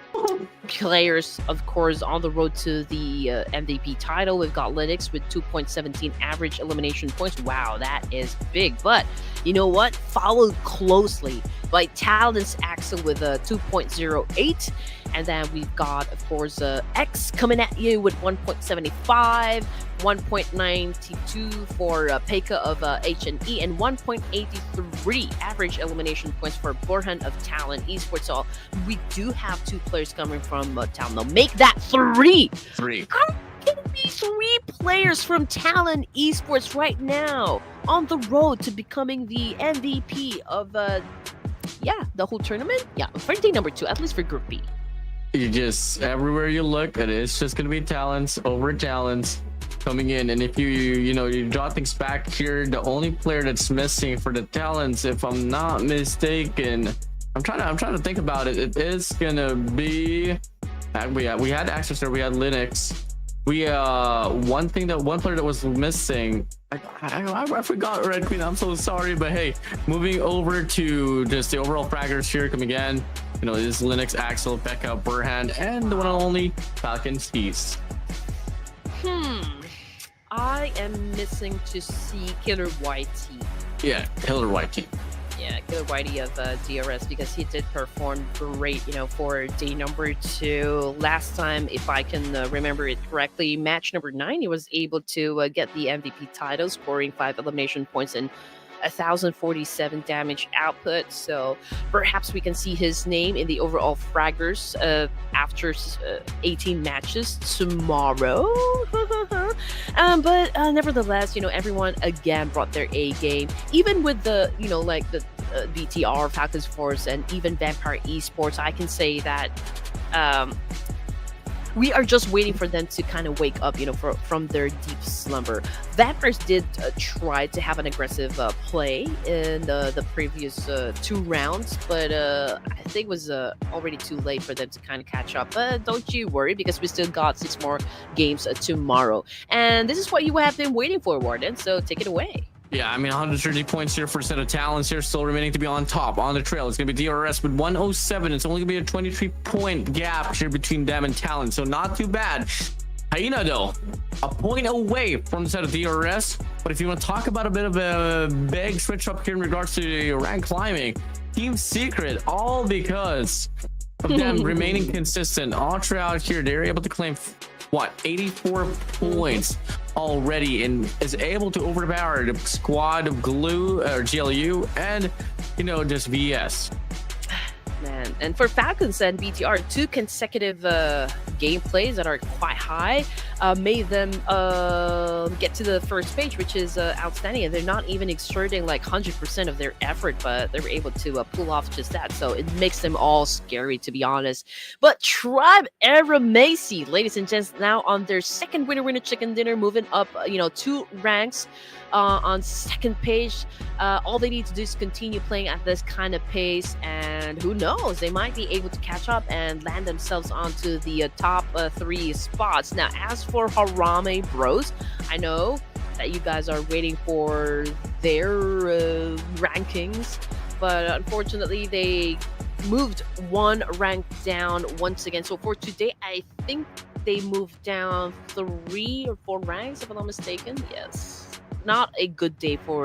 players, of course, on the road to the MVP title. We've got Linux with 2.17 average elimination points. Wow, that is big. But you know what? Followed closely by Talon's Axel with a 2.08. And then we've got, of course, X coming at you with 1.75, 1.92 for Pekka of HNE, and 1.83 average elimination points for Borhan of Talon Esports. So we do have 2 players coming from Talon. Now make that 3. How can be 3 players from Talon Esports right now on the road to becoming the MVP of the whole tournament? Yeah, for day number 2, at least for Group B. You just, everywhere you look, it's just gonna be talents over talents coming in. And if you draw things back here, the only player that's missing for the talents, if I'm not mistaken, I'm trying to think about it, it is gonna be we had access there, we had Linux. One player that was missing, I forgot, Red Queen, I'm so sorry, but hey, moving over to just the overall fraggers here, come again, you know, this is Linux, Axel, Becca, Burhan, and the one and only FALCONS East. I am missing to see Killer Whitey. Yeah, Killer Whitey. Yeah, Killer Whitey of DRS, because he did perform great, you know, for day number 2. Last time, if I can remember it correctly, match number 9, he was able to get the MVP title, scoring 5 elimination points and 1,047 damage output. So perhaps we can see his name in the overall fraggers after 18 matches tomorrow. But nevertheless, you know, everyone again brought their A game, even with the, you know, like the BTR, Falcons Force, and even Vampire Esports. I can say that we are just waiting for them to kind of wake up, you know, from their deep slumber. Vampires did try to have an aggressive play in the previous 2 rounds, but I think it was already too late for them to kind of catch up. But don't you worry, because we still got 6 more games tomorrow. And this is what you have been waiting for, Warden, so take it away. Yeah, I mean, 130 points here for a set of talents here, still remaining to be on top, on the trail. It's going to be DRS with 107. It's only going to be a 23-point gap here between them and talent, so not too bad. HAINA, though, a point away from the set of DRS. But if you want to talk about a bit of a big switch up here in regards to rank climbing, Team Secret, all because of them remaining consistent all throughout here. They're able to claim, what, 84 points already, and is able to overpower the squad of Glue or GLU and, you know, just VS. Man, and for Falcons and BTR, 2 consecutive gameplays that are quite high made them get to the first page, which is outstanding. And they're not even exerting like 100% of their effort, but they were able to pull off just that. So it makes them all scary, to be honest. But Tribe AEROMACY, ladies and gents, now on their second winner chicken dinner, moving up, you know, 2 ranks on second page. All they need to do is continue playing at this kind of pace, and who knows, they might be able to catch up and land themselves onto the top 3 spots. Now, as for Harame Bros, I know that you guys are waiting for their rankings, but unfortunately they moved 1 rank down once again. So for today, I think they moved down 3 or 4 ranks, if I'm not mistaken. Yes, not a good day for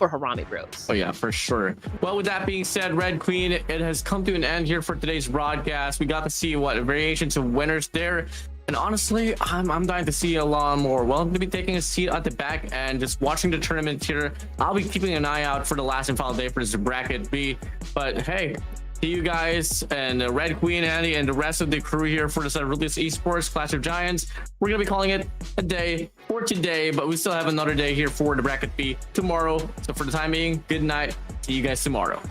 Harame Bros. Oh yeah, for sure. Well, with that being said, Red Queen, it has come to an end here for today's broadcast. We got to see what variations of winners there, and honestly, I'm dying to see a lot more. Well, I'm gonna be taking a seat at the back and just watching the tournament here. I'll be keeping an eye out for the last and final day for this bracket B. But hey, see you guys and Red Queen, Andy, and the rest of the crew here for this Ruthless Esports Clash of Giants. We're gonna be calling it a day for today, but we still have another day here for the bracket B tomorrow. So for the time being, good night. See you guys tomorrow.